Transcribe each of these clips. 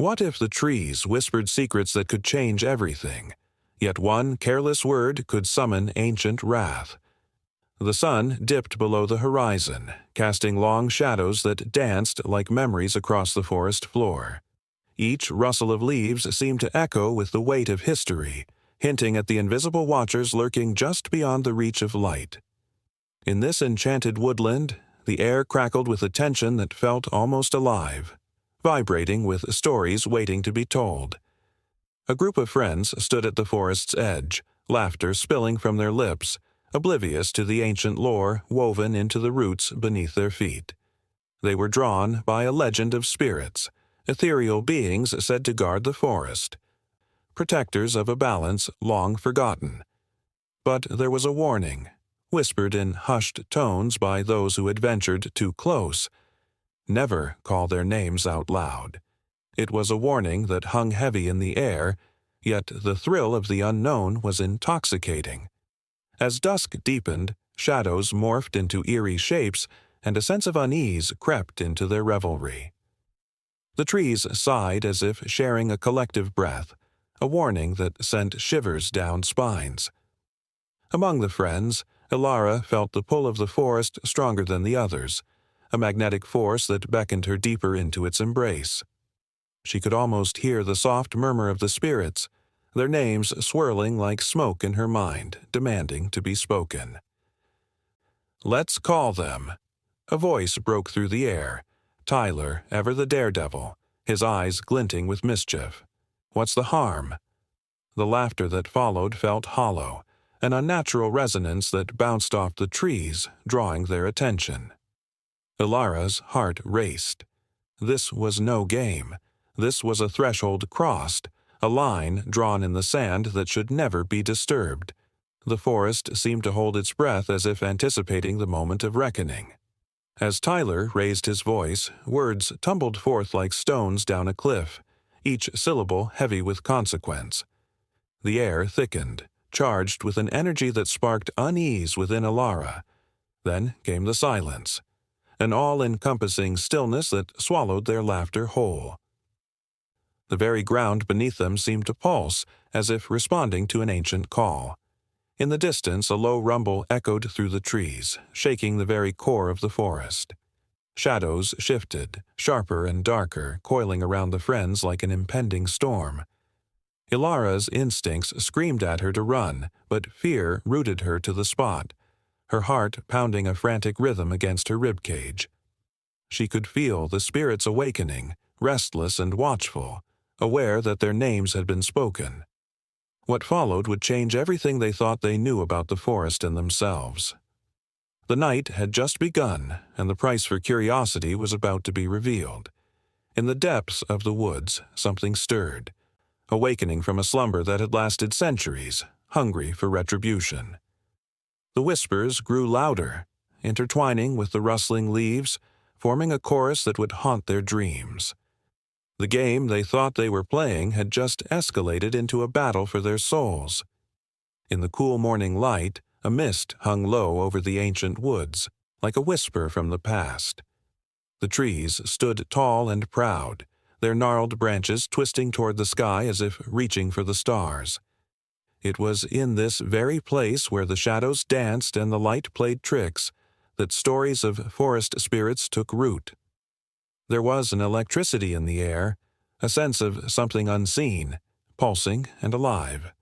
What if the trees whispered secrets that could change everything, yet one careless word could summon ancient wrath? The sun dipped below the horizon, casting long shadows that danced like memories across the forest floor. Each rustle of leaves seemed to echo with the weight of history, hinting at the invisible watchers lurking just beyond the reach of light. In this enchanted woodland, the air crackled with a tension that felt almost alive, vibrating with stories waiting to be told. A group of friends stood at the forest's edge, laughter spilling from their lips, oblivious to the ancient lore woven into the roots beneath their feet. They were drawn by a legend of spirits, ethereal beings said to guard the forest, protectors of a balance long forgotten. But there was a warning, whispered in hushed tones by those who had ventured too close. Never call their names out loud. It was a warning that hung heavy in the air, yet the thrill of the unknown was intoxicating. As dusk deepened, shadows morphed into eerie shapes, and a sense of unease crept into their revelry. The trees sighed as if sharing a collective breath, a warning that sent shivers down spines. Among the friends, Ilara felt the pull of the forest stronger than the others, a magnetic force that beckoned her deeper into its embrace. She could almost hear the soft murmur of the spirits, their names swirling like smoke in her mind, demanding to be spoken. "Let's call them." A voice broke through the air, Tyler, ever the daredevil, his eyes glinting with mischief. "What's the harm?" The laughter that followed felt hollow, an unnatural resonance that bounced off the trees, drawing their attention. Ilara's heart raced. This was no game. This was a threshold crossed, a line drawn in the sand that should never be disturbed. The forest seemed to hold its breath as if anticipating the moment of reckoning. As Tyler raised his voice, words tumbled forth like stones down a cliff, each syllable heavy with consequence. The air thickened, charged with an energy that sparked unease within Ilara. Then came the silence, an all-encompassing stillness that swallowed their laughter whole. The very ground beneath them seemed to pulse, as if responding to an ancient call. In the distance, a low rumble echoed through the trees, shaking the very core of the forest. Shadows shifted, sharper and darker, coiling around the friends like an impending storm. Ilara's instincts screamed at her to run, but fear rooted her to the spot, her heart pounding a frantic rhythm against her ribcage. She could feel the spirits awakening, restless and watchful, aware that their names had been spoken. What followed would change everything they thought they knew about the forest and themselves. The night had just begun, and the price for curiosity was about to be revealed. In the depths of the woods, something stirred, awakening from a slumber that had lasted centuries, hungry for retribution. The whispers grew louder, intertwining with the rustling leaves, forming a chorus that would haunt their dreams. The game they thought they were playing had just escalated into a battle for their souls. In the cool morning light, a mist hung low over the ancient woods, like a whisper from the past. The trees stood tall and proud, their gnarled branches twisting toward the sky as if reaching for the stars. It was in this very place where the shadows danced and the light played tricks that stories of forest spirits took root. There was an electricity in the air, a sense of something unseen, pulsing and alive.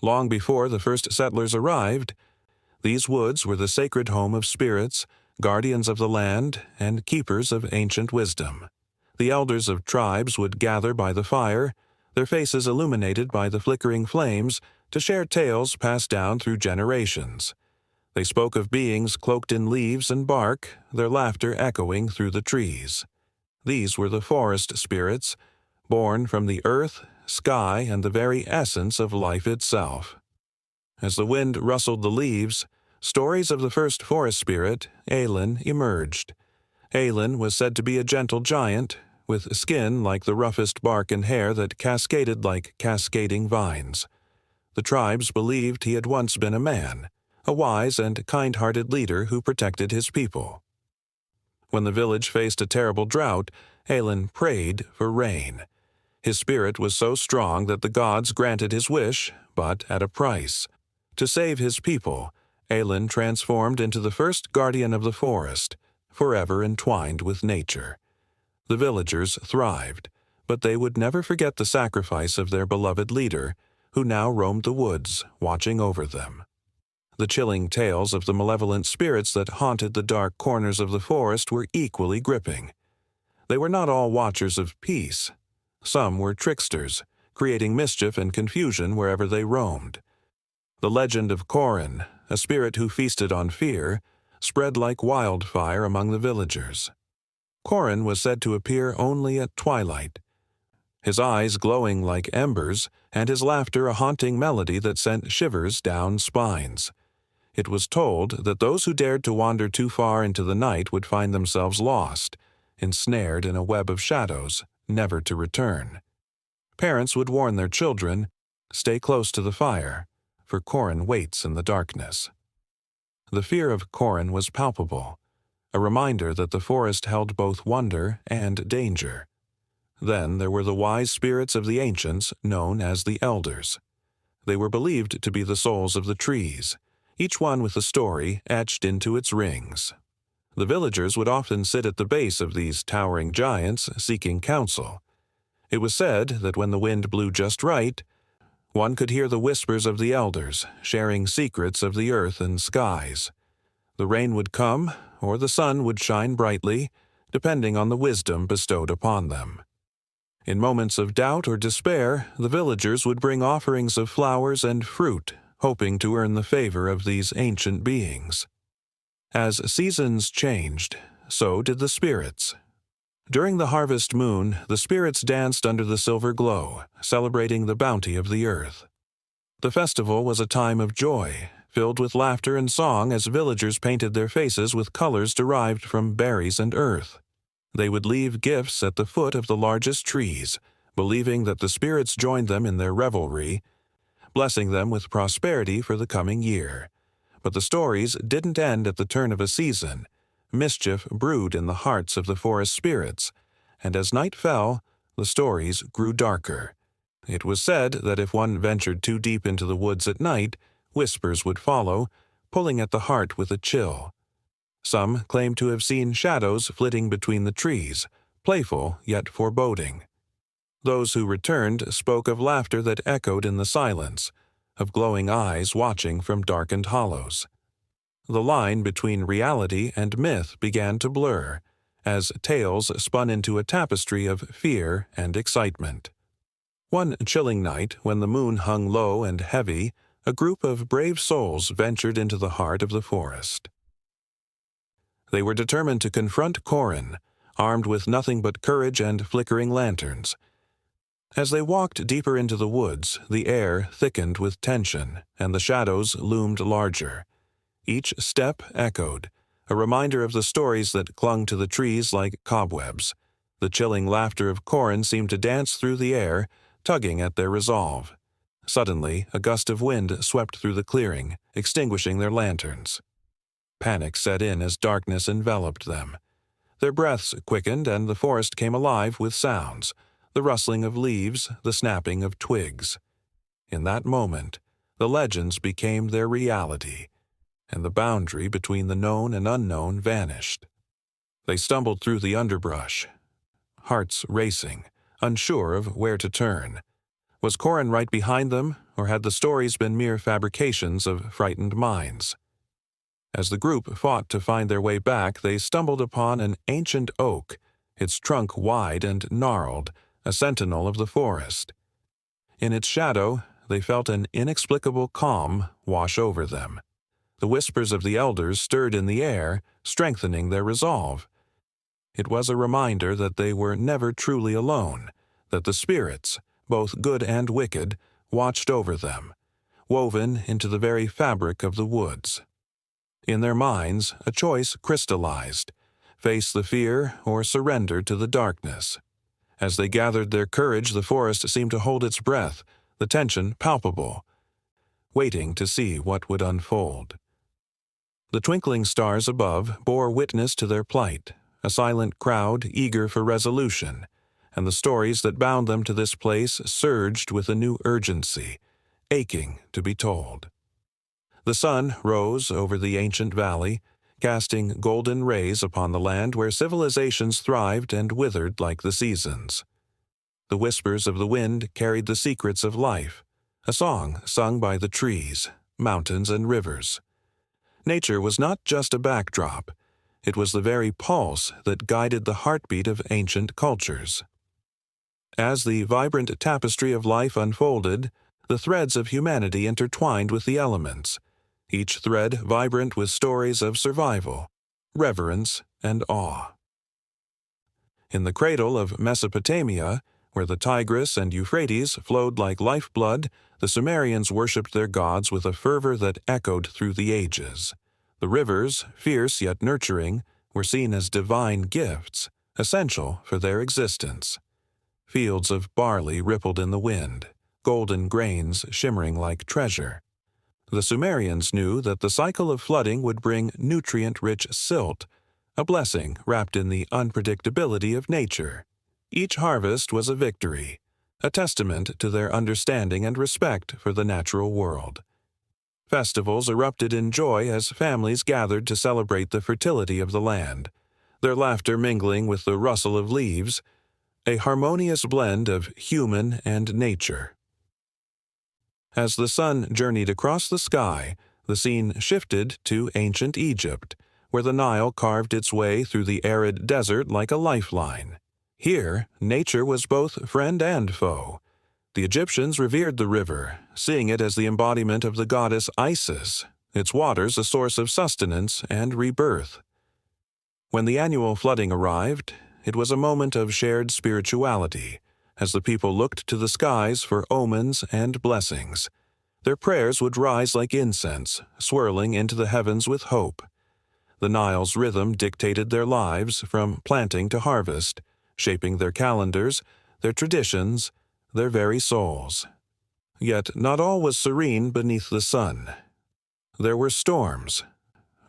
Long before the first settlers arrived, these woods were the sacred home of spirits, guardians of the land, and keepers of ancient wisdom. The elders of tribes would gather by the fire, their faces illuminated by the flickering flames, to share tales passed down through generations. They spoke of beings cloaked in leaves and bark, their laughter echoing through the trees. These were the forest spirits, born from the earth, sky, and the very essence of life itself. As the wind rustled the leaves, stories of the first forest spirit, Aelin, emerged. Aelin was said to be a gentle giant, with skin like the roughest bark and hair that cascaded like cascading vines. The tribes believed he had once been a man, a wise and kind-hearted leader who protected his people. When the village faced a terrible drought, Aelin prayed for rain. His spirit was so strong that the gods granted his wish, but at a price. To save his people, Elin transformed into the first guardian of the forest, forever entwined with nature. The villagers thrived, but they would never forget the sacrifice of their beloved leader, who now roamed the woods, watching over them. The chilling tales of the malevolent spirits that haunted the dark corners of the forest were equally gripping. They were not all watchers of peace. Some were tricksters, creating mischief and confusion wherever they roamed. The legend of Corin, a spirit who feasted on fear, spread like wildfire among the villagers. Corin was said to appear only at twilight, his eyes glowing like embers, and his laughter a haunting melody that sent shivers down spines. It was told that those who dared to wander too far into the night would find themselves lost, ensnared in a web of shadows, never to return. Parents would warn their children, "Stay close to the fire, for Corin waits in the darkness." The fear of Corin was palpable, a reminder that the forest held both wonder and danger. Then there were the wise spirits of the ancients, known as the elders. They were believed to be the souls of the trees, each one with a story etched into its rings. The villagers would often sit at the base of these towering giants, seeking counsel. It was said that when the wind blew just right, one could hear the whispers of the elders, sharing secrets of the earth and skies. The rain would come, or the sun would shine brightly, depending on the wisdom bestowed upon them. In moments of doubt or despair, the villagers would bring offerings of flowers and fruit, hoping to earn the favor of these ancient beings. As seasons changed, so did the spirits. During the harvest moon, the spirits danced under the silver glow, celebrating the bounty of the earth. The festival was a time of joy, filled with laughter and song as villagers painted their faces with colors derived from berries and earth. They would leave gifts at the foot of the largest trees, believing that the spirits joined them in their revelry, blessing them with prosperity for the coming year. But the stories didn't end at the turn of a season. Mischief brewed in the hearts of the forest spirits, and as night fell, the stories grew darker. It was said that if one ventured too deep into the woods at night, whispers would follow, pulling at the heart with a chill. Some claimed to have seen shadows flitting between the trees, playful yet foreboding. Those who returned spoke of laughter that echoed in the silence, of glowing eyes watching from darkened hollows. The line between reality and myth began to blur, as tales spun into a tapestry of fear and excitement. One chilling night, when the moon hung low and heavy, a group of brave souls ventured into the heart of the forest. They were determined to confront Corin, armed with nothing but courage and flickering lanterns. As they walked deeper into the woods, the air thickened with tension, and the shadows loomed larger. Each step echoed, a reminder of the stories that clung to the trees like cobwebs. The chilling laughter of Corin seemed to dance through the air, tugging at their resolve. Suddenly, a gust of wind swept through the clearing, extinguishing their lanterns. Panic set in as darkness enveloped them. Their breaths quickened, and the forest came alive with sounds, the rustling of leaves, the snapping of twigs. In that moment, the legends became their reality, and the boundary between the known and unknown vanished. They stumbled through the underbrush, hearts racing, unsure of where to turn. Was Corin right behind them, or had the stories been mere fabrications of frightened minds? As the group fought to find their way back, they stumbled upon an ancient oak, its trunk wide and gnarled, a sentinel of the forest. In its shadow, they felt an inexplicable calm wash over them. The whispers of the elders stirred in the air, strengthening their resolve. It was a reminder that they were never truly alone, that the spirits, both good and wicked, watched over them, woven into the very fabric of the woods. In their minds, a choice crystallized: face the fear or surrender to the darkness. As they gathered their courage, the forest seemed to hold its breath, the tension palpable, waiting to see what would unfold. The twinkling stars above bore witness to their plight, a silent crowd eager for resolution, and the stories that bound them to this place surged with a new urgency, aching to be told. The sun rose over the ancient valley, casting golden rays upon the land where civilizations thrived and withered like the seasons. The whispers of the wind carried the secrets of life, a song sung by the trees, mountains, and rivers. Nature was not just a backdrop. It was the very pulse that guided the heartbeat of ancient cultures. As the vibrant tapestry of life unfolded, the threads of humanity intertwined with the elements, each thread vibrant with stories of survival, reverence, and awe. In the cradle of Mesopotamia, where the Tigris and Euphrates flowed like lifeblood, the Sumerians worshipped their gods with a fervor that echoed through the ages. The rivers, fierce yet nurturing, were seen as divine gifts, essential for their existence. Fields of barley rippled in the wind, golden grains shimmering like treasure. The Sumerians knew that the cycle of flooding would bring nutrient-rich silt, a blessing wrapped in the unpredictability of nature. Each harvest was a victory, a testament to their understanding and respect for the natural world. Festivals erupted in joy as families gathered to celebrate the fertility of the land, their laughter mingling with the rustle of leaves, a harmonious blend of human and nature. As the sun journeyed across the sky, the scene shifted to ancient Egypt, where the Nile carved its way through the arid desert like a lifeline. Here, nature was both friend and foe. The Egyptians revered the river, seeing it as the embodiment of the goddess Isis, its waters a source of sustenance and rebirth. When the annual flooding arrived, it was a moment of shared spirituality, as the people looked to the skies for omens and blessings. Their prayers would rise like incense, swirling into the heavens with hope. The Nile's rhythm dictated their lives from planting to harvest, shaping their calendars, their traditions, their very souls. Yet not all was serene beneath the sun. There were storms,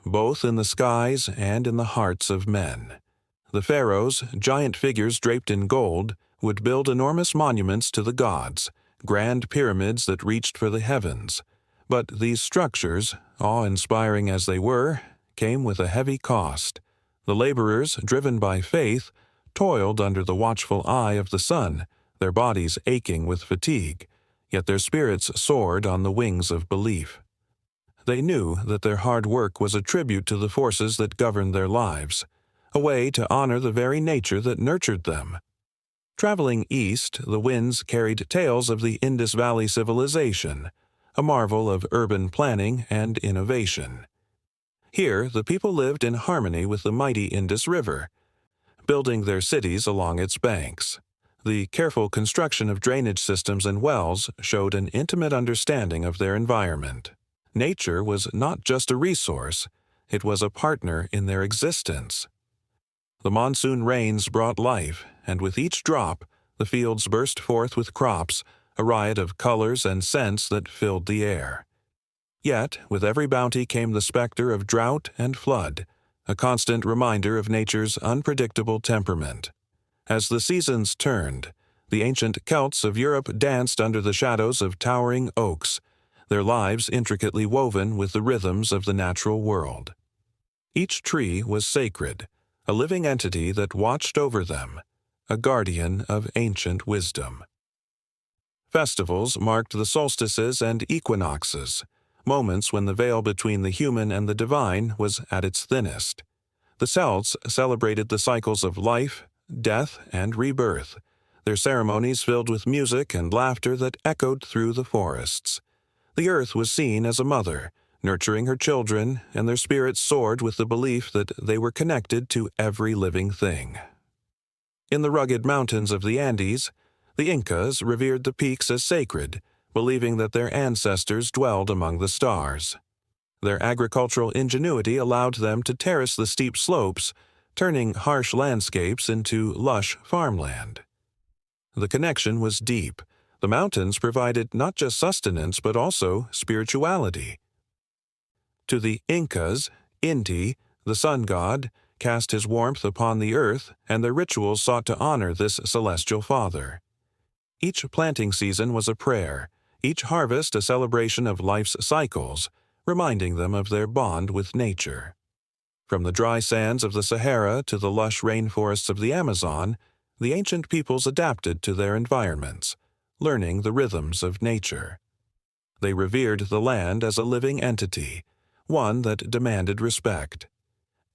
both in the skies and in the hearts of men. The pharaohs, giant figures draped in gold, would build enormous monuments to the gods, grand pyramids that reached for the heavens. But these structures, awe-inspiring as they were, came with a heavy cost. The laborers, driven by faith, toiled under the watchful eye of the sun, their bodies aching with fatigue, yet their spirits soared on the wings of belief. They knew that their hard work was a tribute to the forces that governed their lives, a way to honor the very nature that nurtured them. Traveling east, the winds carried tales of the Indus Valley civilization, a marvel of urban planning and innovation. Here, the people lived in harmony with the mighty Indus River, building their cities along its banks. The careful construction of drainage systems and wells showed an intimate understanding of their environment. Nature was not just a resource, it was a partner in their existence. The monsoon rains brought life, and with each drop, the fields burst forth with crops, a riot of colors and scents that filled the air. Yet, with every bounty came the specter of drought and flood, a constant reminder of nature's unpredictable temperament. As the seasons turned, the ancient Celts of Europe danced under the shadows of towering oaks, their lives intricately woven with the rhythms of the natural world. Each tree was sacred, a living entity that watched over them, a guardian of ancient wisdom. Festivals marked the solstices and equinoxes, moments when the veil between the human and the divine was at its thinnest. The Celts celebrated the cycles of life, death, and rebirth, their ceremonies filled with music and laughter that echoed through the forests. The earth was seen as a mother, nurturing her children, and their spirits soared with the belief that they were connected to every living thing. In the rugged mountains of the Andes, the Incas revered the peaks as sacred, believing that their ancestors dwelled among the stars. Their agricultural ingenuity allowed them to terrace the steep slopes, turning harsh landscapes into lush farmland. The connection was deep. The mountains provided not just sustenance but also spirituality. To the Incas, Inti, the sun god, cast his warmth upon the earth, and their rituals sought to honor this celestial father. Each planting season was a prayer, each harvest a celebration of life's cycles, reminding them of their bond with nature. From the dry sands of the Sahara to the lush rainforests of the Amazon, the ancient peoples adapted to their environments, learning the rhythms of nature. They revered the land as a living entity, one that demanded respect.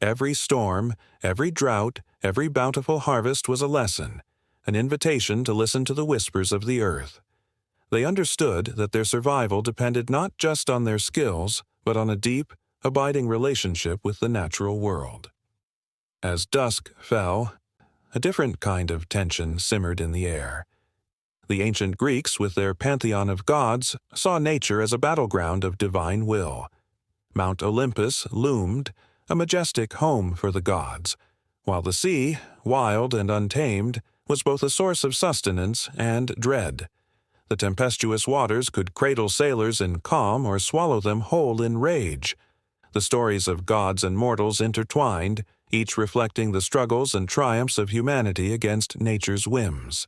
Every storm, every drought, every bountiful harvest was a lesson, an invitation to listen to the whispers of the earth. They understood that their survival depended not just on their skills, but on a deep, abiding relationship with the natural world. As dusk fell, a different kind of tension simmered in the air. The ancient Greeks, with their pantheon of gods, saw nature as a battleground of divine will. Mount Olympus loomed, a majestic home for the gods, while the sea, wild and untamed, was both a source of sustenance and dread. The tempestuous waters could cradle sailors in calm or swallow them whole in rage. The stories of gods and mortals intertwined, each reflecting the struggles and triumphs of humanity against nature's whims.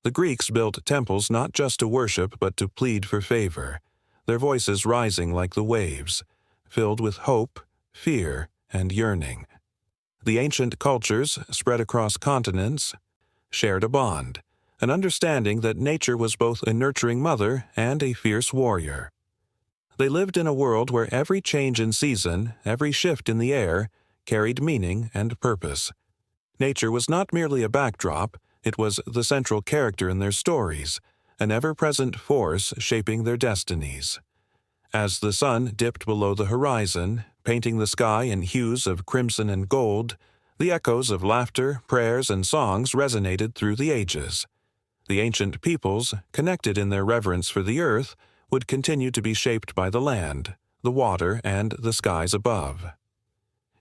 The Greeks built temples not just to worship but to plead for favor, their voices rising like the waves, filled with hope, fear, and yearning. The ancient cultures, spread across continents, shared a bond, an understanding that nature was both a nurturing mother and a fierce warrior. They lived in a world where every change in season, every shift in the air, carried meaning and purpose. Nature was not merely a backdrop, it was the central character in their stories, an ever-present force shaping their destinies. As the sun dipped below the horizon, painting the sky in hues of crimson and gold, the echoes of laughter, prayers, and songs resonated through the ages. The ancient peoples, connected in their reverence for the earth, would continue to be shaped by the land, the water, and the skies above.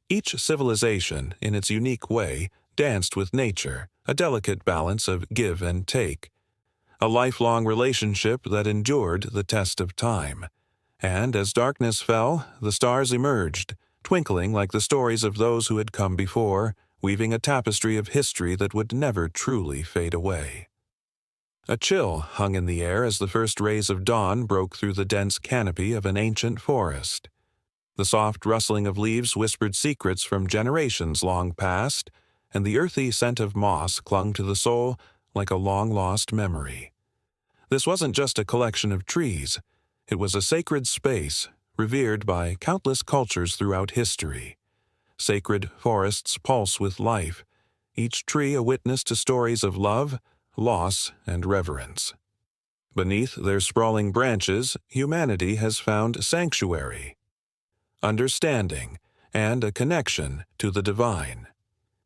Each civilization, in its unique way, danced with nature, a delicate balance of give and take, a lifelong relationship that endured the test of time. And as darkness fell, the stars emerged, twinkling like the stories of those who had come before, weaving a tapestry of history that would never truly fade away. A chill hung in the air as the first rays of dawn broke through the dense canopy of an ancient forest. The soft rustling of leaves whispered secrets from generations long past, and the earthy scent of moss clung to the soul like a long-lost memory. This wasn't just a collection of trees. It was a sacred space, revered by countless cultures throughout history. Sacred forests pulse with life, each tree a witness to stories of love, loss, and reverence. Beneath their sprawling branches, humanity has found sanctuary, understanding, and a connection to the divine.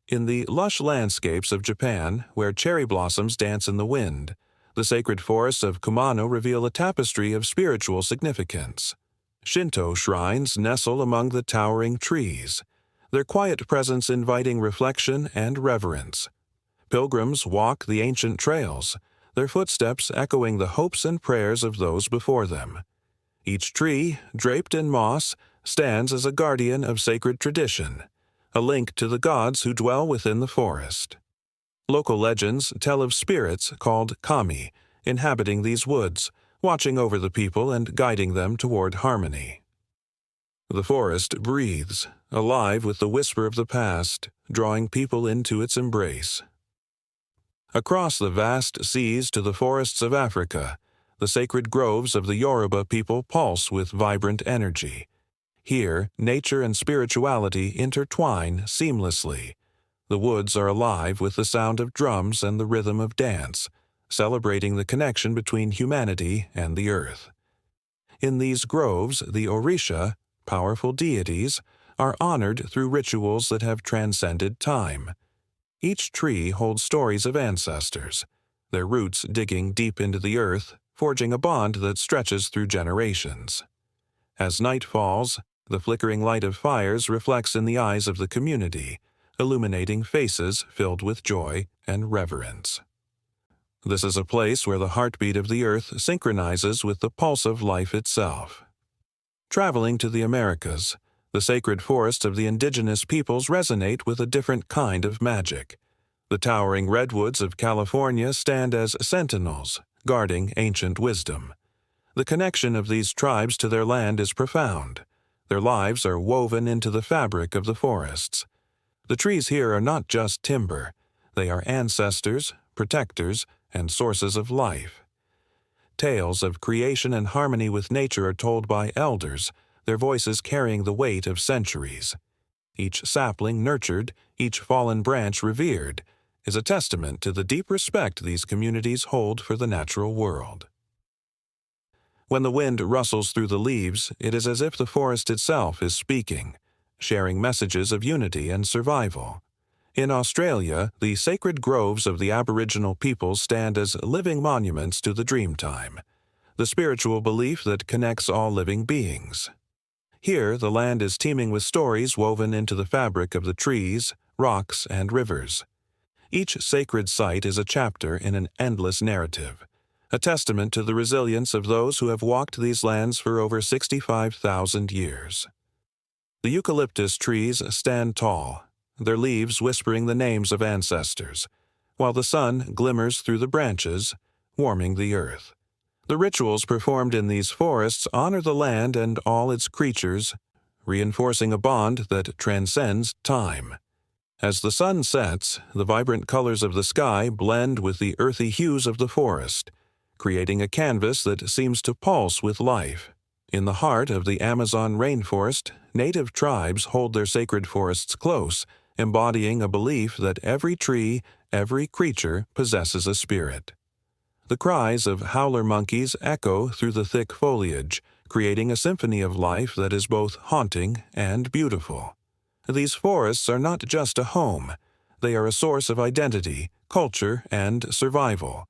In the lush landscapes of Japan, where cherry blossoms dance in the wind, the sacred forests of Kumano reveal a tapestry of spiritual significance. Shinto shrines nestle among the towering trees, their quiet presence inviting reflection and reverence. Pilgrims walk the ancient trails, their footsteps echoing the hopes and prayers of those before them. Each tree, draped in moss, stands as a guardian of sacred tradition, a link to the gods who dwell within the forest. Local legends tell of spirits called kami, inhabiting these woods, watching over the people and guiding them toward harmony. The forest breathes, alive with the whisper of the past, drawing people into its embrace. Across the vast seas to the forests of Africa, the sacred groves of the Yoruba people pulse with vibrant energy. Here, nature and spirituality intertwine seamlessly. The woods are alive with the sound of drums and the rhythm of dance, celebrating the connection between humanity and the earth. In these groves, the Orisha, powerful deities, are honored through rituals that have transcended time. Each tree holds stories of ancestors, their roots digging deep into the earth, forging a bond that stretches through generations. As night falls, the flickering light of fires reflects in the eyes of the community, illuminating faces filled with joy and reverence. This is a place where the heartbeat of the earth synchronizes with the pulse of life itself. Traveling to the Americas, The sacred forests of the indigenous peoples resonate with a different kind of magic. The towering redwoods of California stand as sentinels, guarding ancient wisdom. The connection of these tribes to their land is profound. Their lives are woven into the fabric of the forests. The trees here are not just timber. They are ancestors, protectors, and sources of life. Tales of creation and harmony with nature are told by elders, their voices carrying the weight of centuries. Each sapling nurtured, each fallen branch revered, is a testament to the deep respect these communities hold for the natural world. When the wind rustles through the leaves, it is as if the forest itself is speaking, sharing messages of unity and survival. In Australia, the sacred groves of the Aboriginal peoples stand as living monuments to the Dreamtime, the spiritual belief that connects all living beings. Here, the land is teeming with stories woven into the fabric of the trees, rocks, and rivers. Each sacred site is a chapter in an endless narrative, a testament to the resilience of those who have walked these lands for over 65,000 years. The eucalyptus trees stand tall, their leaves whispering the names of ancestors, while the sun glimmers through the branches, warming the earth. The rituals performed in these forests honor the land and all its creatures, reinforcing a bond that transcends time. As the sun sets, the vibrant colors of the sky blend with the earthy hues of the forest, creating a canvas that seems to pulse with life. In the heart of the Amazon rainforest, native tribes hold their sacred forests close, embodying a belief that every tree, every creature possesses a spirit. The cries of howler monkeys echo through the thick foliage, creating a symphony of life that is both haunting and beautiful. These forests are not just a home. They are a source of identity, culture, and survival.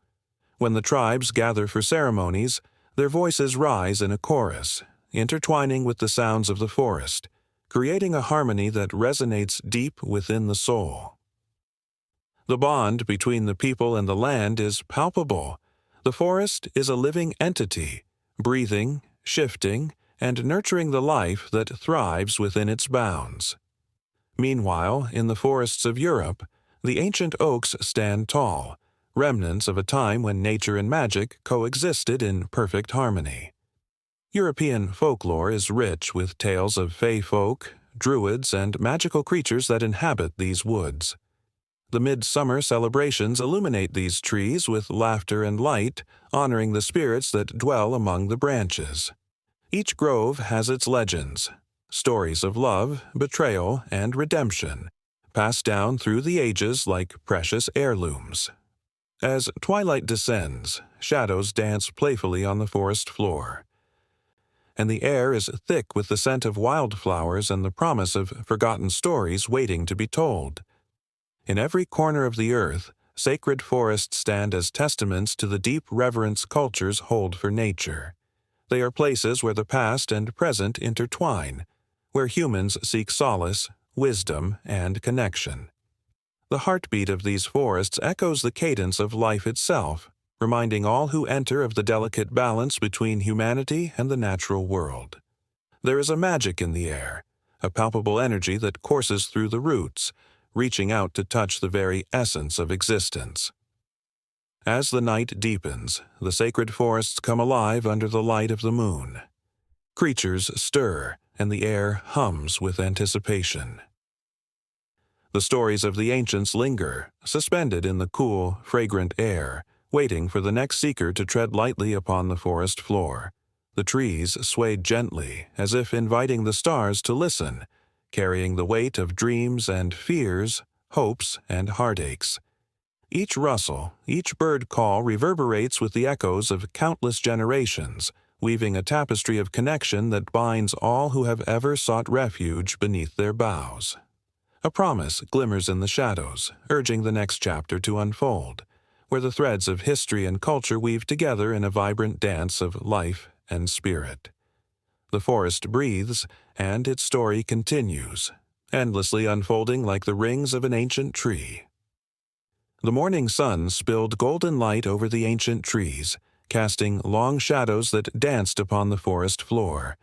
When the tribes gather for ceremonies, their voices rise in a chorus, intertwining with the sounds of the forest, creating a harmony that resonates deep within the soul. The bond between the people and the land is palpable. The forest is a living entity, breathing, shifting, and nurturing the life that thrives within its bounds. Meanwhile, in the forests of Europe, the ancient oaks stand tall, remnants of a time when nature and magic coexisted in perfect harmony. European folklore is rich with tales of fey folk, druids, and magical creatures that inhabit these woods. The midsummer celebrations illuminate these trees with laughter and light, honoring the spirits that dwell among the branches. Each grove has its legends, stories of love, betrayal, and redemption, passed down through the ages like precious heirlooms. As twilight descends, shadows dance playfully on the forest floor, and the air is thick with the scent of wildflowers and the promise of forgotten stories waiting to be told. In every corner of the earth, sacred forests stand as testaments to the deep reverence cultures hold for nature. They are places where the past and present intertwine, where humans seek solace, wisdom, and connection. The heartbeat of these forests echoes the cadence of life itself, reminding all who enter of the delicate balance between humanity and the natural world. There is a magic in the air, a palpable energy that courses through the roots, reaching out to touch the very essence of existence. As the night deepens, the sacred forests come alive under the light of the moon. Creatures stir, and the air hums with anticipation. The stories of the ancients linger, suspended in the cool, fragrant air, waiting for the next seeker to tread lightly upon the forest floor. The trees swayed gently, as if inviting the stars to listen, carrying the weight of dreams and fears, hopes and heartaches. Each rustle, each bird call reverberates with the echoes of countless generations, weaving a tapestry of connection that binds all who have ever sought refuge beneath their boughs. A promise glimmers in the shadows, urging the next chapter to unfold, where the threads of history and culture weave together in a vibrant dance of life and spirit. The forest breathes, and its story continues, endlessly unfolding like the rings of an ancient tree. The morning sun spilled golden light over the ancient trees, casting long shadows that danced upon the forest floor,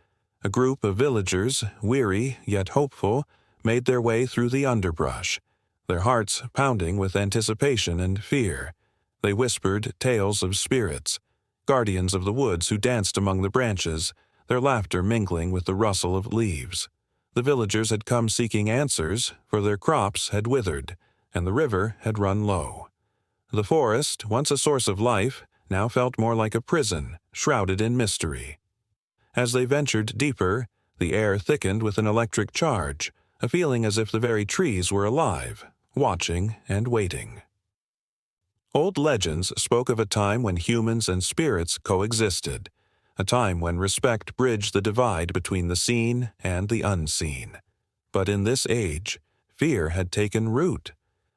A group of villagers, weary yet hopeful, made their way through the underbrush, their hearts pounding with anticipation and fear. They whispered tales of spirits, guardians of the woods who danced among the branches, their laughter mingling with the rustle of leaves. The villagers had come seeking answers, for their crops had withered, and the river had run low. The forest, once a source of life, now felt more like a prison, shrouded in mystery. As they ventured deeper, the air thickened with an electric charge, a feeling as if the very trees were alive, watching and waiting. Old legends spoke of a time when humans and spirits coexisted, a time when respect bridged the divide between the seen and the unseen. But in this age, fear had taken root.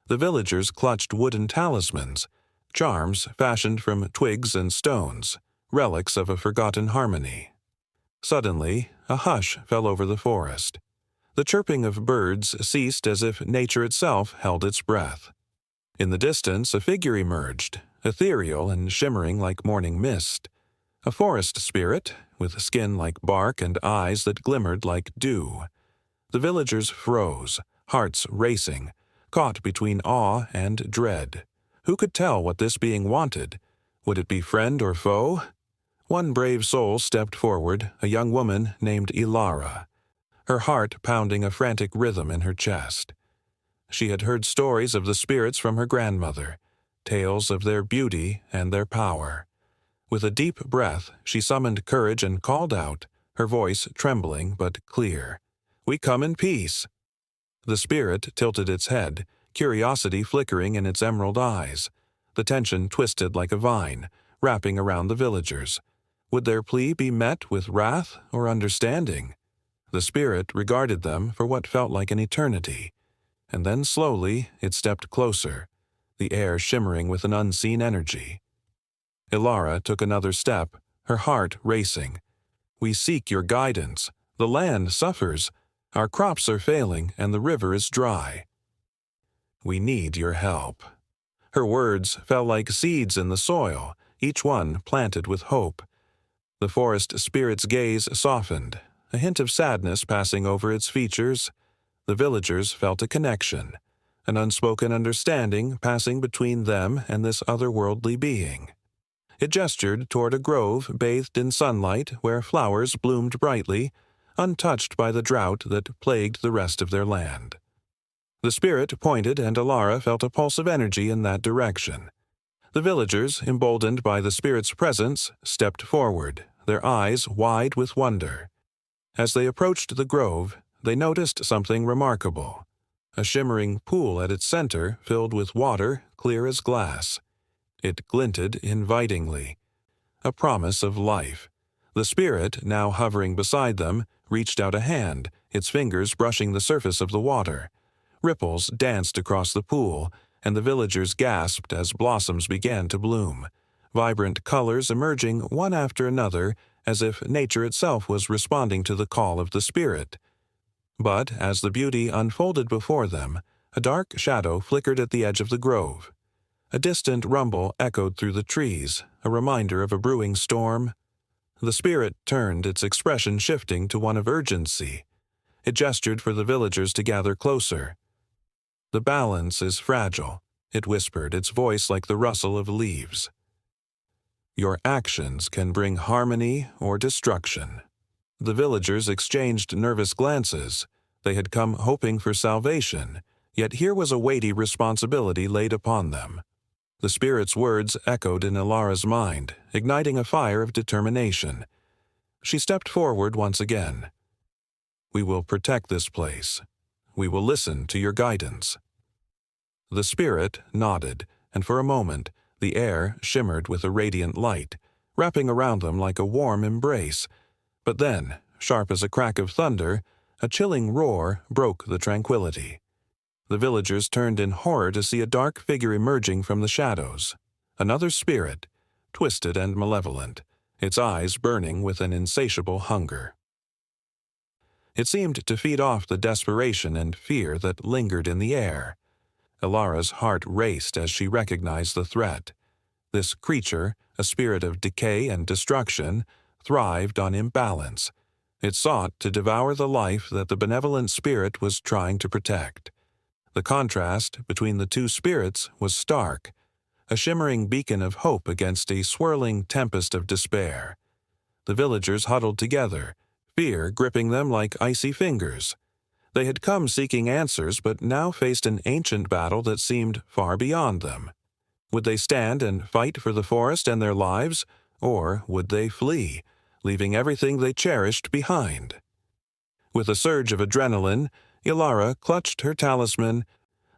The villagers clutched wooden talismans, charms fashioned from twigs and stones, relics of a forgotten harmony. Suddenly, a hush fell over the forest. The chirping of birds ceased as if nature itself held its breath. In the distance, a figure emerged, ethereal and shimmering like morning mist. A forest spirit, with skin like bark and eyes that glimmered like dew. The villagers froze, hearts racing, caught between awe and dread. Who could tell what this being wanted? Would it be friend or foe? One brave soul stepped forward, a young woman named Ilara, her heart pounding a frantic rhythm in her chest. She had heard stories of the spirits from her grandmother, tales of their beauty and their power. With a deep breath, she summoned courage and called out, her voice trembling but clear, "We come in peace." The spirit tilted its head, curiosity flickering in its emerald eyes. The tension twisted like a vine, wrapping around the villagers. Would their plea be met with wrath or understanding? The spirit regarded them for what felt like an eternity, and then slowly it stepped closer, the air shimmering with an unseen energy. Ilara took another step, her heart racing. "We seek your guidance. The land suffers. Our crops are failing, and the river is dry. We need your help." Her words fell like seeds in the soil, each one planted with hope. The forest spirit's gaze softened, a hint of sadness passing over its features. The villagers felt a connection, an unspoken understanding passing between them and this otherworldly being. It gestured toward a grove bathed in sunlight where flowers bloomed brightly, untouched by the drought that plagued the rest of their land. The spirit pointed, and Ilara felt a pulse of energy in that direction. The villagers, emboldened by the spirit's presence, stepped forward, their eyes wide with wonder. As they approached the grove, they noticed something remarkable. A shimmering pool at its center filled with water clear as glass. It glinted invitingly, a promise of life. The spirit, now hovering beside them, reached out a hand, its fingers brushing the surface of the water. Ripples danced across the pool, and the villagers gasped as blossoms began to bloom, vibrant colors emerging one after another as if nature itself was responding to the call of the spirit. But as the beauty unfolded before them, a dark shadow flickered at the edge of the grove. A distant rumble echoed through the trees, a reminder of a brewing storm. The spirit turned, its expression shifting to one of urgency. It gestured for the villagers to gather closer. "The balance is fragile," it whispered, its voice like the rustle of leaves. "Your actions can bring harmony or destruction." The villagers exchanged nervous glances. They had come hoping for salvation, yet here was a weighty responsibility laid upon them. The spirit's words echoed in Ilara's mind, igniting a fire of determination. She stepped forward once again. "We will protect this place. We will listen to your guidance." The spirit nodded, and for a moment, the air shimmered with a radiant light, wrapping around them like a warm embrace. But then, sharp as a crack of thunder, a chilling roar broke the tranquility. The villagers turned in horror to see a dark figure emerging from the shadows. Another spirit, twisted and malevolent, its eyes burning with an insatiable hunger. It seemed to feed off the desperation and fear that lingered in the air. Ilara's heart raced as she recognized the threat. This creature, a spirit of decay and destruction, thrived on imbalance. It sought to devour the life that the benevolent spirit was trying to protect. The contrast between the two spirits was stark, a shimmering beacon of hope against a swirling tempest of despair. The villagers huddled together, fear gripping them like icy fingers. They had come seeking answers, but now faced an ancient battle that seemed far beyond them. Would they stand and fight for the forest and their lives, or would they flee, leaving everything they cherished behind? With a surge of adrenaline, Ilara clutched her talisman,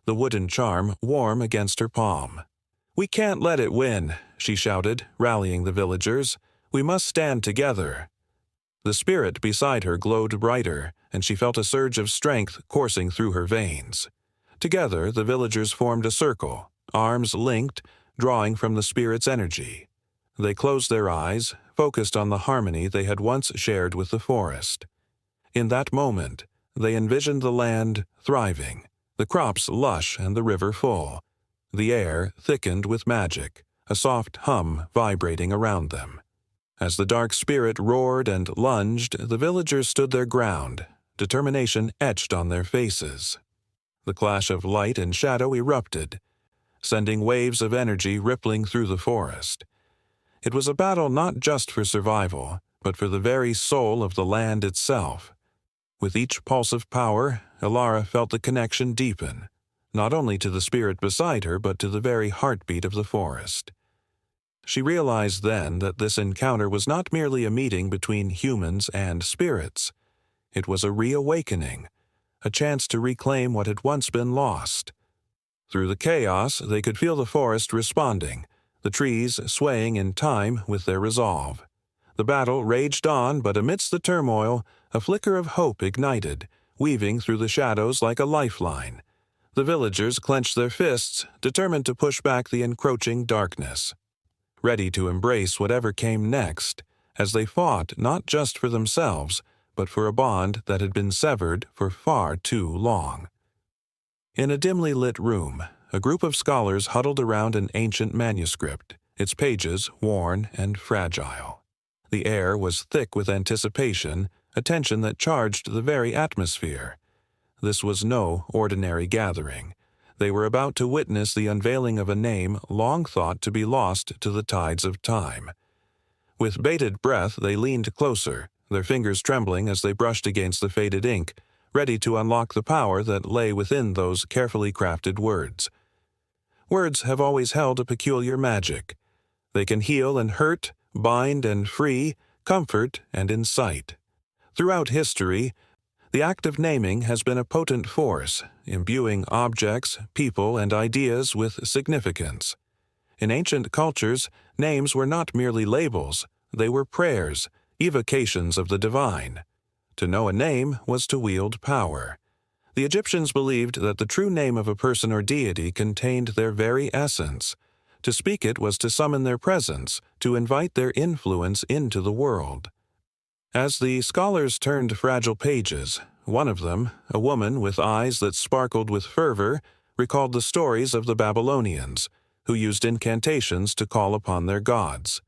the wooden charm warm against her palm. "We can't let it win," she shouted, rallying the villagers. "We must stand together." The spirit beside her glowed brighter, and she felt a surge of strength coursing through her veins. Together, the villagers formed a circle, arms linked, drawing from the spirit's energy. They closed their eyes, focused on the harmony they had once shared with the forest. In that moment, they envisioned the land thriving, the crops lush and the river full. The air thickened with magic, a soft hum vibrating around them. As the dark spirit roared and lunged, the villagers stood their ground, determination etched on their faces. The clash of light and shadow erupted, sending waves of energy rippling through the forest. It was a battle not just for survival, but for the very soul of the land itself. With each pulse of power, Ilara felt the connection deepen, not only to the spirit beside her, but to the very heartbeat of the forest. She realized then that this encounter was not merely a meeting between humans and spirits. It was a reawakening, a chance to reclaim what had once been lost. Through the chaos, they could feel the forest responding, the trees swaying in time with their resolve. The battle raged on, but amidst the turmoil, a flicker of hope ignited, weaving through the shadows like a lifeline. The villagers clenched their fists, determined to push back the encroaching darkness, ready to embrace whatever came next, as they fought not just for themselves, but for a bond that had been severed for far too long. In a dimly lit room, a group of scholars huddled around an ancient manuscript, its pages worn and fragile. The air was thick with anticipation, a tension that charged the very atmosphere. This was no ordinary gathering. They were about to witness the unveiling of a name long thought to be lost to the tides of time. With bated breath, they leaned closer, their fingers trembling as they brushed against the faded ink, ready to unlock the power that lay within those carefully crafted words. Words have always held a peculiar magic. They can heal and hurt, bind and free, comfort and incite. Throughout history, the act of naming has been a potent force, imbuing objects, people, and ideas with significance. In ancient cultures, names were not merely labels, they were prayers, evocations of the divine. To know a name was to wield power. The Egyptians believed that the true name of a person or deity contained their very essence. To speak it was to summon their presence, to invite their influence into the world. As the scholars turned fragile pages, one of them, a woman with eyes that sparkled with fervor, recalled the stories of the Babylonians, who used incantations to call upon their gods.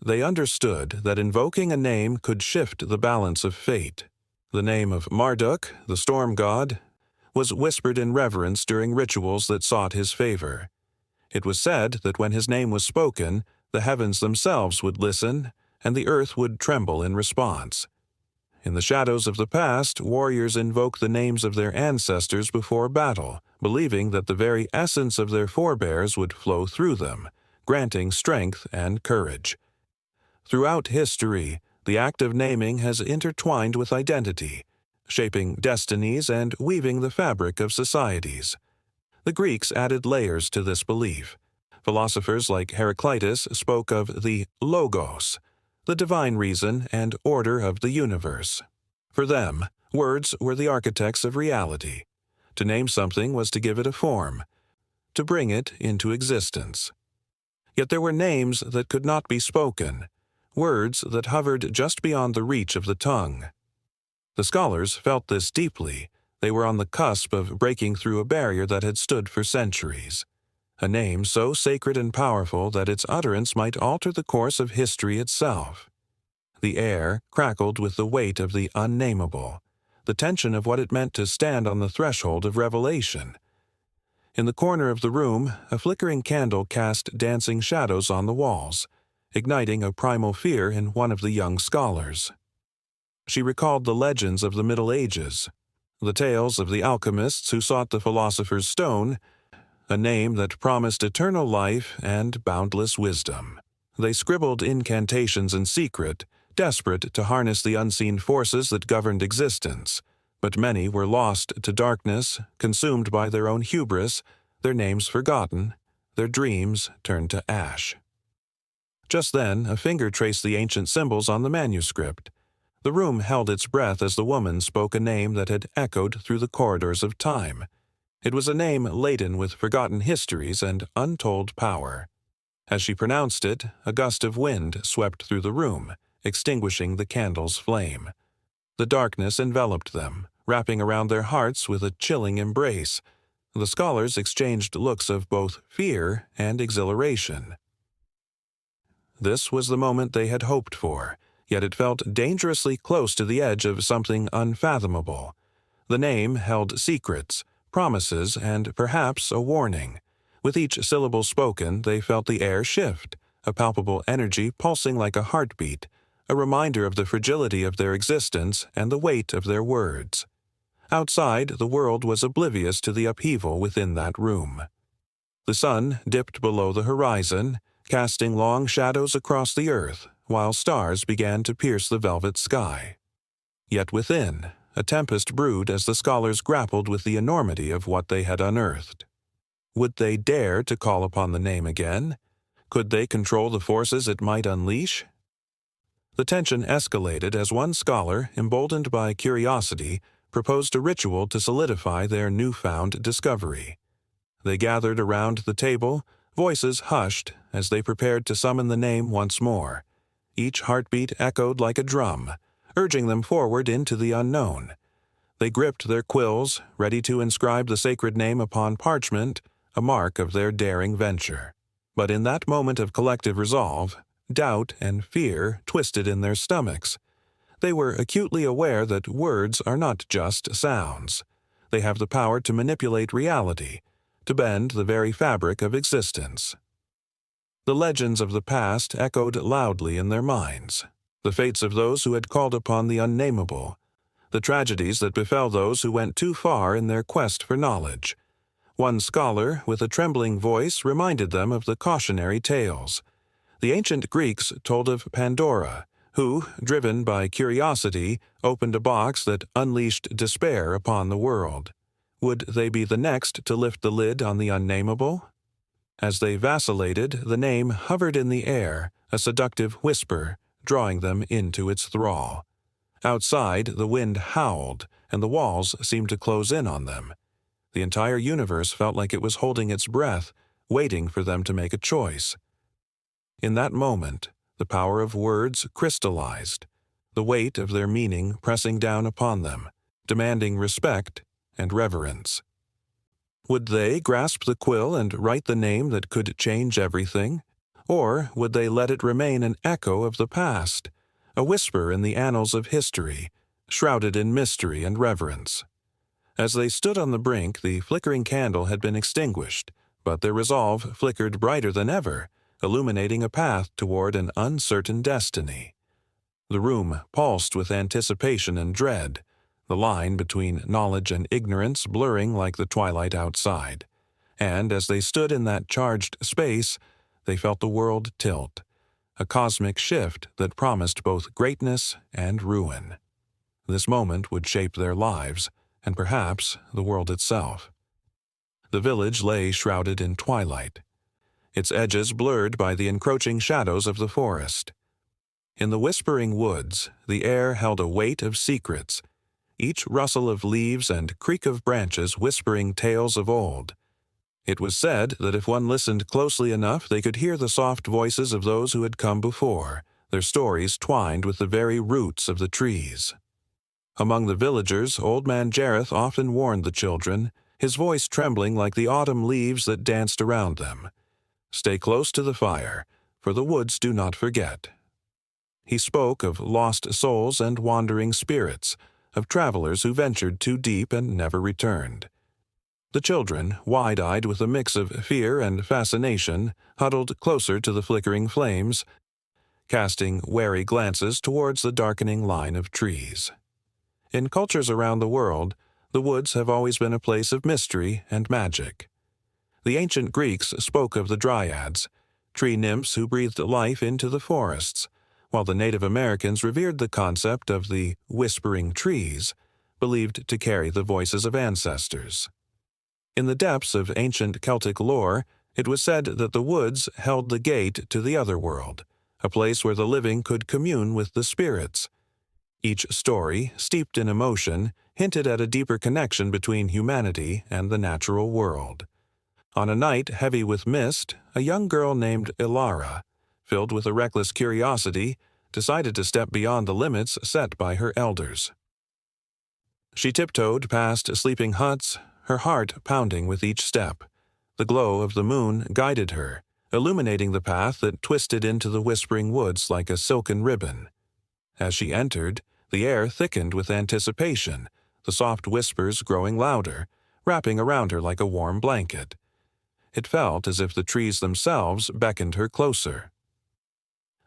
They understood that invoking a name could shift the balance of fate. The name of Marduk, the storm god, was whispered in reverence during rituals that sought his favor. It was said that when his name was spoken, the heavens themselves would listen, and the earth would tremble in response. In the shadows of the past, warriors invoked the names of their ancestors before battle, believing that the very essence of their forebears would flow through them, granting strength and courage. Throughout history, the act of naming has intertwined with identity, shaping destinies and weaving the fabric of societies. The Greeks added layers to this belief. Philosophers like Heraclitus spoke of the logos, the divine reason and order of the universe. For them, words were the architects of reality. To name something was to give it a form, to bring it into existence. Yet there were names that could not be spoken, words that hovered just beyond the reach of the tongue. The scholars felt this deeply. They were on the cusp of breaking through a barrier that had stood for centuries. A name so sacred and powerful that its utterance might alter the course of history itself. The air crackled with the weight of the unnameable, the tension of what it meant to stand on the threshold of revelation. In the corner of the room, a flickering candle cast dancing shadows on the walls, igniting a primal fear in one of the young scholars. She recalled the legends of the Middle Ages, the tales of the alchemists who sought the philosopher's stone, a name that promised eternal life and boundless wisdom. They scribbled incantations in secret, desperate to harness the unseen forces that governed existence, but many were lost to darkness, consumed by their own hubris, their names forgotten, their dreams turned to ash. Just then, a finger traced the ancient symbols on the manuscript. The room held its breath as the woman spoke a name that had echoed through the corridors of time. It was a name laden with forgotten histories and untold power. As she pronounced it, a gust of wind swept through the room, extinguishing the candle's flame. The darkness enveloped them, wrapping around their hearts with a chilling embrace. The scholars exchanged looks of both fear and exhilaration. This was the moment they had hoped for, yet it felt dangerously close to the edge of something unfathomable. The name held secrets, promises, and perhaps a warning. With each syllable spoken, they felt the air shift, a palpable energy pulsing like a heartbeat, a reminder of the fragility of their existence and the weight of their words. Outside, the world was oblivious to the upheaval within that room. The sun dipped below the horizon, casting long shadows across the earth, while stars began to pierce the velvet sky. Yet within, a tempest brewed as the scholars grappled with the enormity of what they had unearthed. Would they dare to call upon the name again? Could they control the forces it might unleash? The tension escalated as one scholar, emboldened by curiosity, proposed a ritual to solidify their newfound discovery. They gathered around the table, voices hushed as they prepared to summon the name once more. Each heartbeat echoed like a drum, urging them forward into the unknown. They gripped their quills, ready to inscribe the sacred name upon parchment, a mark of their daring venture. But in that moment of collective resolve, doubt and fear twisted in their stomachs. They were acutely aware that words are not just sounds. They have the power to manipulate reality, to bend the very fabric of existence. The legends of the past echoed loudly in their minds. The fates of those who had called upon the unnameable, the tragedies that befell those who went too far in their quest for knowledge. One scholar, with a trembling voice, reminded them of the cautionary tales. The ancient Greeks told of Pandora, who, driven by curiosity, opened a box that unleashed despair upon the world. Would they be the next to lift the lid on the unnameable? As they vacillated, the name hovered in the air, a seductive whisper, drawing them into its thrall. Outside, the wind howled, and the walls seemed to close in on them. The entire universe felt like it was holding its breath, waiting for them to make a choice. In that moment, the power of words crystallized, the weight of their meaning pressing down upon them, demanding respect and reverence. Would they grasp the quill and write the name that could change everything? Or would they let it remain an echo of the past, a whisper in the annals of history, shrouded in mystery and reverence? As they stood on the brink, the flickering candle had been extinguished, but their resolve flickered brighter than ever, illuminating a path toward an uncertain destiny. The room pulsed with anticipation and dread, the line between knowledge and ignorance blurring like the twilight outside. And as they stood in that charged space, they felt the world tilt, a cosmic shift that promised both greatness and ruin. This moment would shape their lives, and perhaps the world itself. The village lay shrouded in twilight, its edges blurred by the encroaching shadows of the forest. In the whispering woods, the air held a weight of secrets, each rustle of leaves and creak of branches whispering tales of old. It was said that if one listened closely enough, they could hear the soft voices of those who had come before, their stories twined with the very roots of the trees. Among the villagers, Old Man Jareth often warned the children, his voice trembling like the autumn leaves that danced around them. Stay close to the fire, for the woods do not forget. He spoke of lost souls and wandering spirits, of travelers who ventured too deep and never returned. The children, wide-eyed with a mix of fear and fascination, huddled closer to the flickering flames, casting wary glances towards the darkening line of trees. In cultures around the world, the woods have always been a place of mystery and magic. The ancient Greeks spoke of the dryads, tree nymphs who breathed life into the forests, while the Native Americans revered the concept of the whispering trees, believed to carry the voices of ancestors. In the depths of ancient Celtic lore, it was said that the woods held the gate to the other world, a place where the living could commune with the spirits. Each story, steeped in emotion, hinted at a deeper connection between humanity and the natural world. On a night heavy with mist, a young girl named Ilara, filled with a reckless curiosity, decided to step beyond the limits set by her elders. She tiptoed past sleeping huts, her heart pounding with each step. The glow of the moon guided her, illuminating the path that twisted into the whispering woods like a silken ribbon. As she entered, the air thickened with anticipation, the soft whispers growing louder, wrapping around her like a warm blanket. It felt as if the trees themselves beckoned her closer.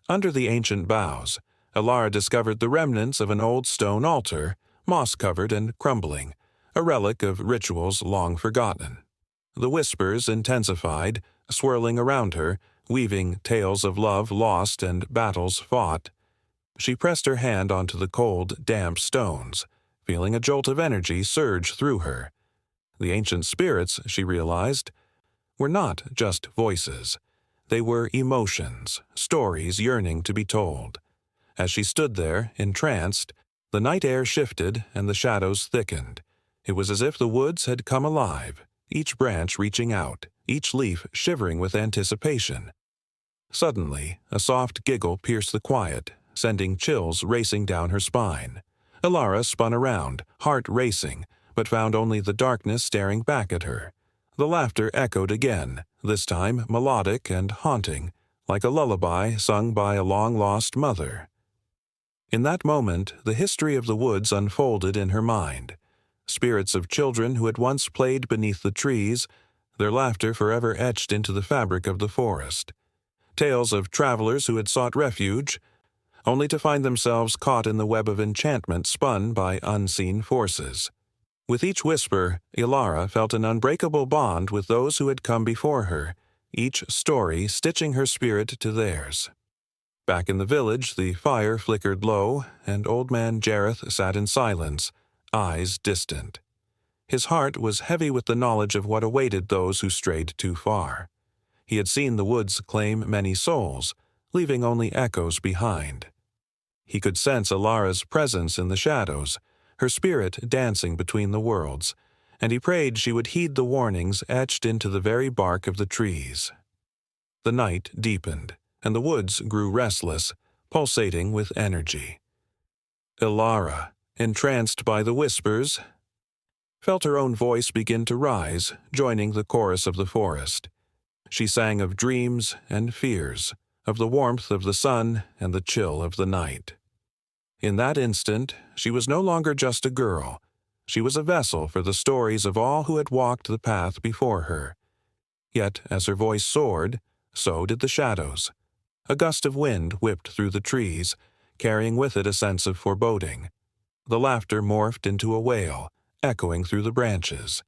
Under the ancient boughs, Ilara discovered the remnants of an old stone altar, moss-covered and crumbling, a relic of rituals long forgotten. The whispers intensified, swirling around her, weaving tales of love lost and battles fought. She pressed her hand onto the cold, damp stones, feeling a jolt of energy surge through her. The ancient spirits, she realized, were not just voices. They were emotions, stories yearning to be told. As she stood there, entranced, the night air shifted and the shadows thickened. It was as if the woods had come alive, each branch reaching out, each leaf shivering with anticipation. Suddenly, a soft giggle pierced the quiet, sending chills racing down her spine. Ilara spun around, heart racing, but found only the darkness staring back at her. The laughter echoed again, this time melodic and haunting, like a lullaby sung by a long-lost mother. In that moment, the history of the woods unfolded in her mind. Spirits of children who had once played beneath the trees, their laughter forever etched into the fabric of the forest. Tales of travelers who had sought refuge, only to find themselves caught in the web of enchantment spun by unseen forces. With each whisper, Ilara felt an unbreakable bond with those who had come before her, each story stitching her spirit to theirs. Back in the village, the fire flickered low, and old man Jareth sat in silence, eyes distant. His heart was heavy with the knowledge of what awaited those who strayed too far. He had seen the woods claim many souls, leaving only echoes behind. He could sense Ilara's presence in the shadows, her spirit dancing between the worlds, and he prayed she would heed the warnings etched into the very bark of the trees. The night deepened, and the woods grew restless, pulsating with energy. Ilara, entranced by the whispers, felt her own voice begin to rise, joining the chorus of the forest. She sang of dreams and fears, of the warmth of the sun and the chill of the night. In that instant, she was no longer just a girl. She was a vessel for the stories of all who had walked the path before her. Yet, as her voice soared, so did the shadows. A gust of wind whipped through the trees, carrying with it a sense of foreboding. The laughter morphed into a wail, echoing through the branches.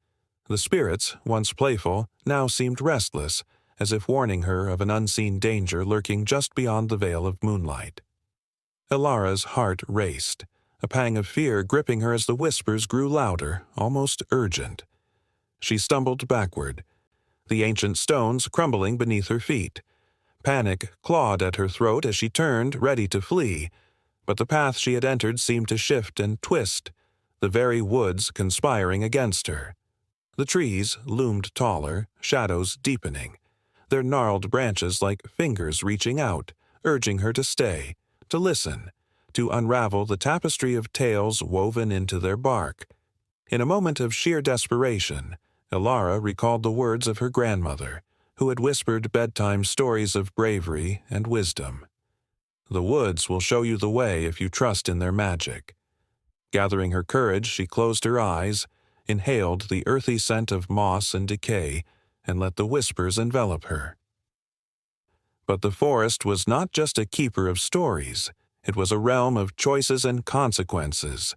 The spirits, once playful, now seemed restless, as if warning her of an unseen danger lurking just beyond the veil of moonlight. Ilara's heart raced, a pang of fear gripping her as the whispers grew louder, almost urgent. She stumbled backward, the ancient stones crumbling beneath her feet. Panic clawed at her throat as she turned, ready to flee, but the path she had entered seemed to shift and twist, the very woods conspiring against her. The trees loomed taller, shadows deepening, their gnarled branches like fingers reaching out, urging her to stay, to listen, to unravel the tapestry of tales woven into their bark. In a moment of sheer desperation, Ilara recalled the words of her grandmother, who had whispered bedtime stories of bravery and wisdom. The woods will show you the way if you trust in their magic. Gathering her courage, she closed her eyes, inhaled the earthy scent of moss and decay, and let the whispers envelop her. But the forest was not just a keeper of stories. It was a realm of choices and consequences.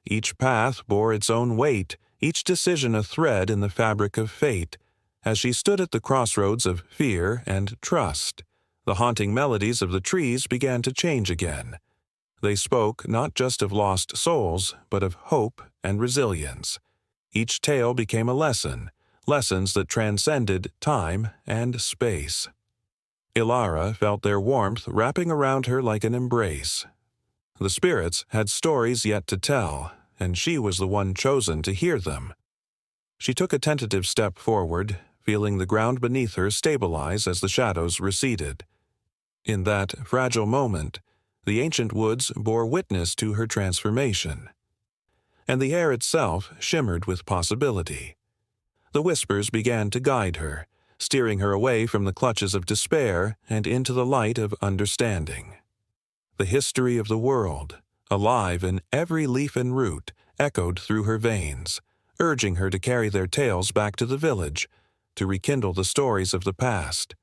Each path bore its own weight, each decision a thread in the fabric of fate. As she stood at the crossroads of fear and trust, the haunting melodies of the trees began to change again. They spoke not just of lost souls, but of hope and resilience. Each tale became a lesson, lessons that transcended time and space. Ilara felt their warmth wrapping around her like an embrace. The spirits had stories yet to tell, and she was the one chosen to hear them. She took a tentative step forward, feeling the ground beneath her stabilize as the shadows receded. In that fragile moment, the ancient woods bore witness to her transformation, and the air itself shimmered with possibility. The whispers began to guide her, steering her away from the clutches of despair and into the light of understanding. The history of the world, alive in every leaf and root, echoed through her veins, urging her to carry their tales back to the village, to rekindle the stories of the past.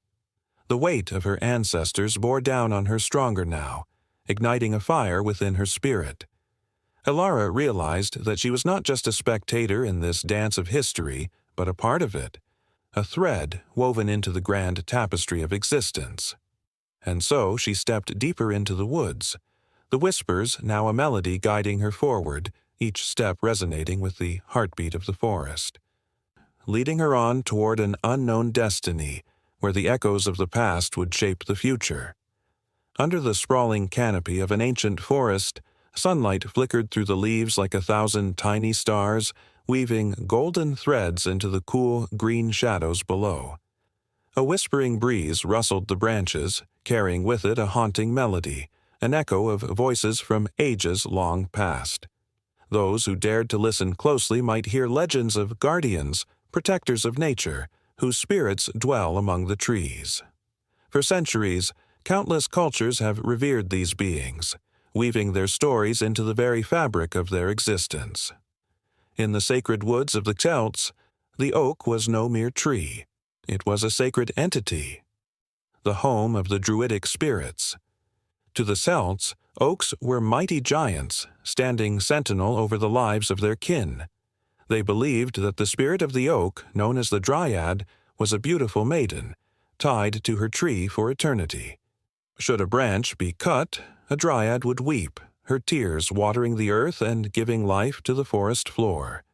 The weight of her ancestors bore down on her stronger now, igniting a fire within her spirit. Ilara realized that she was not just a spectator in this dance of history, but a part of it, a thread woven into the grand tapestry of existence. And so she stepped deeper into the woods, the whispers now a melody guiding her forward, each step resonating with the heartbeat of the forest, leading her on toward an unknown destiny where the echoes of the past would shape the future. Under the sprawling canopy of an ancient forest, sunlight flickered through the leaves like 1,000 tiny stars, weaving golden threads into the cool, green shadows below. A whispering breeze rustled the branches, carrying with it a haunting melody, an echo of voices from ages long past. Those who dared to listen closely might hear legends of guardians, protectors of nature, whose spirits dwell among the trees. For centuries, countless cultures have revered these beings, weaving their stories into the very fabric of their existence. In the sacred woods of the Celts, the oak was no mere tree. It was a sacred entity, the home of the druidic spirits. To the Celts, oaks were mighty giants, standing sentinel over the lives of their kin. They believed that the spirit of the oak, known as the dryad, was a beautiful maiden, tied to her tree for eternity. Should a branch be cut, a dryad would weep, her tears watering the earth and giving life to the forest floor.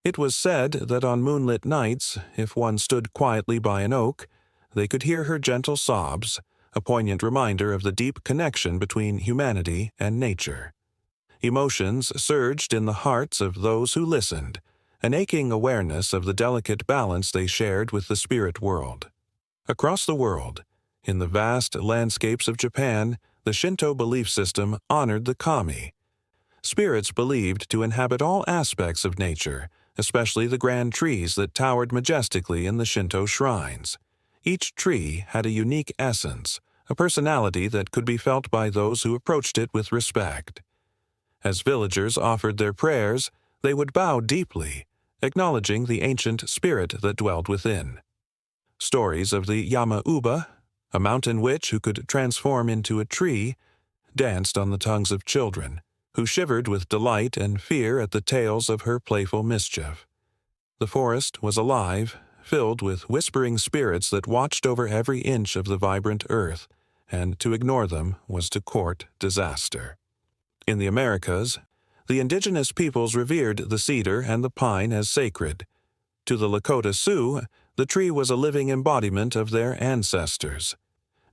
It was said that on moonlit nights, if one stood quietly by an oak, they could hear her gentle sobs, a poignant reminder of the deep connection between humanity and nature. Emotions surged in the hearts of those who listened, an aching awareness of the delicate balance they shared with the spirit world. Across the world, in the vast landscapes of Japan, the Shinto belief system honored the kami. Spirits believed to inhabit all aspects of nature, especially the grand trees that towered majestically in the Shinto shrines. Each tree had a unique essence, a personality that could be felt by those who approached it with respect. As villagers offered their prayers, they would bow deeply, acknowledging the ancient spirit that dwelled within. Stories of the Yama-uba, a mountain witch who could transform into a tree, danced on the tongues of children, who shivered with delight and fear at the tales of her playful mischief. The forest was alive, filled with whispering spirits that watched over every inch of the vibrant earth, and to ignore them was to court disaster. In the Americas, the indigenous peoples revered the cedar and the pine as sacred. To the Lakota Sioux, the tree was a living embodiment of their ancestors.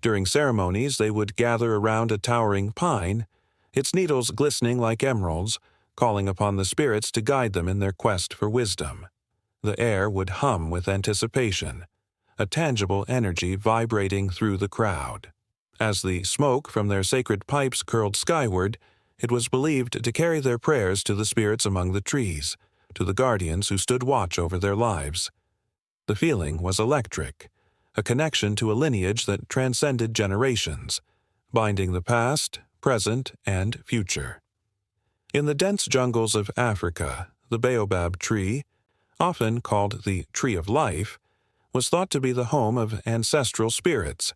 During ceremonies, they would gather around a towering pine, its needles glistening like emeralds, calling upon the spirits to guide them in their quest for wisdom. The air would hum with anticipation, a tangible energy vibrating through the crowd. As the smoke from their sacred pipes curled skyward, it was believed to carry their prayers to the spirits among the trees, to the guardians who stood watch over their lives. The feeling was electric, a connection to a lineage that transcended generations. binding the past, present, and future. In the dense jungles of Africa, the baobab tree, often called the tree of life, was thought to be the home of ancestral spirits.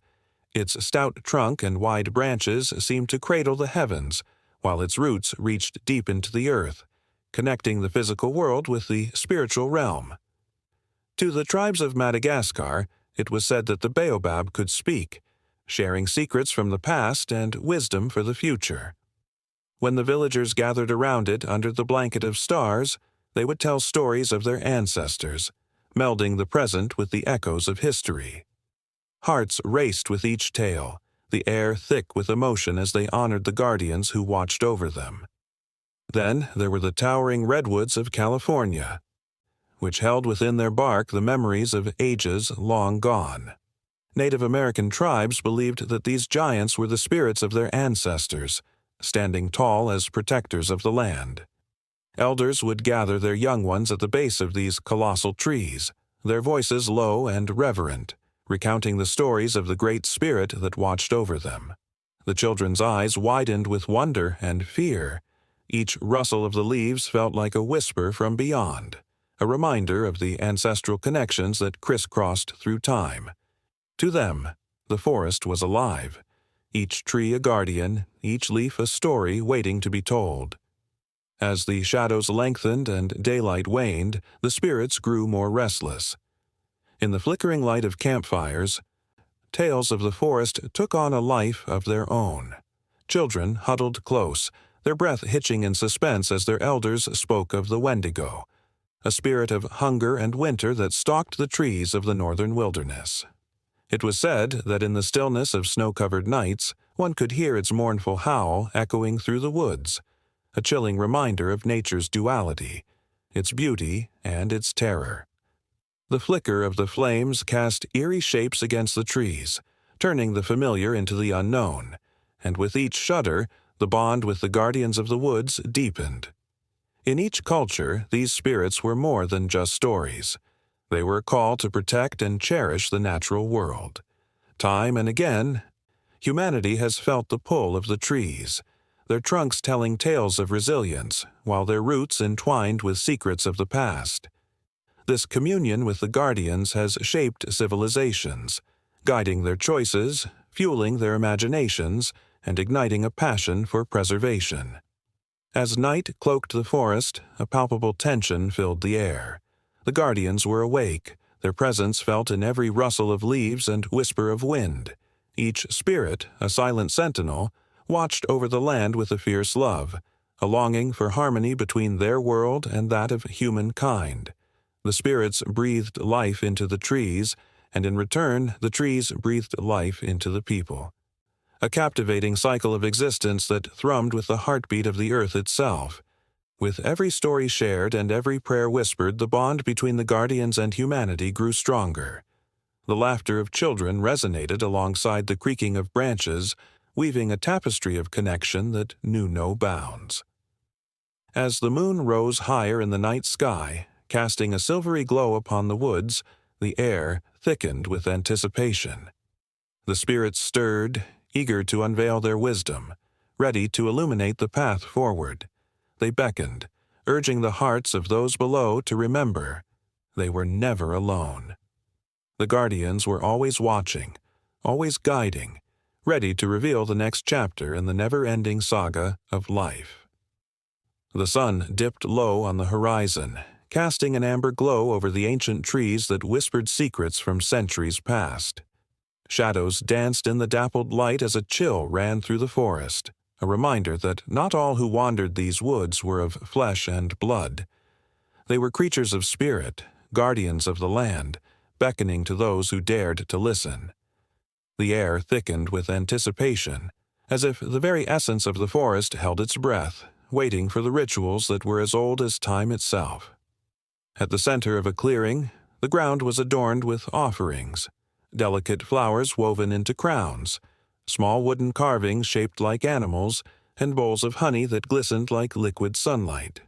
Its stout trunk and wide branches seemed to cradle the heavens, while its roots reached deep into the earth, connecting the physical world with the spiritual realm. To the tribes of Madagascar, it was said that the baobab could speak, sharing secrets from the past and wisdom for the future. When the villagers gathered around it under the blanket of stars, they would tell stories of their ancestors, melding the present with the echoes of history. Hearts raced with each tale, the air thick with emotion as they honored the guardians who watched over them. Then there were the towering redwoods of California, which held within their bark the memories of ages long gone. Native American tribes believed that these giants were the spirits of their ancestors, standing tall as protectors of the land. Elders would gather their young ones at the base of these colossal trees, their voices low and reverent, recounting the stories of the great spirit that watched over them. The children's eyes widened with wonder and fear. Each rustle of the leaves felt like a whisper from beyond, a reminder of the ancestral connections that crisscrossed through time. To them, the forest was alive, each tree a guardian, each leaf a story waiting to be told. As the shadows lengthened and daylight waned, the spirits grew more restless. In the flickering light of campfires, tales of the forest took on a life of their own. Children huddled close, their breath hitching in suspense as their elders spoke of the Wendigo, a spirit of hunger and winter that stalked the trees of the northern wilderness. It was said that in the stillness of snow-covered nights, one could hear its mournful howl echoing through the woods, a chilling reminder of nature's duality, its beauty and its terror. The flicker of the flames cast eerie shapes against the trees, turning the familiar into the unknown, and with each shudder, the bond with the guardians of the woods deepened. In each culture, these spirits were more than just stories. They were a call to protect and cherish the natural world. Time and again, humanity has felt the pull of the trees, their trunks telling tales of resilience, while their roots entwined with secrets of the past. This communion with the guardians has shaped civilizations, guiding their choices, fueling their imaginations, and igniting a passion for preservation. As night cloaked the forest, a palpable tension filled the air. The guardians were awake, their presence felt in every rustle of leaves and whisper of wind. Each spirit, a silent sentinel, watched over the land with a fierce love, a longing for harmony between their world and that of humankind. The spirits breathed life into the trees, and in return, the trees breathed life into the people. A captivating cycle of existence that thrummed with the heartbeat of the earth itself. With every story shared and every prayer whispered, the bond between the guardians and humanity grew stronger. The laughter of children resonated alongside the creaking of branches, weaving a tapestry of connection that knew no bounds. As the moon rose higher in the night sky, casting a silvery glow upon the woods, the air thickened with anticipation. The spirits stirred, eager to unveil their wisdom, ready to illuminate the path forward. They beckoned, urging the hearts of those below to remember they were never alone. The guardians were always watching, always guiding, ready to reveal the next chapter in the never-ending saga of life. The sun dipped low on the horizon, casting an amber glow over the ancient trees that whispered secrets from centuries past. Shadows danced in the dappled light as a chill ran through the forest, a reminder that not all who wandered these woods were of flesh and blood. They were creatures of spirit, guardians of the land, beckoning to those who dared to listen. The air thickened with anticipation, as if the very essence of the forest held its breath, waiting for the rituals that were as old as time itself. At the center of a clearing, the ground was adorned with offerings, delicate flowers woven into crowns, small wooden carvings shaped like animals, and bowls of honey that glistened like liquid sunlight.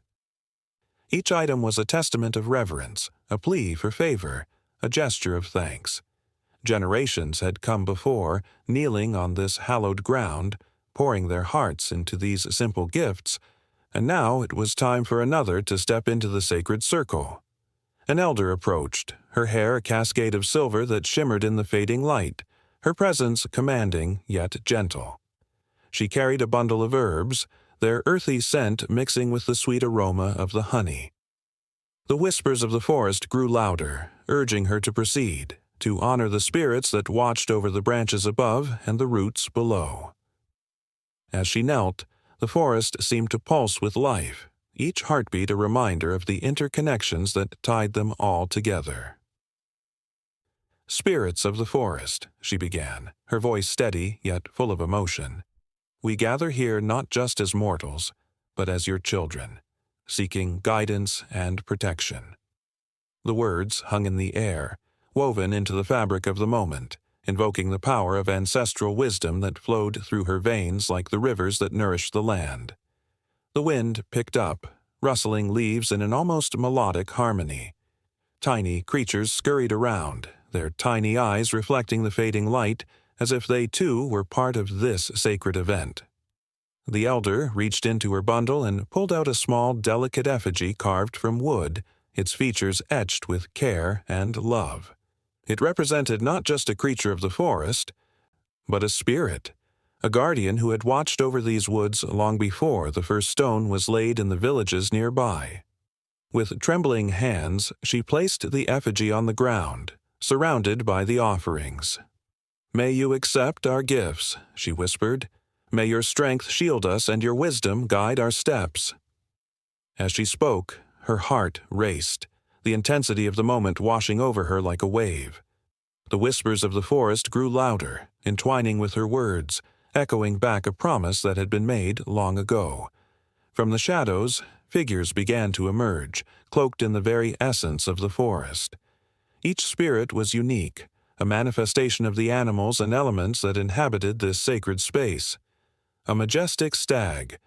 Each item was a testament of reverence, a plea for favor, a gesture of thanks. Generations had come before, kneeling on this hallowed ground, pouring their hearts into these simple gifts, and now it was time for another to step into the sacred circle. An elder approached, her hair a cascade of silver that shimmered in the fading light, her presence commanding yet gentle. She carried a bundle of herbs, their earthy scent mixing with the sweet aroma of the honey. The whispers of the forest grew louder, urging her to proceed, to honor the spirits that watched over the branches above and the roots below. As she knelt, the forest seemed to pulse with life, each heartbeat a reminder of the interconnections that tied them all together. "Spirits of the forest," she began, her voice steady yet full of emotion. "We gather here not just as mortals, but as your children, seeking guidance and protection." The words hung in the air, woven into the fabric of the moment, invoking the power of ancestral wisdom that flowed through her veins like the rivers that nourished the land. The wind picked up, rustling leaves in an almost melodic harmony. Tiny creatures scurried around, their tiny eyes reflecting the fading light as if they too were part of this sacred event. The elder reached into her bundle and pulled out a small, delicate effigy carved from wood, its features etched with care and love. It represented not just a creature of the forest, but a spirit, a guardian who had watched over these woods long before the first stone was laid in the villages nearby. With trembling hands, she placed the effigy on the ground, surrounded by the offerings. "May you accept our gifts," she whispered. "May your strength shield us and your wisdom guide our steps." As she spoke, her heart raced, the intensity of the moment washing over her like a wave. The whispers of the forest grew louder, entwining with her words, echoing back a promise that had been made long ago. From the shadows, figures began to emerge, cloaked in the very essence of the forest. Each spirit was unique, a manifestation of the animals and elements that inhabited this sacred space. A majestic stag,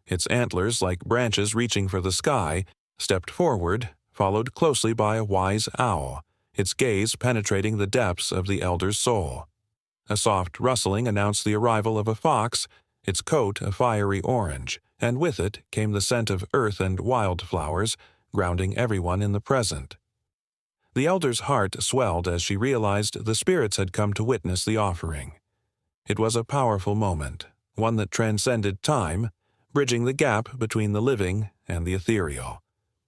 its antlers like branches reaching for the sky, stepped forward, followed closely by a wise owl, its gaze penetrating the depths of the elder's soul. A soft rustling announced the arrival of a fox, its coat a fiery orange, and with it came the scent of earth and wildflowers, grounding everyone in the present. The elder's heart swelled as she realized the spirits had come to witness the offering. It was a powerful moment, one that transcended time, bridging the gap between the living and the ethereal.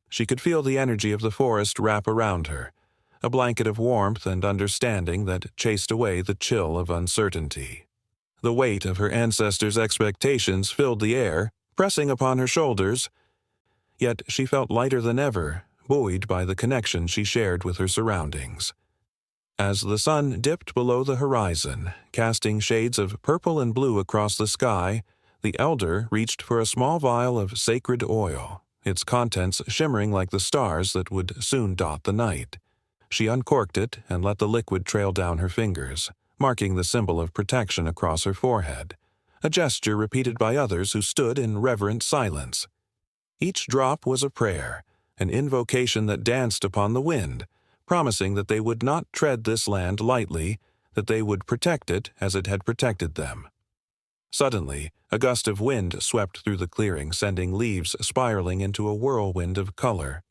She could feel the energy of the forest wrap around her, a blanket of warmth and understanding that chased away the chill of uncertainty. The weight of her ancestors' expectations filled the air, pressing upon her shoulders, yet she felt lighter than ever, buoyed by the connection she shared with her surroundings. As the sun dipped below the horizon, casting shades of purple and blue across the sky, the elder reached for a small vial of sacred oil, its contents shimmering like the stars that would soon dot the night. She uncorked it and let the liquid trail down her fingers, marking the symbol of protection across her forehead, a gesture repeated by others who stood in reverent silence. Each drop was a prayer, an invocation that danced upon the wind, promising that they would not tread this land lightly, that they would protect it as it had protected them. Suddenly, a gust of wind swept through the clearing, sending leaves spiraling into a whirlwind of color.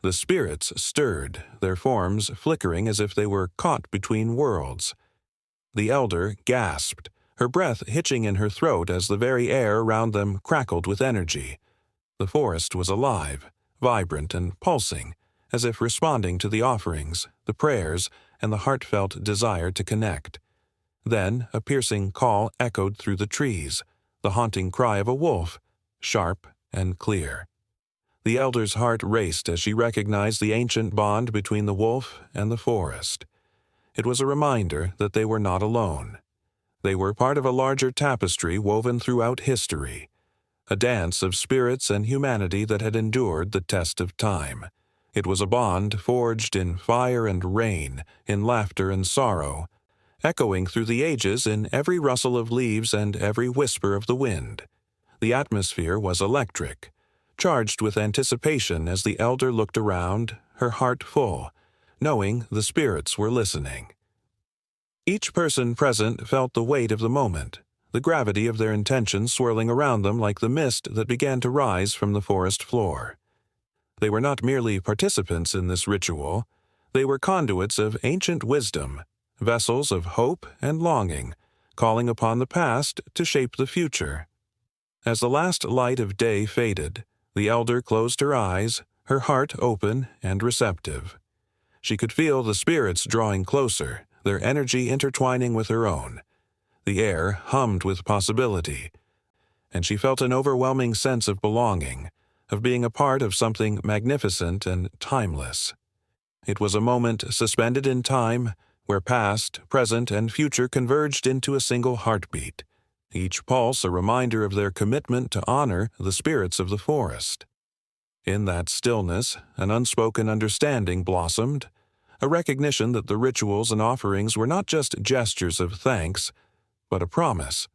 The spirits stirred, their forms flickering as if they were caught between worlds. The elder gasped, her breath hitching in her throat as the very air around them crackled with energy. The forest was alive, vibrant and pulsing, as if responding to the offerings, the prayers, and the heartfelt desire to connect. Then a piercing call echoed through the trees, the haunting cry of a wolf, sharp and clear. The elder's heart raced as she recognized the ancient bond between the wolf and the forest. It was a reminder that they were not alone. They were part of a larger tapestry woven throughout history, a dance of spirits and humanity that had endured the test of time. It was a bond forged in fire and rain, in laughter and sorrow, echoing through the ages in every rustle of leaves and every whisper of the wind. The atmosphere was electric, charged with anticipation as the elder looked around, her heart full, knowing the spirits were listening. Each person present felt the weight of the moment, the gravity of their intentions swirling around them like the mist that began to rise from the forest floor. They were not merely participants in this ritual, they were conduits of ancient wisdom, vessels of hope and longing, calling upon the past to shape the future. As the last light of day faded, the elder closed her eyes, her heart open and receptive. She could feel the spirits drawing closer, their energy intertwining with her own. The air hummed with possibility, and she felt an overwhelming sense of belonging, of being a part of something magnificent and timeless. It was a moment suspended in time, where past, present, and future converged into a single heartbeat, each pulse a reminder of their commitment to honor the spirits of the forest. In that stillness, an unspoken understanding blossomed, a recognition that the rituals and offerings were not just gestures of thanks, but a promise,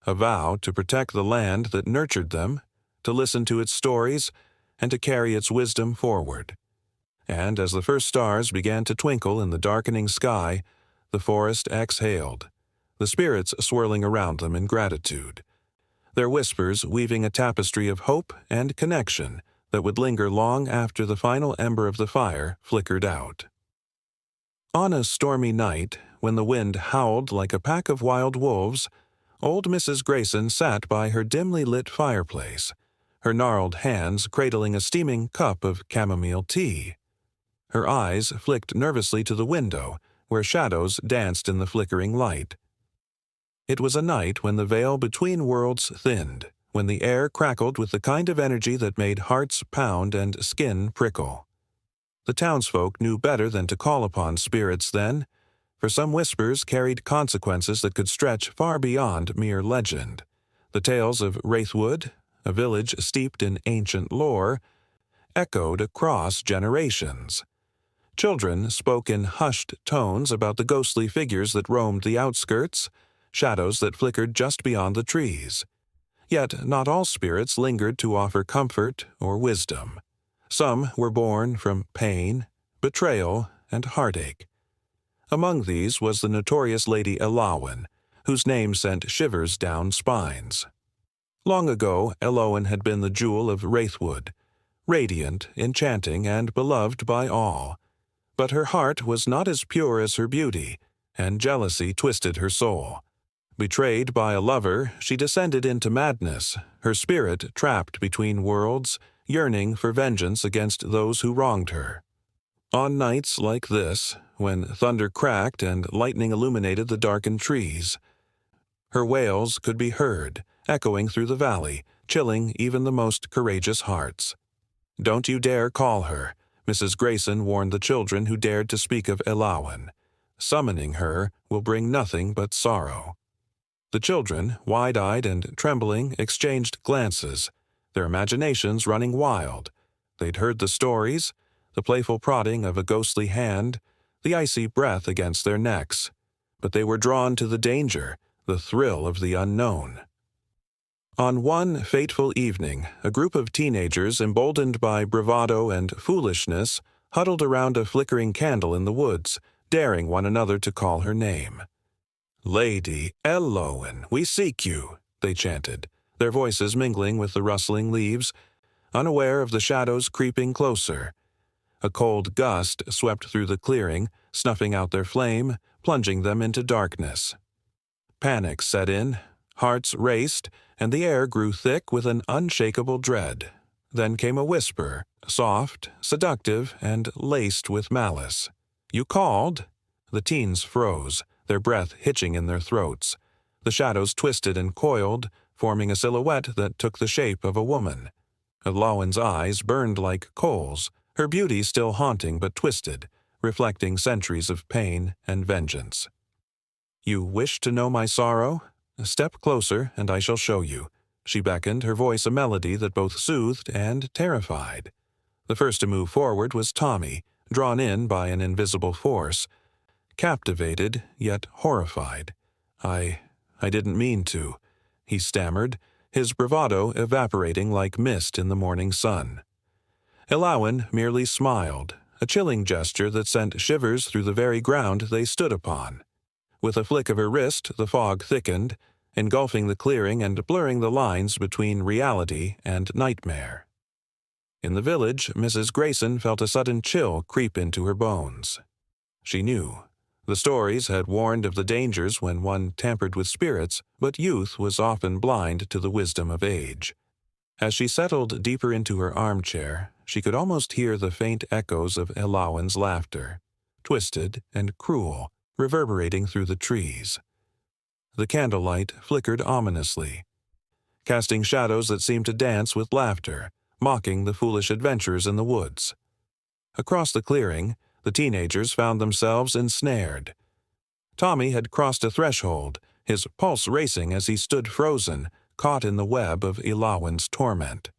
a vow to protect the land that nurtured them, to listen to its stories, and to carry its wisdom forward. And as the first stars began to twinkle in the darkening sky, the forest exhaled, the spirits swirling around them in gratitude, their whispers weaving a tapestry of hope and connection that would linger long after the final ember of the fire flickered out. On a stormy night, when the wind howled like a pack of wild wolves, old Mrs. Grayson sat by her dimly lit fireplace, her gnarled hands cradling a steaming cup of chamomile tea. Her eyes flicked nervously to the window, where shadows danced in the flickering light. It was a night when the veil between worlds thinned, when the air crackled with the kind of energy that made hearts pound and skin prickle. The townsfolk knew better than to call upon spirits then, for some whispers carried consequences that could stretch far beyond mere legend. The tales of Wraithwood, a village steeped in ancient lore, echoed across generations. Children spoke in hushed tones about the ghostly figures that roamed the outskirts, shadows that flickered just beyond the trees. Yet not all spirits lingered to offer comfort or wisdom. Some were born from pain, betrayal, and heartache. Among these was the notorious Lady Elowen, whose name sent shivers down spines. Long ago, Elowen had been the jewel of Wraithwood, radiant, enchanting, and beloved by all. But her heart was not as pure as her beauty, and jealousy twisted her soul. Betrayed by a lover, she descended into madness, her spirit trapped between worlds, yearning for vengeance against those who wronged her. On nights like this, when thunder cracked and lightning illuminated the darkened trees, her wails could be heard, echoing through the valley, chilling even the most courageous hearts. "Don't you dare call her," Mrs. Grayson warned the children who dared to speak of Elowen. "Summoning her will bring nothing but sorrow." The children, wide-eyed and trembling, exchanged glances, their imaginations running wild. They'd heard the stories, the playful prodding of a ghostly hand, the icy breath against their necks, but they were drawn to the danger, the thrill of the unknown. On one fateful evening, a group of teenagers, emboldened by bravado and foolishness, huddled around a flickering candle in the woods, daring one another to call her name. "Lady Elowen, we seek you," they chanted, their voices mingling with the rustling leaves, unaware of the shadows creeping closer. A cold gust swept through the clearing, snuffing out their flame, plunging them into darkness. Panic set in, hearts raced, and the air grew thick with an unshakable dread. Then came a whisper, soft, seductive, and laced with malice. "You called?" The teens froze, their breath hitching in their throats. The shadows twisted and coiled, forming a silhouette that took the shape of a woman. Elowen's eyes burned like coals, her beauty still haunting but twisted, reflecting centuries of pain and vengeance. "You wish to know my sorrow? Step closer, and I shall show you," she beckoned, her voice a melody that both soothed and terrified. The first to move forward was Tommy, drawn in by an invisible force. Captivated, yet horrified. I didn't mean to," he stammered, his bravado evaporating like mist in the morning sun. Elowen merely smiled, a chilling gesture that sent shivers through the very ground they stood upon. With a flick of her wrist, the fog thickened, engulfing the clearing and blurring the lines between reality and nightmare. In the village, Mrs. Grayson felt a sudden chill creep into her bones. She knew. The stories had warned of the dangers when one tampered with spirits, but youth was often blind to the wisdom of age. As she settled deeper into her armchair, she could almost hear the faint echoes of Elawan's laughter, twisted and cruel, reverberating through the trees. The candlelight flickered ominously, casting shadows that seemed to dance with laughter, mocking the foolish adventurers in the woods. Across the clearing, the teenagers found themselves ensnared. Tommy had crossed a threshold, his pulse racing as he stood frozen, caught in the web of Elawan's torment.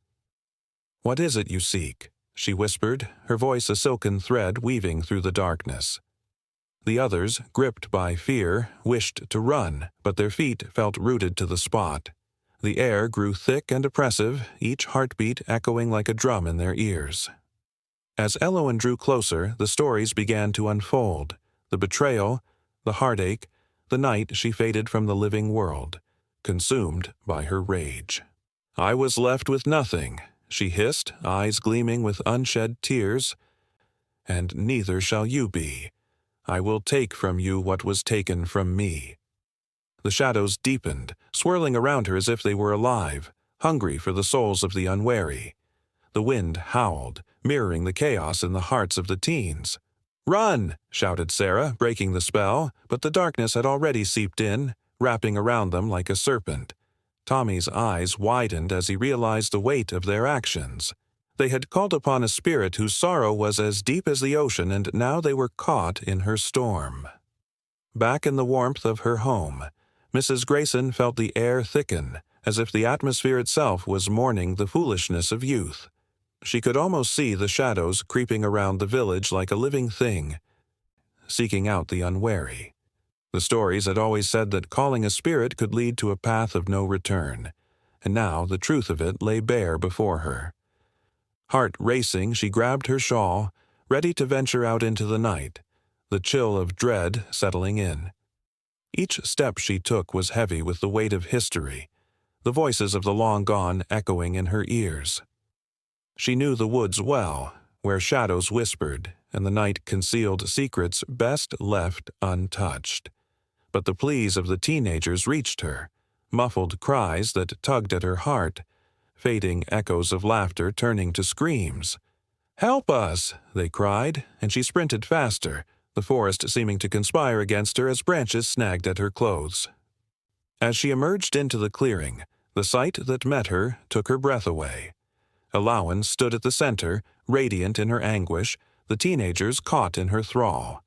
"What is it you seek?" she whispered, her voice a silken thread weaving through the darkness. The others, gripped by fear, wished to run, but their feet felt rooted to the spot. The air grew thick and oppressive, each heartbeat echoing like a drum in their ears. As Elowen drew closer, the stories began to unfold. The betrayal, the heartache, the night she faded from the living world, consumed by her rage. "I was left with nothing," she hissed, eyes gleaming with unshed tears. "And neither shall you be. I will take from you what was taken from me." The shadows deepened, swirling around her as if they were alive, hungry for the souls of the unwary. The wind howled, mirroring the chaos in the hearts of the teens. "Run!" shouted Sarah, breaking the spell, but the darkness had already seeped in, wrapping around them like a serpent. Tommy's eyes widened as he realized the weight of their actions. They had called upon a spirit whose sorrow was as deep as the ocean, and now they were caught in her storm. Back in the warmth of her home, Mrs. Grayson felt the air thicken, as if the atmosphere itself was mourning the foolishness of youth. She could almost see the shadows creeping around the village like a living thing, seeking out the unwary. The stories had always said that calling a spirit could lead to a path of no return, and now the truth of it lay bare before her. Heart racing, she grabbed her shawl, ready to venture out into the night, the chill of dread settling in. Each step she took was heavy with the weight of history, the voices of the long gone echoing in her ears. She knew the woods well, where shadows whispered, and the night concealed secrets best left untouched. But the pleas of the teenagers reached her, muffled cries that tugged at her heart, fading echoes of laughter turning to screams. "Help us!" they cried, and she sprinted faster, the forest seeming to conspire against her as branches snagged at her clothes. As she emerged into the clearing, the sight that met her took her breath away. Elawan stood at the center, radiant in her anguish, the teenagers caught in her thrall.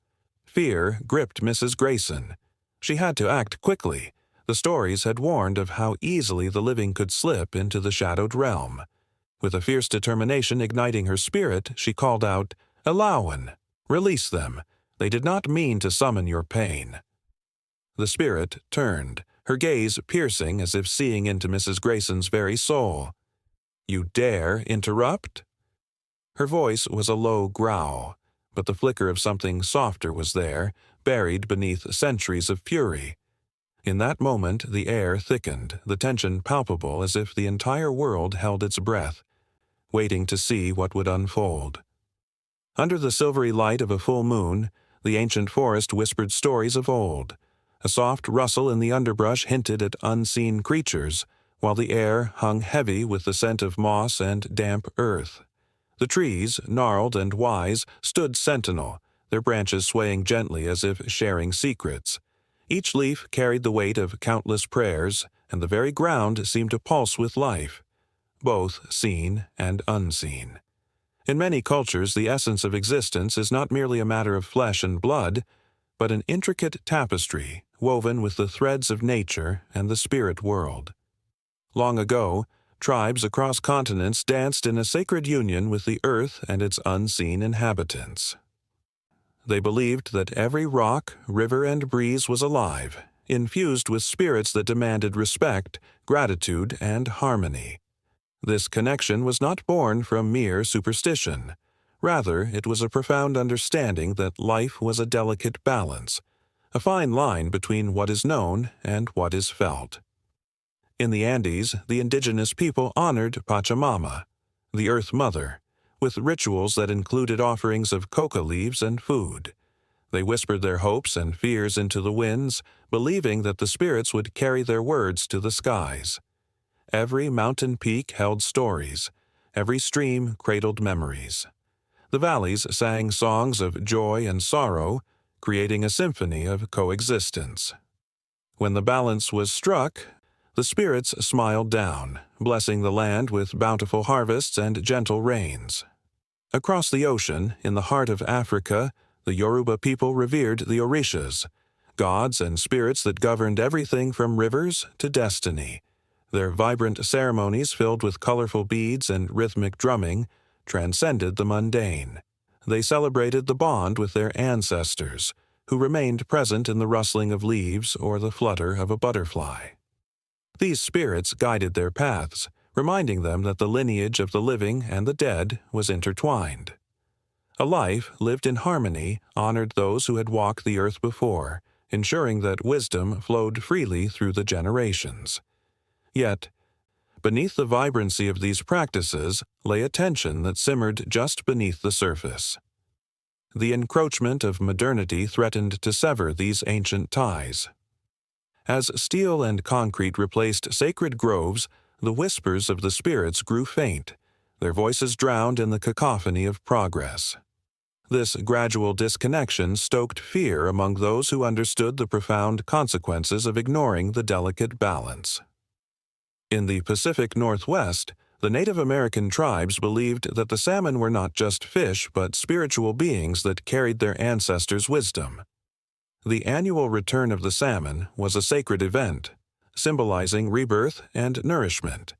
Fear gripped Mrs. Grayson. She had to act quickly. The stories had warned of how easily the living could slip into the shadowed realm. With a fierce determination igniting her spirit, she called out, "Elawan, release them. They did not mean to summon your pain." The spirit turned, her gaze piercing as if seeing into Mrs. Grayson's very soul. "You dare interrupt?" Her voice was a low growl, but the flicker of something softer was there, buried beneath centuries of fury. In that moment, the air thickened, the tension palpable as if the entire world held its breath, waiting to see what would unfold. Under the silvery light of a full moon, the ancient forest whispered stories of old. A soft rustle in the underbrush hinted at unseen creatures, while the air hung heavy with the scent of moss and damp earth. The trees, gnarled and wise, stood sentinel, their branches swaying gently as if sharing secrets. Each leaf carried the weight of countless prayers, and the very ground seemed to pulse with life, both seen and unseen. In many cultures, the essence of existence is not merely a matter of flesh and blood, but an intricate tapestry woven with the threads of nature and the spirit world. Long ago, tribes across continents danced in a sacred union with the earth and its unseen inhabitants. They believed that every rock, river, and breeze was alive, infused with spirits that demanded respect, gratitude, and harmony. This connection was not born from mere superstition. Rather, it was a profound understanding that life was a delicate balance, a fine line between what is known and what is felt. In the Andes, the indigenous people honored Pachamama, the Earth Mother, with rituals that included offerings of coca leaves and food. They whispered their hopes and fears into the winds, believing that the spirits would carry their words to the skies. Every mountain peak held stories. Every stream cradled memories. The valleys sang songs of joy and sorrow, creating a symphony of coexistence. When the balance was struck, the spirits smiled down, blessing the land with bountiful harvests and gentle rains. Across the ocean, in the heart of Africa, the Yoruba people revered the Orishas, gods and spirits that governed everything from rivers to destiny. Their vibrant ceremonies, filled with colorful beads and rhythmic drumming, transcended the mundane. They celebrated the bond with their ancestors, who remained present in the rustling of leaves or the flutter of a butterfly. These spirits guided their paths, reminding them that the lineage of the living and the dead was intertwined. A life lived in harmony honored those who had walked the earth before, ensuring that wisdom flowed freely through the generations. Yet, beneath the vibrancy of these practices lay a tension that simmered just beneath the surface. The encroachment of modernity threatened to sever these ancient ties. As steel and concrete replaced sacred groves, the whispers of the spirits grew faint, their voices drowned in the cacophony of progress. This gradual disconnection stoked fear among those who understood the profound consequences of ignoring the delicate balance. In the Pacific Northwest, the Native American tribes believed that the salmon were not just fish but spiritual beings that carried their ancestors' wisdom. The annual return of the salmon was a sacred event, symbolizing rebirth and nourishment.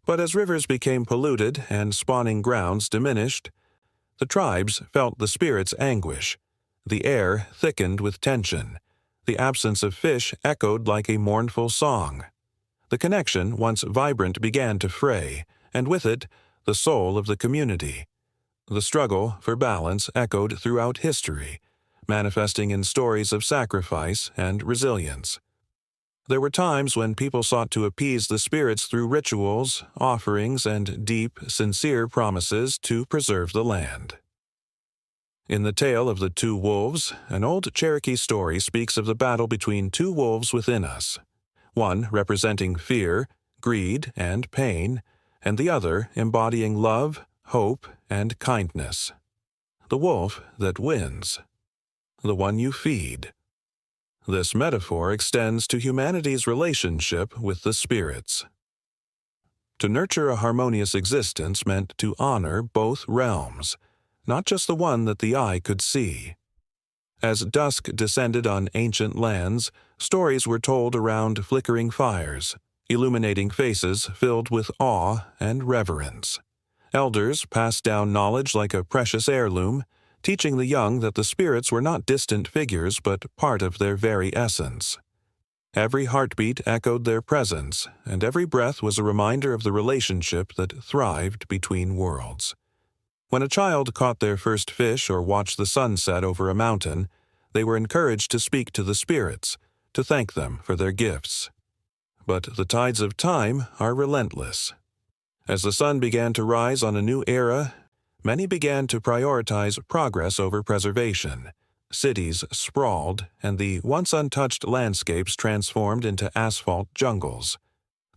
But as rivers became polluted and spawning grounds diminished, the tribes felt the spirits' anguish. The air thickened with tension. The absence of fish echoed like a mournful song. The connection, once vibrant, began to fray, and with it, the soul of the community. The struggle for balance echoed throughout history, manifesting in stories of sacrifice and resilience. There were times when people sought to appease the spirits through rituals, offerings, and deep, sincere promises to preserve the land. In the tale of the two wolves, an old Cherokee story speaks of the battle between two wolves within us, one representing fear, greed, and pain, and the other embodying love, hope, and kindness. The wolf that wins. The one you feed. This metaphor extends to humanity's relationship with the spirits. To nurture a harmonious existence meant to honor both realms, not just the one that the eye could see. As dusk descended on ancient lands, stories were told around flickering fires, illuminating faces filled with awe and reverence. Elders passed down knowledge like a precious heirloom, teaching the young that the spirits were not distant figures but part of their very essence. Every heartbeat echoed their presence, and every breath was a reminder of the relationship that thrived between worlds. When a child caught their first fish or watched the sun set over a mountain, they were encouraged to speak to the spirits, to thank them for their gifts. But the tides of time are relentless. As the sun began to rise on a new era, many began to prioritize progress over preservation. Cities sprawled, and the once untouched landscapes transformed into asphalt jungles.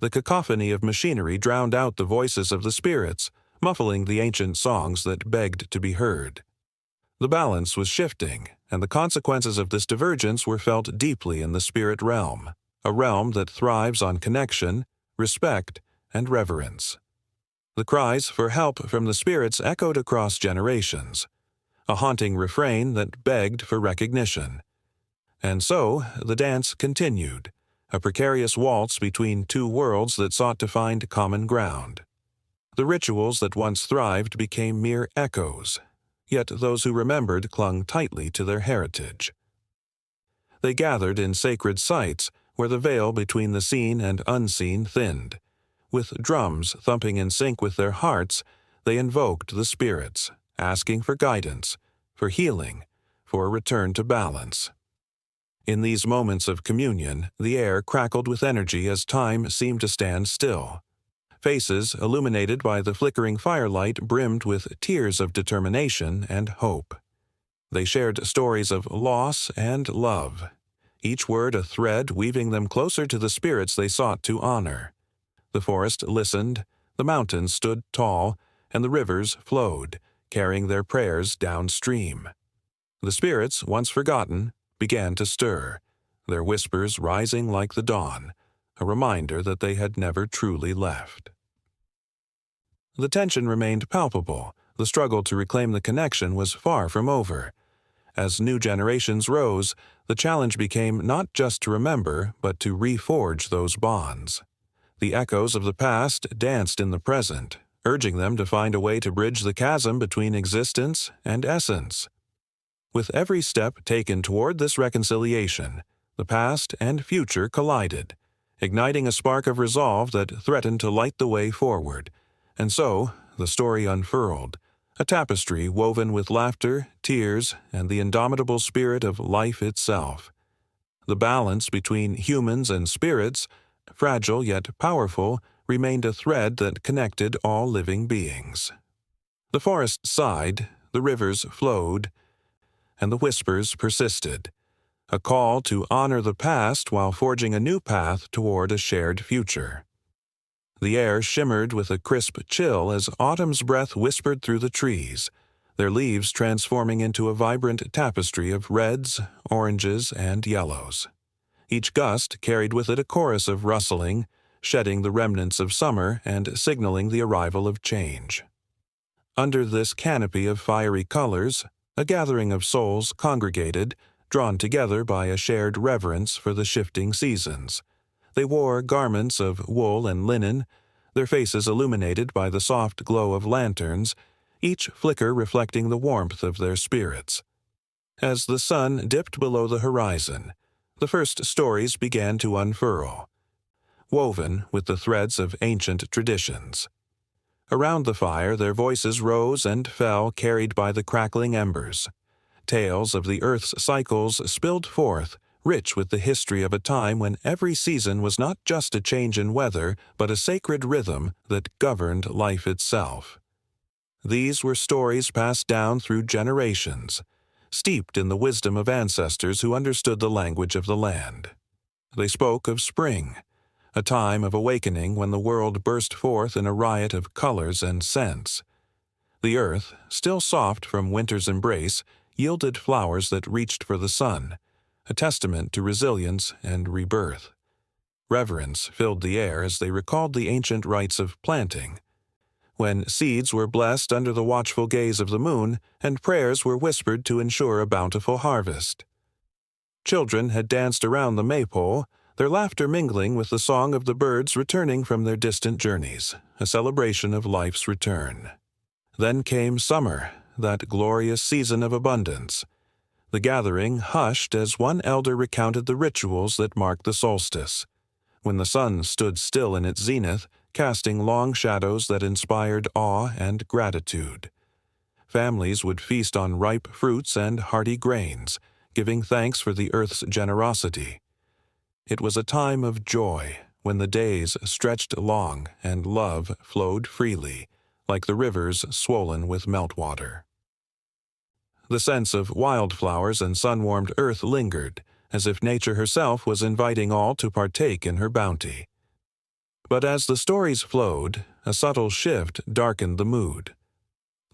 The cacophony of machinery drowned out the voices of the spirits, muffling the ancient songs that begged to be heard. The balance was shifting, and the consequences of this divergence were felt deeply in the spirit realm, a realm that thrives on connection, respect, and reverence. The cries for help from the spirits echoed across generations, a haunting refrain that begged for recognition. And so the dance continued, a precarious waltz between two worlds that sought to find common ground. The rituals that once thrived became mere echoes, yet those who remembered clung tightly to their heritage. They gathered in sacred sites where the veil between the seen and unseen thinned. With drums thumping in sync with their hearts, they invoked the spirits, asking for guidance, for healing, for a return to balance. In these moments of communion, the air crackled with energy as time seemed to stand still. Faces, illuminated by the flickering firelight, brimmed with tears of determination and hope. They shared stories of loss and love, each word a thread weaving them closer to the spirits they sought to honor. The forest listened, the mountains stood tall, and the rivers flowed, carrying their prayers downstream. The spirits, once forgotten, began to stir, their whispers rising like the dawn, a reminder that they had never truly left. The tension remained palpable. The struggle to reclaim the connection was far from over. As new generations rose, the challenge became not just to remember, but to reforge those bonds. The echoes of the past danced in the present, urging them to find a way to bridge the chasm between existence and essence. With every step taken toward this reconciliation, the past and future collided, igniting a spark of resolve that threatened to light the way forward. And so, the story unfurled, a tapestry woven with laughter, tears, and the indomitable spirit of life itself. The balance between humans and spirits, fragile yet powerful, remained a thread that connected all living beings. The forest sighed, the rivers flowed, and the whispers persisted, a call to honor the past while forging a new path toward a shared future. The air shimmered with a crisp chill as autumn's breath whispered through the trees, their leaves transforming into a vibrant tapestry of reds, oranges, and yellows. Each gust carried with it a chorus of rustling, shedding the remnants of summer and signaling the arrival of change. Under this canopy of fiery colors, a gathering of souls congregated, drawn together by a shared reverence for the shifting seasons. They wore garments of wool and linen, their faces illuminated by the soft glow of lanterns, each flicker reflecting the warmth of their spirits. As the sun dipped below the horizon, the first stories began to unfurl, woven with the threads of ancient traditions. Around the fire their voices rose and fell, carried by the crackling embers. Tales of the earth's cycles spilled forth, rich with the history of a time when every season was not just a change in weather, but a sacred rhythm that governed life itself. These were stories passed down through generations, steeped in the wisdom of ancestors who understood the language of the land. They spoke of spring, a time of awakening when the world burst forth in a riot of colors and scents. The earth, still soft from winter's embrace, yielded flowers that reached for the sun, a testament to resilience and rebirth. Reverence filled the air as they recalled the ancient rites of planting, when seeds were blessed under the watchful gaze of the moon and prayers were whispered to ensure a bountiful harvest. Children had danced around the maypole, their laughter mingling with the song of the birds returning from their distant journeys, a celebration of life's return. Then came summer, that glorious season of abundance. The gathering hushed as one elder recounted the rituals that marked the solstice, when the sun stood still in its zenith, casting long shadows that inspired awe and gratitude. Families would feast on ripe fruits and hearty grains, giving thanks for the earth's generosity. It was a time of joy, when the days stretched long and love flowed freely, like the rivers swollen with meltwater. The sense of wildflowers and sun-warmed earth lingered, as if nature herself was inviting all to partake in her bounty. But as the stories flowed, a subtle shift darkened the mood.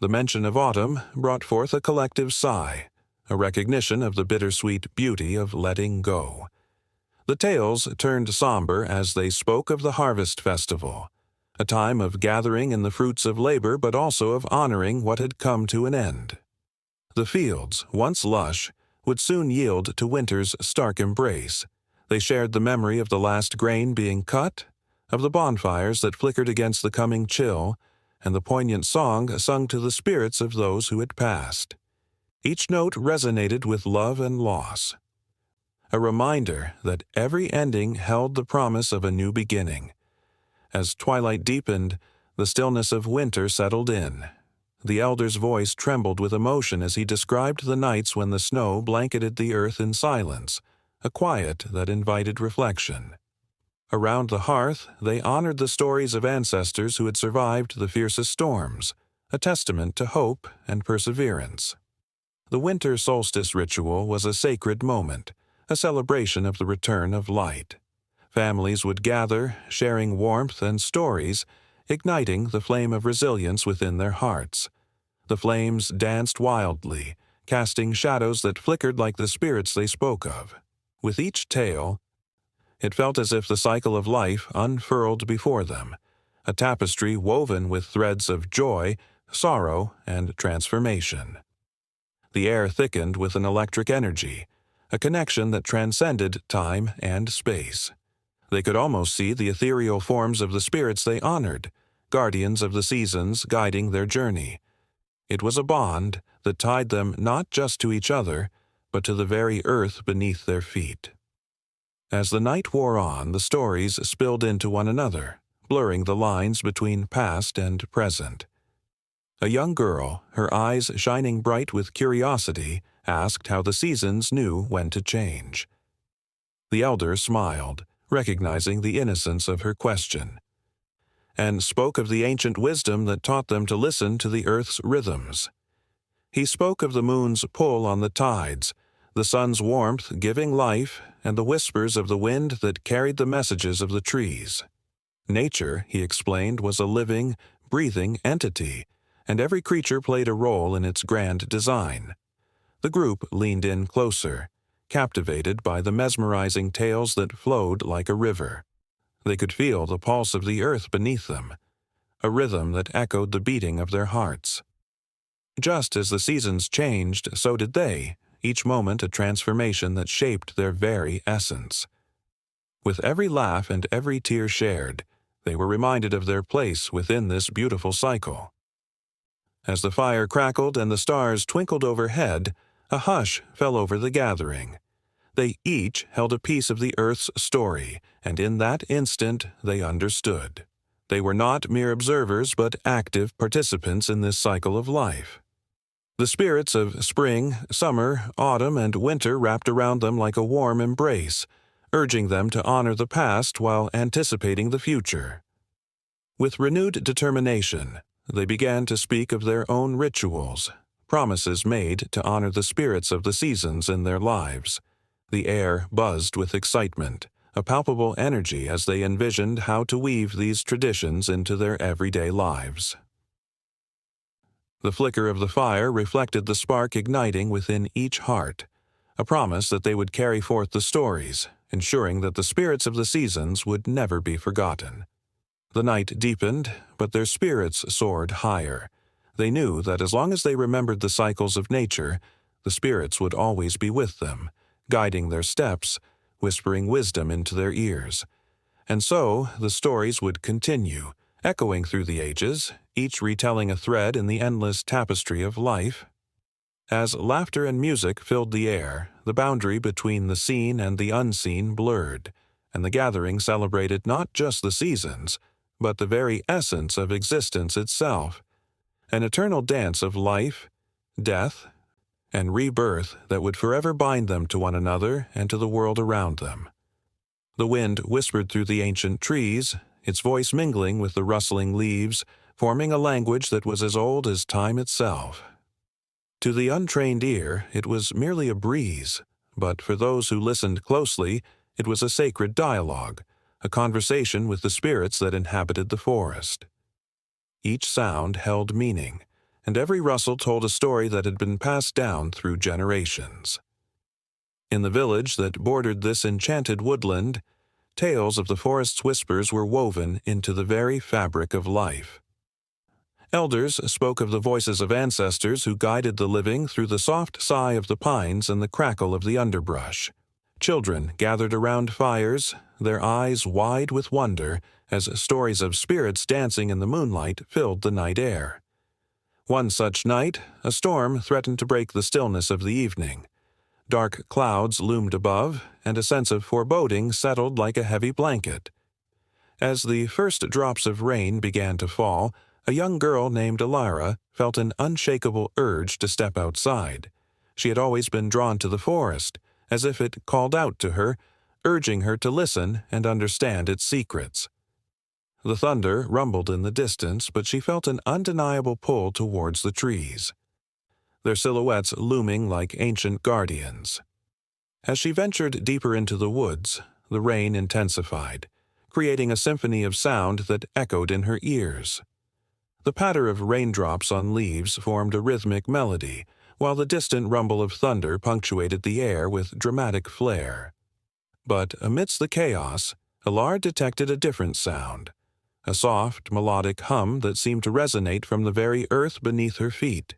The mention of autumn brought forth a collective sigh, a recognition of the bittersweet beauty of letting go. The tales turned somber as they spoke of the harvest festival, a time of gathering in the fruits of labor but also of honoring what had come to an end. The fields, once lush, would soon yield to winter's stark embrace. They shared the memory of the last grain being cut, of the bonfires that flickered against the coming chill, and the poignant song sung to the spirits of those who had passed. Each note resonated with love and loss, a reminder that every ending held the promise of a new beginning. As twilight deepened, the stillness of winter settled in. The elder's voice trembled with emotion as he described the nights when the snow blanketed the earth in silence, a quiet that invited reflection. Around the hearth, they honored the stories of ancestors who had survived the fiercest storms, a testament to hope and perseverance. The winter solstice ritual was a sacred moment, a celebration of the return of light. Families would gather, sharing warmth and stories, igniting the flame of resilience within their hearts. The flames danced wildly, casting shadows that flickered like the spirits they spoke of. With each tale, it felt as if the cycle of life unfurled before them, a tapestry woven with threads of joy, sorrow, and transformation. The air thickened with an electric energy, a connection that transcended time and space. They could almost see the ethereal forms of the spirits they honored, guardians of the seasons guiding their journey. It was a bond that tied them not just to each other, but to the very earth beneath their feet. As the night wore on, the stories spilled into one another, blurring the lines between past and present. A young girl, her eyes shining bright with curiosity, asked how the seasons knew when to change. The elder smiled, recognizing the innocence of her question, and spoke of the ancient wisdom that taught them to listen to the earth's rhythms. He spoke of the moon's pull on the tides, the sun's warmth giving life, and the whispers of the wind that carried the messages of the trees. Nature, he explained, was a living, breathing entity, and every creature played a role in its grand design. The group leaned in closer, captivated by the mesmerizing tales that flowed like a river. They could feel the pulse of the earth beneath them, a rhythm that echoed the beating of their hearts. Just as the seasons changed, so did they, each moment a transformation that shaped their very essence. With every laugh and every tear shared, they were reminded of their place within this beautiful cycle. As the fire crackled and the stars twinkled overhead, a hush fell over the gathering. They each held a piece of the earth's story, and in that instant they understood. They were not mere observers but active participants in this cycle of life. The spirits of spring, summer, autumn, and winter wrapped around them like a warm embrace, urging them to honor the past while anticipating the future. With renewed determination, they began to speak of their own rituals, promises made to honor the spirits of the seasons in their lives. The air buzzed with excitement, a palpable energy as they envisioned how to weave these traditions into their everyday lives. The flicker of the fire reflected the spark igniting within each heart, a promise that they would carry forth the stories, ensuring that the spirits of the seasons would never be forgotten. The night deepened, but their spirits soared higher. They knew that as long as they remembered the cycles of nature, the spirits would always be with them, guiding their steps, whispering wisdom into their ears. And so the stories would continue, echoing through the ages, each retelling a thread in the endless tapestry of life. As laughter and music filled the air, the boundary between the seen and the unseen blurred, and the gathering celebrated not just the seasons, but the very essence of existence itself, an eternal dance of life, death, and rebirth that would forever bind them to one another and to the world around them. The wind whispered through the ancient trees, its voice mingling with the rustling leaves, forming a language that was as old as time itself. To the untrained ear, it was merely a breeze, but for those who listened closely, it was a sacred dialogue, a conversation with the spirits that inhabited the forest. Each sound held meaning, and every rustle told a story that had been passed down through generations. In the village that bordered this enchanted woodland, tales of the forest's whispers were woven into the very fabric of life. Elders spoke of the voices of ancestors who guided the living through the soft sigh of the pines and the crackle of the underbrush. Children gathered around fires, their eyes wide with wonder, as stories of spirits dancing in the moonlight filled the night air. One such night, a storm threatened to break the stillness of the evening. Dark clouds loomed above, and a sense of foreboding settled like a heavy blanket. As the first drops of rain began to fall, A young girl named Alara felt an unshakable urge to step outside. She had always been drawn to the forest, as if it called out to her, urging her to listen and understand its secrets. The thunder rumbled in the distance, but she felt an undeniable pull towards the trees, their silhouettes looming like ancient guardians. As she ventured deeper into the woods, the rain intensified, creating a symphony of sound that echoed in her ears. The patter of raindrops on leaves formed a rhythmic melody, while the distant rumble of thunder punctuated the air with dramatic flair. But amidst the chaos, Alara detected a different sound, a soft, melodic hum that seemed to resonate from the very earth beneath her feet.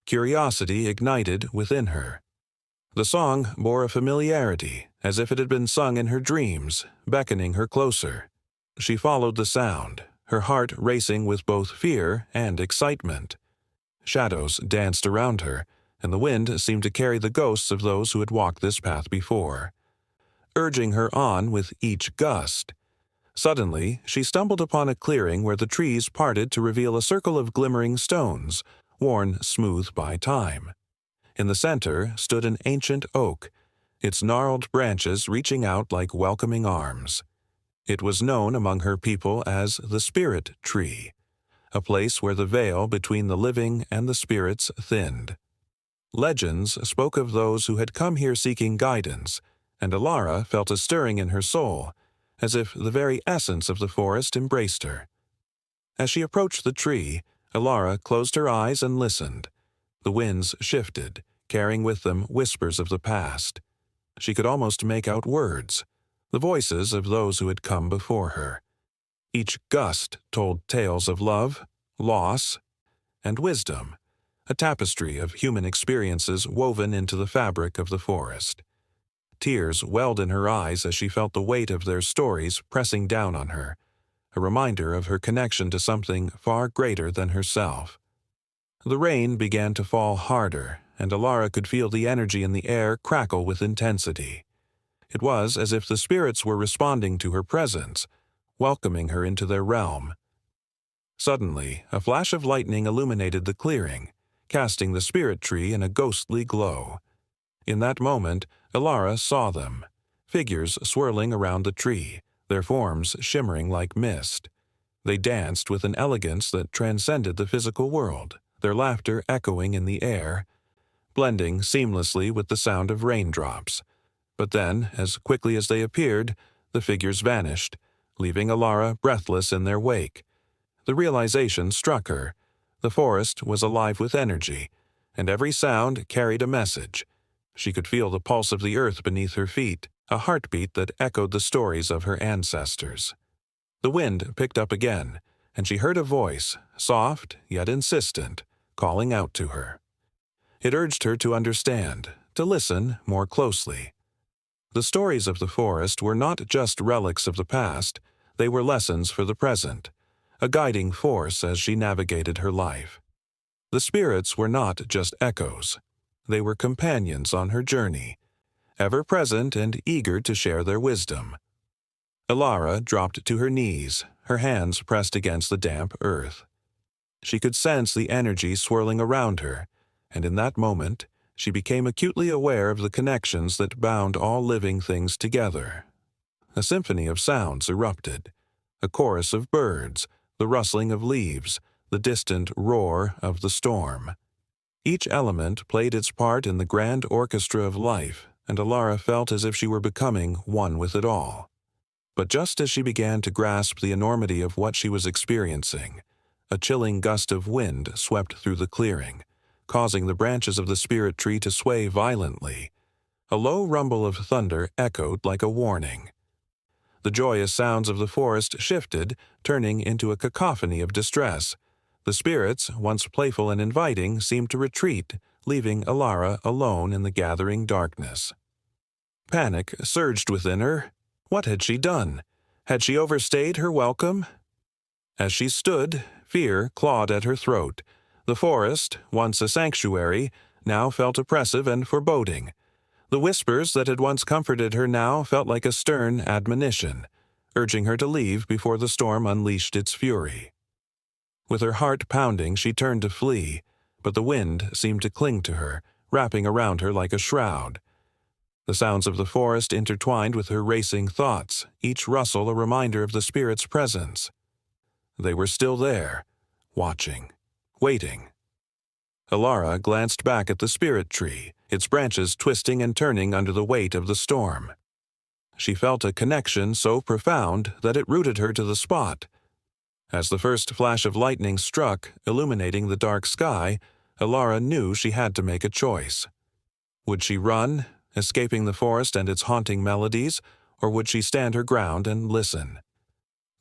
Curiosity ignited within her. The song bore a familiarity, as if it had been sung in her dreams, beckoning her closer. She followed the sound, her heart racing with both fear and excitement. Shadows danced around her, and the wind seemed to carry the ghosts of those who had walked this path before, urging her on with each gust. Suddenly, she stumbled upon a clearing where the trees parted to reveal a circle of glimmering stones, worn smooth by time. In the center stood an ancient oak, its gnarled branches reaching out like welcoming arms. It was known among her people as the spirit tree, a place where the veil between the living and the spirits thinned. Legends spoke of those who had come here seeking guidance, and Alara felt a stirring in her soul, as if the very essence of the forest embraced her. As she approached the tree, Alara closed her eyes and listened. The winds shifted, carrying with them whispers of the past. She could almost make out words, the voices of those who had come before her. Each gust told tales of love, loss, and wisdom, a tapestry of human experiences woven into the fabric of the forest. Tears welled in her eyes as she felt the weight of their stories pressing down on her, a reminder of her connection to something far greater than herself. The rain began to fall harder, and Alara could feel the energy in the air crackle with intensity. It was as if the spirits were responding to her presence, welcoming her into their realm. Suddenly, a flash of lightning illuminated the clearing, casting the spirit tree in a ghostly glow. In that moment, Alara saw them, figures swirling around the tree, their forms shimmering like mist. They danced with an elegance that transcended the physical world, their laughter echoing in the air, blending seamlessly with the sound of raindrops. But then, as quickly as they appeared, the figures vanished, leaving Alara breathless in their wake. The realization struck her. The forest was alive with energy, and every sound carried a message. She could feel the pulse of the earth beneath her feet, a heartbeat that echoed the stories of her ancestors. The wind picked up again, and she heard a voice, soft yet insistent, calling out to her. It urged her to understand, to listen more closely. The stories of the forest were not just relics of the past, they were lessons for the present, a guiding force as she navigated her life. The spirits were not just echoes. They were companions on her journey, ever present and eager to share their wisdom. Alara dropped to her knees, her hands pressed against the damp earth. She could sense the energy swirling around her, and in that moment, she became acutely aware of the connections that bound all living things together. A symphony of sounds erupted, a chorus of birds, the rustling of leaves, the distant roar of the storm. Each element played its part in the grand orchestra of life, and Alara felt as if she were becoming one with it all. But just as she began to grasp the enormity of what she was experiencing, a chilling gust of wind swept through the clearing, causing the branches of the spirit tree to sway violently. A low rumble of thunder echoed like a warning. The joyous sounds of the forest shifted, turning into a cacophony of distress. The spirits, once playful and inviting, seemed to retreat, leaving Alara alone in the gathering darkness. Panic surged within her. What had she done? Had she overstayed her welcome? As she stood, fear clawed at her throat. The forest, once a sanctuary, now felt oppressive and foreboding. The whispers that had once comforted her now felt like a stern admonition, urging her to leave before the storm unleashed its fury. With her heart pounding, she turned to flee, but the wind seemed to cling to her, wrapping around her like a shroud. The sounds of the forest intertwined with her racing thoughts, each rustle a reminder of the spirit's presence. They were still there, watching, waiting. Alara glanced back at the spirit tree, its branches twisting and turning under the weight of the storm. She felt a connection so profound that it rooted her to the spot. As the first flash of lightning struck, illuminating the dark sky, Alara knew she had to make a choice. Would she run, escaping the forest and its haunting melodies, or would she stand her ground and listen?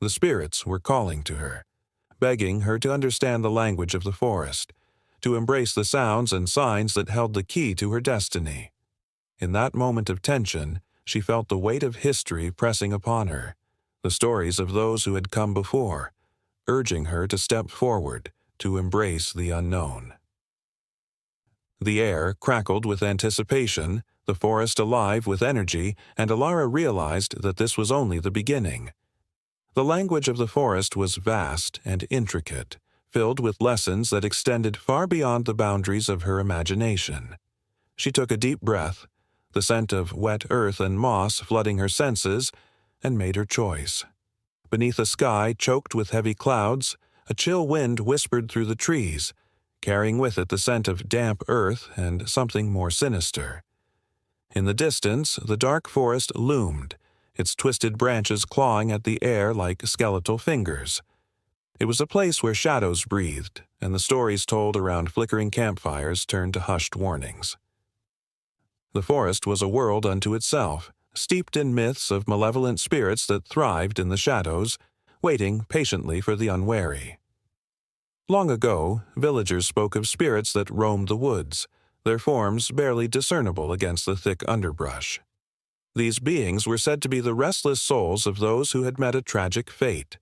The spirits were calling to her, begging her to understand the language of the forest, to embrace the sounds and signs that held the key to her destiny. In that moment of tension, she felt the weight of history pressing upon her, the stories of those who had come before, urging her to step forward, to embrace the unknown. The air crackled with anticipation, the forest alive with energy, and Alara realized that this was only the beginning. The language of the forest was vast and intricate, filled with lessons that extended far beyond the boundaries of her imagination. She took a deep breath, the scent of wet earth and moss flooding her senses, and made her choice. Beneath a sky choked with heavy clouds, a chill wind whispered through the trees, carrying with it the scent of damp earth and something more sinister. In the distance, the dark forest loomed, its twisted branches clawing at the air like skeletal fingers. It was a place where shadows breathed, and the stories told around flickering campfires turned to hushed warnings. The forest was a world unto itself, steeped in myths of malevolent spirits that thrived in the shadows, waiting patiently for the unwary. Long ago, villagers spoke of spirits that roamed the woods, their forms barely discernible against the thick underbrush. These beings were said to be the restless souls of those who had met a tragic fate,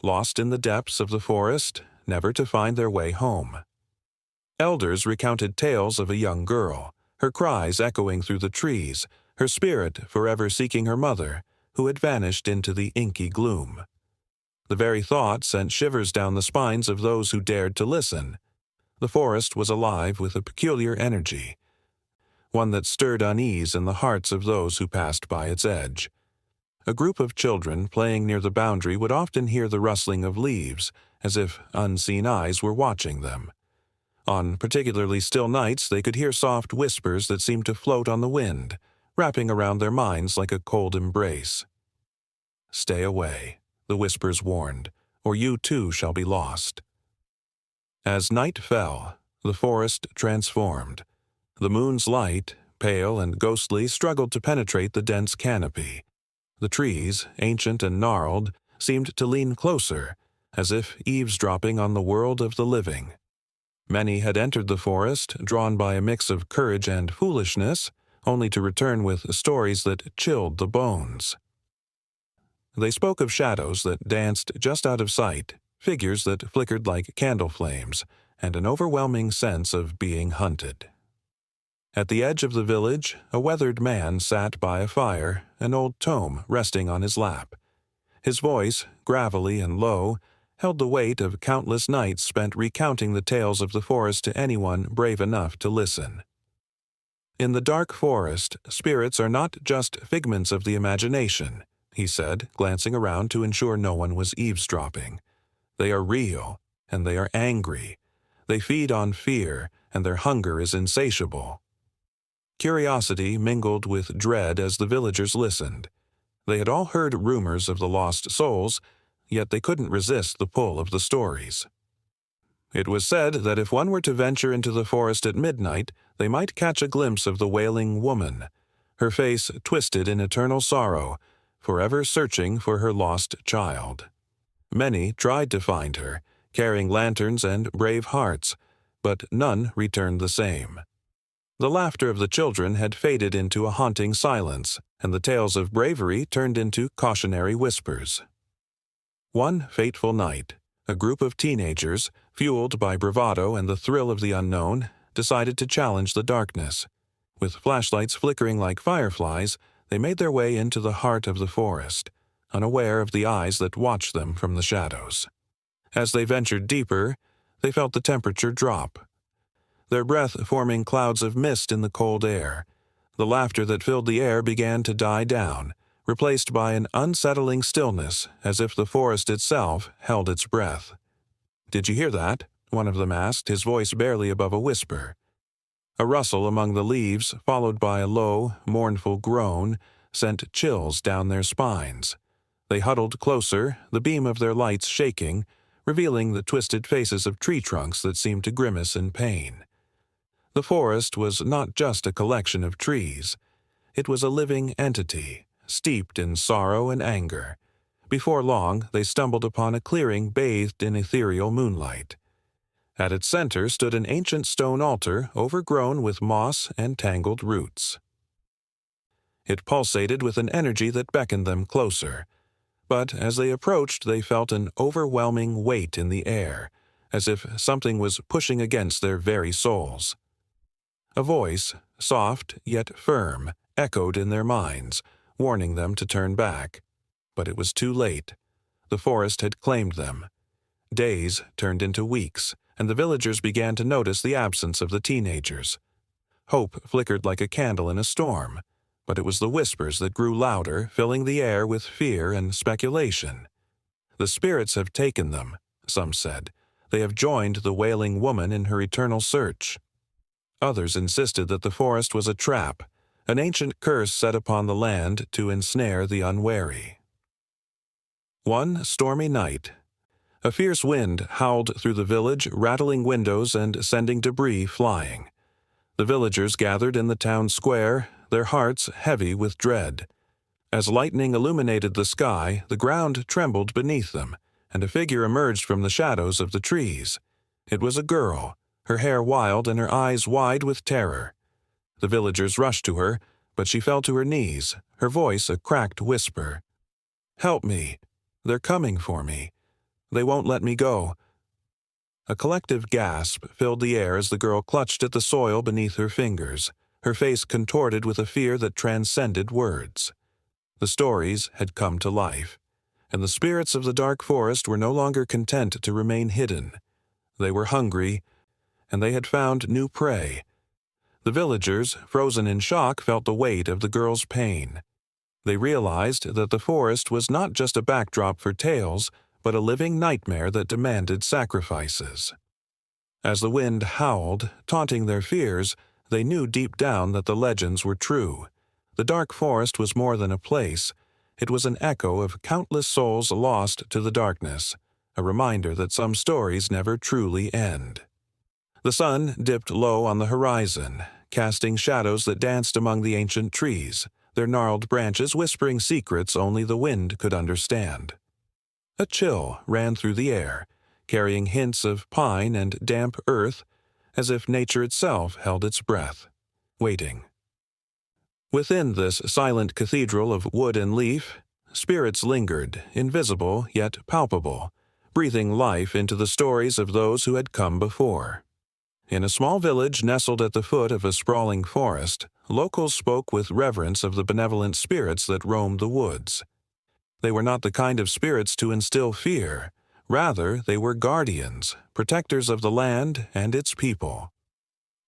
lost in the depths of the forest, never to find their way home. Elders recounted tales of a young girl, her cries echoing through the trees, her spirit forever seeking her mother, who had vanished into the inky gloom. The very thought sent shivers down the spines of those who dared to listen. The forest was alive with a peculiar energy, one that stirred unease in the hearts of those who passed by its edge. A group of children playing near the boundary would often hear the rustling of leaves, as if unseen eyes were watching them. On particularly still nights, they could hear soft whispers that seemed to float on the wind, wrapping around their minds like a cold embrace. "Stay away," the whispers warned, "or you too shall be lost." As night fell, the forest transformed. The moon's light, pale and ghostly, struggled to penetrate the dense canopy. The trees, ancient and gnarled, seemed to lean closer, as if eavesdropping on the world of the living. Many had entered the forest, drawn by a mix of courage and foolishness, only to return with stories that chilled the bones. They spoke of shadows that danced just out of sight, figures that flickered like candle flames, and an overwhelming sense of being hunted. At the edge of the village, a weathered man sat by a fire, an old tome resting on his lap. His voice, gravelly and low, held the weight of countless nights spent recounting the tales of the forest to anyone brave enough to listen. "In the dark forest, spirits are not just figments of the imagination," he said, glancing around to ensure no one was eavesdropping. "They are real, and they are angry. They feed on fear, and their hunger is insatiable." Curiosity mingled with dread as the villagers listened. They had all heard rumors of the lost souls, yet they couldn't resist the pull of the stories. It was said that if one were to venture into the forest at midnight, they might catch a glimpse of the wailing woman, her face twisted in eternal sorrow, forever searching for her lost child. Many tried to find her, carrying lanterns and brave hearts, but none returned the same. The laughter of the children had faded into a haunting silence, and the tales of bravery turned into cautionary whispers. One fateful night, a group of teenagers, fueled by bravado and the thrill of the unknown, decided to challenge the darkness. With flashlights flickering like fireflies, they made their way into the heart of the forest, unaware of the eyes that watched them from the shadows. As they ventured deeper, they felt the temperature drop, their breath forming clouds of mist in the cold air. The laughter that filled the air began to die down, replaced by an unsettling stillness, as if the forest itself held its breath. "Did you hear that?" one of them asked, his voice barely above a whisper. A rustle among the leaves, followed by a low, mournful groan, sent chills down their spines. They huddled closer, the beam of their lights shaking, revealing the twisted faces of tree trunks that seemed to grimace in pain. The forest was not just a collection of trees. It was a living entity, steeped in sorrow and anger. Before long, they stumbled upon a clearing bathed in ethereal moonlight. At its center stood an ancient stone altar overgrown with moss and tangled roots. It pulsated with an energy that beckoned them closer. But as they approached, they felt an overwhelming weight in the air, as if something was pushing against their very souls. A voice, soft yet firm, echoed in their minds, warning them to turn back. But it was too late. The forest had claimed them. Days turned into weeks, and the villagers began to notice the absence of the teenagers. Hope flickered like a candle in a storm, but it was the whispers that grew louder, filling the air with fear and speculation. "The spirits have taken them," some said. "They have joined the wailing woman in her eternal search." Others insisted that the forest was a trap, an ancient curse set upon the land to ensnare the unwary. One stormy night, a fierce wind howled through the village, rattling windows and sending debris flying. The villagers gathered in the town square, their hearts heavy with dread. As lightning illuminated the sky, the ground trembled beneath them, and a figure emerged from the shadows of the trees. It was a girl, her hair wild and her eyes wide with terror. The villagers rushed to her, but she fell to her knees, her voice a cracked whisper. "Help me! They're coming for me. They won't let me go." A collective gasp filled the air as the girl clutched at the soil beneath her fingers, her face contorted with a fear that transcended words. The stories had come to life, and the spirits of the dark forest were no longer content to remain hidden. They were hungry, and they had found new prey. The villagers, frozen in shock, felt the weight of the girl's pain. They realized that the forest was not just a backdrop for tales, but a living nightmare that demanded sacrifices. As the wind howled, taunting their fears, they knew deep down that the legends were true. The dark forest was more than a place. It was an echo of countless souls lost to the darkness, a reminder that some stories never truly end. The sun dipped low on the horizon, casting shadows that danced among the ancient trees, their gnarled branches whispering secrets only the wind could understand. A chill ran through the air, carrying hints of pine and damp earth, as if nature itself held its breath, waiting. Within this silent cathedral of wood and leaf, spirits lingered, invisible yet palpable, breathing life into the stories of those who had come before. In a small village nestled at the foot of a sprawling forest, locals spoke with reverence of the benevolent spirits that roamed the woods. They were not the kind of spirits to instill fear. Rather, they were guardians, protectors of the land and its people.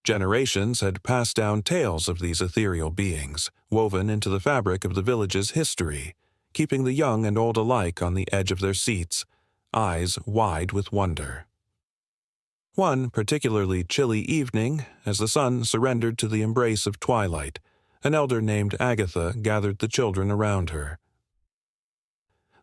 Generations had passed down tales of these ethereal beings, woven into the fabric of the village's history, keeping the young and old alike on the edge of their seats, eyes wide with wonder. One particularly chilly evening, as the sun surrendered to the embrace of twilight, an elder named Agatha gathered the children around her.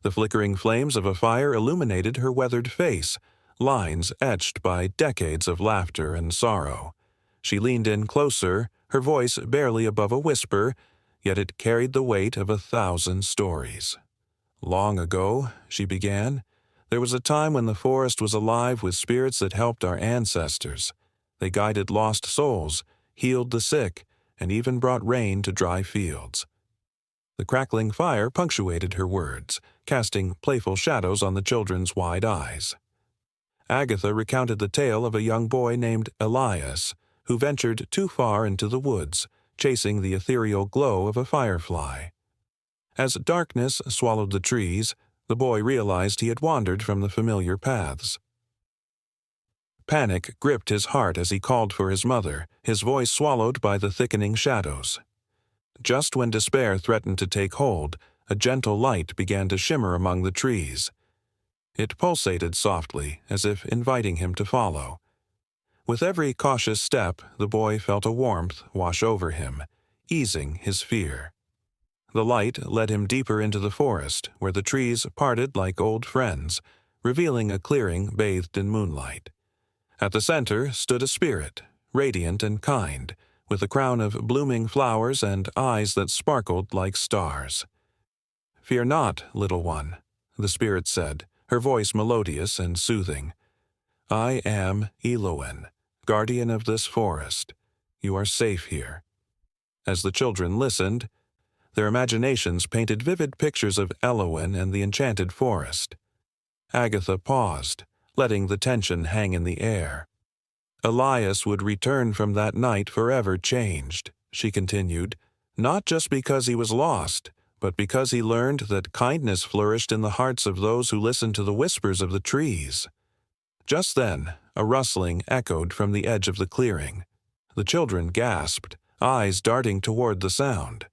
The flickering flames of a fire illuminated her weathered face, lines etched by decades of laughter and sorrow. She leaned in closer, her voice barely above a whisper, yet it carried the weight of 1,000 stories. "Long ago," she began, "there was a time when the forest was alive with spirits that helped our ancestors. They guided lost souls, healed the sick, and even brought rain to dry fields." The crackling fire punctuated her words, casting playful shadows on the children's wide eyes. Agatha recounted the tale of a young boy named Elias, who ventured too far into the woods, chasing the ethereal glow of a firefly. As darkness swallowed the trees, The boy realized he had wandered from the familiar paths. Panic gripped his heart as he called for his mother, his voice swallowed by the thickening shadows. Just when despair threatened to take hold, a gentle light began to shimmer among the trees. It pulsated softly, as if inviting him to follow. With every cautious step, the boy felt a warmth wash over him, easing his fear. The light led him deeper into the forest, where the trees parted like old friends, revealing a clearing bathed in moonlight. At the center stood a spirit, radiant and kind, with a crown of blooming flowers and eyes that sparkled like stars. "Fear not, little one," the spirit said, her voice melodious and soothing. "I am Eloin, guardian of this forest. You are safe here." As the children listened, their imaginations painted vivid pictures of Eloin and the enchanted forest. Agatha paused, letting the tension hang in the air. "Elias would return from that night forever changed," she continued, "not just because he was lost, but because he learned that kindness flourished in the hearts of those who listened to the whispers of the trees." Just then, a rustling echoed from the edge of the clearing. The children gasped, eyes darting toward the sound.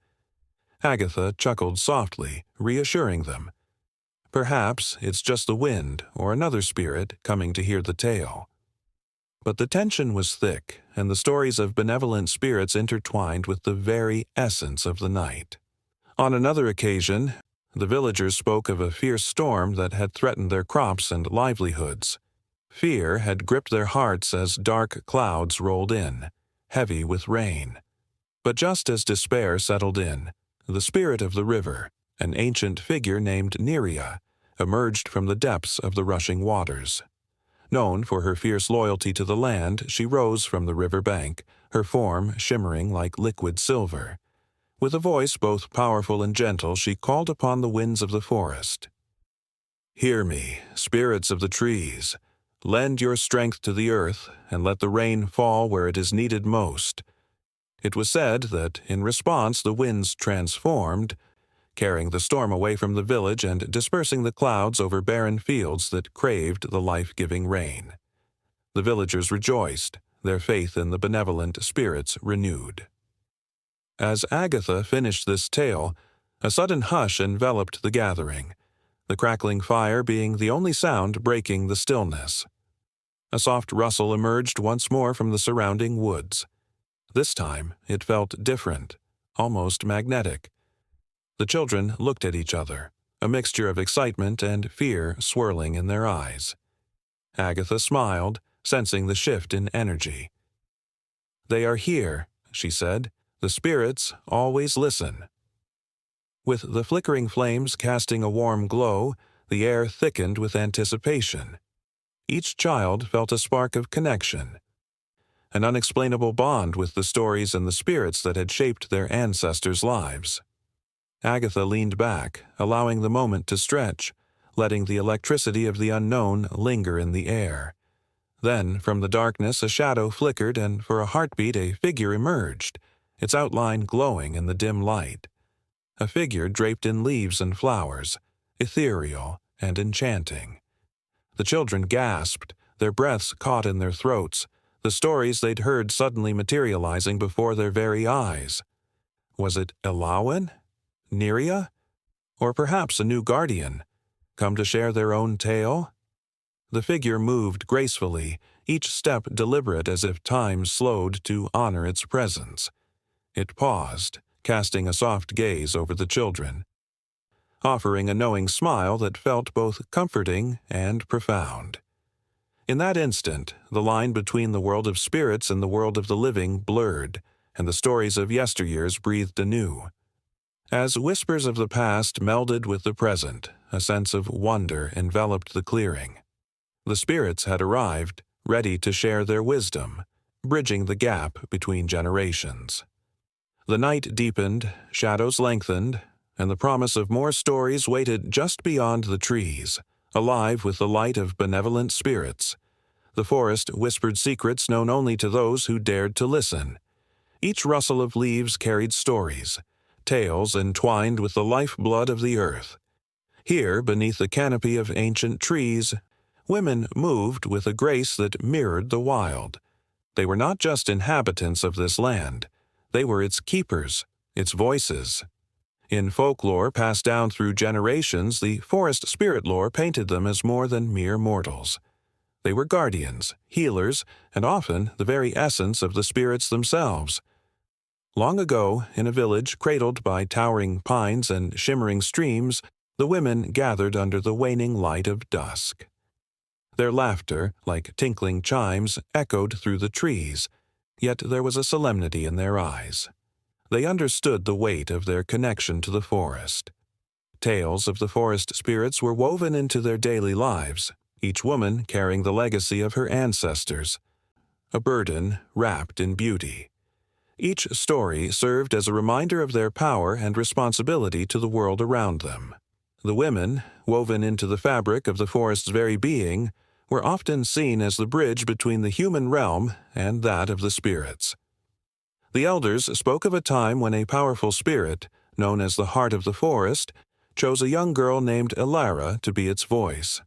Agatha chuckled softly, reassuring them. "Perhaps it's just the wind or another spirit coming to hear the tale." But the tension was thick, and the stories of benevolent spirits intertwined with the very essence of the night. On another occasion, the villagers spoke of a fierce storm that had threatened their crops and livelihoods. Fear had gripped their hearts as dark clouds rolled in, heavy with rain. But just as despair settled in, the spirit of the river, an ancient figure named Nymph, emerged from the depths of the rushing waters. Known for her fierce loyalty to the land, she rose from the river bank, her form shimmering like liquid silver. With a voice both powerful and gentle, she called upon the winds of the forest. "Hear me, spirits of the trees. Lend your strength to the earth, and let the rain fall where it is needed most." It was said that, in response, the winds transformed, carrying the storm away from the village and dispersing the clouds over barren fields that craved the life-giving rain. The villagers rejoiced, their faith in the benevolent spirits renewed. As Agatha finished this tale, a sudden hush enveloped the gathering, the crackling fire being the only sound breaking the stillness. A soft rustle emerged once more from the surrounding woods. This time it felt different, almost magnetic. The children looked at each other, a mixture of excitement and fear swirling in their eyes. Agatha smiled, sensing the shift in energy. "They are here," she said. "The spirits always listen." With the flickering flames casting a warm glow, the air thickened with anticipation. Each child felt a spark of connection, an unexplainable bond with the stories and the spirits that had shaped their ancestors' lives. Agatha leaned back, allowing the moment to stretch, letting the electricity of the unknown linger in the air. Then, from the darkness, a shadow flickered, and for a heartbeat a figure emerged, its outline glowing in the dim light. A figure draped in leaves and flowers, ethereal and enchanting. The children gasped, their breaths caught in their throats, the stories they'd heard suddenly materializing before their very eyes. Was it Elawin? Nymph? Or perhaps a new guardian, come to share their own tale? The figure moved gracefully, each step deliberate as if time slowed to honor its presence. It paused, casting a soft gaze over the children, offering a knowing smile that felt both comforting and profound. In that instant, the line between the world of spirits and the world of the living blurred, and the stories of yesteryears breathed anew. As whispers of the past melded with the present, a sense of wonder enveloped the clearing. The spirits had arrived, ready to share their wisdom, bridging the gap between generations. The night deepened, shadows lengthened, and the promise of more stories waited just beyond the trees, alive with the light of benevolent spirits. The forest whispered secrets known only to those who dared to listen. Each rustle of leaves carried stories, tales entwined with the lifeblood of the earth. Here, beneath the canopy of ancient trees, women moved with a grace that mirrored the wild. They were not just inhabitants of this land. They were its keepers, its voices. In folklore passed down through generations, the forest spirit lore painted them as more than mere mortals. They were guardians, healers, and often the very essence of the spirits themselves. Long ago, in a village cradled by towering pines and shimmering streams, the women gathered under the waning light of dusk. Their laughter, like tinkling chimes, echoed through the trees, yet there was a solemnity in their eyes. They understood the weight of their connection to the forest. Tales of the forest spirits were woven into their daily lives, each woman carrying the legacy of her ancestors, a burden wrapped in beauty. Each story served as a reminder of their power and responsibility to the world around them. The women, woven into the fabric of the forest's very being, were often seen as the bridge between the human realm and that of the spirits. The elders spoke of a time when a powerful spirit, known as the Heart of the Forest, chose a young girl named Elara to be its voice.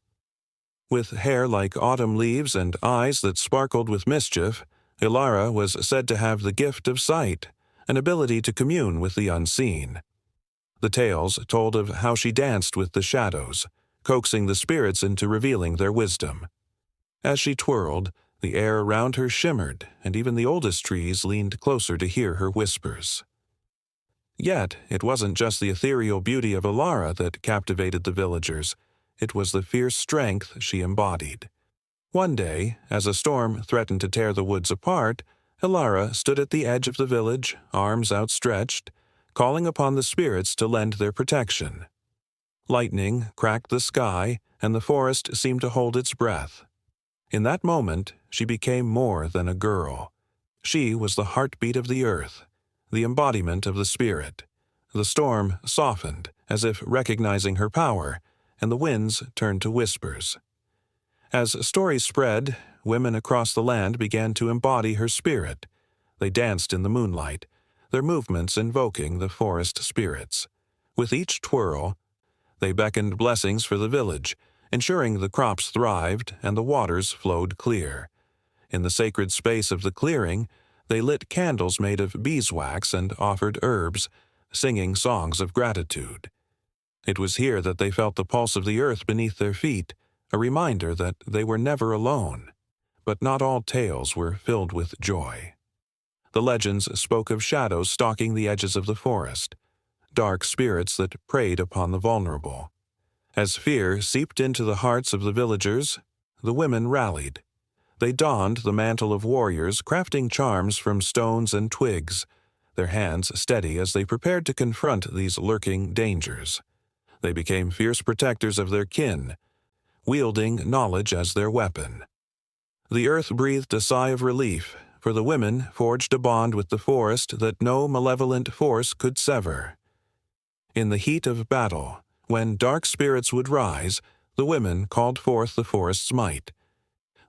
With hair like autumn leaves and eyes that sparkled with mischief, Elara was said to have the gift of sight, an ability to commune with the unseen. The tales told of how she danced with the shadows, coaxing the spirits into revealing their wisdom. As she twirled, the air around her shimmered, and even the oldest trees leaned closer to hear her whispers. Yet, it wasn't just the ethereal beauty of Elara that captivated the villagers. It was the fierce strength she embodied. One day, as a storm threatened to tear the woods apart, Elara stood at the edge of the village, arms outstretched, calling upon the spirits to lend their protection. Lightning cracked the sky, and the forest seemed to hold its breath. In that moment, she became more than a girl. She was the heartbeat of the earth, the embodiment of the spirit. The storm softened, as if recognizing her power, and the winds turned to whispers. As stories spread, women across the land began to embody her spirit. They danced in the moonlight, their movements invoking the forest spirits. With each twirl, they beckoned blessings for the village, ensuring the crops thrived and the waters flowed clear. In the sacred space of the clearing, they lit candles made of beeswax and offered herbs, singing songs of gratitude. It was here that they felt the pulse of the earth beneath their feet, a reminder that they were never alone. But not all tales were filled with joy. The legends spoke of shadows stalking the edges of the forest, dark spirits that preyed upon the vulnerable. As fear seeped into the hearts of the villagers, the women rallied. They donned the mantle of warriors, crafting charms from stones and twigs, their hands steady as they prepared to confront these lurking dangers. They became fierce protectors of their kin, wielding knowledge as their weapon. The earth breathed a sigh of relief, for the women forged a bond with the forest that no malevolent force could sever. In the heat of battle, when dark spirits would rise, the women called forth the forest's might.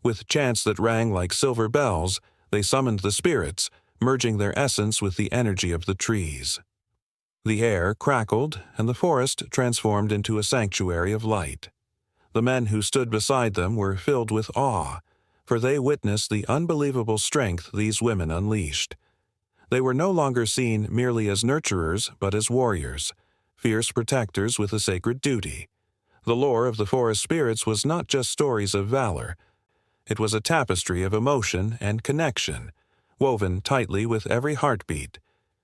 With chants that rang like silver bells, they summoned the spirits, merging their essence with the energy of the trees. The air crackled, and the forest transformed into a sanctuary of light. The men who stood beside them were filled with awe, for they witnessed the unbelievable strength these women unleashed. They were no longer seen merely as nurturers, but as warriors, fierce protectors with a sacred duty. The lore of the forest spirits was not just stories of valor. It was a tapestry of emotion and connection, woven tightly with every heartbeat.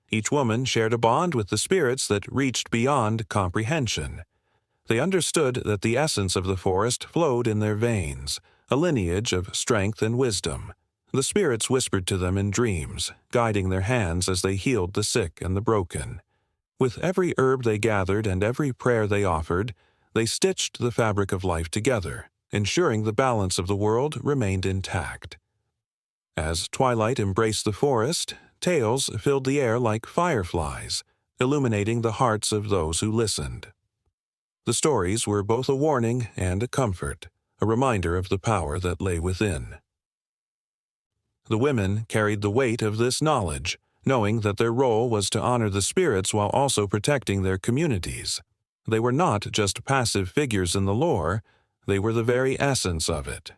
Each woman shared a bond with the spirits that reached beyond comprehension. They understood that the essence of the forest flowed in their veins, a lineage of strength and wisdom. The spirits whispered to them in dreams, guiding their hands as they healed the sick and the broken. With every herb they gathered and every prayer they offered, they stitched the fabric of life together, ensuring the balance of the world remained intact. As twilight embraced the forest, tales filled the air like fireflies, illuminating the hearts of those who listened. The stories were both a warning and a comfort, a reminder of the power that lay within. The women carried the weight of this knowledge, knowing that their role was to honor the spirits while also protecting their communities. They were not just passive figures in the lore, they were the very essence of it.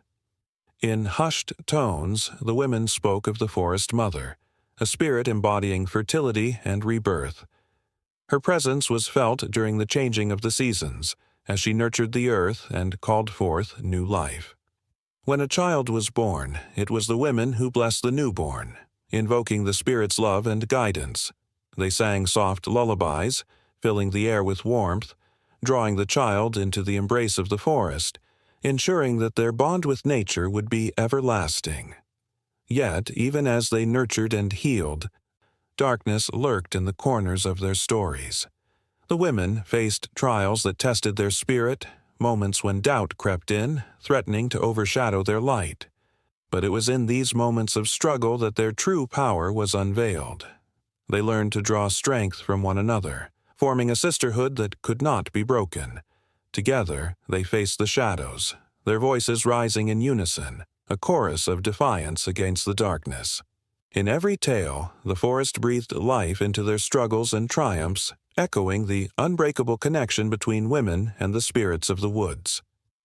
In hushed tones, the women spoke of the forest mother, a spirit embodying fertility and rebirth. Her presence was felt during the changing of the seasons, as she nurtured the earth and called forth new life. When a child was born, it was the women who blessed the newborn, invoking the spirit's love and guidance. They sang soft lullabies, filling the air with warmth, drawing the child into the embrace of the forest, ensuring that their bond with nature would be everlasting. Yet, even as they nurtured and healed, darkness lurked in the corners of their stories. The women faced trials that tested their spirit, moments when doubt crept in, threatening to overshadow their light. But it was in these moments of struggle that their true power was unveiled. They learned to draw strength from one another, forming a sisterhood that could not be broken. Together, they faced the shadows, their voices rising in unison, a chorus of defiance against the darkness. In every tale, the forest breathed life into their struggles and triumphs, echoing the unbreakable connection between women and the spirits of the woods.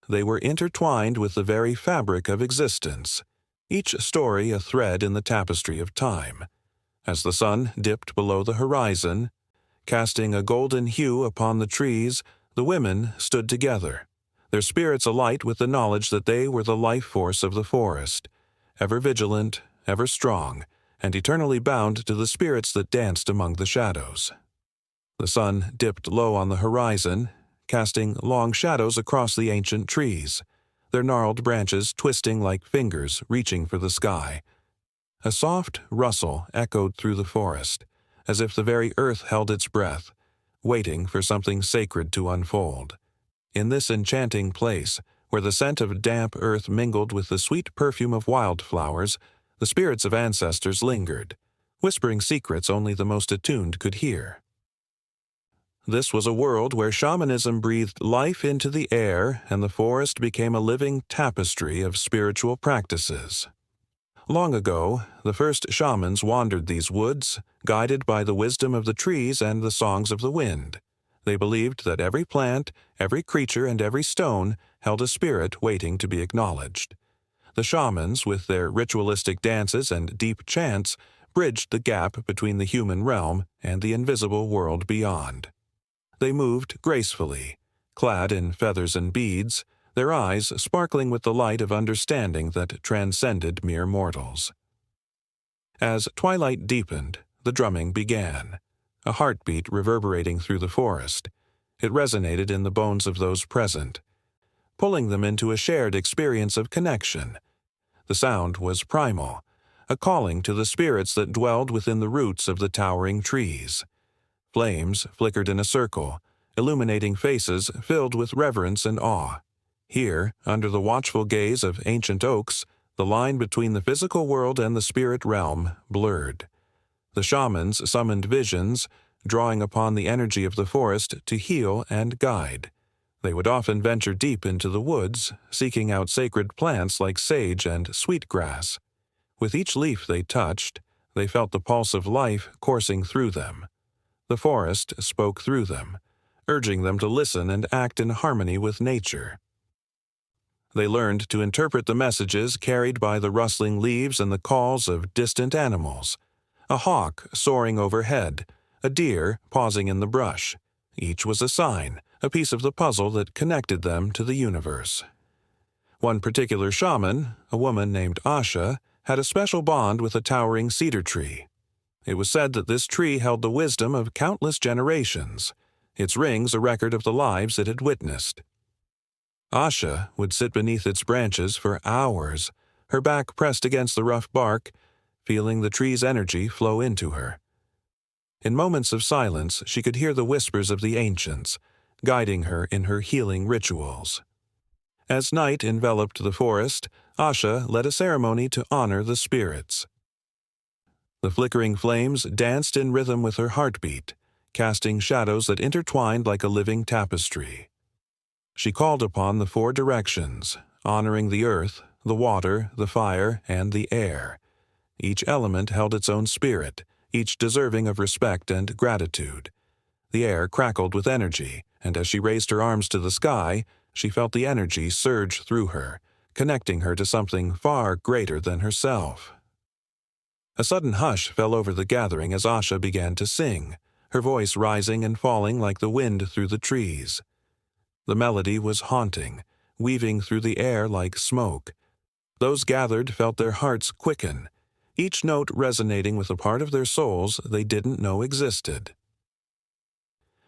They were intertwined with the very fabric of existence, each story a thread in the tapestry of time. As the sun dipped below the horizon, casting a golden hue upon the trees, the women stood together, their spirits alight with the knowledge that they were the life force of the forest, ever vigilant, ever strong, and eternally bound to the spirits that danced among the shadows. The sun dipped low on the horizon, casting long shadows across the ancient trees, their gnarled branches twisting like fingers reaching for the sky. A soft rustle echoed through the forest, as if the very earth held its breath, waiting for something sacred to unfold. In this enchanting place, where the scent of damp earth mingled with the sweet perfume of wildflowers, the spirits of ancestors lingered, whispering secrets only the most attuned could hear. This was a world where shamanism breathed life into the air and the forest became a living tapestry of spiritual practices. Long ago, the first shamans wandered these woods, guided by the wisdom of the trees and the songs of the wind. They believed that every plant, every creature, and every stone held a spirit waiting to be acknowledged. The shamans, with their ritualistic dances and deep chants, bridged the gap between the human realm and the invisible world beyond. They moved gracefully, clad in feathers and beads, their eyes sparkling with the light of understanding that transcended mere mortals. As twilight deepened, the drumming began, a heartbeat reverberating through the forest. It resonated in the bones of those present, pulling them into a shared experience of connection. The sound was primal, a calling to the spirits that dwelled within the roots of the towering trees. Flames flickered in a circle, illuminating faces filled with reverence and awe. Here, under the watchful gaze of ancient oaks, the line between the physical world and the spirit realm blurred. The shamans summoned visions, drawing upon the energy of the forest to heal and guide. They would often venture deep into the woods, seeking out sacred plants like sage and sweetgrass. With each leaf they touched, they felt the pulse of life coursing through them. The forest spoke through them, urging them to listen and act in harmony with nature. They learned to interpret the messages carried by the rustling leaves and the calls of distant animals. A hawk soaring overhead, a deer pausing in the brush. Each was a sign, a piece of the puzzle that connected them to the universe. One particular shaman, a woman named Asha, had a special bond with a towering cedar tree. It was said that this tree held the wisdom of countless generations, its rings a record of the lives it had witnessed. Asha would sit beneath its branches for hours, her back pressed against the rough bark, feeling the tree's energy flow into her. In moments of silence, she could hear the whispers of the ancients, guiding her in her healing rituals. As night enveloped the forest, Asha led a ceremony to honor the spirits. The flickering flames danced in rhythm with her heartbeat, casting shadows that intertwined like a living tapestry. She called upon the four directions, honoring the earth, the water, the fire, and the air. Each element held its own spirit, each deserving of respect and gratitude. The air crackled with energy, and as she raised her arms to the sky, she felt the energy surge through her, connecting her to something far greater than herself. A sudden hush fell over the gathering as Asha began to sing, her voice rising and falling like the wind through the trees. The melody was haunting, weaving through the air like smoke. Those gathered felt their hearts quicken, each note resonating with a part of their souls they didn't know existed.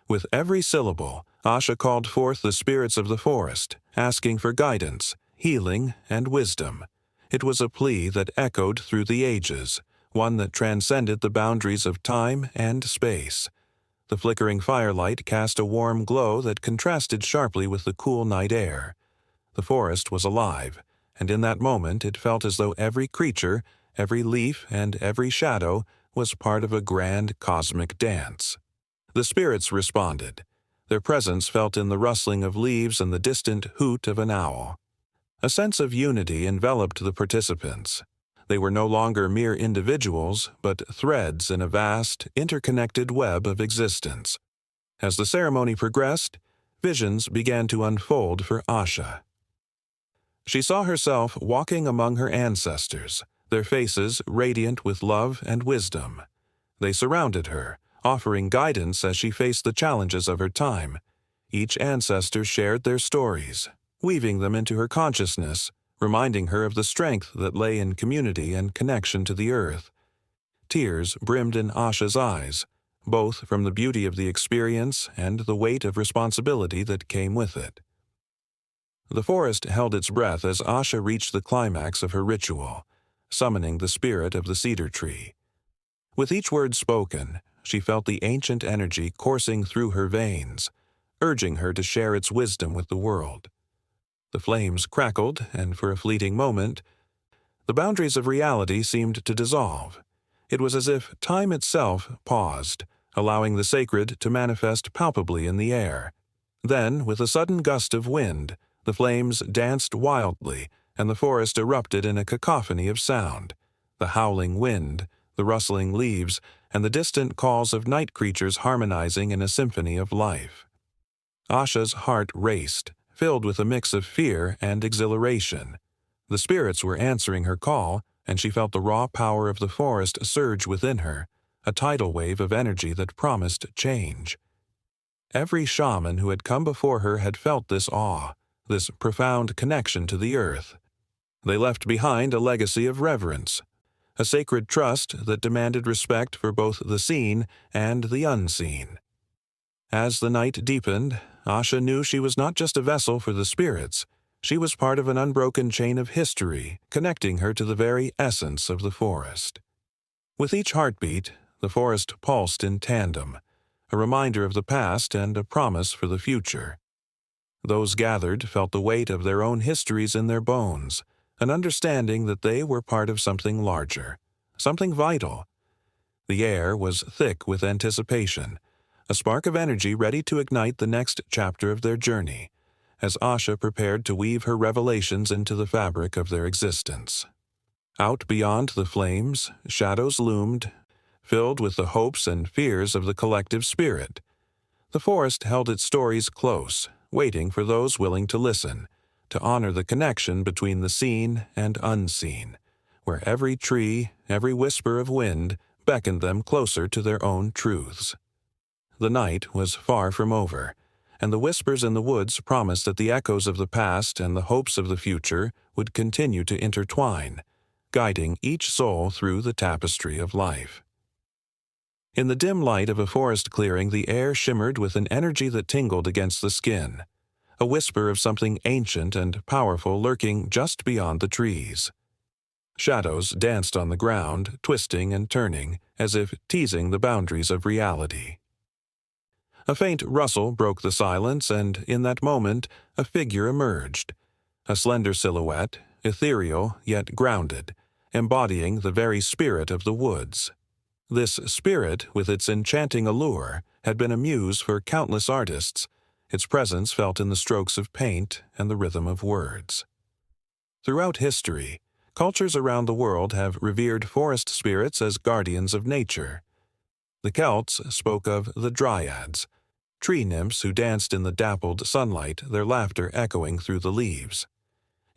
With every syllable, Asha called forth the spirits of the forest, asking for guidance, healing, and wisdom. It was a plea that echoed through the ages, one that transcended the boundaries of time and space. The flickering firelight cast a warm glow that contrasted sharply with the cool night air. The forest was alive, and in that moment it felt as though every creature, every leaf, and every shadow was part of a grand cosmic dance. The spirits responded, their presence felt in the rustling of leaves and the distant hoot of an owl. A sense of unity enveloped the participants. They were no longer mere individuals, but threads in a vast, interconnected web of existence. As the ceremony progressed, visions began to unfold for Asha. She saw herself walking among her ancestors, their faces radiant with love and wisdom. They surrounded her, offering guidance as she faced the challenges of her time. Each ancestor shared their stories, weaving them into her consciousness, reminding her of the strength that lay in community and connection to the earth. Tears brimmed in Asha's eyes, both from the beauty of the experience and the weight of responsibility that came with it. The forest held its breath as Asha reached the climax of her ritual, summoning the spirit of the cedar tree. With each word spoken, she felt the ancient energy coursing through her veins, urging her to share its wisdom with the world. The flames crackled, and for a fleeting moment, the boundaries of reality seemed to dissolve. It was as if time itself paused, allowing the sacred to manifest palpably in the air. Then, with a sudden gust of wind, the flames danced wildly, and the forest erupted in a cacophony of sound. The howling wind, the rustling leaves, and the distant calls of night creatures harmonizing in a symphony of life. Asha's heart raced, filled with a mix of fear and exhilaration. The spirits were answering her call, and she felt the raw power of the forest surge within her, a tidal wave of energy that promised change. Every shaman who had come before her had felt this awe, this profound connection to the earth. They left behind a legacy of reverence, a sacred trust that demanded respect for both the seen and the unseen. As the night deepened, Asha knew she was not just a vessel for the spirits. She was part of an unbroken chain of history, connecting her to the very essence of the forest. With each heartbeat, the forest pulsed in tandem, a reminder of the past and a promise for the future. Those gathered felt the weight of their own histories in their bones, an understanding that they were part of something larger, something vital. The air was thick with anticipation, a spark of energy ready to ignite the next chapter of their journey, as Asha prepared to weave her revelations into the fabric of their existence. Out beyond the flames, shadows loomed, filled with the hopes and fears of the collective spirit. The forest held its stories close, waiting for those willing to listen, to honor the connection between the seen and unseen, where every tree, every whisper of wind beckoned them closer to their own truths. The night was far from over, and the whispers in the woods promised that the echoes of the past and the hopes of the future would continue to intertwine, guiding each soul through the tapestry of life. In the dim light of a forest clearing, the air shimmered with an energy that tingled against the skin, a whisper of something ancient and powerful lurking just beyond the trees. Shadows danced on the ground, twisting and turning, as if teasing the boundaries of reality. A faint rustle broke the silence, and in that moment a figure emerged, a slender silhouette, ethereal yet grounded, embodying the very spirit of the woods. This spirit, with its enchanting allure, had been a muse for countless artists, its presence felt in the strokes of paint and the rhythm of words. Throughout history, cultures around the world have revered forest spirits as guardians of nature. The Celts spoke of the dryads, tree nymphs who danced in the dappled sunlight, their laughter echoing through the leaves.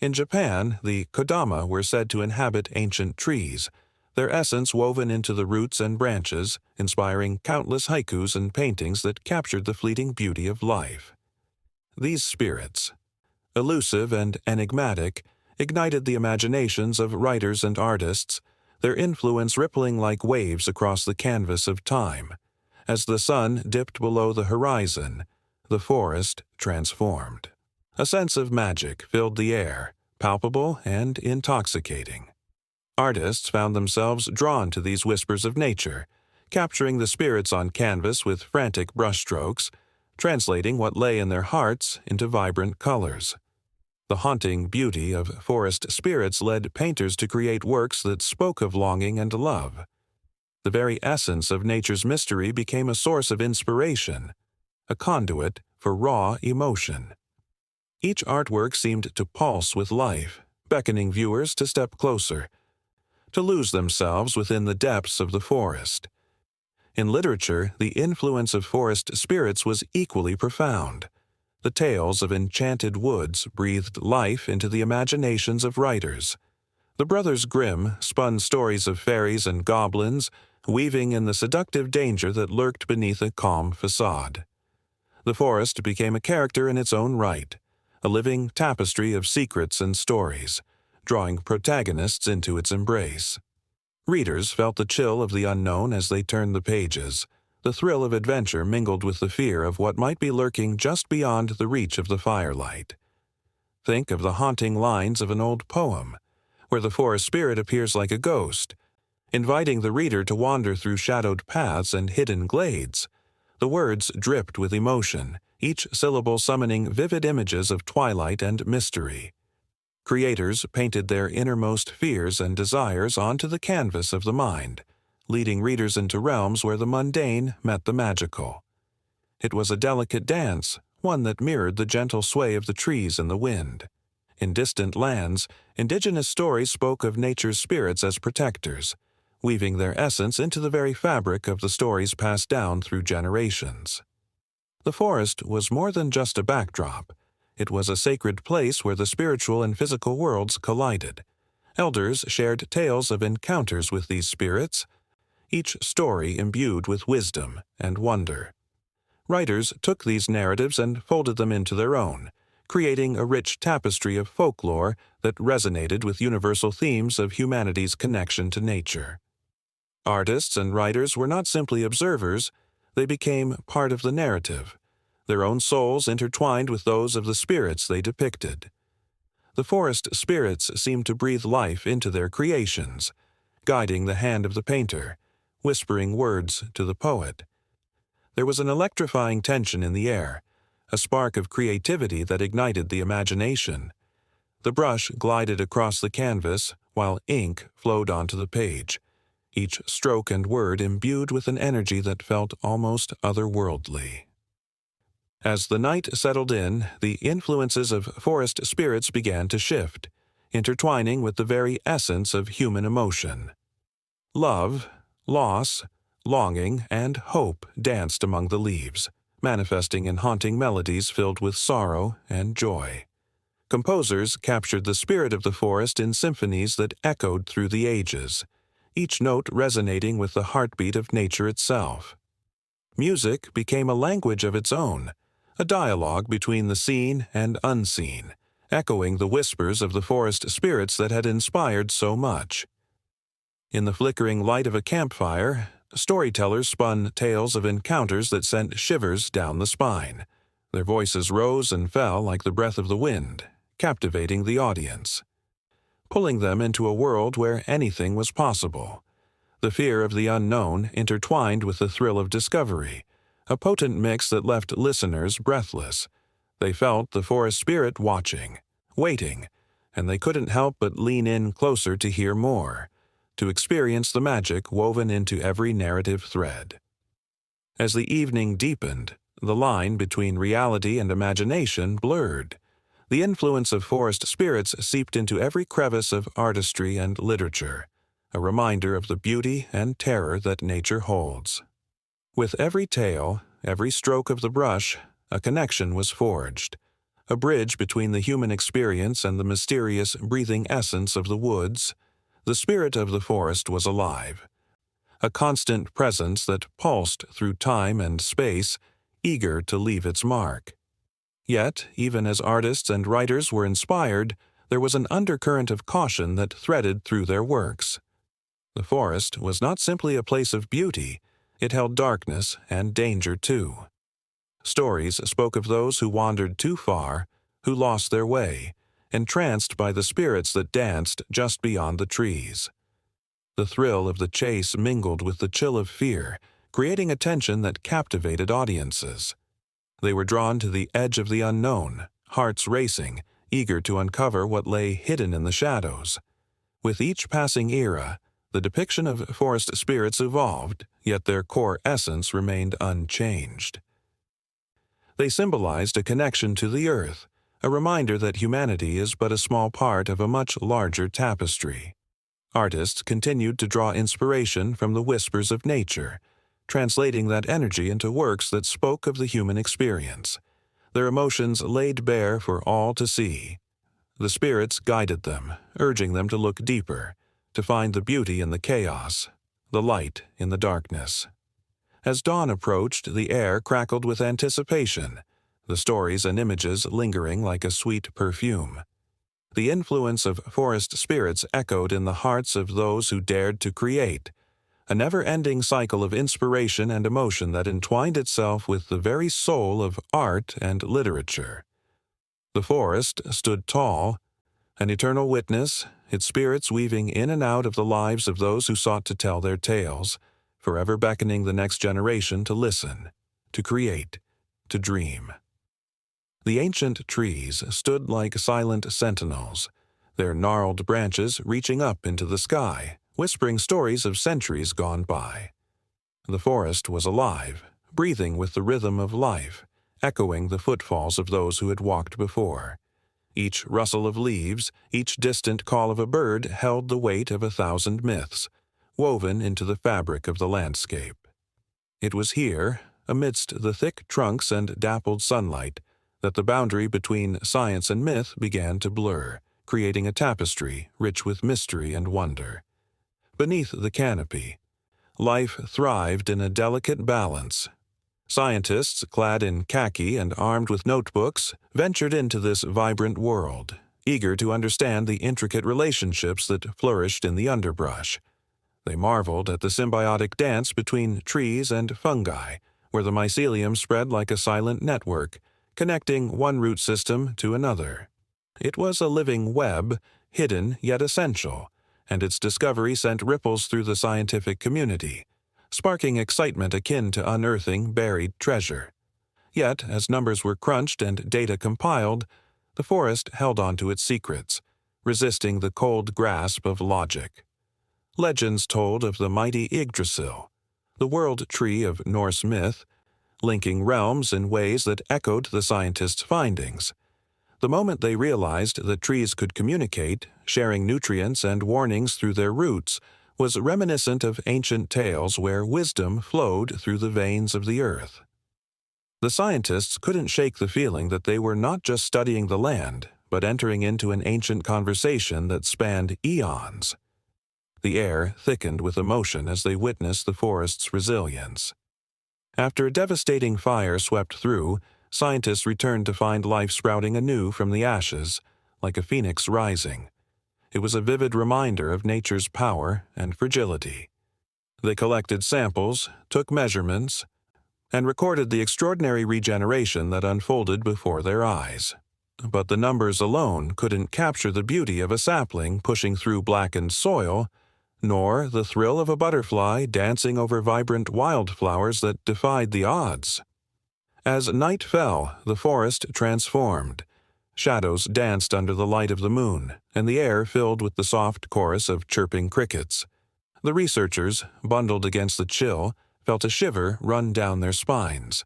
In Japan, the kodama were said to inhabit ancient trees, their essence woven into the roots and branches, inspiring countless haikus and paintings that captured the fleeting beauty of life. These spirits, elusive and enigmatic, ignited the imaginations of writers and artists, their influence rippling like waves across the canvas of time. As the sun dipped below the horizon, the forest transformed. A sense of magic filled the air, palpable and intoxicating. Artists found themselves drawn to these whispers of nature, capturing the spirits on canvas with frantic brushstrokes, translating what lay in their hearts into vibrant colors. The haunting beauty of forest spirits led painters to create works that spoke of longing and love. The very essence of nature's mystery became a source of inspiration, a conduit for raw emotion. Each artwork seemed to pulse with life, beckoning viewers to step closer, to lose themselves within the depths of the forest. In literature, the influence of forest spirits was equally profound. The tales of enchanted woods breathed life into the imaginations of writers. The Brothers Grimm spun stories of fairies and goblins, weaving in the seductive danger that lurked beneath a calm facade. The forest became a character in its own right, a living tapestry of secrets and stories, drawing protagonists into its embrace. Readers felt the chill of the unknown as they turned the pages, the thrill of adventure mingled with the fear of what might be lurking just beyond the reach of the firelight. Think of the haunting lines of an old poem, where the forest spirit appears like a ghost, inviting the reader to wander through shadowed paths and hidden glades. The words dripped with emotion, each syllable summoning vivid images of twilight and mystery. Creators painted their innermost fears and desires onto the canvas of the mind, leading readers into realms where the mundane met the magical. It was a delicate dance, one that mirrored the gentle sway of the trees in the wind. In distant lands, indigenous stories spoke of nature's spirits as protectors, weaving their essence into the very fabric of the stories passed down through generations. The forest was more than just a backdrop. It was a sacred place where the spiritual and physical worlds collided. Elders shared tales of encounters with these spirits, each story imbued with wisdom and wonder. Writers took these narratives and folded them into their own, creating a rich tapestry of folklore that resonated with universal themes of humanity's connection to nature. Artists and writers were not simply observers, they became part of the narrative, their own souls intertwined with those of the spirits they depicted. The forest spirits seemed to breathe life into their creations, guiding the hand of the painter, whispering words to the poet. There was an electrifying tension in the air, a spark of creativity that ignited the imagination. The brush glided across the canvas while ink flowed onto the page, each stroke and word imbued with an energy that felt almost otherworldly. As the night settled in, the influences of forest spirits began to shift, intertwining with the very essence of human emotion. Love, loss, longing, and hope danced among the leaves, manifesting in haunting melodies filled with sorrow and joy. Composers captured the spirit of the forest in symphonies that echoed through the ages, each note resonating with the heartbeat of nature itself. Music became a language of its own, a dialogue between the seen and unseen, echoing the whispers of the forest spirits that had inspired so much. In the flickering light of a campfire, storytellers spun tales of encounters that sent shivers down the spine. Their voices rose and fell like the breath of the wind, captivating the audience, pulling them into a world where anything was possible. The fear of the unknown intertwined with the thrill of discovery, a potent mix that left listeners breathless. They felt the forest spirit watching, waiting, and they couldn't help but lean in closer to hear more, to experience the magic woven into every narrative thread. As the evening deepened, the line between reality and imagination blurred. The influence of forest spirits seeped into every crevice of artistry and literature, a reminder of the beauty and terror that nature holds. With every tale, every stroke of the brush, a connection was forged, a bridge between the human experience and the mysterious breathing essence of the woods. The spirit of the forest was alive, a constant presence that pulsed through time and space, eager to leave its mark. Yet, even as artists and writers were inspired, there was an undercurrent of caution that threaded through their works. The forest was not simply a place of beauty, it held darkness and danger too. Stories spoke of those who wandered too far, who lost their way, entranced by the spirits that danced just beyond the trees. The thrill of the chase mingled with the chill of fear, creating a tension that captivated audiences. They were drawn to the edge of the unknown, hearts racing, eager to uncover what lay hidden in the shadows. With each passing era, the depiction of forest spirits evolved, yet their core essence remained unchanged. They symbolized a connection to the earth, a reminder that humanity is but a small part of a much larger tapestry. Artists continued to draw inspiration from the whispers of nature, translating that energy into works that spoke of the human experience, their emotions laid bare for all to see. The spirits guided them, urging them to look deeper, to find the beauty in the chaos, the light in the darkness. As dawn approached, the air crackled with anticipation, the stories and images lingering like a sweet perfume. The influence of forest spirits echoed in the hearts of those who dared to create, a never-ending cycle of inspiration and emotion that entwined itself with the very soul of art and literature. The forest stood tall, an eternal witness, its spirits weaving in and out of the lives of those who sought to tell their tales, forever beckoning the next generation to listen, to create, to dream. The ancient trees stood like silent sentinels, their gnarled branches reaching up into the sky, whispering stories of centuries gone by. The forest was alive, breathing with the rhythm of life, echoing the footfalls of those who had walked before. Each rustle of leaves, each distant call of a bird held the weight of 1,000 myths, woven into the fabric of the landscape. It was here, amidst the thick trunks and dappled sunlight, that the boundary between science and myth began to blur, creating a tapestry rich with mystery and wonder. Beneath the canopy, life thrived in a delicate balance. Scientists, clad in khaki and armed with notebooks, ventured into this vibrant world, eager to understand the intricate relationships that flourished in the underbrush. They marveled at the symbiotic dance between trees and fungi, where the mycelium spread like a silent network, connecting one root system to another. It was a living web, hidden yet essential, and its discovery sent ripples through the scientific community, sparking excitement akin to unearthing buried treasure. Yet, as numbers were crunched and data compiled, the forest held on to its secrets, resisting the cold grasp of logic. Legends told of the mighty Yggdrasil, the world tree of Norse myth, linking realms in ways that echoed the scientists' findings. The moment they realized that trees could communicate, sharing nutrients and warnings through their roots, was reminiscent of ancient tales where wisdom flowed through the veins of the earth. The scientists couldn't shake the feeling that they were not just studying the land, but entering into an ancient conversation that spanned eons. The air thickened with emotion as they witnessed the forest's resilience. After a devastating fire swept through, scientists returned to find life sprouting anew from the ashes, like a phoenix rising. It was a vivid reminder of nature's power and fragility. They collected samples, took measurements, and recorded the extraordinary regeneration that unfolded before their eyes. But the numbers alone couldn't capture the beauty of a sapling pushing through blackened soil, nor the thrill of a butterfly dancing over vibrant wildflowers that defied the odds. As night fell, the forest transformed. Shadows danced under the light of the moon, and the air filled with the soft chorus of chirping crickets. The researchers, bundled against the chill, felt a shiver run down their spines.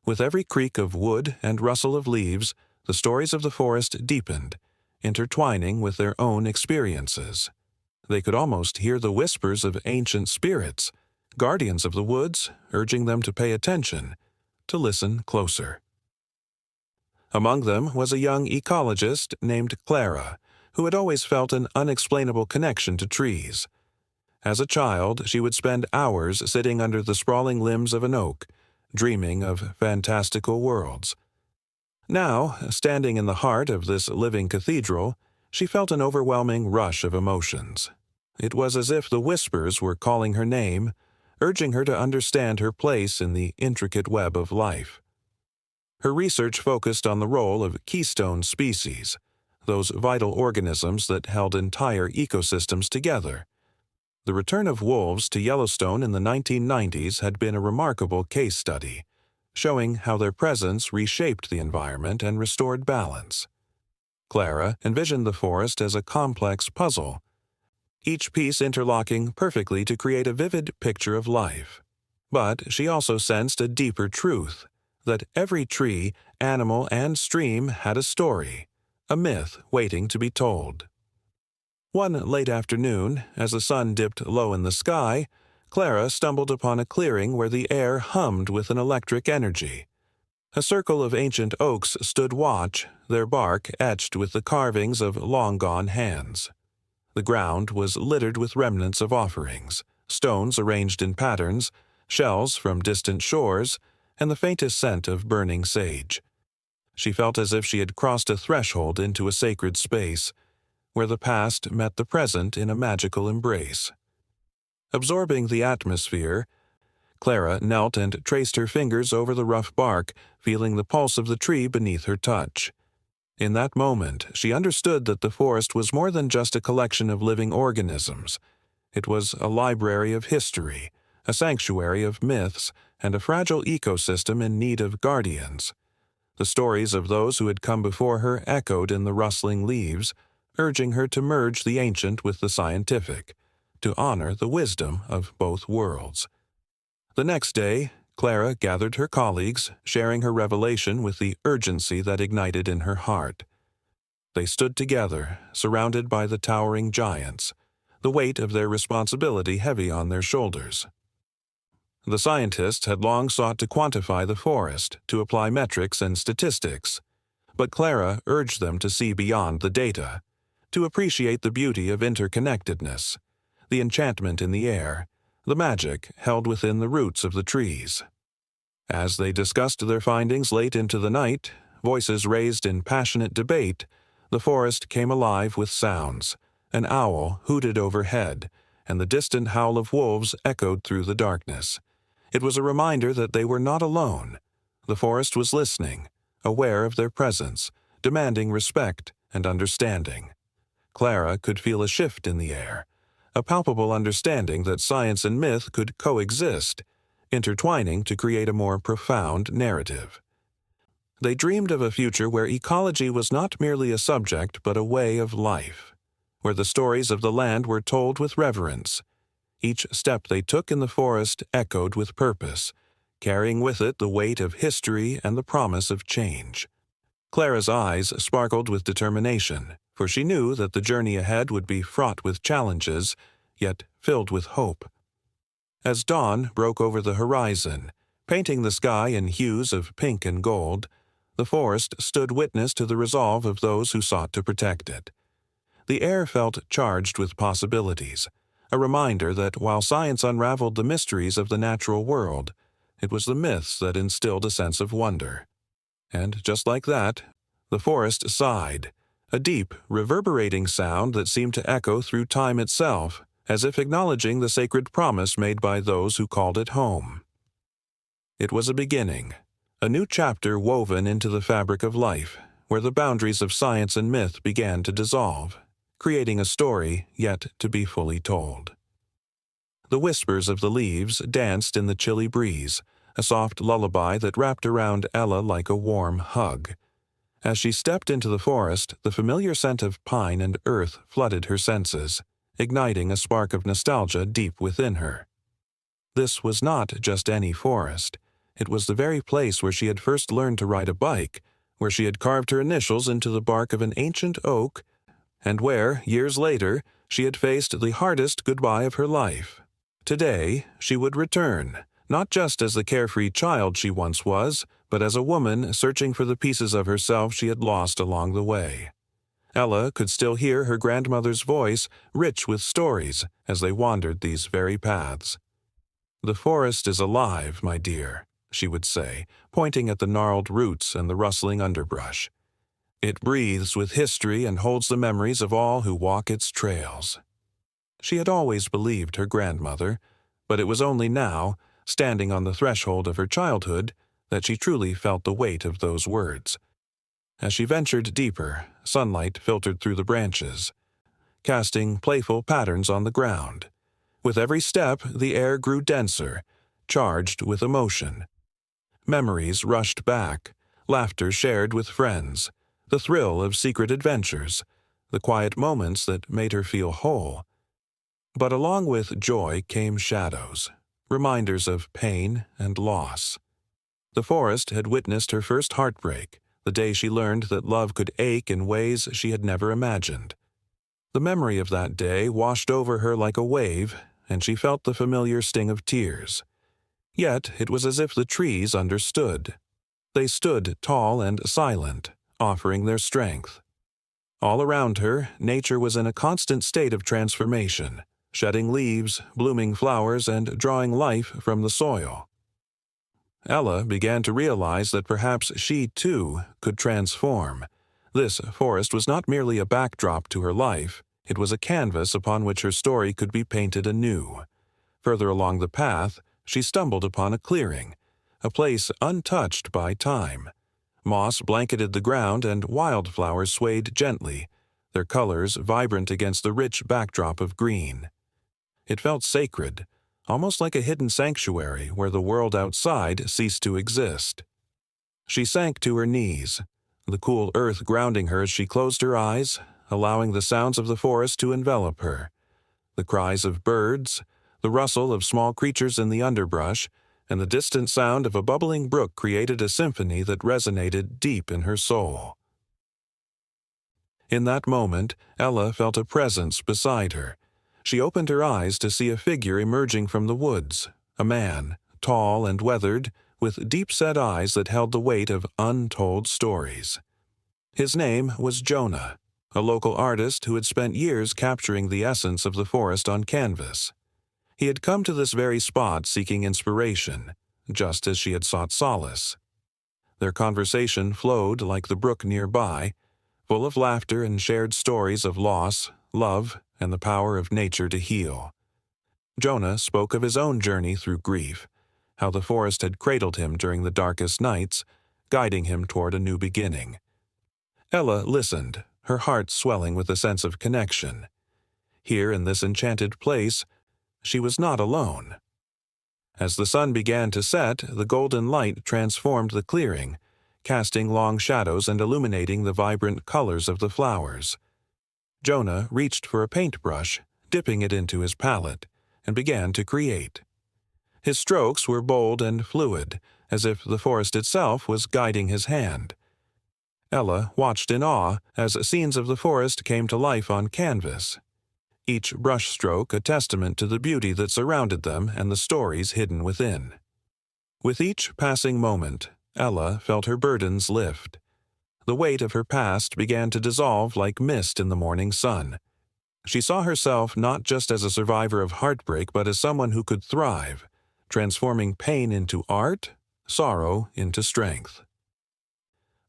With every creak of wood and rustle of leaves, the stories of the forest deepened, intertwining with their own experiences. They could almost hear the whispers of ancient spirits, guardians of the woods, urging them to pay attention, to listen closer. Among them was a young ecologist named Clara, who had always felt an unexplainable connection to trees. As a child, she would spend hours sitting under the sprawling limbs of an oak, dreaming of fantastical worlds. Now, standing in the heart of this living cathedral, she felt an overwhelming rush of emotions. It was as if the whispers were calling her name, urging her to understand her place in the intricate web of life. Her research focused on the role of keystone species, those vital organisms that held entire ecosystems together. The return of wolves to Yellowstone in the 1990s had been a remarkable case study, showing how their presence reshaped the environment and restored balance. Clara envisioned the forest as a complex puzzle, each piece interlocking perfectly to create a vivid picture of life. But she also sensed a deeper truth, that every tree, animal, and stream had a story, a myth waiting to be told. One late afternoon, as the sun dipped low in the sky, Clara stumbled upon a clearing where the air hummed with an electric energy. A circle of ancient oaks stood watch, their bark etched with the carvings of long-gone hands. The ground was littered with remnants of offerings, stones arranged in patterns, shells from distant shores, and the faintest scent of burning sage. She felt as if she had crossed a threshold into a sacred space, where the past met the present in a magical embrace. Absorbing the atmosphere, Clara knelt and traced her fingers over the rough bark, feeling the pulse of the tree beneath her touch. In that moment, she understood that the forest was more than just a collection of living organisms. It was a library of history, a sanctuary of myths, and a fragile ecosystem in need of guardians. The stories of those who had come before her echoed in the rustling leaves, urging her to merge the ancient with the scientific, to honor the wisdom of both worlds. The next day, Clara gathered her colleagues, sharing her revelation with the urgency that ignited in her heart. They stood together, surrounded by the towering giants, the weight of their responsibility heavy on their shoulders. The scientists had long sought to quantify the forest, to apply metrics and statistics, but Clara urged them to see beyond the data, to appreciate the beauty of interconnectedness, the enchantment in the air, the magic held within the roots of the trees. As they discussed their findings late into the night, voices raised in passionate debate, the forest came alive with sounds. An owl hooted overhead, and the distant howl of wolves echoed through the darkness. It was a reminder that they were not alone. The forest was listening, aware of their presence, demanding respect and understanding. Clara could feel a shift in the air, a palpable understanding that science and myth could coexist, intertwining to create a more profound narrative. They dreamed of a future where ecology was not merely a subject but a way of life, where the stories of the land were told with reverence. Each step they took in the forest echoed with purpose, carrying with it the weight of history and the promise of change. Clara's eyes sparkled with determination, for she knew that the journey ahead would be fraught with challenges, yet filled with hope. As dawn broke over the horizon, painting the sky in hues of pink and gold, the forest stood witness to the resolve of those who sought to protect it. The air felt charged with possibilities, a reminder that while science unraveled the mysteries of the natural world, it was the myths that instilled a sense of wonder. And just like that, the forest sighed, a deep, reverberating sound that seemed to echo through time itself, as if acknowledging the sacred promise made by those who called it home. It was a beginning, a new chapter woven into the fabric of life, where the boundaries of science and myth began to dissolve, creating a story yet to be fully told. The whispers of the leaves danced in the chilly breeze, a soft lullaby that wrapped around Ella like a warm hug. As she stepped into the forest, the familiar scent of pine and earth flooded her senses, igniting a spark of nostalgia deep within her. This was not just any forest. It was the very place where she had first learned to ride a bike, where she had carved her initials into the bark of an ancient oak, and where, years later, she had faced the hardest goodbye of her life. Today, she would return, not just as the carefree child she once was, but as a woman searching for the pieces of herself she had lost along the way. Ella could still hear her grandmother's voice, rich with stories, as they wandered these very paths. "The forest is alive, my dear," she would say, pointing at the gnarled roots and the rustling underbrush. "It breathes with history and holds the memories of all who walk its trails." She had always believed her grandmother, but it was only now, standing on the threshold of her childhood, that she truly felt the weight of those words. As she ventured deeper, sunlight filtered through the branches, casting playful patterns on the ground. With every step, the air grew denser, charged with emotion. Memories rushed back, laughter shared with friends, the thrill of secret adventures, the quiet moments that made her feel whole. But along with joy came shadows, reminders of pain and loss. The forest had witnessed her first heartbreak, the day she learned that love could ache in ways she had never imagined. The memory of that day washed over her like a wave, and she felt the familiar sting of tears. Yet it was as if the trees understood. They stood tall and silent, offering their strength. All around her, nature was in a constant state of transformation, shedding leaves, blooming flowers, and drawing life from the soil. Ella began to realize that perhaps she, too, could transform. This forest was not merely a backdrop to her life, it was a canvas upon which her story could be painted anew. Further along the path, she stumbled upon a clearing, a place untouched by time. Moss blanketed the ground and wildflowers swayed gently, their colors vibrant against the rich backdrop of green. It felt sacred, almost like a hidden sanctuary where the world outside ceased to exist. She sank to her knees, the cool earth grounding her as she closed her eyes, allowing the sounds of the forest to envelop her. The cries of birds, the rustle of small creatures in the underbrush, and the distant sound of a bubbling brook created a symphony that resonated deep in her soul. In that moment, Ella felt a presence beside her. She opened her eyes to see a figure emerging from the woods, a man, tall and weathered, with deep-set eyes that held the weight of untold stories. His name was Jonah, a local artist who had spent years capturing the essence of the forest on canvas. He had come to this very spot seeking inspiration, just as she had sought solace. Their conversation flowed like the brook nearby, full of laughter and shared stories of loss, love, and the power of nature to heal. Jonah spoke of his own journey through grief, how the forest had cradled him during the darkest nights, guiding him toward a new beginning. Ella listened, her heart swelling with a sense of connection. Here in this enchanted place, she was not alone. As the sun began to set, the golden light transformed the clearing, casting long shadows and illuminating the vibrant colors of the flowers. Jonah reached for a paintbrush, dipping it into his palette, and began to create. His strokes were bold and fluid, as if the forest itself was guiding his hand. Ella watched in awe as scenes of the forest came to life on canvas, each brushstroke a testament to the beauty that surrounded them and the stories hidden within. With each passing moment, Ella felt her burdens lift. The weight of her past began to dissolve like mist in the morning sun. She saw herself not just as a survivor of heartbreak, but as someone who could thrive, transforming pain into art, sorrow into strength.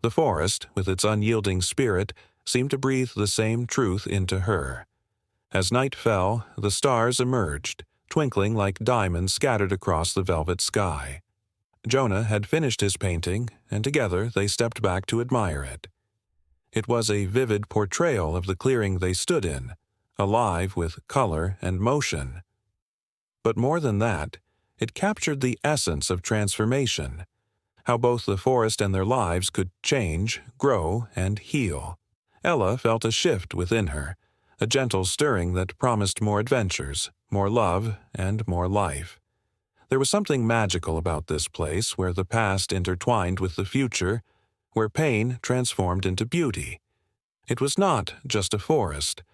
The forest, with its unyielding spirit, seemed to breathe the same truth into her. As night fell, the stars emerged, twinkling like diamonds scattered across the velvet sky. Jonah had finished his painting, and together they stepped back to admire it. It was a vivid portrayal of the clearing they stood in, alive with color and motion. But more than that, it captured the essence of transformation, how both the forest and their lives could change, grow, and heal. Ella felt a shift within her, a gentle stirring that promised more adventures, more love, and more life. There was something magical about this place where the past intertwined with the future, where pain transformed into beauty. It was not just a forest.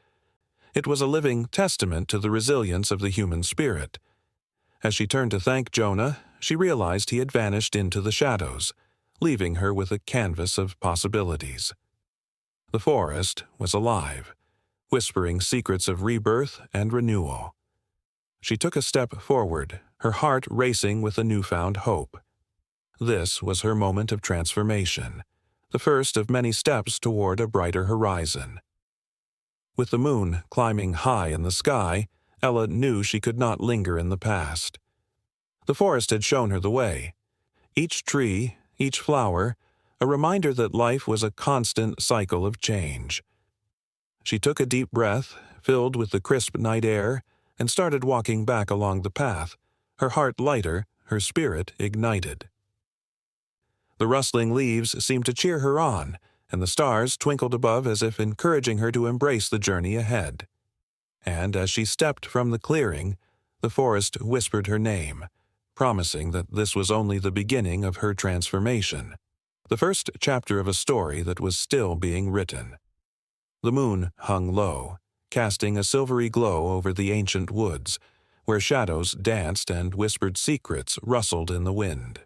It was a living testament to the resilience of the human spirit, As she turned to thank Jonah, she realized he had vanished into the shadows, leaving her with a canvas of possibilities. The forest was alive, whispering secrets of rebirth and renewal. She took a step forward, her heart racing with a newfound hope. This was her moment of transformation, the first of many steps toward a brighter horizon. With the moon climbing high in the sky, Ella knew she could not linger in the past. The forest had shown her the way. Each tree, each flower, a reminder that life was a constant cycle of change. She took a deep breath, filled with the crisp night air, and started walking back along the path, her heart lighter, her spirit ignited. The rustling leaves seemed to cheer her on, and the stars twinkled above as if encouraging her to embrace the journey ahead. And as she stepped from the clearing, the forest whispered her name, promising that this was only the beginning of her transformation, the first chapter of a story that was still being written. The moon hung low, casting a silvery glow over the ancient woods, where shadows danced and whispered secrets rustled in the wind.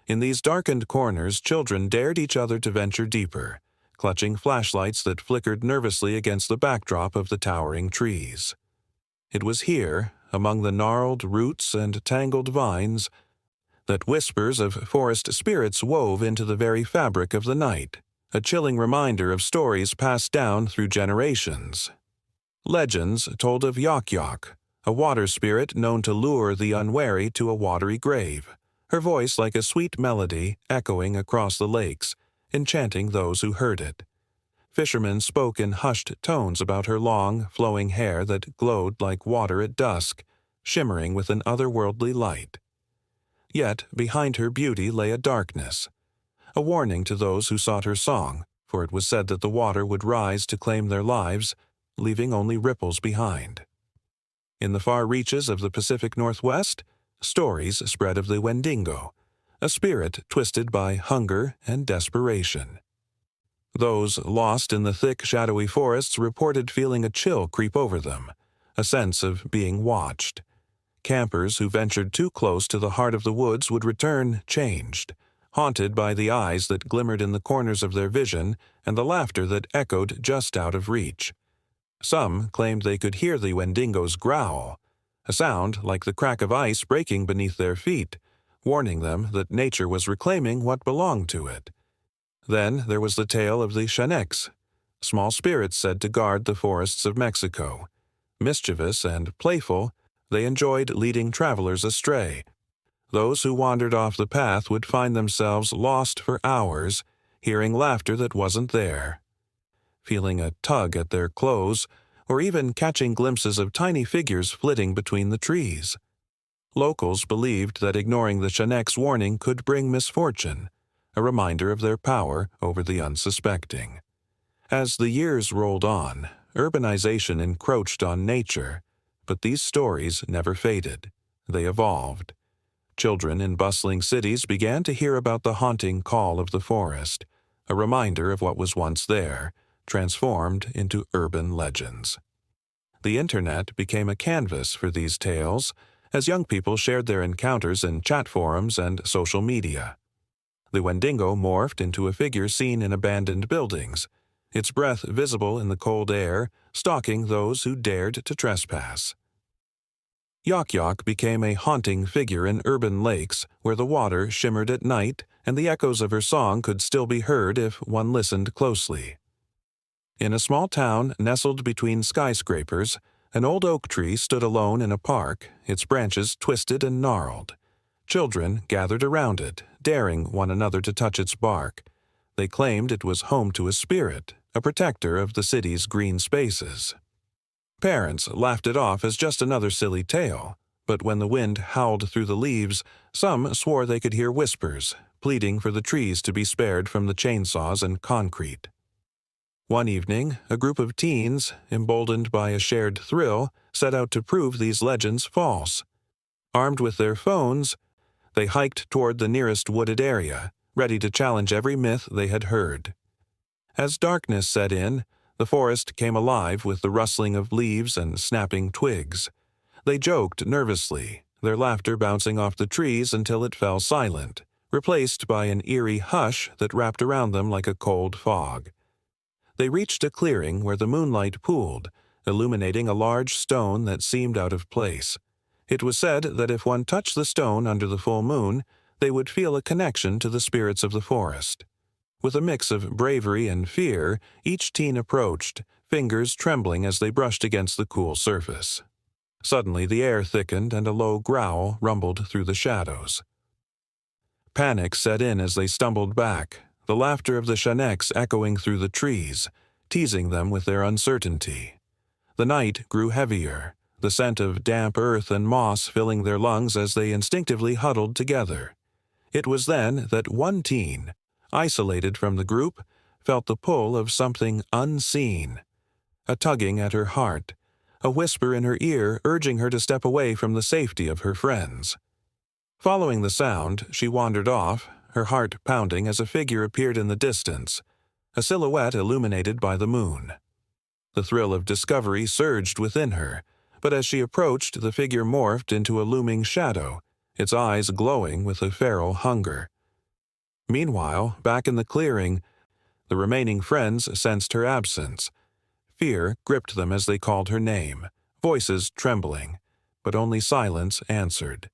In these darkened corners, children dared each other to venture deeper, clutching flashlights that flickered nervously against the backdrop of the towering trees. It was here, among the gnarled roots and tangled vines, that whispers of forest spirits wove into the very fabric of the night, a chilling reminder of stories passed down through generations. Legends told of Yok-Yok, a water spirit known to lure the unwary to a watery grave, her voice like a sweet melody echoing across the lakes, enchanting those who heard it. Fishermen spoke in hushed tones about her long, flowing hair that glowed like water at dusk, shimmering with an otherworldly light. Yet behind her beauty lay a darkness, a warning to those who sought her song, for it was said that the water would rise to claim their lives, leaving only ripples behind. In the far reaches of the Pacific Northwest, stories spread of the Wendigo, a spirit twisted by hunger and desperation. Those lost in the thick, shadowy forests reported feeling a chill creep over them, a sense of being watched. Campers who ventured too close to the heart of the woods would return changed, haunted by the eyes that glimmered in the corners of their vision and the laughter that echoed just out of reach. Some claimed they could hear the Wendigo's growl, a sound like the crack of ice breaking beneath their feet, warning them that nature was reclaiming what belonged to it. Then there was the tale of the Chaneques, small spirits said to guard the forests of Mexico. Mischievous and playful, they enjoyed leading travelers astray. Those who wandered off the path would find themselves lost for hours, hearing laughter that wasn't there, feeling a tug at their clothes, or even catching glimpses of tiny figures flitting between the trees. Locals believed that ignoring the Chaneques' warning could bring misfortune, a reminder of their power over the unsuspecting. As the years rolled on, urbanization encroached on nature, but these stories never faded. They evolved. Children in bustling cities began to hear about the haunting call of the forest, a reminder of what was once there, transformed into urban legends. The internet became a canvas for these tales, as young people shared their encounters in chat forums and social media. The Wendigo morphed into a figure seen in abandoned buildings, its breath visible in the cold air, stalking those who dared to trespass. Yok-Yok became a haunting figure in urban lakes where the water shimmered at night and the echoes of her song could still be heard if one listened closely. In a small town nestled between skyscrapers, an old oak tree stood alone in a park, its branches twisted and gnarled. Children gathered around it, daring one another to touch its bark. They claimed it was home to a spirit, a protector of the city's green spaces. Parents laughed it off as just another silly tale, but when the wind howled through the leaves, some swore they could hear whispers, pleading for the trees to be spared from the chainsaws and concrete. One evening, a group of teens, emboldened by a shared thrill, set out to prove these legends false. Armed with their phones, they hiked toward the nearest wooded area, ready to challenge every myth they had heard. As darkness set in, the forest came alive with the rustling of leaves and snapping twigs. They joked nervously, their laughter bouncing off the trees until it fell silent, replaced by an eerie hush that wrapped around them like a cold fog. They reached a clearing where the moonlight pooled, illuminating a large stone that seemed out of place. It was said that if one touched the stone under the full moon, they would feel a connection to the spirits of the forest. With a mix of bravery and fear, each teen approached, fingers trembling as they brushed against the cool surface. Suddenly the air thickened and a low growl rumbled through the shadows. Panic set in as they stumbled back, the laughter of the Shaneks echoing through the trees, teasing them with their uncertainty. The night grew heavier, the scent of damp earth and moss filling their lungs as they instinctively huddled together. It was then that one teen, isolated from the group, felt the pull of something unseen, a tugging at her heart, a whisper in her ear urging her to step away from the safety of her friends. Following the sound, she wandered off, her heart pounding as a figure appeared in the distance, a silhouette illuminated by the moon. The thrill of discovery surged within her, but as she approached, the figure morphed into a looming shadow, its eyes glowing with a feral hunger. Meanwhile, back in the clearing, the remaining friends sensed her absence. Fear gripped them as they called her name, voices trembling, but only silence answered.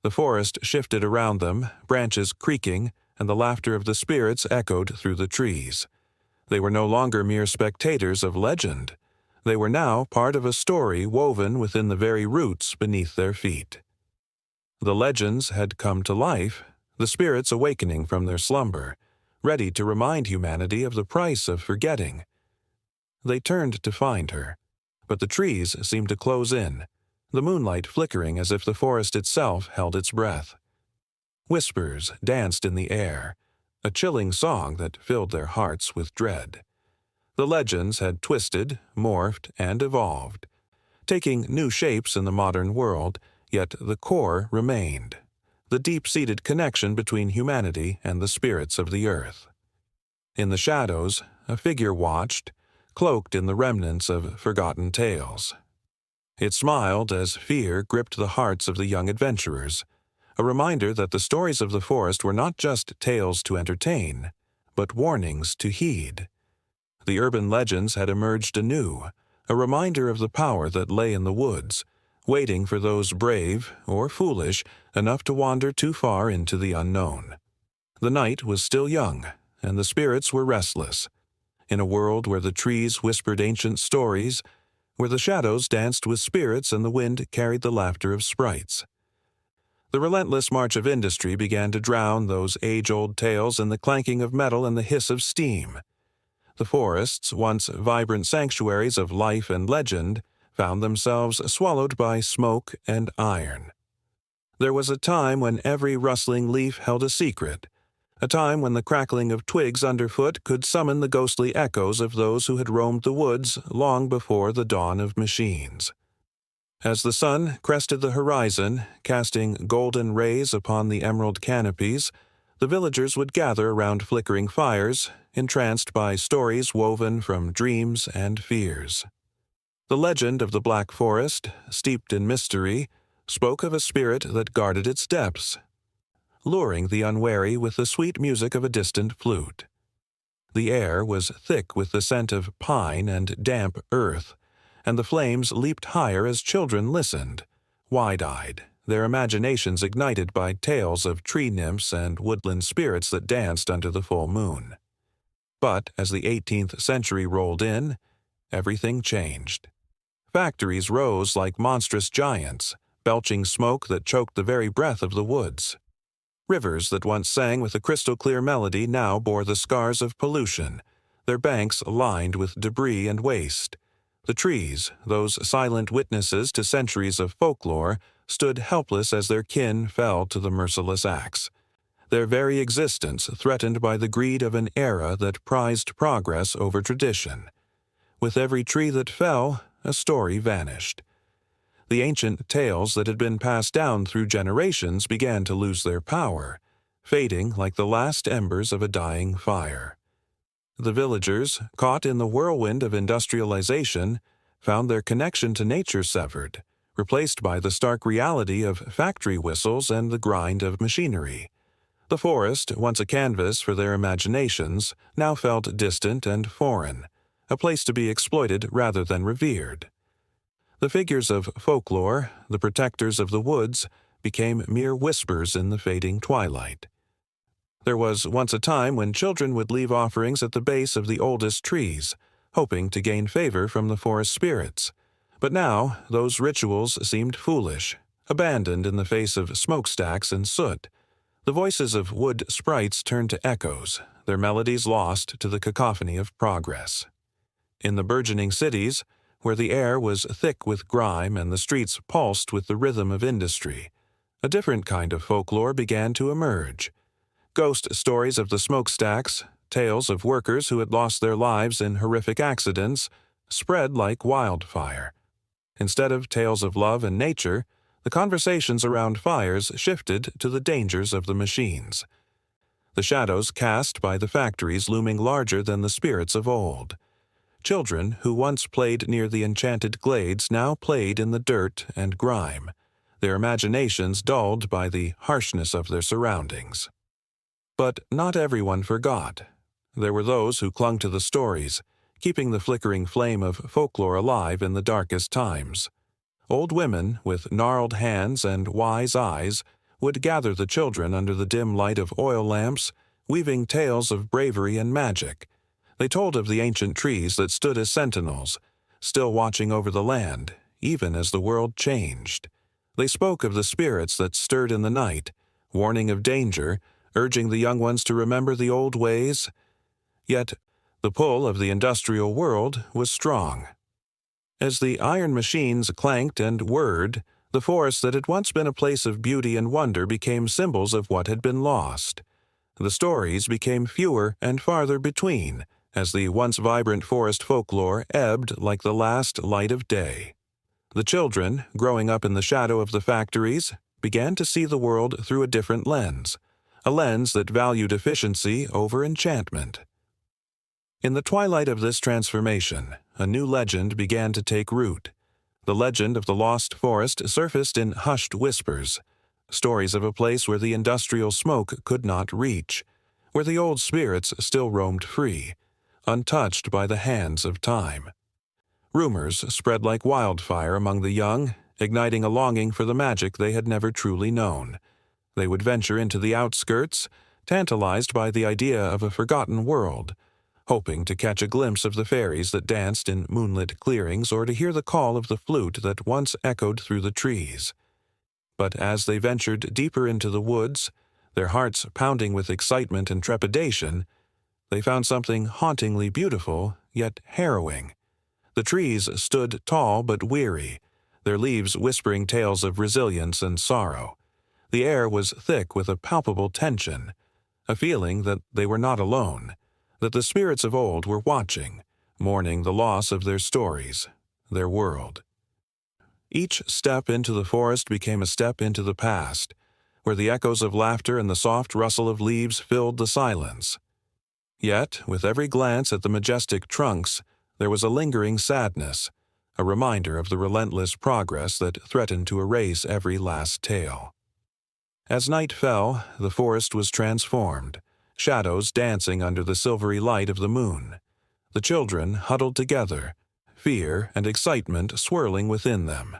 The forest shifted around them, branches creaking, and the laughter of the spirits echoed through the trees. They were no longer mere spectators of legend. They were now part of a story woven within the very roots beneath their feet. The legends had come to life, the spirits awakening from their slumber, ready to remind humanity of the price of forgetting. They turned to find her, but the trees seemed to close in, the moonlight flickering as if the forest itself held its breath. Whispers danced in the air, a chilling song that filled their hearts with dread. The legends had twisted, morphed, and evolved, taking new shapes in the modern world, yet the core remained, the deep-seated connection between humanity and the spirits of the earth. In the shadows, a figure watched, cloaked in the remnants of forgotten tales. It smiled as fear gripped the hearts of the young adventurers, a reminder that the stories of the forest were not just tales to entertain, but warnings to heed. The urban legends had emerged anew, a reminder of the power that lay in the woods, waiting for those brave, or foolish, enough to wander too far into the unknown. The night was still young, and the spirits were restless. In a world where the trees whispered ancient stories, where the shadows danced with spirits and the wind carried the laughter of sprites. The relentless march of industry began to drown those age-old tales in the clanking of metal and the hiss of steam. The forests, once vibrant sanctuaries of life and legend, found themselves swallowed by smoke and iron. There was a time when every rustling leaf held a secret, a time when the crackling of twigs underfoot could summon the ghostly echoes of those who had roamed the woods long before the dawn of machines. As the sun crested the horizon, casting golden rays upon the emerald canopies, the villagers would gather around flickering fires, entranced by stories woven from dreams and fears. The legend of the Black Forest, steeped in mystery, spoke of a spirit that guarded its depths, luring the unwary with the sweet music of a distant flute. The air was thick with the scent of pine and damp earth, and the flames leaped higher as children listened, wide-eyed, their imaginations ignited by tales of tree nymphs and woodland spirits that danced under the full moon. But as the 18th century rolled in, everything changed. Factories rose like monstrous giants, belching smoke that choked the very breath of the woods. Rivers that once sang with a crystal-clear melody now bore the scars of pollution, their banks lined with debris and waste. The trees, those silent witnesses to centuries of folklore, stood helpless as their kin fell to the merciless axe, their very existence threatened by the greed of an era that prized progress over tradition. With every tree that fell, a story vanished. The ancient tales that had been passed down through generations began to lose their power, fading like the last embers of a dying fire. The villagers, caught in the whirlwind of industrialization, found their connection to nature severed, replaced by the stark reality of factory whistles and the grind of machinery. The forest, once a canvas for their imaginations, now felt distant and foreign, a place to be exploited rather than revered. The figures of folklore, the protectors of the woods, became mere whispers in the fading twilight. There was once a time when children would leave offerings at the base of the oldest trees, hoping to gain favor from the forest spirits. But now those rituals seemed foolish, abandoned in the face of smokestacks and soot. The voices of wood sprites turned to echoes, their melodies lost to the cacophony of progress. In the burgeoning cities, where the air was thick with grime and the streets pulsed with the rhythm of industry, a different kind of folklore began to emerge. Ghost stories of the smokestacks, tales of workers who had lost their lives in horrific accidents, spread like wildfire. Instead of tales of love and nature, the conversations around fires shifted to the dangers of the machines. The shadows cast by the factories looming larger than the spirits of old. Children who once played near the enchanted glades now played in the dirt and grime, their imaginations dulled by the harshness of their surroundings. But not everyone forgot. There were those who clung to the stories, keeping the flickering flame of folklore alive in the darkest times. Old women, with gnarled hands and wise eyes, would gather the children under the dim light of oil lamps, weaving tales of bravery and magic. They told of the ancient trees that stood as sentinels, still watching over the land, even as the world changed. They spoke of the spirits that stirred in the night, warning of danger, urging the young ones to remember the old ways. Yet the pull of the industrial world was strong. As the iron machines clanked and whirred, the forest that had once been a place of beauty and wonder became symbols of what had been lost. The stories became fewer and farther between, as the once vibrant forest folklore ebbed like the last light of day. The children, growing up in the shadow of the factories, began to see the world through a different lens, a lens that valued efficiency over enchantment. In the twilight of this transformation, a new legend began to take root. The legend of the lost forest surfaced in hushed whispers, stories of a place where the industrial smoke could not reach, where the old spirits still roamed free, untouched by the hands of time. Rumors spread like wildfire among the young, igniting a longing for the magic they had never truly known. They would venture into the outskirts, tantalized by the idea of a forgotten world, hoping to catch a glimpse of the fairies that danced in moonlit clearings or to hear the call of the flute that once echoed through the trees. But as they ventured deeper into the woods, their hearts pounding with excitement and trepidation, they found something hauntingly beautiful, yet harrowing. The trees stood tall but weary, their leaves whispering tales of resilience and sorrow. The air was thick with a palpable tension, a feeling that they were not alone, that the spirits of old were watching, mourning the loss of their stories, their world. Each step into the forest became a step into the past, where the echoes of laughter and the soft rustle of leaves filled the silence. Yet, with every glance at the majestic trunks, there was a lingering sadness, a reminder of the relentless progress that threatened to erase every last tale. As night fell, the forest was transformed, shadows dancing under the silvery light of the moon. The children huddled together, fear and excitement swirling within them.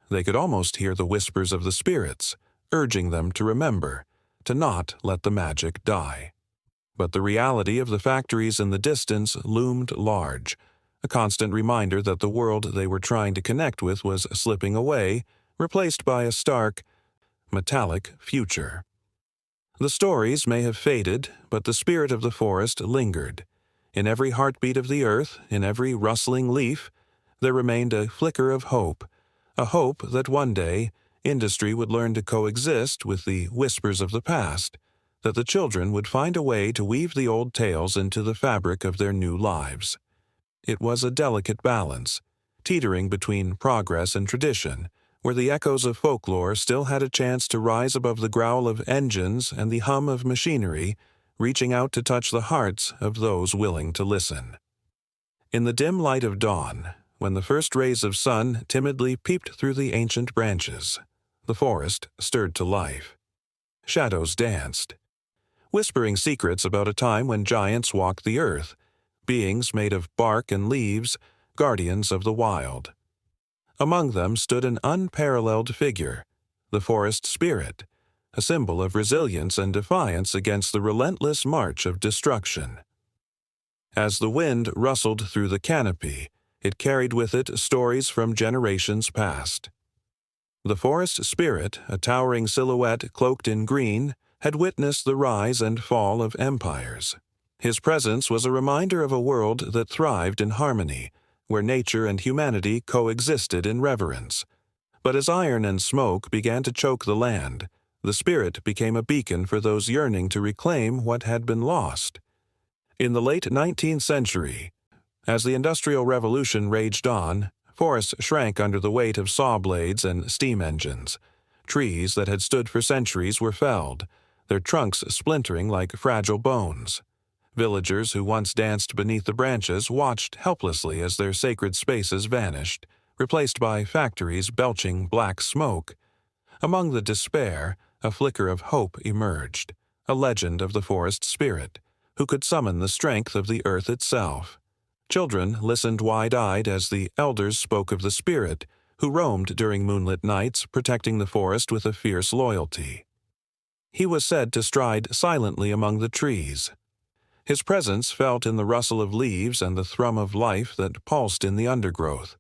They could almost hear the whispers of the spirits, urging them to remember, to not let the magic die. But the reality of the factories in the distance loomed large, a constant reminder that the world they were trying to connect with was slipping away, replaced by a stark, metallic future. The stories may have faded, but the spirit of the forest lingered. In every heartbeat of the earth, in every rustling leaf, there remained a flicker of hope, a hope that one day industry would learn to coexist with the whispers of the past, that the children would find a way to weave the old tales into the fabric of their new lives. It was a delicate balance, teetering between progress and tradition, where the echoes of folklore still had a chance to rise above the growl of engines and the hum of machinery, reaching out to touch the hearts of those willing to listen. In the dim light of dawn, when the first rays of sun timidly peeped through the ancient branches. The forest stirred to life. Shadows danced, whispering secrets about a time when giants walked the earth, beings made of bark and leaves, guardians of the wild. Among them stood an unparalleled figure, the forest spirit, a symbol of resilience and defiance against the relentless march of destruction. As the wind rustled through the canopy, it carried with it stories from generations past. The forest spirit, a towering silhouette cloaked in green, had witnessed the rise and fall of empires. His presence was a reminder of a world that thrived in harmony, where nature and humanity coexisted in reverence. But as iron and smoke began to choke the land, the spirit became a beacon for those yearning to reclaim what had been lost. In the late 19th century, as the Industrial Revolution raged on, forests shrank under the weight of saw blades and steam engines. Trees that had stood for centuries were felled, their trunks splintering like fragile bones. Villagers who once danced beneath the branches watched helplessly as their sacred spaces vanished, replaced by factories belching black smoke. Among the despair, a flicker of hope emerged, a legend of the forest spirit, who could summon the strength of the earth itself. Children listened wide-eyed as the elders spoke of the spirit, who roamed during moonlit nights, protecting the forest with a fierce loyalty. He was said to stride silently among the trees, his presence felt in the rustle of leaves and the thrum of life that pulsed in the undergrowth.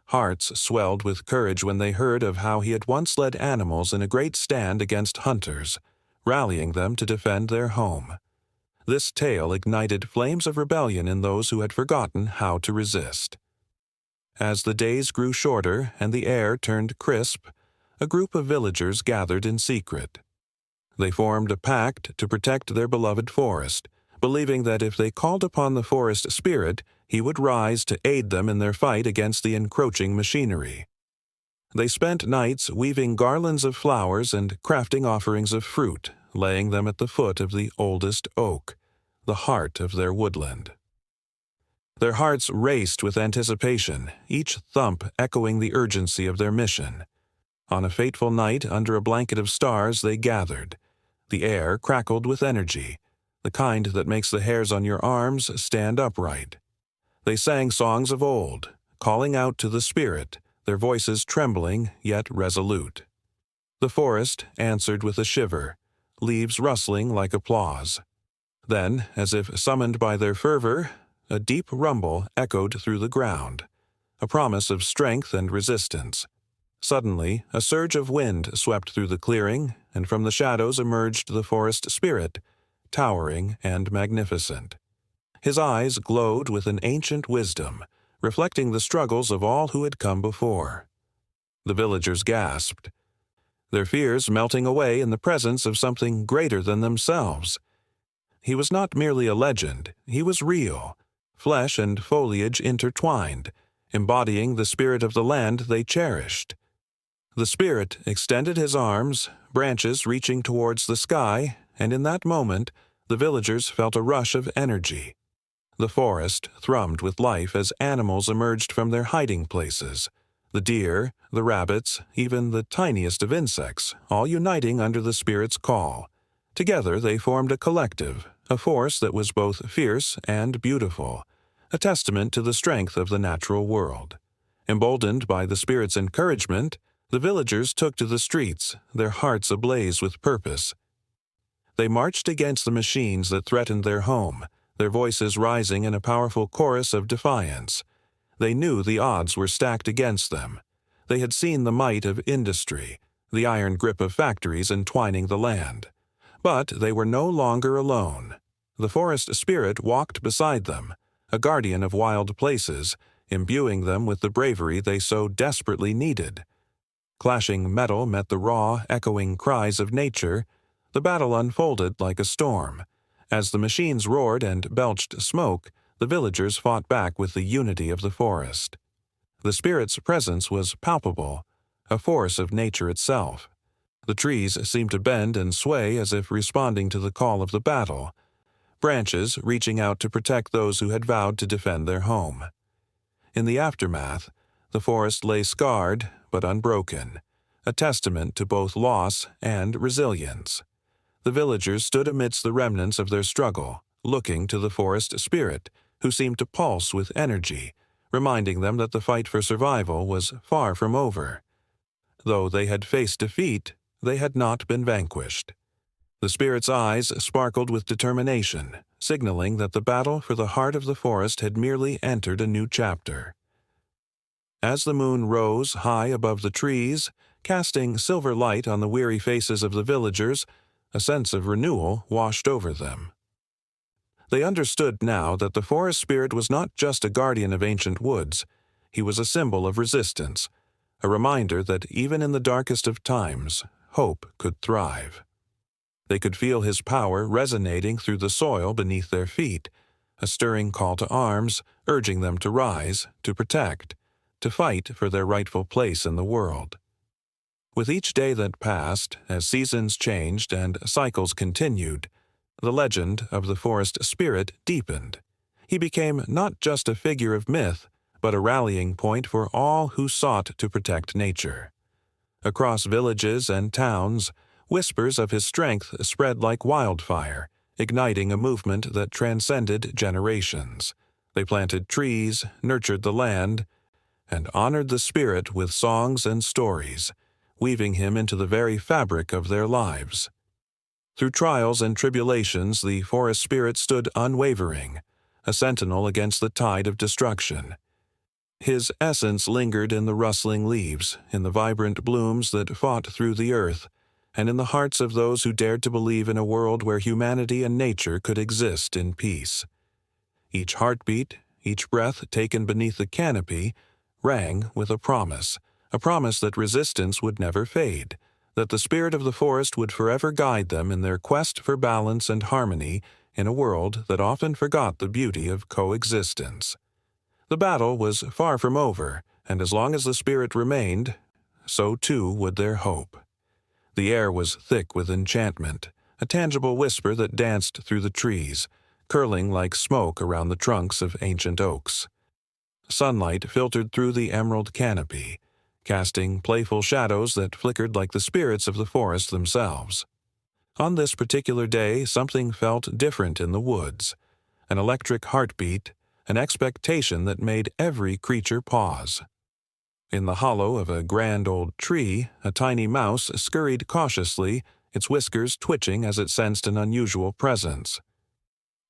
Hearts swelled with courage when they heard of how he had once led animals in a great stand against hunters, rallying them to defend their home. This tale ignited flames of rebellion in those who had forgotten how to resist. As the days grew shorter and the air turned crisp, a group of villagers gathered in secret. They formed a pact to protect their beloved forest, believing that if they called upon the forest spirit, he would rise to aid them in their fight against the encroaching machinery. They spent nights weaving garlands of flowers and crafting offerings of fruit, laying them at the foot of the oldest oak, the heart of their woodland. Their hearts raced with anticipation, each thump echoing the urgency of their mission. On a fateful night, under a blanket of stars, they gathered. The air crackled with energy, the kind that makes the hairs on your arms stand upright. They sang songs of old, calling out to the spirit, their voices trembling yet resolute. The forest answered with a shiver, leaves rustling like applause. Then, as if summoned by their fervor, a deep rumble echoed through the ground, a promise of strength and resistance. Suddenly, a surge of wind swept through the clearing, and from the shadows emerged the forest spirit, towering and magnificent. His eyes glowed with an ancient wisdom, reflecting the struggles of all who had come before. The villagers gasped, their fears melting away in the presence of something greater than themselves. He was not merely a legend, he was real, flesh and foliage intertwined, embodying the spirit of the land they cherished. The spirit extended his arms, branches reaching towards the sky, and in that moment, the villagers felt a rush of energy. The forest thrummed with life as animals emerged from their hiding places. The deer, the rabbits, even the tiniest of insects, all uniting under the spirit's call. Together they formed a collective, a force that was both fierce and beautiful, a testament to the strength of the natural world. Emboldened by the spirit's encouragement, the villagers took to the streets, their hearts ablaze with purpose. They marched against the machines that threatened their home, their voices rising in a powerful chorus of defiance. They knew the odds were stacked against them. They had seen the might of industry, the iron grip of factories entwining the land. But they were no longer alone. The forest spirit walked beside them, a guardian of wild places, imbuing them with the bravery they so desperately needed. Clashing metal met the raw, echoing cries of nature. The battle unfolded like a storm. As the machines roared and belched smoke, the villagers fought back with the unity of the forest. The spirit's presence was palpable, a force of nature itself. The trees seemed to bend and sway as if responding to the call of the battle, branches reaching out to protect those who had vowed to defend their home. In the aftermath, the forest lay scarred but unbroken, a testament to both loss and resilience. The villagers stood amidst the remnants of their struggle, looking to the forest spirit, who seemed to pulse with energy, reminding them that the fight for survival was far from over. Though they had faced defeat, they had not been vanquished. The spirit's eyes sparkled with determination, signaling that the battle for the heart of the forest had merely entered a new chapter. As the moon rose high above the trees, casting silver light on the weary faces of the villagers, a sense of renewal washed over them. They understood now that the forest spirit was not just a guardian of ancient woods. He was a symbol of resistance, a reminder that even in the darkest of times, hope could thrive. They could feel his power resonating through the soil beneath their feet, a stirring call to arms, urging them to rise, to protect, to fight for their rightful place in the world. With each day that passed, as seasons changed and cycles continued, the legend of the forest spirit deepened. He became not just a figure of myth, but a rallying point for all who sought to protect nature. Across villages and towns, whispers of his strength spread like wildfire, igniting a movement that transcended generations. They planted trees, nurtured the land, and honored the spirit with songs and stories, weaving him into the very fabric of their lives. Through trials and tribulations, the forest spirit stood unwavering, a sentinel against the tide of destruction. His essence lingered in the rustling leaves, in the vibrant blooms that fought through the earth, and in the hearts of those who dared to believe in a world where humanity and nature could exist in peace. Each heartbeat, each breath taken beneath the canopy, rang with a promise that resistance would never fade, that the spirit of the forest would forever guide them in their quest for balance and harmony in a world that often forgot the beauty of coexistence. The battle was far from over, and as long as the spirit remained, so too would their hope. The air was thick with enchantment, a tangible whisper that danced through the trees, curling like smoke around the trunks of ancient oaks. Sunlight filtered through the emerald canopy, casting playful shadows that flickered like the spirits of the forest themselves. On this particular day, something felt different in the woods, an electric heartbeat, an expectation that made every creature pause. In the hollow of a grand old tree, a tiny mouse scurried cautiously, its whiskers twitching as it sensed an unusual presence.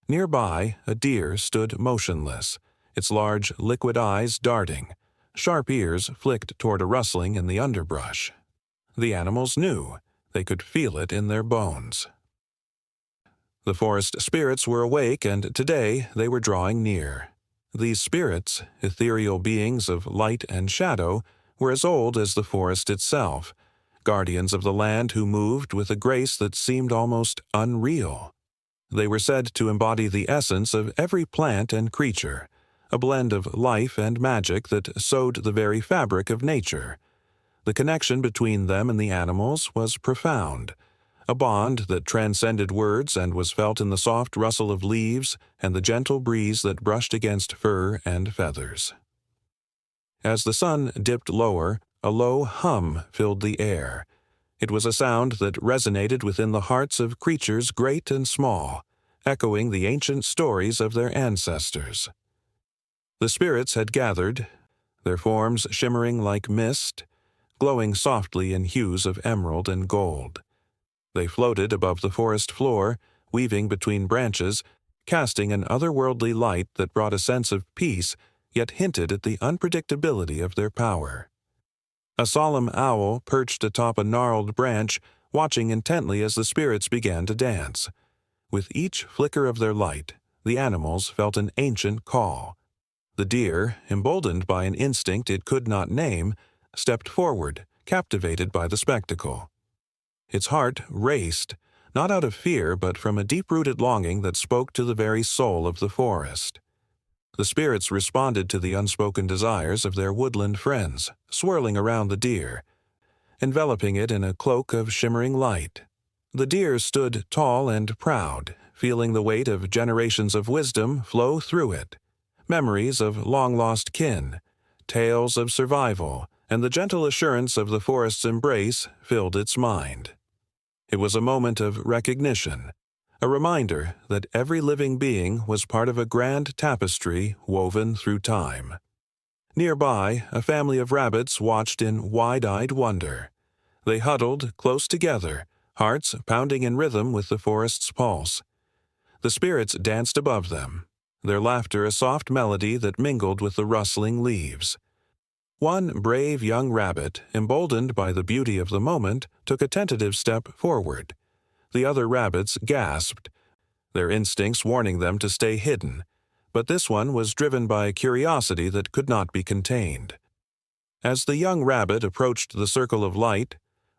Nearby, a deer stood motionless, its large, liquid eyes darting. Sharp ears flicked toward a rustling in the underbrush. The animals knew. They could feel it in their bones. The forest spirits were awake, and today they were drawing near. These spirits, ethereal beings of light and shadow, were as old as the forest itself, guardians of the land who moved with a grace that seemed almost unreal. They were said to embody the essence of every plant and creature, a blend of life and magic that sewed the very fabric of nature. The connection between them and the animals was profound, a bond that transcended words and was felt in the soft rustle of leaves and the gentle breeze that brushed against fur and feathers. As the sun dipped lower, a low hum filled the air. It was a sound that resonated within the hearts of creatures great and small, echoing the ancient stories of their ancestors. The spirits had gathered, their forms shimmering like mist, glowing softly in hues of emerald and gold. They floated above the forest floor, weaving between branches, casting an otherworldly light that brought a sense of peace, yet hinted at the unpredictability of their power. A solemn owl perched atop a gnarled branch, watching intently as the spirits began to dance. With each flicker of their light, the animals felt an ancient call. The deer, emboldened by an instinct it could not name, stepped forward, captivated by the spectacle. Its heart raced, not out of fear but from a deep-rooted longing that spoke to the very soul of the forest. The spirits responded to the unspoken desires of their woodland friends, swirling around the deer, enveloping it in a cloak of shimmering light. The deer stood tall and proud, feeling the weight of generations of wisdom flow through it. Memories of long-lost kin, tales of survival, and the gentle assurance of the forest's embrace filled its mind. It was a moment of recognition, a reminder that every living being was part of a grand tapestry woven through time. Nearby, a family of rabbits watched in wide-eyed wonder. They huddled close together, hearts pounding in rhythm with the forest's pulse. The spirits danced above them, their laughter a soft melody that mingled with the rustling leaves. One brave young rabbit, emboldened by the beauty of the moment, took a tentative step forward. The other rabbits gasped, their instincts warning them to stay hidden, but this one was driven by a curiosity that could not be contained. As the young rabbit approached the circle of light,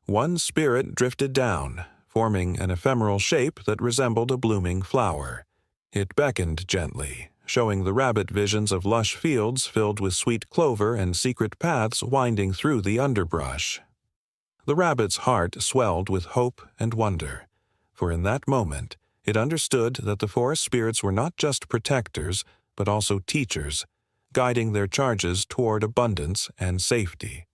one spirit drifted down, forming an ephemeral shape that resembled a blooming flower. It beckoned gently, showing the rabbit visions of lush fields filled with sweet clover and secret paths winding through the underbrush. The rabbit's heart swelled with hope and wonder, for in that moment it understood that the forest spirits were not just protectors, but also teachers, guiding their charges toward abundance and safety.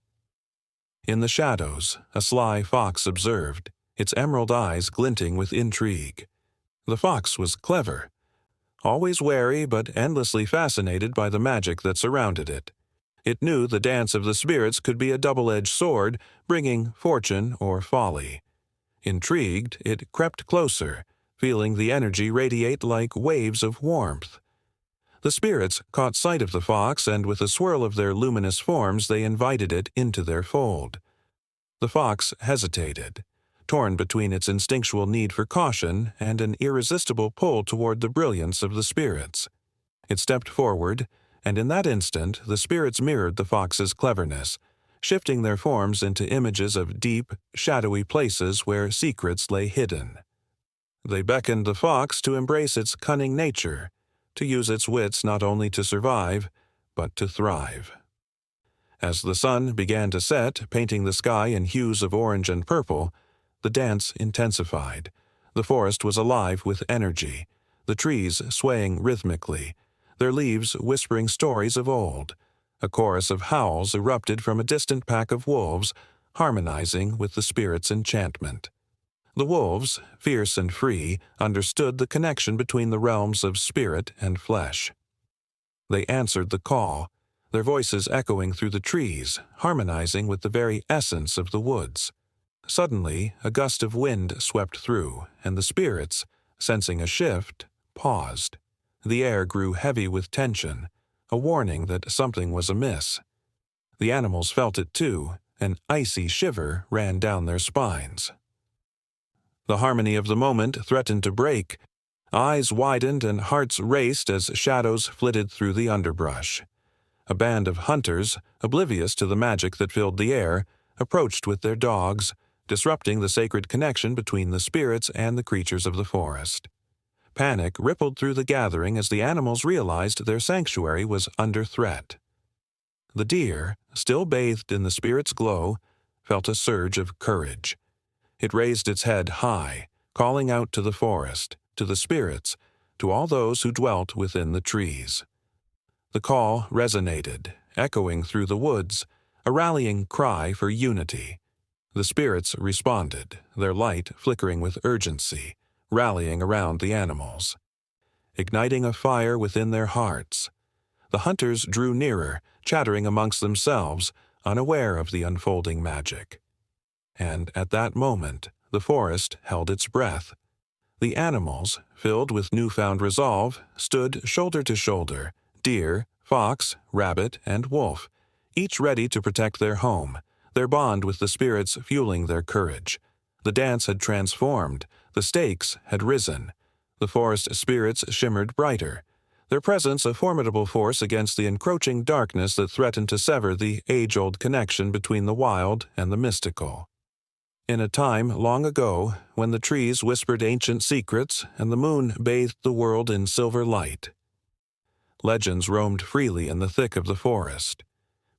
In the shadows, a sly fox observed, its emerald eyes glinting with intrigue. The fox was clever, always wary but endlessly fascinated by the magic that surrounded it. It knew the dance of the spirits could be a double-edged sword, bringing fortune or folly. Intrigued, it crept closer, feeling the energy radiate like waves of warmth. The spirits caught sight of the fox, and with a swirl of their luminous forms they invited it into their fold. The fox hesitated, torn between its instinctual need for caution and an irresistible pull toward the brilliance of the spirits. It stepped forward, and in that instant the spirits mirrored the fox's cleverness, shifting their forms into images of deep, shadowy places where secrets lay hidden. They beckoned the fox to embrace its cunning nature, to use its wits not only to survive, but to thrive. As the sun began to set, painting the sky in hues of orange and purple, the dance intensified. The forest was alive with energy, the trees swaying rhythmically, their leaves whispering stories of old. A chorus of howls erupted from a distant pack of wolves, harmonizing with the spirit's enchantment. The wolves, fierce and free, understood the connection between the realms of spirit and flesh. They answered the call, their voices echoing through the trees, harmonizing with the very essence of the woods. Suddenly, a gust of wind swept through, and the spirits, sensing a shift, paused. The air grew heavy with tension, a warning that something was amiss. The animals felt it too, an icy shiver ran down their spines. The harmony of the moment threatened to break. Eyes widened and hearts raced as shadows flitted through the underbrush. A band of hunters, oblivious to the magic that filled the air, approached with their dogs, disrupting the sacred connection between the spirits and the creatures of the forest. Panic rippled through the gathering as the animals realized their sanctuary was under threat. The deer, still bathed in the spirit's glow, felt a surge of courage. It raised its head high, calling out to the forest, to the spirits, to all those who dwelt within the trees. The call resonated, echoing through the woods, a rallying cry for unity. The spirits responded, their light flickering with urgency, rallying around the animals. Igniting a fire within their hearts, the hunters drew nearer, chattering amongst themselves, unaware of the unfolding magic. And at that moment, the forest held its breath. The animals, filled with newfound resolve, stood shoulder to shoulder, deer, fox, rabbit, and wolf, each ready to protect their home, their bond with the spirits fueling their courage. The dance had transformed, the stakes had risen. The forest spirits shimmered brighter, their presence a formidable force against the encroaching darkness that threatened to sever the age-old connection between the wild and the mystical. In a time long ago, when the trees whispered ancient secrets and the moon bathed the world in silver light, legends roamed freely in the thick of the forest.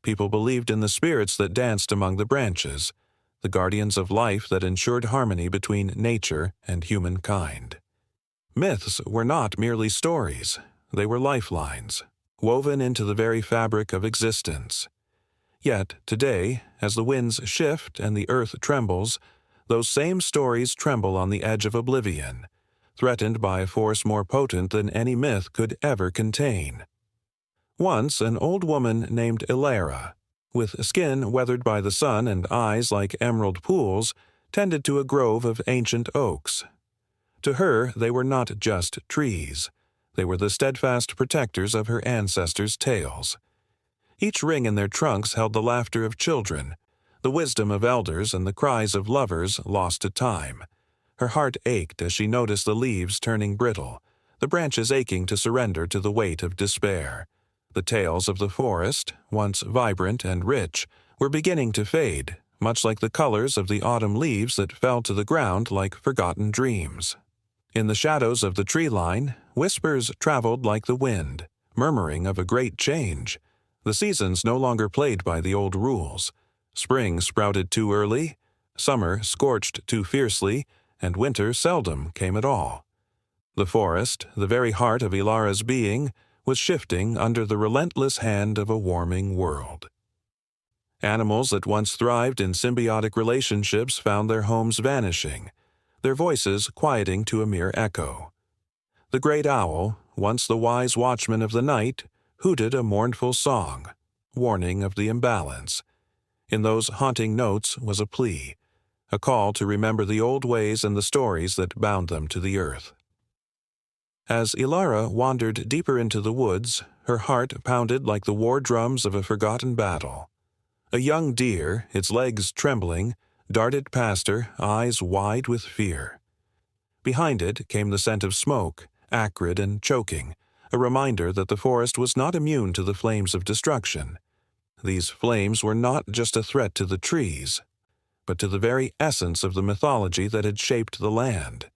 People believed in the spirits that danced among the branches, the guardians of life that ensured harmony between nature and humankind. Myths were not merely stories, they were lifelines, woven into the very fabric of existence. Yet, today, as the winds shift and the earth trembles, those same stories tremble on the edge of oblivion, threatened by a force more potent than any myth could ever contain. Once, an old woman named Ilara, with skin weathered by the sun and eyes like emerald pools, tended to a grove of ancient oaks. To her, they were not just trees. They were the steadfast protectors of her ancestors' tales. Each ring in their trunks held the laughter of children, the wisdom of elders, and the cries of lovers lost to time. Her heart ached as she noticed the leaves turning brittle, the branches aching to surrender to the weight of despair. The tales of the forest, once vibrant and rich, were beginning to fade, much like the colors of the autumn leaves that fell to the ground like forgotten dreams. In the shadows of the tree line, whispers traveled like the wind, murmuring of a great change. The seasons no longer played by the old rules. Spring sprouted too early, summer scorched too fiercely, and winter seldom came at all. The forest, the very heart of Ilara's being, was shifting under the relentless hand of a warming world. Animals that once thrived in symbiotic relationships found their homes vanishing, their voices quieting to a mere echo. The great owl, once the wise watchman of the night, hooted a mournful song, warning of the imbalance. In those haunting notes was a plea, a call to remember the old ways and the stories that bound them to the earth. As Ilara wandered deeper into the woods, her heart pounded like the war drums of a forgotten battle. A young deer, its legs trembling, darted past her, eyes wide with fear. Behind it came the scent of smoke, acrid and choking, a reminder that the forest was not immune to the flames of destruction. These flames were not just a threat to the trees, but to the very essence of the mythology that had shaped the land.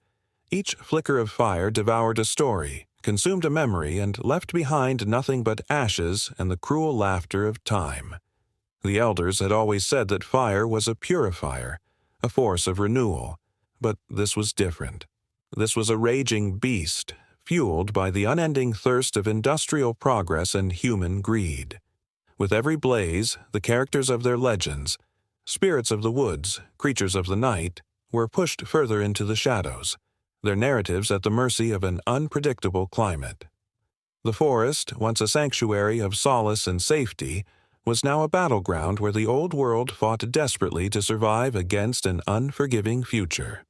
Each flicker of fire devoured a story, consumed a memory, and left behind nothing but ashes and the cruel laughter of time. The elders had always said that fire was a purifier, a force of renewal, but this was different. This was a raging beast, fueled by the unending thirst of industrial progress and human greed. With every blaze, the characters of their legends, spirits of the woods, creatures of the night, were pushed further into the shadows, their narratives at the mercy of an unpredictable climate. The forest, once a sanctuary of solace and safety, was now a battleground where the old world fought desperately to survive against an unforgiving future.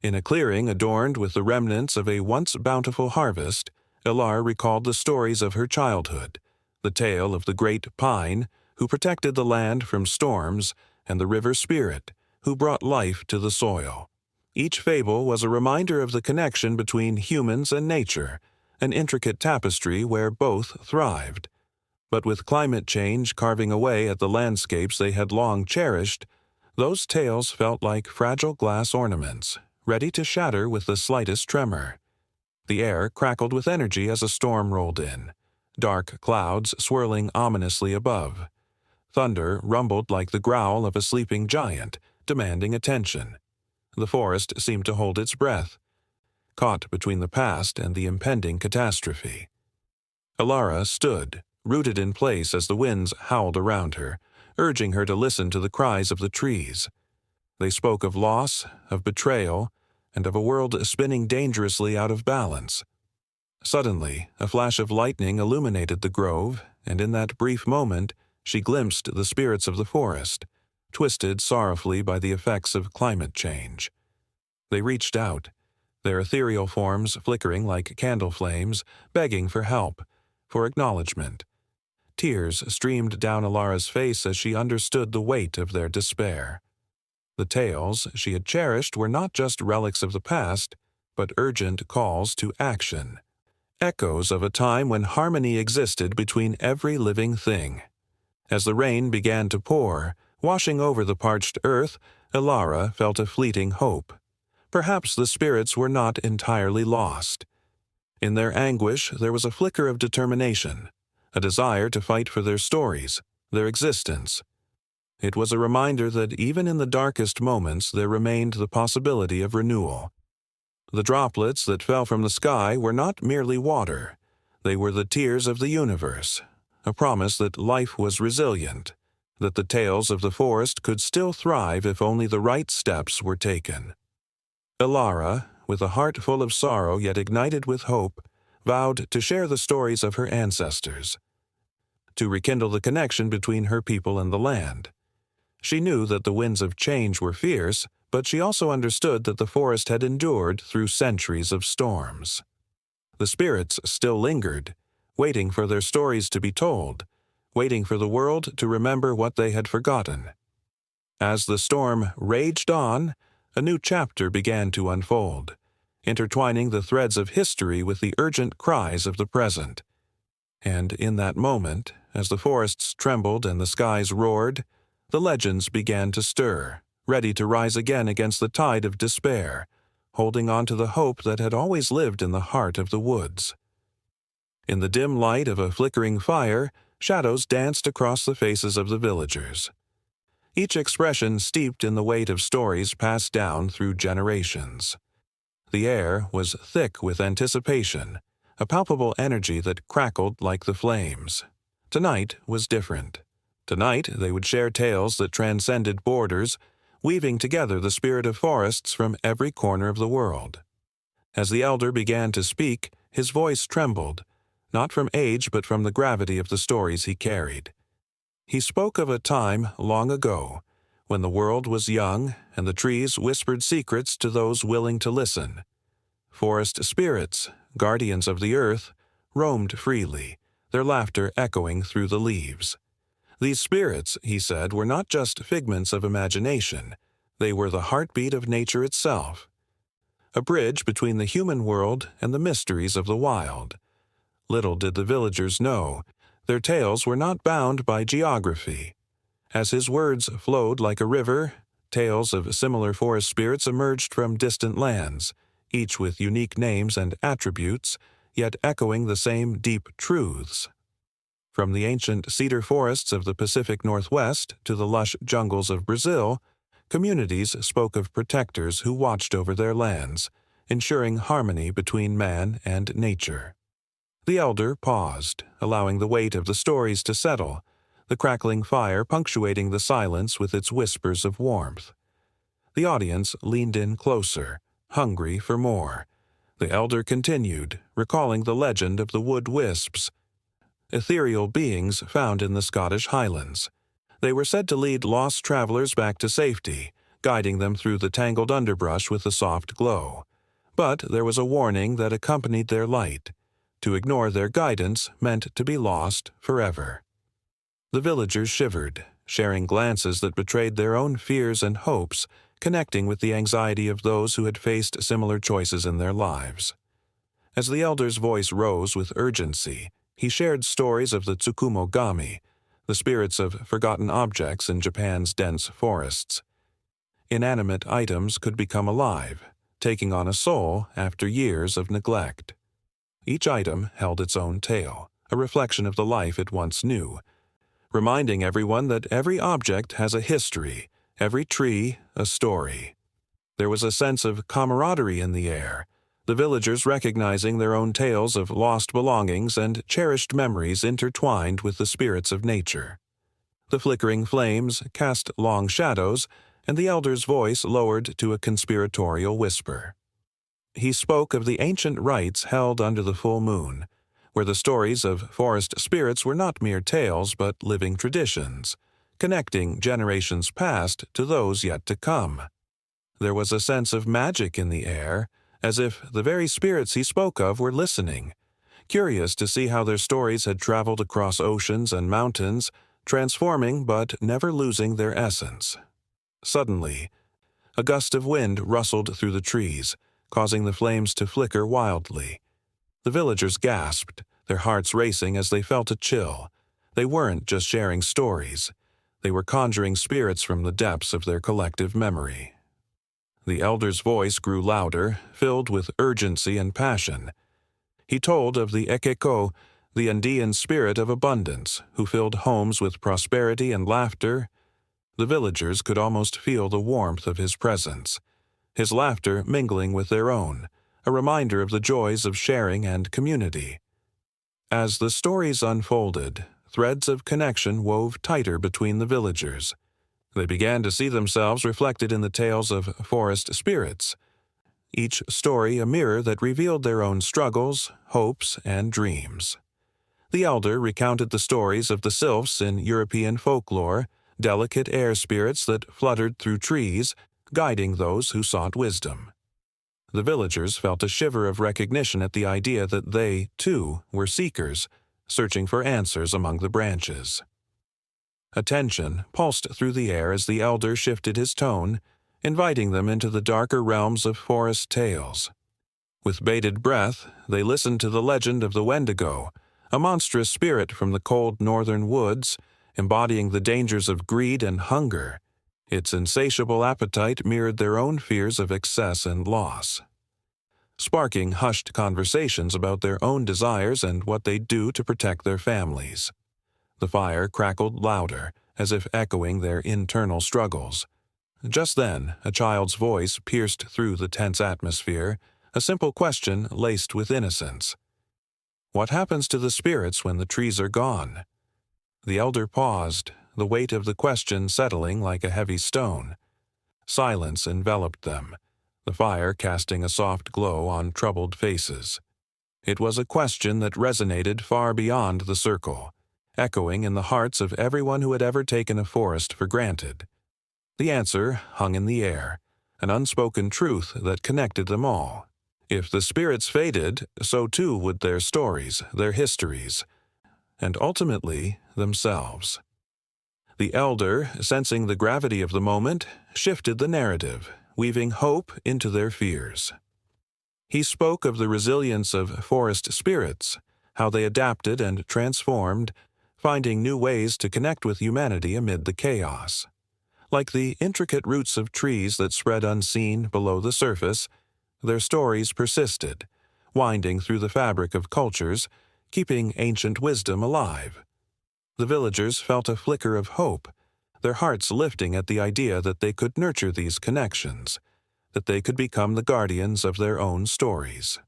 In a clearing adorned with the remnants of a once bountiful harvest, Ilara recalled the stories of her childhood, the tale of the great pine, who protected the land from storms, and the river spirit, who brought life to the soil. Each fable was a reminder of the connection between humans and nature, an intricate tapestry where both thrived. But with climate change carving away at the landscapes they had long cherished, those tales felt like fragile glass ornaments, ready to shatter with the slightest tremor. The air crackled with energy as a storm rolled in, dark clouds swirling ominously above. Thunder rumbled like the growl of a sleeping giant, demanding attention. The forest seemed to hold its breath, caught between the past and the impending catastrophe. Ilara stood, rooted in place as the winds howled around her, urging her to listen to the cries of the trees. They spoke of loss, of betrayal, and of a world spinning dangerously out of balance. Suddenly, a flash of lightning illuminated the grove, and in that brief moment, she glimpsed the spirits of the forest, twisted sorrowfully by the effects of climate change. They reached out, their ethereal forms flickering like candle flames, begging for help, for acknowledgement. Tears streamed down Ilara's face as she understood the weight of their despair. The tales she had cherished were not just relics of the past, but urgent calls to action, echoes of a time when harmony existed between every living thing. As the rain began to pour, washing over the parched earth, Ilara felt a fleeting hope. Perhaps the spirits were not entirely lost. In their anguish, there was a flicker of determination, a desire to fight for their stories, their existence. It was a reminder that even in the darkest moments there remained the possibility of renewal. The droplets that fell from the sky were not merely water. They were the tears of the universe, a promise that life was resilient, that the tales of the forest could still thrive if only the right steps were taken. Ilara, with a heart full of sorrow yet ignited with hope, vowed to share the stories of her ancestors, to rekindle the connection between her people and the land. She knew that the winds of change were fierce, but she also understood that the forest had endured through centuries of storms. The spirits still lingered, waiting for their stories to be told, waiting for the world to remember what they had forgotten. As the storm raged on, a new chapter began to unfold, intertwining the threads of history with the urgent cries of the present. And in that moment, as the forests trembled and the skies roared, the legends began to stir, ready to rise again against the tide of despair, holding on to the hope that had always lived in the heart of the woods. In the dim light of a flickering fire, shadows danced across the faces of the villagers, each expression steeped in the weight of stories passed down through generations. The air was thick with anticipation, a palpable energy that crackled like the flames. Tonight was different. Tonight they would share tales that transcended borders, weaving together the spirit of forests from every corner of the world. As the elder began to speak, his voice trembled, not from age but from the gravity of the stories he carried. He spoke of a time long ago, when the world was young and the trees whispered secrets to those willing to listen. Forest spirits, guardians of the earth, roamed freely, their laughter echoing through the leaves. These spirits, he said, were not just figments of imagination. They were the heartbeat of nature itself, a bridge between the human world and the mysteries of the wild. Little did the villagers know, their tales were not bound by geography. As his words flowed like a river, tales of similar forest spirits emerged from distant lands, each with unique names and attributes, yet echoing the same deep truths. From the ancient cedar forests of the Pacific Northwest to the lush jungles of Brazil, communities spoke of protectors who watched over their lands, ensuring harmony between man and nature. The elder paused, allowing the weight of the stories to settle, the crackling fire punctuating the silence with its whispers of warmth. The audience leaned in closer, hungry for more. The elder continued, recalling the legend of the wood wisps, ethereal beings found in the Scottish Highlands. They were said to lead lost travelers back to safety, guiding them through the tangled underbrush with a soft glow. But there was a warning that accompanied their light. To ignore their guidance meant to be lost forever. The villagers shivered, sharing glances that betrayed their own fears and hopes, connecting with the anxiety of those who had faced similar choices in their lives. As the elder's voice rose with urgency, he shared stories of the Tsukumogami, the spirits of forgotten objects in Japan's dense forests. Inanimate items could become alive, taking on a soul after years of neglect. Each item held its own tale, a reflection of the life it once knew, reminding everyone that every object has a history, every tree a story. There was a sense of camaraderie in the air, the villagers recognizing their own tales of lost belongings and cherished memories intertwined with the spirits of nature. The flickering flames cast long shadows, and the elder's voice lowered to a conspiratorial whisper. He spoke of the ancient rites held under the full moon, where the stories of forest spirits were not mere tales but living traditions, connecting generations past to those yet to come. There was a sense of magic in the air, as if the very spirits he spoke of were listening, curious to see how their stories had traveled across oceans and mountains, transforming but never losing their essence. Suddenly, a gust of wind rustled through the trees, causing the flames to flicker wildly. The villagers gasped, their hearts racing as they felt a chill. They weren't just sharing stories. They were conjuring spirits from the depths of their collective memory. The elder's voice grew louder, filled with urgency and passion. He told of the Ekeko, the Andean spirit of abundance, who filled homes with prosperity and laughter. The villagers could almost feel the warmth of his presence, his laughter mingling with their own, a reminder of the joys of sharing and community. As the stories unfolded, threads of connection wove tighter between the villagers. They began to see themselves reflected in the tales of forest spirits, each story a mirror that revealed their own struggles, hopes, and dreams. The elder recounted the stories of the sylphs in European folklore, delicate air spirits that fluttered through trees, guiding those who sought wisdom. The villagers felt a shiver of recognition at the idea that they, too, were seekers, searching for answers among the branches. Attention pulsed through the air as the elder shifted his tone, inviting them into the darker realms of forest tales. With bated breath, they listened to the legend of the Wendigo, a monstrous spirit from the cold northern woods, embodying the dangers of greed and hunger. Its insatiable appetite mirrored their own fears of excess and loss, sparking hushed conversations about their own desires and what they'd do to protect their families. The fire crackled louder, as if echoing their internal struggles. Just then, a child's voice pierced through the tense atmosphere, a simple question laced with innocence. What happens to the spirits when the trees are gone? The elder paused, the weight of the question settling like a heavy stone. Silence enveloped them, the fire casting a soft glow on troubled faces. It was a question that resonated far beyond the circle, echoing in the hearts of everyone who had ever taken a forest for granted. The answer hung in the air, an unspoken truth that connected them all. If the spirits faded, so too would their stories, their histories, and ultimately themselves. The elder, sensing the gravity of the moment, shifted the narrative, weaving hope into their fears. He spoke of the resilience of forest spirits, how they adapted and transformed, finding new ways to connect with humanity amid the chaos. Like the intricate roots of trees that spread unseen below the surface, their stories persisted, winding through the fabric of cultures, keeping ancient wisdom alive. The villagers felt a flicker of hope, their hearts lifting at the idea that they could nurture these connections, that they could become the guardians of their own stories.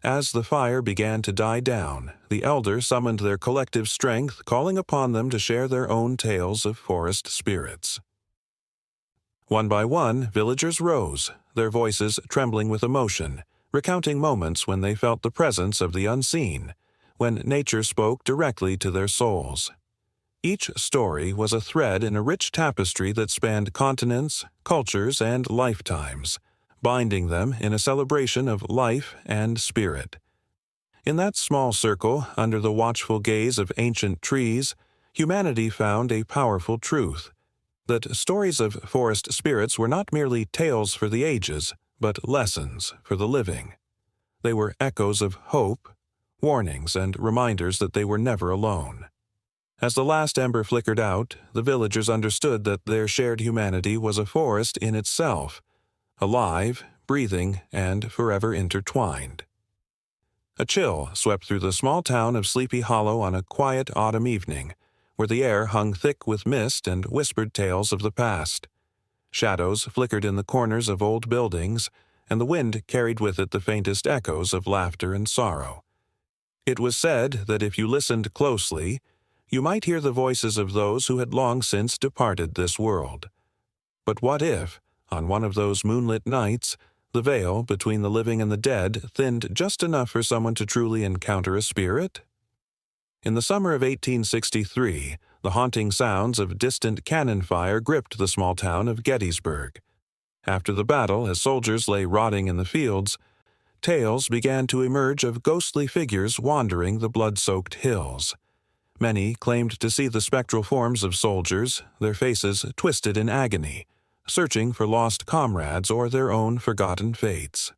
As the fire began to die down, the elder summoned their collective strength, calling upon them to share their own tales of forest spirits. One by one, villagers rose, their voices trembling with emotion, recounting moments when they felt the presence of the unseen, when nature spoke directly to their souls. Each story was a thread in a rich tapestry that spanned continents, cultures, and lifetimes, binding them in a celebration of life and spirit. In that small circle, under the watchful gaze of ancient trees, humanity found a powerful truth, that stories of forest spirits were not merely tales for the ages, but lessons for the living. They were echoes of hope, warnings, and reminders that they were never alone. As the last ember flickered out, the villagers understood that their shared humanity was a forest in itself, alive, breathing, and forever intertwined. A chill swept through the small town of Sleepy Hollow on a quiet autumn evening, where the air hung thick with mist and whispered tales of the past. Shadows flickered in the corners of old buildings, and the wind carried with it the faintest echoes of laughter and sorrow. It was said that if you listened closely, you might hear the voices of those who had long since departed this world. But what if, on one of those moonlit nights, the veil between the living and the dead thinned just enough for someone to truly encounter a spirit? In the summer of 1863, the haunting sounds of distant cannon fire gripped the small town of Gettysburg. After the battle, as soldiers lay rotting in the fields, tales began to emerge of ghostly figures wandering the blood-soaked hills. Many claimed to see the spectral forms of soldiers, their faces twisted in agony, searching for lost comrades or their own forgotten fates.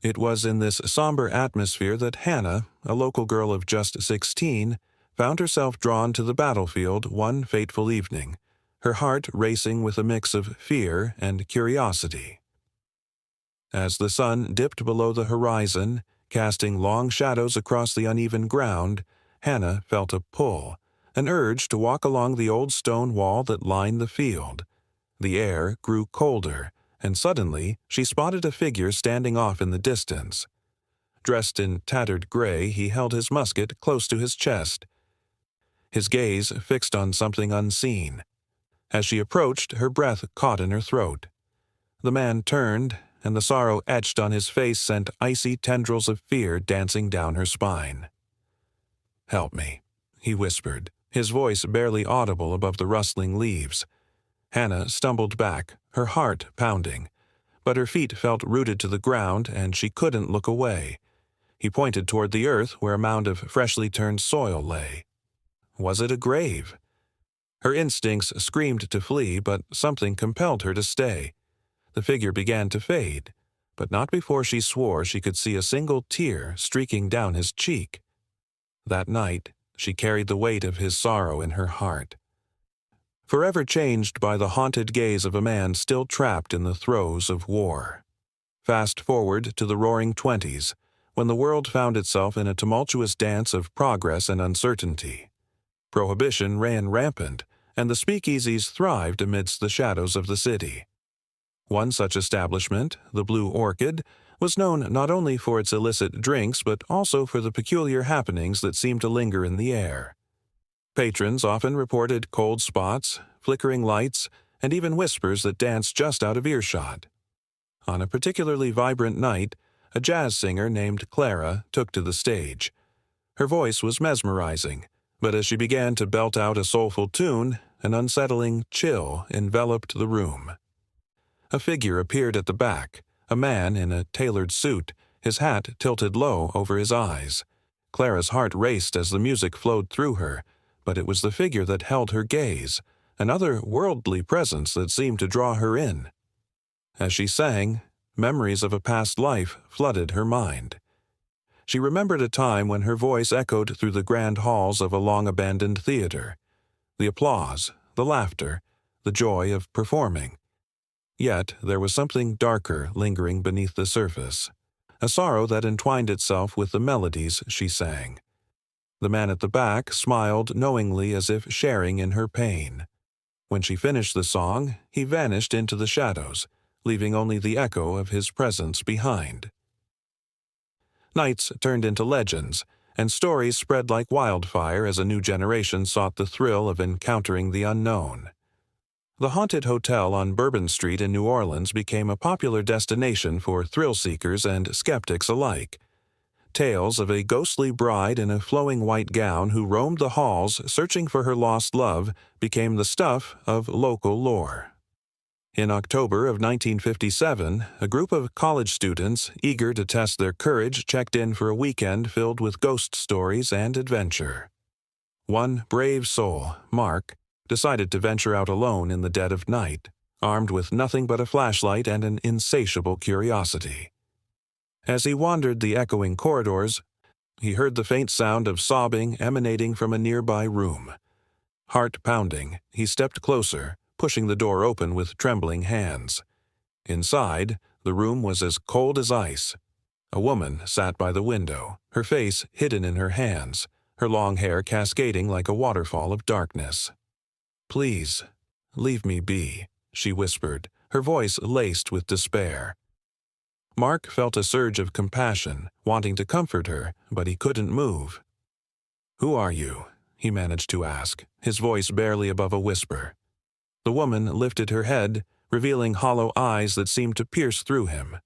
It was in this somber atmosphere that Hannah, a local girl of just 16, found herself drawn to the battlefield one fateful evening, her heart racing with a mix of fear and curiosity. As the sun dipped below the horizon, casting long shadows across the uneven ground, Hannah felt a pull, an urge to walk along the old stone wall that lined the field. The air grew colder, and suddenly she spotted a figure standing off in the distance. Dressed in tattered gray, he held his musket close to his chest, his gaze fixed on something unseen. As she approached, her breath caught in her throat. The man turned, and the sorrow etched on his face sent icy tendrils of fear dancing down her spine. "Help me," he whispered, his voice barely audible above the rustling leaves. Hannah stumbled back, her heart pounding, but her feet felt rooted to the ground and she couldn't look away. He pointed toward the earth where a mound of freshly turned soil lay. Was it a grave? Her instincts screamed to flee, but something compelled her to stay. The figure began to fade, but not before she swore she could see a single tear streaking down his cheek. That night, she carried the weight of his sorrow in her heart. Forever changed by the haunted gaze of a man still trapped in the throes of war. Fast forward to the Roaring Twenties, when the world found itself in a tumultuous dance of progress and uncertainty. Prohibition ran rampant, and the speakeasies thrived amidst the shadows of the city. One such establishment, the Blue Orchid, was known not only for its illicit drinks but also for the peculiar happenings that seemed to linger in the air. Patrons often reported cold spots, flickering lights, and even whispers that danced just out of earshot. On a particularly vibrant night, a jazz singer named Clara took to the stage. Her voice was mesmerizing, but as she began to belt out a soulful tune, an unsettling chill enveloped the room. A figure appeared at the back, a man in a tailored suit, his hat tilted low over his eyes. Clara's heart raced as the music flowed through her, but it was the figure that held her gaze, an otherworldly presence that seemed to draw her in. As she sang, memories of a past life flooded her mind. She remembered a time when her voice echoed through the grand halls of a long-abandoned theater. The applause, the laughter, the joy of performing. Yet there was something darker lingering beneath the surface, a sorrow that entwined itself with the melodies she sang. The man at the back smiled knowingly as if sharing in her pain. When she finished the song, he vanished into the shadows, leaving only the echo of his presence behind. Nights turned into legends, and stories spread like wildfire as a new generation sought the thrill of encountering the unknown. The haunted hotel on Bourbon Street in New Orleans became a popular destination for thrill-seekers and skeptics alike. Tales of a ghostly bride in a flowing white gown who roamed the halls searching for her lost love became the stuff of local lore. In October of 1957, a group of college students eager to test their courage checked in for a weekend filled with ghost stories and adventure. One brave soul, Mark, decided to venture out alone in the dead of night, armed with nothing but a flashlight and an insatiable curiosity. As he wandered the echoing corridors, he heard the faint sound of sobbing emanating from a nearby room. Heart pounding, he stepped closer, pushing the door open with trembling hands. Inside, the room was as cold as ice. A woman sat by the window, her face hidden in her hands, her long hair cascading like a waterfall of darkness. "Please, leave me be," she whispered, her voice laced with despair. Mark felt a surge of compassion, wanting to comfort her, but he couldn't move. "Who are you?" he managed to ask, his voice barely above a whisper. The woman lifted her head, revealing hollow eyes that seemed to pierce through him.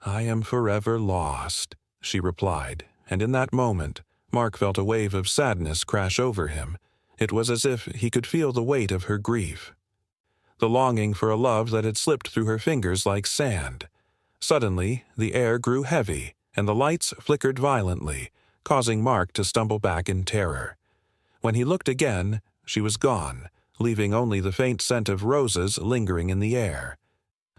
"I am forever lost," she replied, and in that moment, Mark felt a wave of sadness crash over him. It was as if he could feel the weight of her grief. The longing for a love that had slipped through her fingers like sand. Suddenly, the air grew heavy, and the lights flickered violently, causing Mark to stumble back in terror. When he looked again, she was gone, leaving only the faint scent of roses lingering in the air.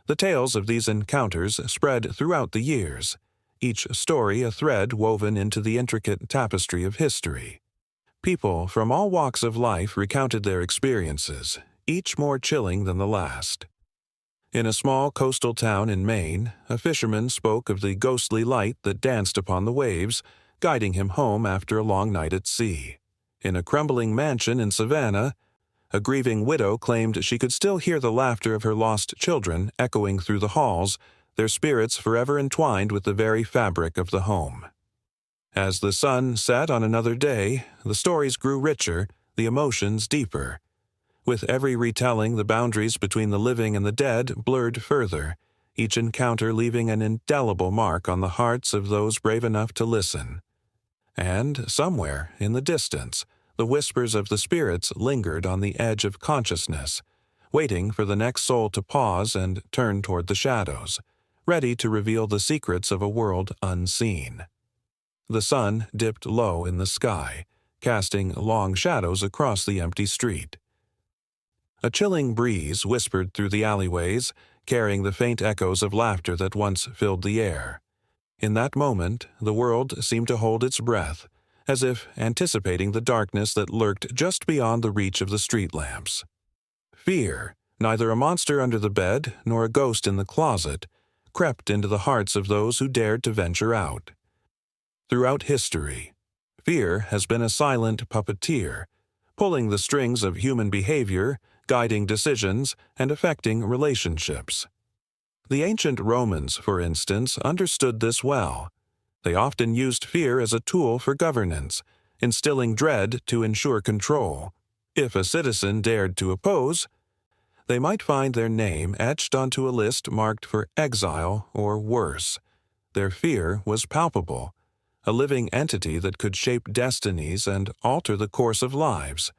The tales of these encounters spread throughout the years, each story a thread woven into the intricate tapestry of history. People from all walks of life recounted their experiences, each more chilling than the last. In a small coastal town in Maine, a fisherman spoke of the ghostly light that danced upon the waves, guiding him home after a long night at sea. In a crumbling mansion in Savannah, a grieving widow claimed she could still hear the laughter of her lost children echoing through the halls, their spirits forever entwined with the very fabric of the home. As the sun set on another day, the stories grew richer, the emotions deeper. With every retelling, the boundaries between the living and the dead blurred further, each encounter leaving an indelible mark on the hearts of those brave enough to listen. And somewhere, in the distance, the whispers of the spirits lingered on the edge of consciousness, waiting for the next soul to pause and turn toward the shadows, ready to reveal the secrets of a world unseen. The sun dipped low in the sky, casting long shadows across the empty street. A chilling breeze whispered through the alleyways, carrying the faint echoes of laughter that once filled the air. In that moment, the world seemed to hold its breath, as if anticipating the darkness that lurked just beyond the reach of the street lamps. Fear, neither a monster under the bed nor a ghost in the closet, crept into the hearts of those who dared to venture out. Throughout history, fear has been a silent puppeteer, pulling the strings of human behavior, guiding decisions, and affecting relationships. The ancient Romans, for instance, understood this well. They often used fear as a tool for governance, instilling dread to ensure control. If a citizen dared to oppose, they might find their name etched onto a list marked for exile or worse. Their fear was palpable, a living entity that could shape destinies and alter the course of lives.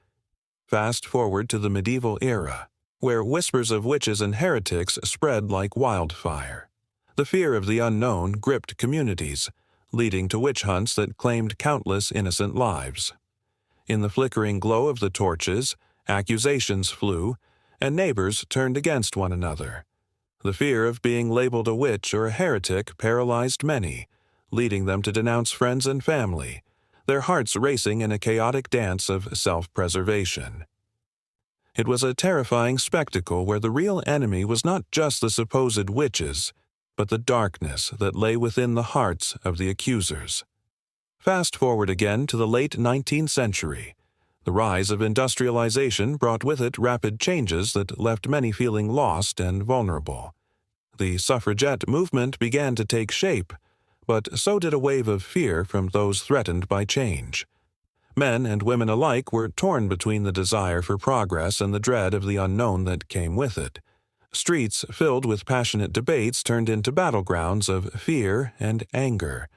Fast forward to the medieval era, where whispers of witches and heretics spread like wildfire. The fear of the unknown gripped communities, leading to witch hunts that claimed countless innocent lives. In the flickering glow of the torches, accusations flew, and neighbors turned against one another. The fear of being labeled a witch or a heretic paralyzed many, leading them to denounce friends and family, their hearts racing in a chaotic dance of self-preservation. It was a terrifying spectacle where the real enemy was not just the supposed witches, but the darkness that lay within the hearts of the accusers. Fast forward again to the late 19th century. The rise of industrialization brought with it rapid changes that left many feeling lost and vulnerable. The suffragette movement began to take shape, but so did a wave of fear from those threatened by change. Men and women alike were torn between the desire for progress and the dread of the unknown that came with it. Streets filled with passionate debates turned into battlegrounds of fear and anger.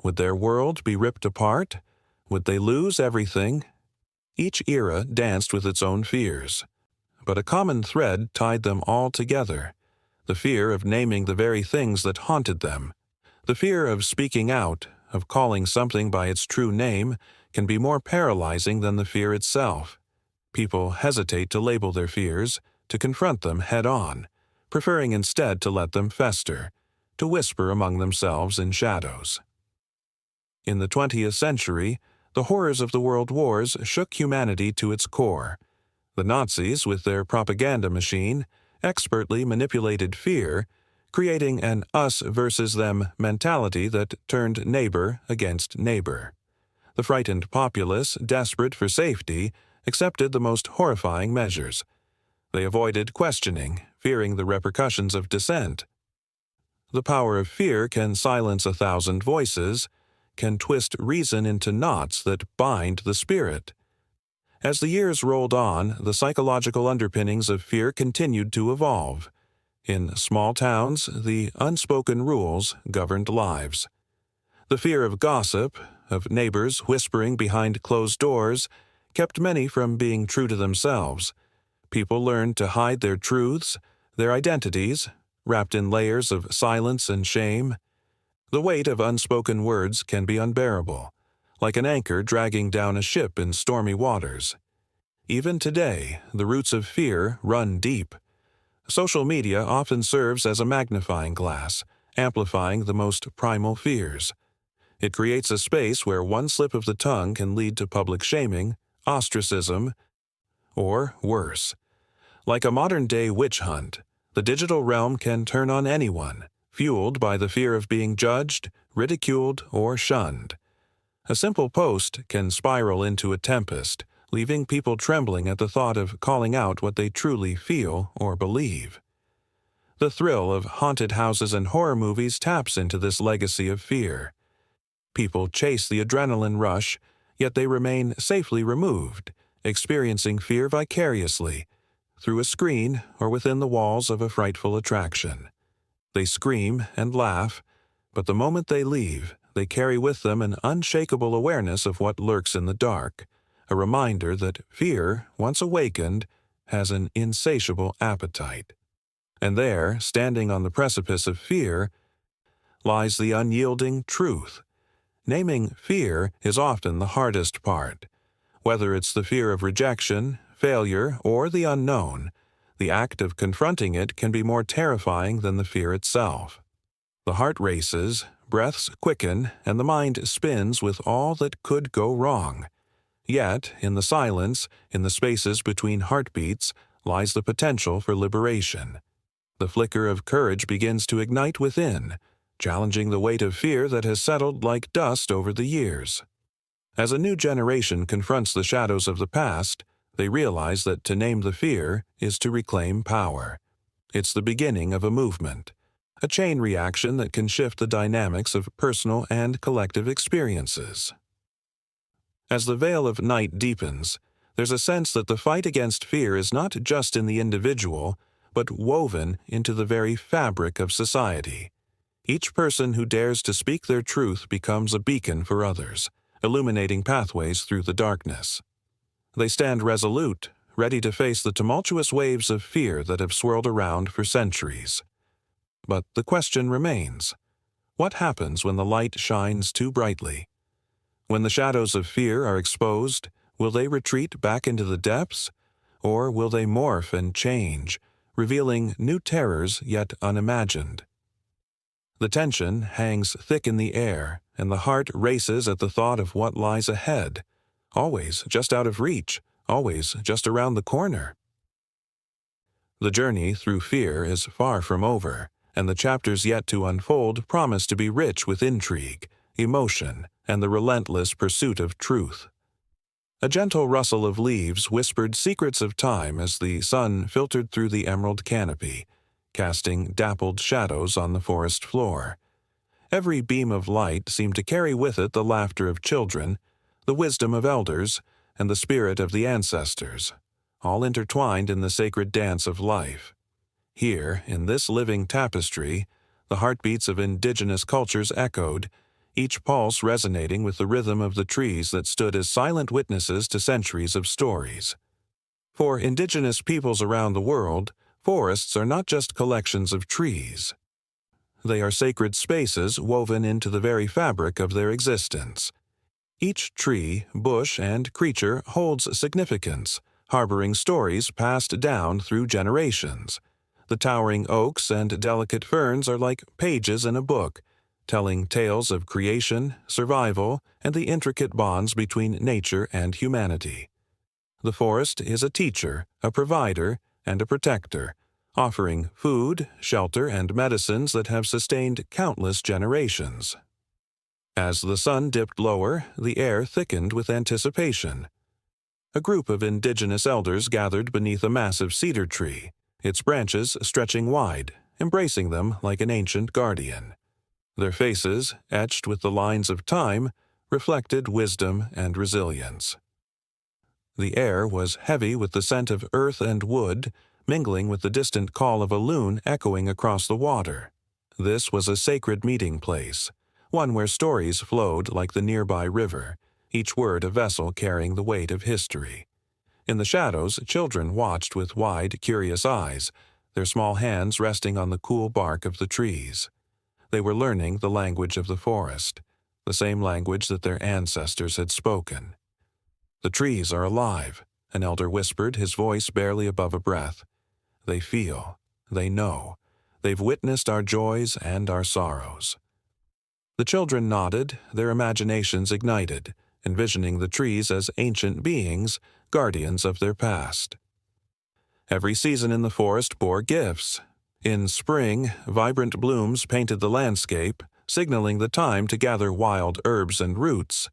Would their world be ripped apart? Would they lose everything? Each era danced with its own fears. But a common thread tied them all together: the fear of naming the very things that haunted them. The fear of speaking out, of calling something by its true name, can be more paralyzing than the fear itself. People hesitate to label their fears, to confront them head-on, preferring instead to let them fester, to whisper among themselves in shadows. In the 20th century, the horrors of the world wars shook humanity to its core. The Nazis, with their propaganda machine, expertly manipulated fear, creating an us-versus-them mentality that turned neighbor against neighbor. The frightened populace, desperate for safety, accepted the most horrifying measures. They avoided questioning, fearing the repercussions of dissent. The power of fear can silence 1,000 voices, can twist reason into knots that bind the spirit. As the years rolled on, the psychological underpinnings of fear continued to evolve. In small towns, the unspoken rules governed lives. The fear of gossip, of neighbors whispering behind closed doors, kept many from being true to themselves. People learned to hide their truths, their identities, wrapped in layers of silence and shame. The weight of unspoken words can be unbearable, like an anchor dragging down a ship in stormy waters. Even today, the roots of fear run deep. Social media often serves as a magnifying glass, amplifying the most primal fears. It creates a space where one slip of the tongue can lead to public shaming, ostracism, or worse. Like a modern-day witch hunt, the digital realm can turn on anyone, fueled by the fear of being judged, ridiculed, or shunned. A simple post can spiral into a tempest, leaving people trembling at the thought of calling out what they truly feel or believe. The thrill of haunted houses and horror movies taps into this legacy of fear. People chase the adrenaline rush, yet they remain safely removed, experiencing fear vicariously, through a screen or within the walls of a frightful attraction. They scream and laugh, but the moment they leave, they carry with them an unshakable awareness of what lurks in the dark, a reminder that fear, once awakened, has an insatiable appetite. And there, standing on the precipice of fear, lies the unyielding truth. Naming fear is often the hardest part. Whether it's the fear of rejection, failure, or the unknown, the act of confronting it can be more terrifying than the fear itself. The heart races, breaths quicken, and the mind spins with all that could go wrong. Yet, in the silence, in the spaces between heartbeats, lies the potential for liberation. The flicker of courage begins to ignite within, challenging the weight of fear that has settled like dust over the years. As a new generation confronts the shadows of the past, they realize that to name the fear is to reclaim power. It's the beginning of a movement, a chain reaction that can shift the dynamics of personal and collective experiences. As the veil of night deepens, there's a sense that the fight against fear is not just in the individual, but woven into the very fabric of society. Each person who dares to speak their truth becomes a beacon for others, illuminating pathways through the darkness. They stand resolute, ready to face the tumultuous waves of fear that have swirled around for centuries. But the question remains: what happens when the light shines too brightly? When the shadows of fear are exposed, will they retreat back into the depths? Or will they morph and change, revealing new terrors yet unimagined? The tension hangs thick in the air, and the heart races at the thought of what lies ahead, always just out of reach, always just around the corner. The journey through fear is far from over, and the chapters yet to unfold promise to be rich with intrigue, emotion, and the relentless pursuit of truth. A gentle rustle of leaves whispered secrets of time as the sun filtered through the emerald canopy, casting dappled shadows on the forest floor. Every beam of light seemed to carry with it the laughter of children, the wisdom of elders, and the spirit of the ancestors, all intertwined in the sacred dance of life. Here, in this living tapestry, the heartbeats of indigenous cultures echoed, each pulse resonating with the rhythm of the trees that stood as silent witnesses to centuries of stories. For indigenous peoples around the world, forests are not just collections of trees. They are sacred spaces woven into the very fabric of their existence. Each tree, bush, and creature holds significance, harboring stories passed down through generations. The towering oaks and delicate ferns are like pages in a book, telling tales of creation, survival, and the intricate bonds between nature and humanity. The forest is a teacher, a provider, and a protector, offering food, shelter, and medicines that have sustained countless generations. As the sun dipped lower, the air thickened with anticipation. A group of indigenous elders gathered beneath a massive cedar tree, its branches stretching wide, embracing them like an ancient guardian. Their faces, etched with the lines of time, reflected wisdom and resilience. The air was heavy with the scent of earth and wood, mingling with the distant call of a loon echoing across the water. This was a sacred meeting place, one where stories flowed like the nearby river, each word a vessel carrying the weight of history. In the shadows, children watched with wide, curious eyes, their small hands resting on the cool bark of the trees. They were learning the language of the forest, the same language that their ancestors had spoken. "The trees are alive," an elder whispered, his voice barely above a breath. "They feel, they know, they've witnessed our joys and our sorrows." The children nodded, their imaginations ignited, envisioning the trees as ancient beings, guardians of their past. Every season in the forest bore gifts. In spring, vibrant blooms painted the landscape, signaling the time to gather wild herbs and roots.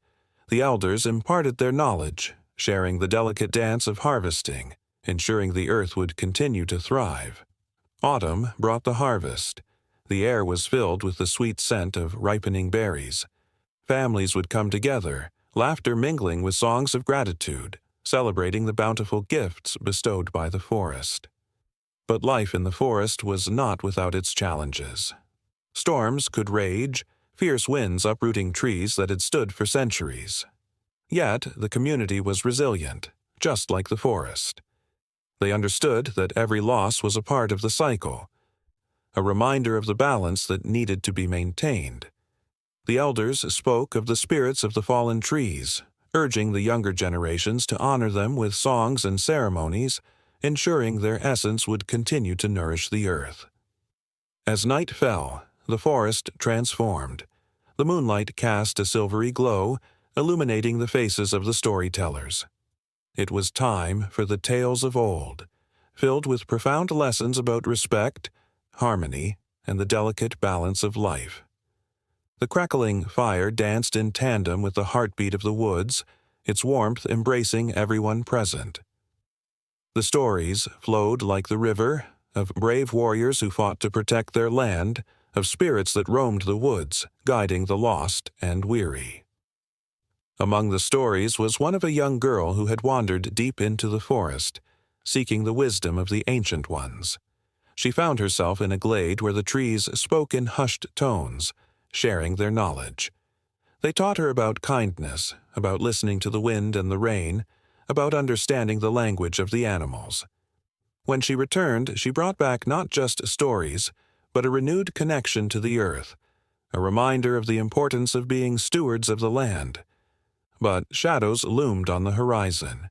The elders imparted their knowledge, sharing the delicate dance of harvesting, ensuring the earth would continue to thrive. Autumn brought the harvest. The air was filled with the sweet scent of ripening berries. Families would come together, laughter mingling with songs of gratitude, celebrating the bountiful gifts bestowed by the forest. But life in the forest was not without its challenges. Storms could rage, fierce winds uprooting trees that had stood for centuries. Yet the community was resilient, just like the forest. They understood that every loss was a part of the cycle, a reminder of the balance that needed to be maintained. The elders spoke of the spirits of the fallen trees, urging the younger generations to honor them with songs and ceremonies, ensuring their essence would continue to nourish the earth. As night fell, the forest transformed. The moonlight cast a silvery glow, illuminating the faces of the storytellers. It was time for the tales of old, filled with profound lessons about respect, harmony, and the delicate balance of life. The crackling fire danced in tandem with the heartbeat of the woods, its warmth embracing everyone present. The stories flowed like the river, of brave warriors who fought to protect their land, of spirits that roamed the woods, guiding the lost and weary. Among the stories was one of a young girl who had wandered deep into the forest, seeking the wisdom of the ancient ones. She found herself in a glade where the trees spoke in hushed tones, sharing their knowledge. They taught her about kindness, about listening to the wind and the rain, about understanding the language of the animals. When she returned, she brought back not just stories, but a renewed connection to the earth, a reminder of the importance of being stewards of the land. But shadows loomed on the horizon.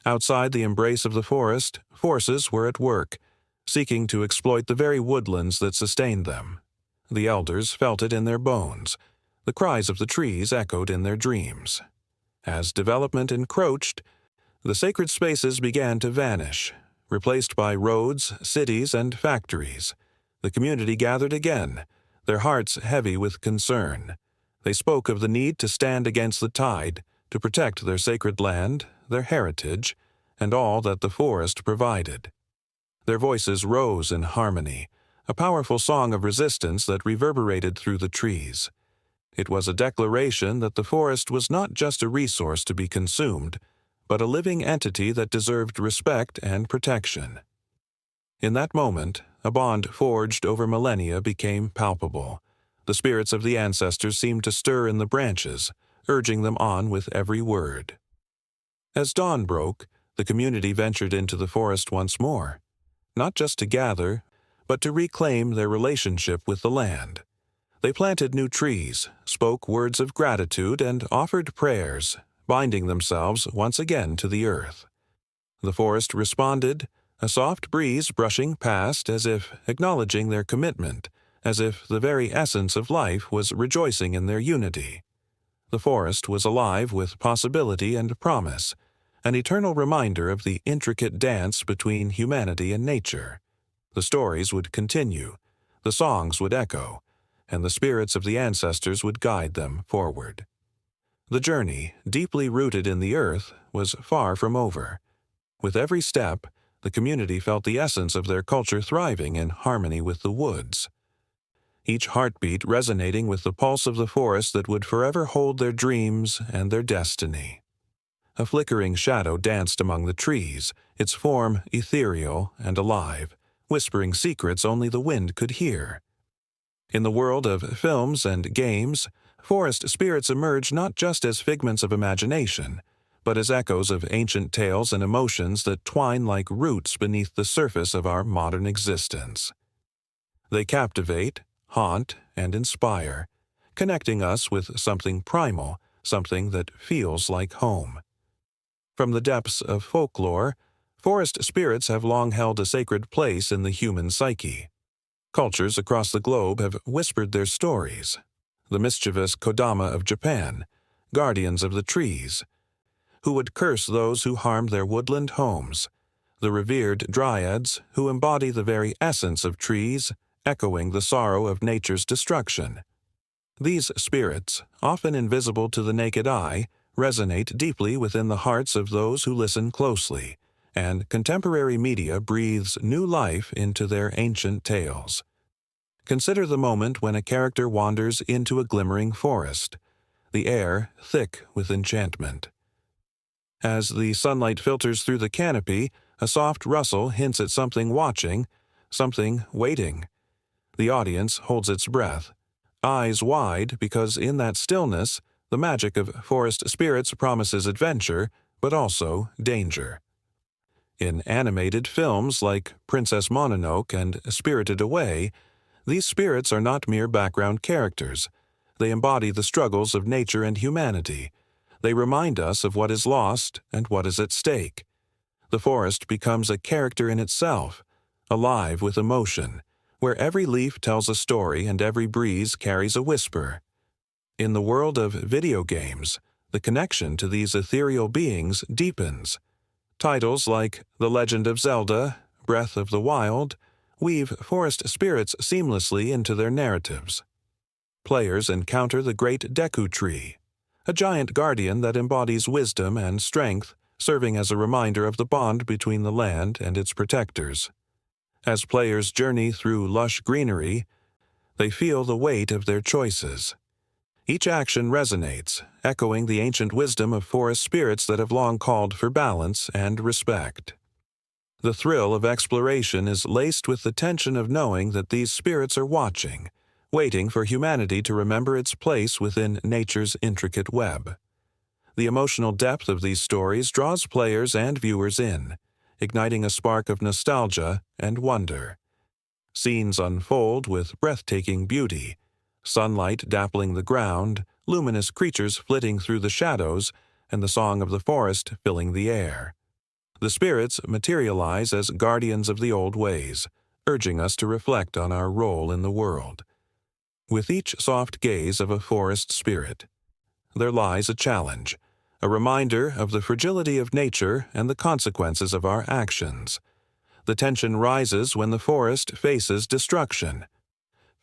Outside the embrace of the forest, forces were at work, seeking to exploit the very woodlands that sustained them. The elders felt it in their bones. The cries of the trees echoed in their dreams. As development encroached, the sacred spaces began to vanish, replaced by roads, cities, and factories. The community gathered again, their hearts heavy with concern. They spoke of the need to stand against the tide, to protect their sacred land, their heritage, and all that the forest provided. Their voices rose in harmony, a powerful song of resistance that reverberated through the trees. It was a declaration that the forest was not just a resource to be consumed, but a living entity that deserved respect and protection. In that moment, a bond forged over millennia became palpable. The spirits of the ancestors seemed to stir in the branches, urging them on with every word. As dawn broke, the community ventured into the forest once more, not just to gather, but to reclaim their relationship with the land. They planted new trees, spoke words of gratitude, and offered prayers, binding themselves once again to the earth. The forest responded, a soft breeze brushing past as if acknowledging their commitment, as if the very essence of life was rejoicing in their unity. The forest was alive with possibility and promise, an eternal reminder of the intricate dance between humanity and nature. The stories would continue, the songs would echo, and the spirits of the ancestors would guide them forward. The journey, deeply rooted in the earth, was far from over. With every step, the community felt the essence of their culture thriving in harmony with the woods. Each heartbeat resonating with the pulse of the forest that would forever hold their dreams and their destiny. A flickering shadow danced among the trees, its form ethereal and alive, whispering secrets only the wind could hear. In the world of films and games, forest spirits emerge not just as figments of imagination, but as echoes of ancient tales and emotions that twine like roots beneath the surface of our modern existence. They captivate, haunt, and inspire, connecting us with something primal, something that feels like home. From the depths of folklore, forest spirits have long held a sacred place in the human psyche. Cultures across the globe have whispered their stories. The mischievous Kodama of Japan, guardians of the trees, who would curse those who harmed their woodland homes. The revered dryads, who embody the very essence of trees, echoing the sorrow of nature's destruction. These spirits, often invisible to the naked eye, resonate deeply within the hearts of those who listen closely, and contemporary media breathes new life into their ancient tales. Consider the moment when a character wanders into a glimmering forest, the air thick with enchantment. As the sunlight filters through the canopy, a soft rustle hints at something watching, something waiting. The audience holds its breath, eyes wide, because in that stillness, the magic of forest spirits promises adventure, but also danger. In animated films like Princess Mononoke and Spirited Away, these spirits are not mere background characters. They embody the struggles of nature and humanity. They remind us of what is lost and what is at stake. The forest becomes a character in itself, alive with emotion, where every leaf tells a story and every breeze carries a whisper. In the world of video games, the connection to these ethereal beings deepens. Titles like The Legend of Zelda, Breath of the Wild, weave forest spirits seamlessly into their narratives. Players encounter the great Deku Tree, a giant guardian that embodies wisdom and strength, serving as a reminder of the bond between the land and its protectors. As players journey through lush greenery, they feel the weight of their choices. Each action resonates, echoing the ancient wisdom of forest spirits that have long called for balance and respect. The thrill of exploration is laced with the tension of knowing that these spirits are watching, waiting for humanity to remember its place within nature's intricate web. The emotional depth of these stories draws players and viewers in, igniting a spark of nostalgia and wonder. Scenes unfold with breathtaking beauty, sunlight dappling the ground, luminous creatures flitting through the shadows, and the song of the forest filling the air. The spirits materialize as guardians of the old ways, urging us to reflect on our role in the world. With each soft gaze of a forest spirit, there lies a challenge, a reminder of the fragility of nature and the consequences of our actions. The tension rises when the forest faces destruction.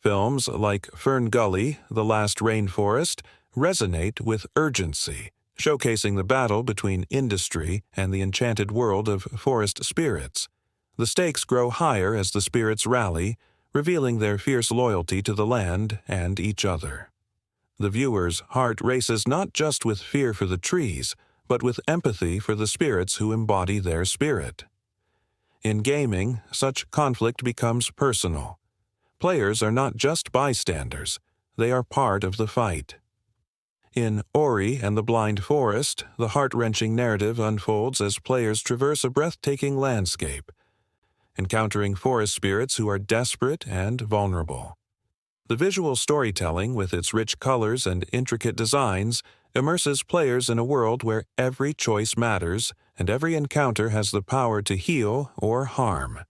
Films like Fern Gully, The Last Rainforest, resonate with urgency, showcasing the battle between industry and the enchanted world of forest spirits. The stakes grow higher as the spirits rally, revealing their fierce loyalty to the land and each other. The viewer's heart races not just with fear for the trees, but with empathy for the spirits who embody their spirit. In gaming, such conflict becomes personal. Players are not just bystanders, they are part of the fight. In Ori and the Blind Forest, the heart-wrenching narrative unfolds as players traverse a breathtaking landscape, encountering forest spirits who are desperate and vulnerable. The visual storytelling, with its rich colors and intricate designs, immerses players in a world where every choice matters and every encounter has the power to heal or harm.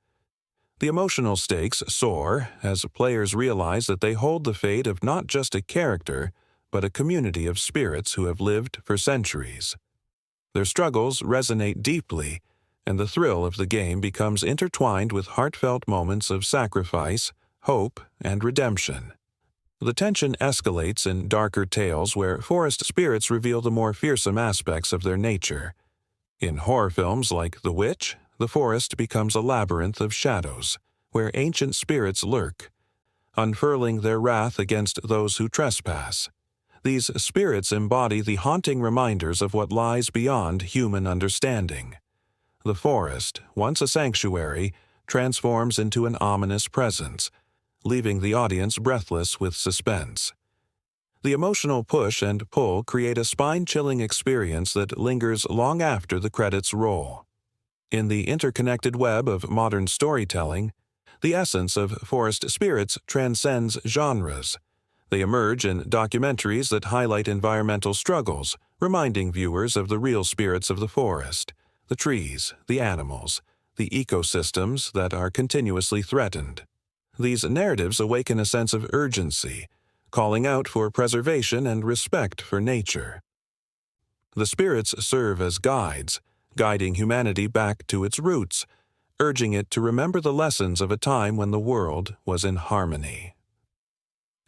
The emotional stakes soar as players realize that they hold the fate of not just a character, but a community of spirits who have lived for centuries. Their struggles resonate deeply, and the thrill of the game becomes intertwined with heartfelt moments of sacrifice, hope, and redemption. The tension escalates in darker tales where forest spirits reveal the more fearsome aspects of their nature. In horror films like The Witch, the forest becomes a labyrinth of shadows, where ancient spirits lurk, unfurling their wrath against those who trespass. These spirits embody the haunting reminders of what lies beyond human understanding. The forest, once a sanctuary, transforms into an ominous presence, leaving the audience breathless with suspense. The emotional push and pull create a spine-chilling experience that lingers long after the credits roll. In the interconnected web of modern storytelling, the essence of forest spirits transcends genres. They emerge in documentaries that highlight environmental struggles, reminding viewers of the real spirits of the forest, the trees, the animals, the ecosystems that are continuously threatened. These narratives awaken a sense of urgency, calling out for preservation and respect for nature. The spirits serve as guides, guiding humanity back to its roots, urging it to remember the lessons of a time when the world was in harmony.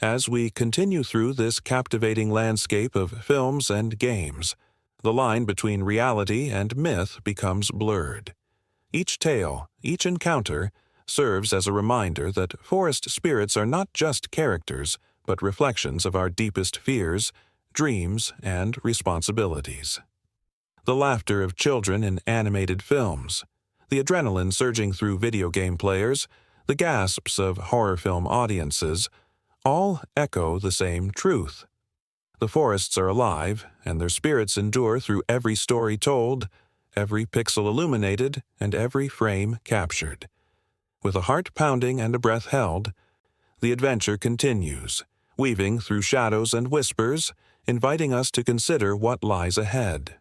As we continue through this captivating landscape of films and games, the line between reality and myth becomes blurred. Each tale, each encounter, serves as a reminder that forest spirits are not just characters, but reflections of our deepest fears, dreams, and responsibilities. The laughter of children in animated films, the adrenaline surging through video game players, the gasps of horror film audiences, all echo the same truth. The forests are alive, and their spirits endure through every story told, every pixel illuminated, and every frame captured. With a heart pounding and a breath held, the adventure continues, weaving through shadows and whispers, inviting us to consider what lies ahead.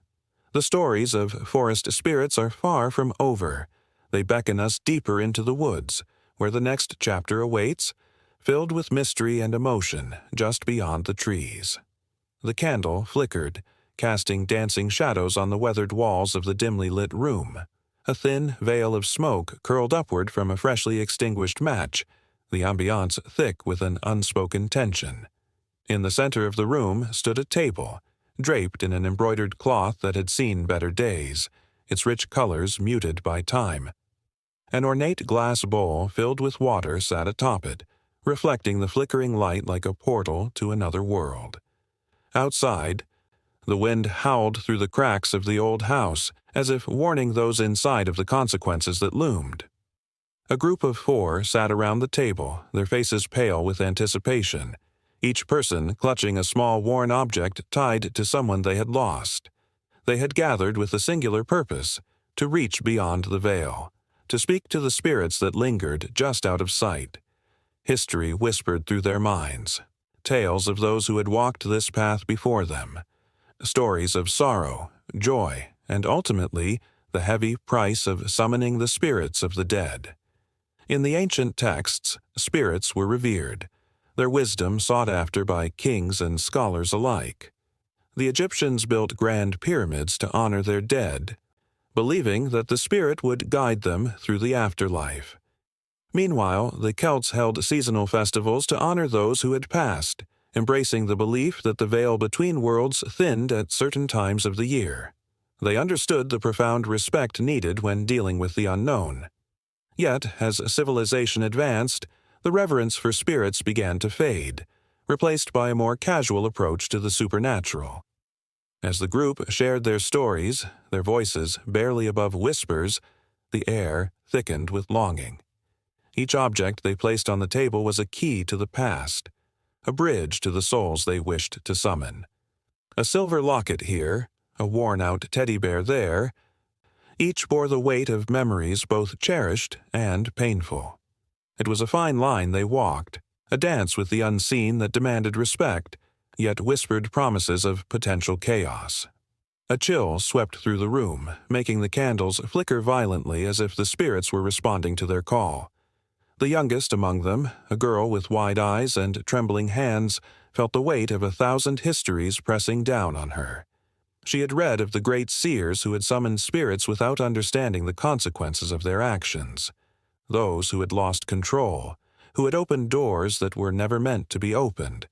The stories of forest spirits are far from over. They beckon us deeper into the woods, where the next chapter awaits, filled with mystery and emotion just beyond the trees. The candle flickered, casting dancing shadows on the weathered walls of the dimly lit room. A thin veil of smoke curled upward from a freshly extinguished match, the ambiance thick with an unspoken tension. In the center of the room stood a table, draped in an embroidered cloth that had seen better days, its rich colors muted by time. An ornate glass bowl filled with water sat atop it, reflecting the flickering light like a portal to another world. Outside, the wind howled through the cracks of the old house, as if warning those inside of the consequences that loomed. A group of 4 sat around the table, their faces pale with anticipation, each person clutching a small worn object tied to someone they had lost. They had gathered with a singular purpose, to reach beyond the veil, to speak to the spirits that lingered just out of sight. History whispered through their minds, tales of those who had walked this path before them, stories of sorrow, joy, and ultimately the heavy price of summoning the spirits of the dead. In the ancient texts, spirits were revered, their wisdom sought after by kings and scholars alike. The Egyptians built grand pyramids to honor their dead, believing that the spirit would guide them through the afterlife. Meanwhile, the Celts held seasonal festivals to honor those who had passed, embracing the belief that the veil between worlds thinned at certain times of the year. They understood the profound respect needed when dealing with the unknown. Yet, as civilization advanced, the reverence for spirits began to fade, replaced by a more casual approach to the supernatural. As the group shared their stories, their voices barely above whispers, the air thickened with longing. Each object they placed on the table was a key to the past, a bridge to the souls they wished to summon. A silver locket here, a worn-out teddy bear there, each bore the weight of memories both cherished and painful. It was a fine line they walked, a dance with the unseen that demanded respect, yet whispered promises of potential chaos. A chill swept through the room, making the candles flicker violently as if the spirits were responding to their call. The youngest among them, a girl with wide eyes and trembling hands, felt the weight of 1,000 histories pressing down on her. She had read of the great seers who had summoned spirits without understanding the consequences of their actions, those who had lost control, who had opened doors that were never meant to be opened.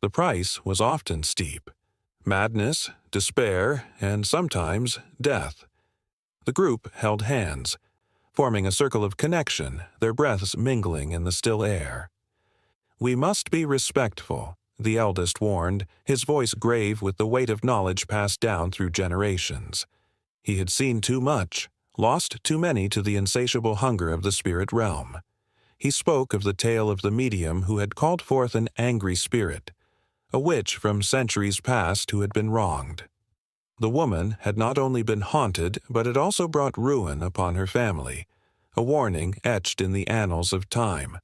The price was often steep: madness, despair, and sometimes death. The group held hands, forming a circle of connection, their breaths mingling in the still air. "We must be respectful," the eldest warned, his voice grave with the weight of knowledge passed down through generations. He had seen too much, lost too many to the insatiable hunger of the spirit realm. He spoke of the tale of the medium who had called forth an angry spirit, a witch from centuries past who had been wronged. The woman had not only been haunted, but had also brought ruin upon her family, a warning etched in the annals of time.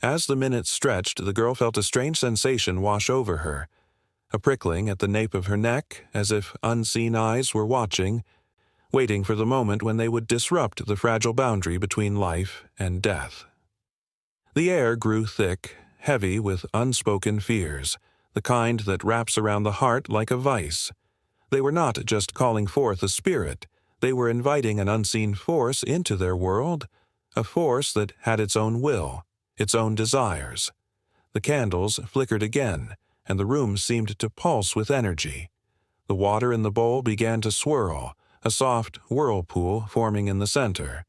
As the minutes stretched, the girl felt a strange sensation wash over her, a prickling at the nape of her neck, as if unseen eyes were watching, waiting for the moment when they would disrupt the fragile boundary between life and death. The air grew thick, heavy with unspoken fears, the kind that wraps around the heart like a vice. They were not just calling forth a spirit, they were inviting an unseen force into their world, a force that had its own will, its own desires. The candles flickered again, and the room seemed to pulse with energy. The water in the bowl began to swirl, a soft whirlpool forming in the center.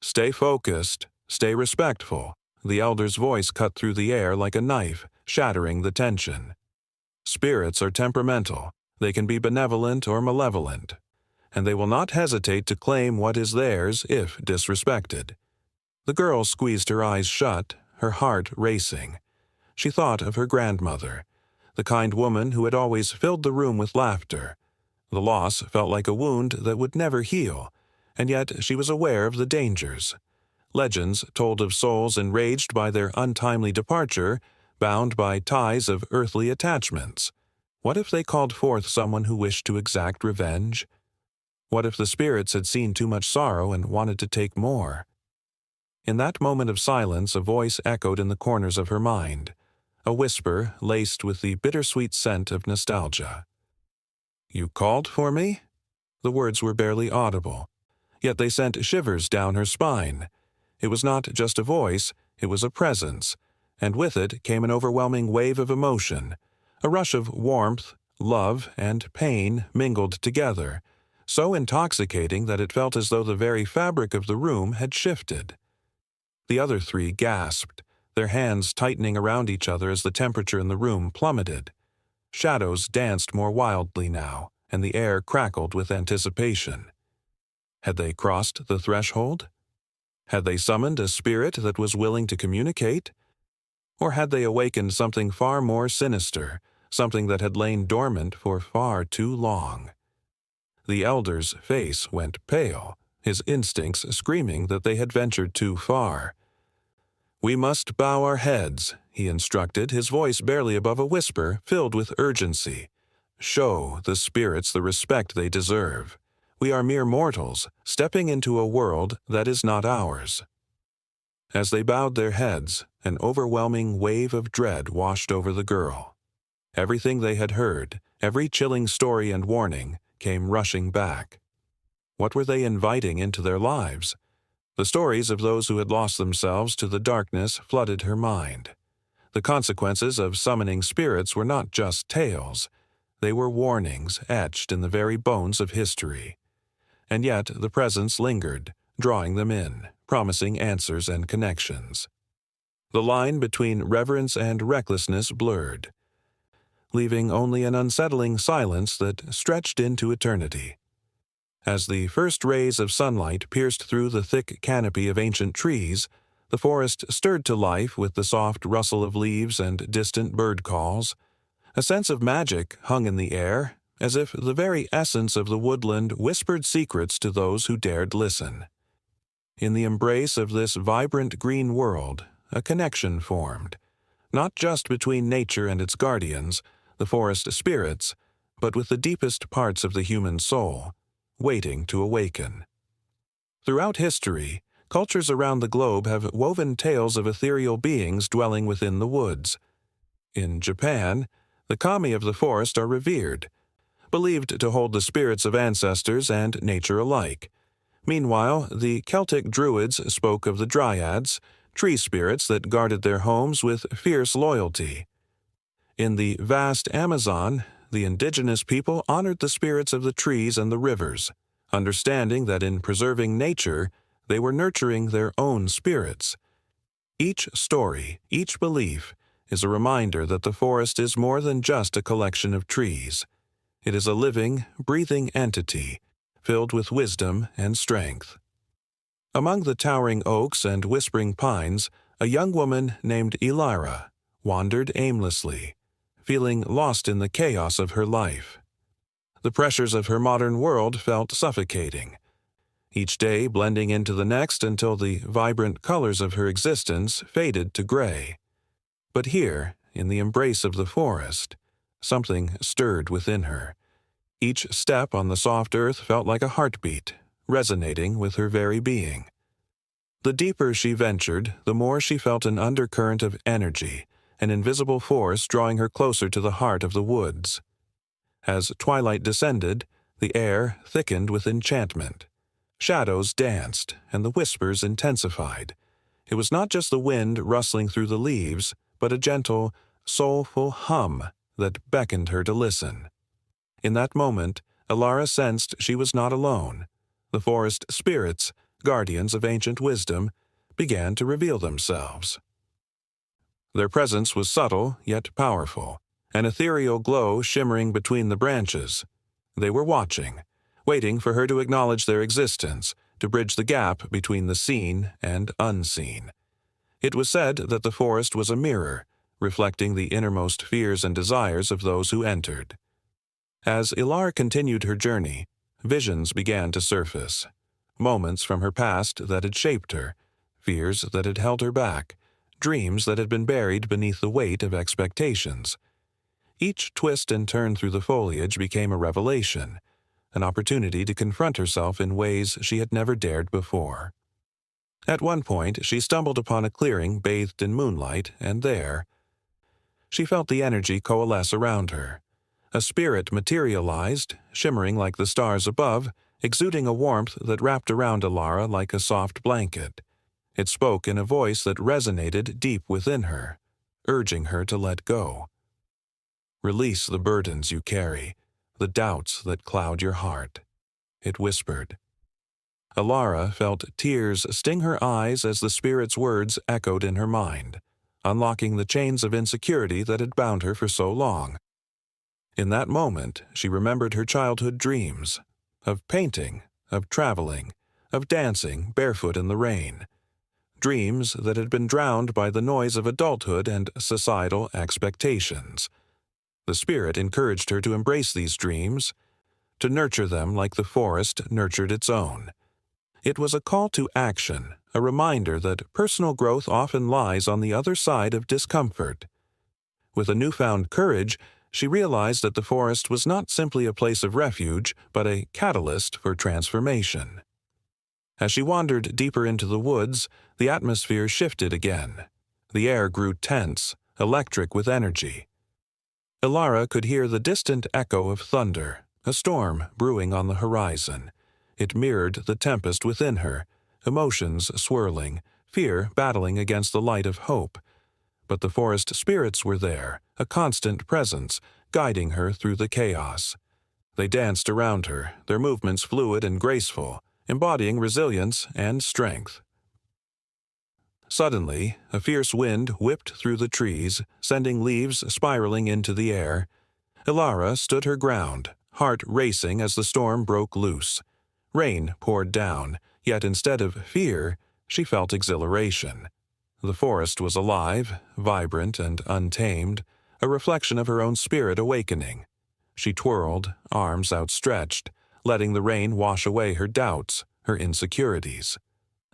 "Stay focused, stay respectful," the elder's voice cut through the air like a knife, shattering the tension. "Spirits are temperamental. They can be benevolent or malevolent, and they will not hesitate to claim what is theirs if disrespected." The girl squeezed her eyes shut, her heart racing. She thought of her grandmother, the kind woman who had always filled the room with laughter. The loss felt like a wound that would never heal, and yet she was aware of the dangers. Legends told of souls enraged by their untimely departure, bound by ties of earthly attachments. What if they called forth someone who wished to exact revenge? What if the spirits had seen too much sorrow and wanted to take more? In that moment of silence, a voice echoed in the corners of her mind, a whisper laced with the bittersweet scent of nostalgia. "You called for me?" The words were barely audible, yet they sent shivers down her spine. It was not just a voice, it was a presence, and with it came an overwhelming wave of emotion, a rush of warmth, love, and pain mingled together, so intoxicating that it felt as though the very fabric of the room had shifted. The other three gasped, their hands tightening around each other as the temperature in the room plummeted. Shadows danced more wildly now, and the air crackled with anticipation. Had they crossed the threshold? Had they summoned a spirit that was willing to communicate? Or had they awakened something far more sinister, something that had lain dormant for far too long? The elder's face went pale, his instincts screaming that they had ventured too far. "We must bow our heads," he instructed, his voice barely above a whisper, filled with urgency. "Show the spirits the respect they deserve. We are mere mortals, stepping into a world that is not ours." As they bowed their heads, an overwhelming wave of dread washed over the girl. Everything they had heard, every chilling story and warning, came rushing back. What were they inviting into their lives? The stories of those who had lost themselves to the darkness flooded her mind. The consequences of summoning spirits were not just tales. They were warnings etched in the very bones of history. And yet the presence lingered, drawing them in, promising answers and connections. The line between reverence and recklessness blurred, leaving only an unsettling silence that stretched into eternity. As the first rays of sunlight pierced through the thick canopy of ancient trees, the forest stirred to life with the soft rustle of leaves and distant bird calls. A sense of magic hung in the air, as if the very essence of the woodland whispered secrets to those who dared listen. In the embrace of this vibrant green world, a connection formed, not just between nature and its guardians, the forest spirits, but with the deepest parts of the human soul, waiting to awaken. Throughout history, cultures around the globe have woven tales of ethereal beings dwelling within the woods. In Japan, the kami of the forest are revered, believed to hold the spirits of ancestors and nature alike. Meanwhile, the Celtic druids spoke of the dryads, tree spirits that guarded their homes with fierce loyalty. In the vast Amazon, the indigenous people honored the spirits of the trees and the rivers, understanding that in preserving nature, they were nurturing their own spirits. Each story, each belief, is a reminder that the forest is more than just a collection of trees. It is a living, breathing entity, filled with wisdom and strength. Among the towering oaks and whispering pines, a young woman named Elira wandered aimlessly, feeling lost in the chaos of her life. The pressures of her modern world felt suffocating, each day blending into the next until the vibrant colors of her existence faded to gray. But here, in the embrace of the forest, something stirred within her. Each step on the soft earth felt like a heartbeat, resonating with her very being. The deeper she ventured, the more she felt an undercurrent of energy, an invisible force drawing her closer to the heart of the woods. As twilight descended, the air thickened with enchantment. Shadows danced, and the whispers intensified. It was not just the wind rustling through the leaves, but a gentle, soulful hum that beckoned her to listen. In that moment, Alara sensed she was not alone. The forest spirits, guardians of ancient wisdom, began to reveal themselves. Their presence was subtle yet powerful, an ethereal glow shimmering between the branches. They were watching, waiting for her to acknowledge their existence, to bridge the gap between the seen and unseen. It was said that the forest was a mirror, reflecting the innermost fears and desires of those who entered. As Ilar continued her journey, visions began to surface, moments from her past that had shaped her, fears that had held her back, dreams that had been buried beneath the weight of expectations. Each twist and turn through the foliage became a revelation, an opportunity to confront herself in ways she had never dared before. At one point, she stumbled upon a clearing bathed in moonlight, and there, she felt the energy coalesce around her. A spirit materialized, shimmering like the stars above, exuding a warmth that wrapped around Alara like a soft blanket. It spoke in a voice that resonated deep within her, urging her to let go. "Release the burdens you carry, the doubts that cloud your heart," it whispered. Alara felt tears sting her eyes as the spirit's words echoed in her mind, unlocking the chains of insecurity that had bound her for so long. In that moment, she remembered her childhood dreams, of painting, of traveling, of dancing barefoot in the rain. Dreams that had been drowned by the noise of adulthood and societal expectations. The spirit encouraged her to embrace these dreams, to nurture them like the forest nurtured its own. It was a call to action, a reminder that personal growth often lies on the other side of discomfort. With a newfound courage, she realized that the forest was not simply a place of refuge, but a catalyst for transformation. As she wandered deeper into the woods, the atmosphere shifted again. The air grew tense, electric with energy. Alara could hear the distant echo of thunder, a storm brewing on the horizon. It mirrored the tempest within her, emotions swirling, fear battling against the light of hope. But the forest spirits were there, a constant presence, guiding her through the chaos. They danced around her, their movements fluid and graceful, embodying resilience and strength. Suddenly, a fierce wind whipped through the trees, sending leaves spiraling into the air. Alara stood her ground, heart racing as the storm broke loose. Rain poured down, yet instead of fear, she felt exhilaration. The forest was alive, vibrant and untamed, a reflection of her own spirit awakening. She twirled, arms outstretched, letting the rain wash away her doubts, her insecurities.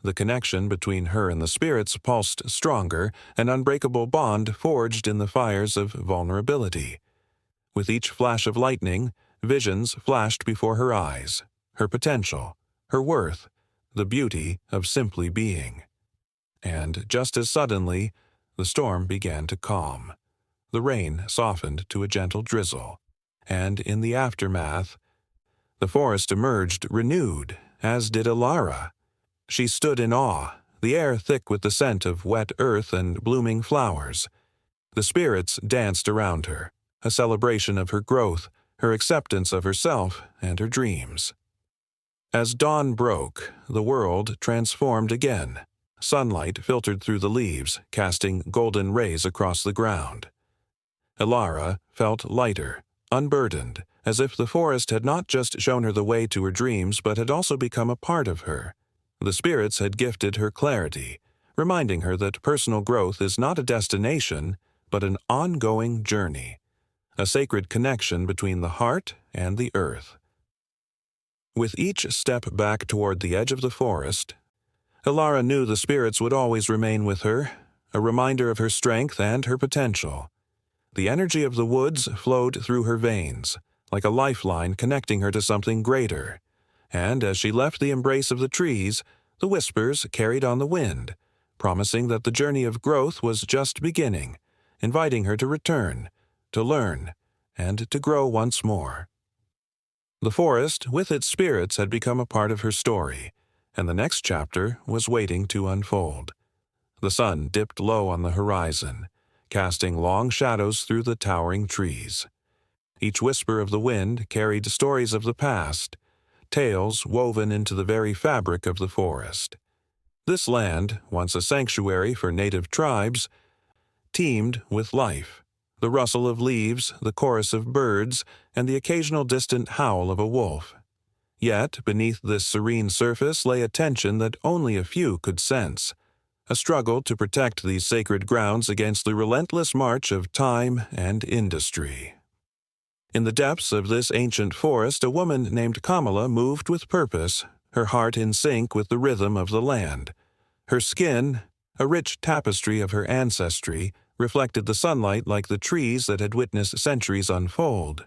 The connection between her and the spirits pulsed stronger, an unbreakable bond forged in the fires of vulnerability. With each flash of lightning, visions flashed before her eyes, her potential, her worth, the beauty of simply being. And just as suddenly, the storm began to calm. The rain softened to a gentle drizzle, and in the aftermath, the forest emerged renewed, as did Alara. She stood in awe, the air thick with the scent of wet earth and blooming flowers. The spirits danced around her, a celebration of her growth, her acceptance of herself and her dreams. As dawn broke, the world transformed again. Sunlight filtered through the leaves, casting golden rays across the ground. Alara felt lighter, unburdened, as if the forest had not just shown her the way to her dreams but had also become a part of her. The spirits had gifted her clarity, reminding her that personal growth is not a destination, but an ongoing journey, a sacred connection between the heart and the earth. With each step back toward the edge of the forest, Alara knew the spirits would always remain with her, a reminder of her strength and her potential. The energy of the woods flowed through her veins, like a lifeline connecting her to something greater. And as she left the embrace of the trees, the whispers carried on the wind, promising that the journey of growth was just beginning, inviting her to return, to learn, and to grow once more. The forest, with its spirits, had become a part of her story, and the next chapter was waiting to unfold. The sun dipped low on the horizon, casting long shadows through the towering trees. Each whisper of the wind carried stories of the past, tales woven into the very fabric of the forest. This land, once a sanctuary for native tribes, teemed with life. The rustle of leaves, the chorus of birds, and the occasional distant howl of a wolf. Yet, beneath this serene surface lay a tension that only a few could sense, a struggle to protect these sacred grounds against the relentless march of time and industry. In the depths of this ancient forest, a woman named Kamala moved with purpose, her heart in sync with the rhythm of the land. Her skin, a rich tapestry of her ancestry, reflected the sunlight like the trees that had witnessed centuries unfold.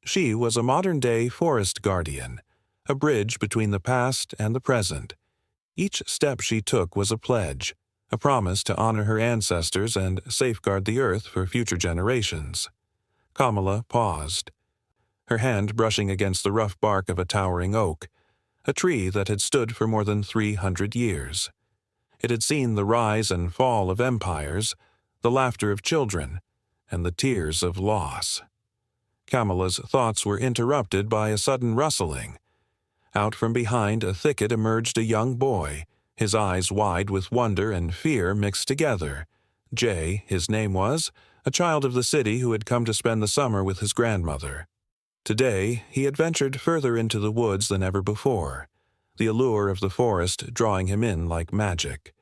She was a modern-day forest guardian, a bridge between the past and the present. Each step she took was a pledge, a promise to honor her ancestors and safeguard the earth for future generations. Kamala paused, her hand brushing against the rough bark of a towering oak, a tree that had stood for more than 300 years. It had seen the rise and fall of empires, the laughter of children, and the tears of loss. Kamala's thoughts were interrupted by a sudden rustling. Out from behind a thicket emerged a young boy, his eyes wide with wonder and fear mixed together. Jay, his name was, a child of the city who had come to spend the summer with his grandmother. Today, he had ventured further into the woods than ever before, the allure of the forest drawing him in like magic.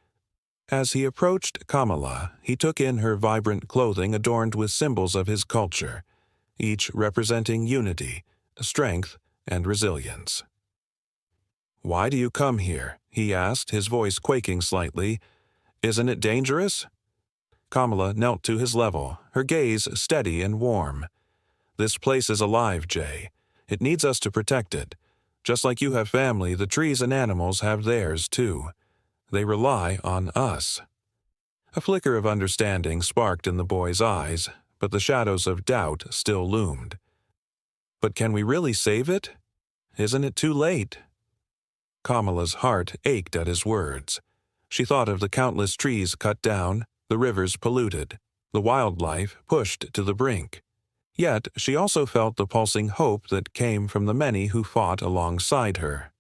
As he approached Kamala, he took in her vibrant clothing adorned with symbols of his culture, each representing unity, strength, and resilience. "Why do you come here?" he asked, his voice quaking slightly. "Isn't it dangerous?" Kamala knelt to his level, her gaze steady and warm. "This place is alive, Jay. It needs us to protect it. Just like you have family, the trees and animals have theirs, too. They rely on us." A flicker of understanding sparked in the boy's eyes, but the shadows of doubt still loomed. "But can we really save it? Isn't it too late?" Kamala's heart ached at his words. She thought of the countless trees cut down, the rivers polluted, the wildlife pushed to the brink. Yet she also felt the pulsing hope that came from the many who fought alongside her.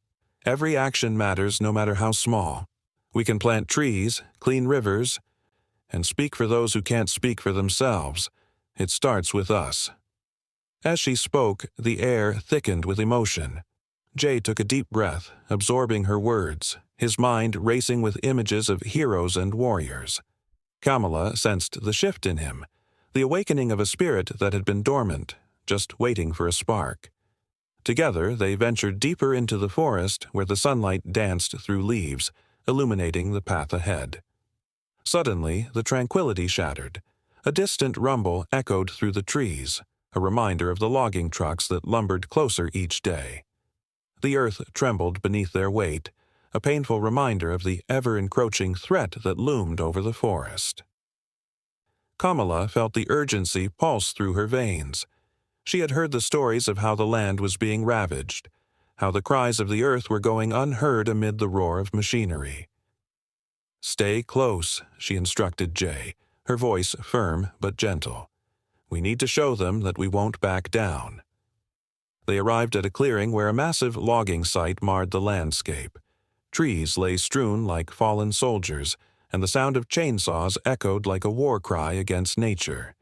Every action matters, no matter how small. We can plant trees, clean rivers, and speak for those who can't speak for themselves. It starts with us. As she spoke, the air thickened with emotion. Jay took a deep breath, absorbing her words, his mind racing with images of heroes and warriors. Kamala sensed the shift in him, the awakening of a spirit that had been dormant, just waiting for a spark. Together, they ventured deeper into the forest where the sunlight danced through leaves, illuminating the path ahead. Suddenly, the tranquility shattered. A distant rumble echoed through the trees, a reminder of the logging trucks that lumbered closer each day. The earth trembled beneath their weight, a painful reminder of the ever-encroaching threat that loomed over the forest. Kamala felt the urgency pulse through her veins. She had heard the stories of how the land was being ravaged, how the cries of the earth were going unheard amid the roar of machinery. "Stay close," she instructed Jay, her voice firm but gentle. "We need to show them that we won't back down." They arrived at a clearing where a massive logging site marred the landscape. Trees lay strewn like fallen soldiers, and the sound of chainsaws echoed like a war cry against nature.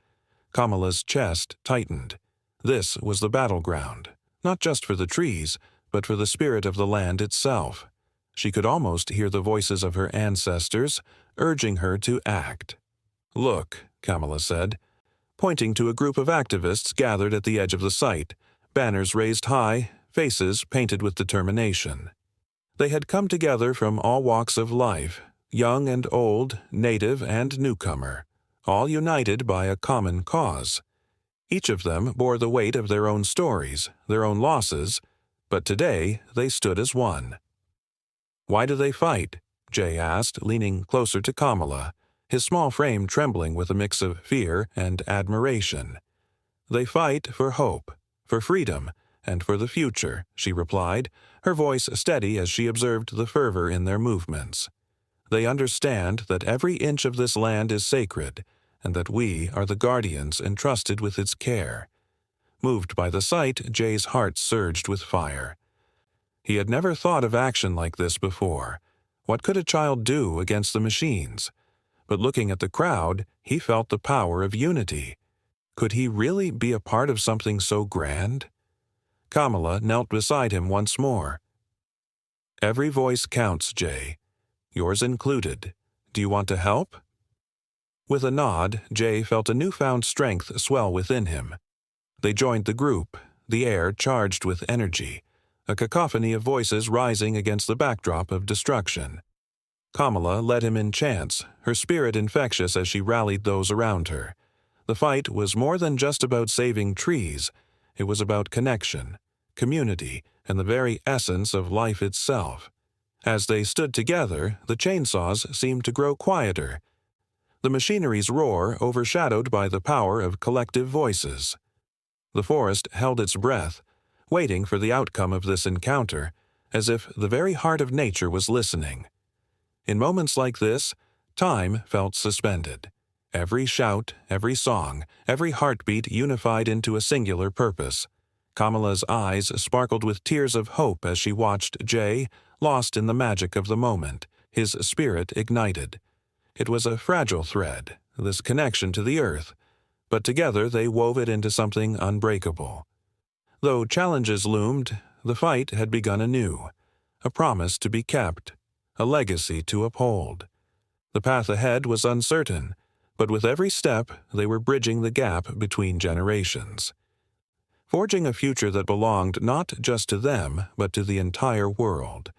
Kamala's chest tightened. This was the battleground, not just for the trees, but for the spirit of the land itself. She could almost hear the voices of her ancestors, urging her to act. "Look," Kamala said, pointing to a group of activists gathered at the edge of the site, banners raised high, faces painted with determination. They had come together from all walks of life, young and old, native and newcomer, all united by a common cause. Each of them bore the weight of their own stories, their own losses, but today they stood as one. "Why do they fight?" Jay asked, leaning closer to Kamala, his small frame trembling with a mix of fear and admiration. "They fight for hope, for freedom, and for the future," she replied, her voice steady as she observed the fervor in their movements. "They understand that every inch of this land is sacred, and that we are the guardians entrusted with its care. Moved by the sight, Jay's heart surged with fire. He had never thought of action like this before. What could a child do against the machines? But looking at the crowd, he felt the power of unity. Could he really be a part of something so grand? Kamala knelt beside him once more. "Every voice counts, Jay. Yours included. Do you want to help?" With a nod, Jay felt a newfound strength swell within him. They joined the group, the air charged with energy, a cacophony of voices rising against the backdrop of destruction. Kamala led him in chants, her spirit infectious as she rallied those around her. The fight was more than just about saving trees. It was about connection, community, and the very essence of life itself. As they stood together, the chainsaws seemed to grow quieter, the machinery's roar overshadowed by the power of collective voices. The forest held its breath, waiting for the outcome of this encounter, as if the very heart of nature was listening. In moments like this, time felt suspended. Every shout, every song, every heartbeat unified into a singular purpose. Kamala's eyes sparkled with tears of hope as she watched Jay, lost in the magic of the moment, his spirit ignited. It was a fragile thread, this connection to the earth, but together they wove it into something unbreakable. Though challenges loomed, the fight had begun anew, a promise to be kept, a legacy to uphold. The path ahead was uncertain, but with every step they were bridging the gap between generations, forging a future that belonged not just to them, but to the entire world.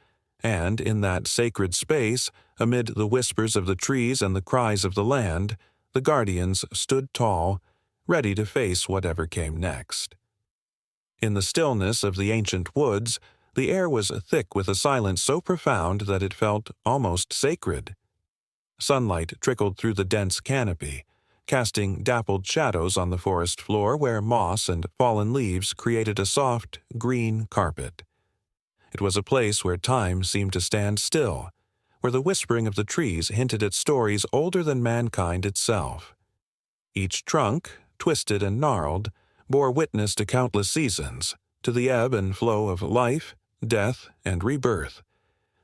And in that sacred space, amid the whispers of the trees and the cries of the land, the guardians stood tall, ready to face whatever came next. In the stillness of the ancient woods, the air was thick with a silence so profound that it felt almost sacred. Sunlight trickled through the dense canopy, casting dappled shadows on the forest floor where moss and fallen leaves created a soft, green carpet. It was a place where time seemed to stand still, where the whispering of the trees hinted at stories older than mankind itself. Each trunk, twisted and gnarled, bore witness to countless seasons, to the ebb and flow of life, death, and rebirth.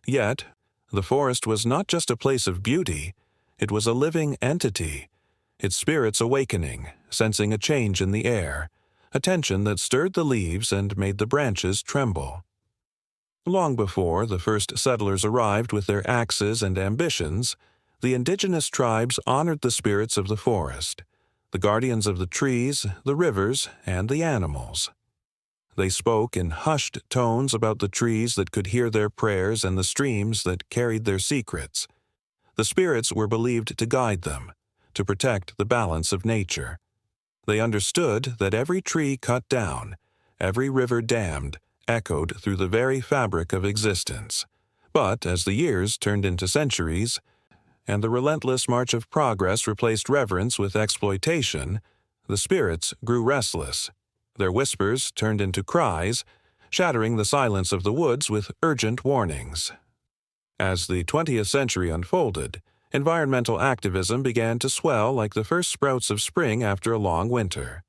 Yet, the forest was not just a place of beauty, it was a living entity, its spirits awakening, sensing a change in the air, a tension that stirred the leaves and made the branches tremble. Long before the first settlers arrived with their axes and ambitions, the indigenous tribes honored the spirits of the forest, the guardians of the trees, the rivers, and the animals. They spoke in hushed tones about the trees that could hear their prayers and the streams that carried their secrets. The spirits were believed to guide them, to protect the balance of nature. They understood that every tree cut down, every river dammed, echoed through the very fabric of existence. But as the years turned into centuries, and the relentless march of progress replaced reverence with exploitation, the spirits grew restless. Their whispers turned into cries, shattering the silence of the woods with urgent warnings. As the 20th century unfolded, environmental activism began to swell like the first sprouts of spring after a long winter.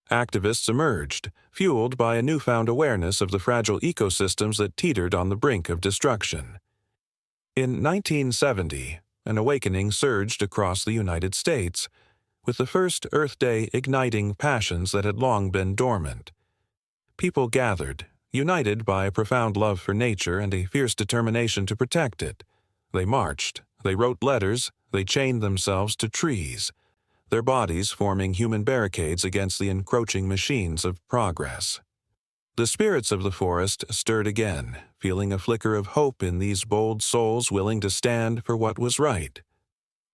Activists emerged, fueled by a newfound awareness of the fragile ecosystems that teetered on the brink of destruction. In 1970, an awakening surged across the United States, with the first Earth Day igniting passions that had long been dormant. People gathered, united by a profound love for nature and a fierce determination to protect it. They marched, they wrote letters, they chained themselves to trees, their bodies forming human barricades against the encroaching machines of progress. The spirits of the forest stirred again, feeling a flicker of hope in these bold souls willing to stand for what was right.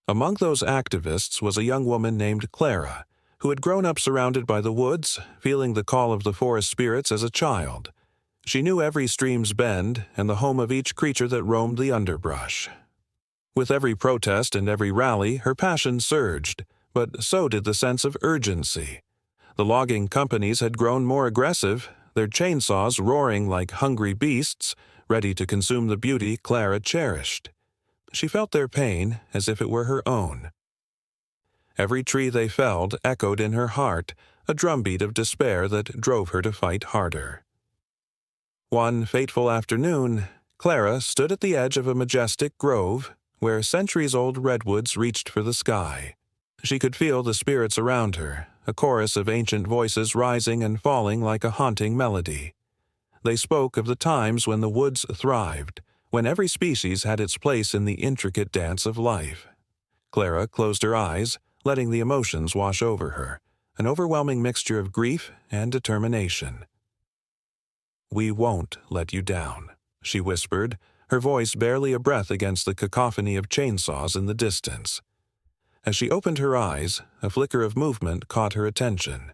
Among those activists was a young woman named Clara, who had grown up surrounded by the woods, feeling the call of the forest spirits as a child. She knew every stream's bend and the home of each creature that roamed the underbrush. With every protest and every rally, her passion surged, but so did the sense of urgency. The logging companies had grown more aggressive, their chainsaws roaring like hungry beasts, ready to consume the beauty Clara cherished. She felt their pain as if it were her own. Every tree they felled echoed in her heart, a drumbeat of despair that drove her to fight harder. One fateful afternoon, Clara stood at the edge of a majestic grove where centuries-old redwoods reached for the sky. She could feel the spirits around her, a chorus of ancient voices rising and falling like a haunting melody. They spoke of the times when the woods thrived, when every species had its place in the intricate dance of life. Clara closed her eyes, letting the emotions wash over her, an overwhelming mixture of grief and determination. "We won't let you down," she whispered, her voice barely a breath against the cacophony of chainsaws in the distance. As she opened her eyes, a flicker of movement caught her attention.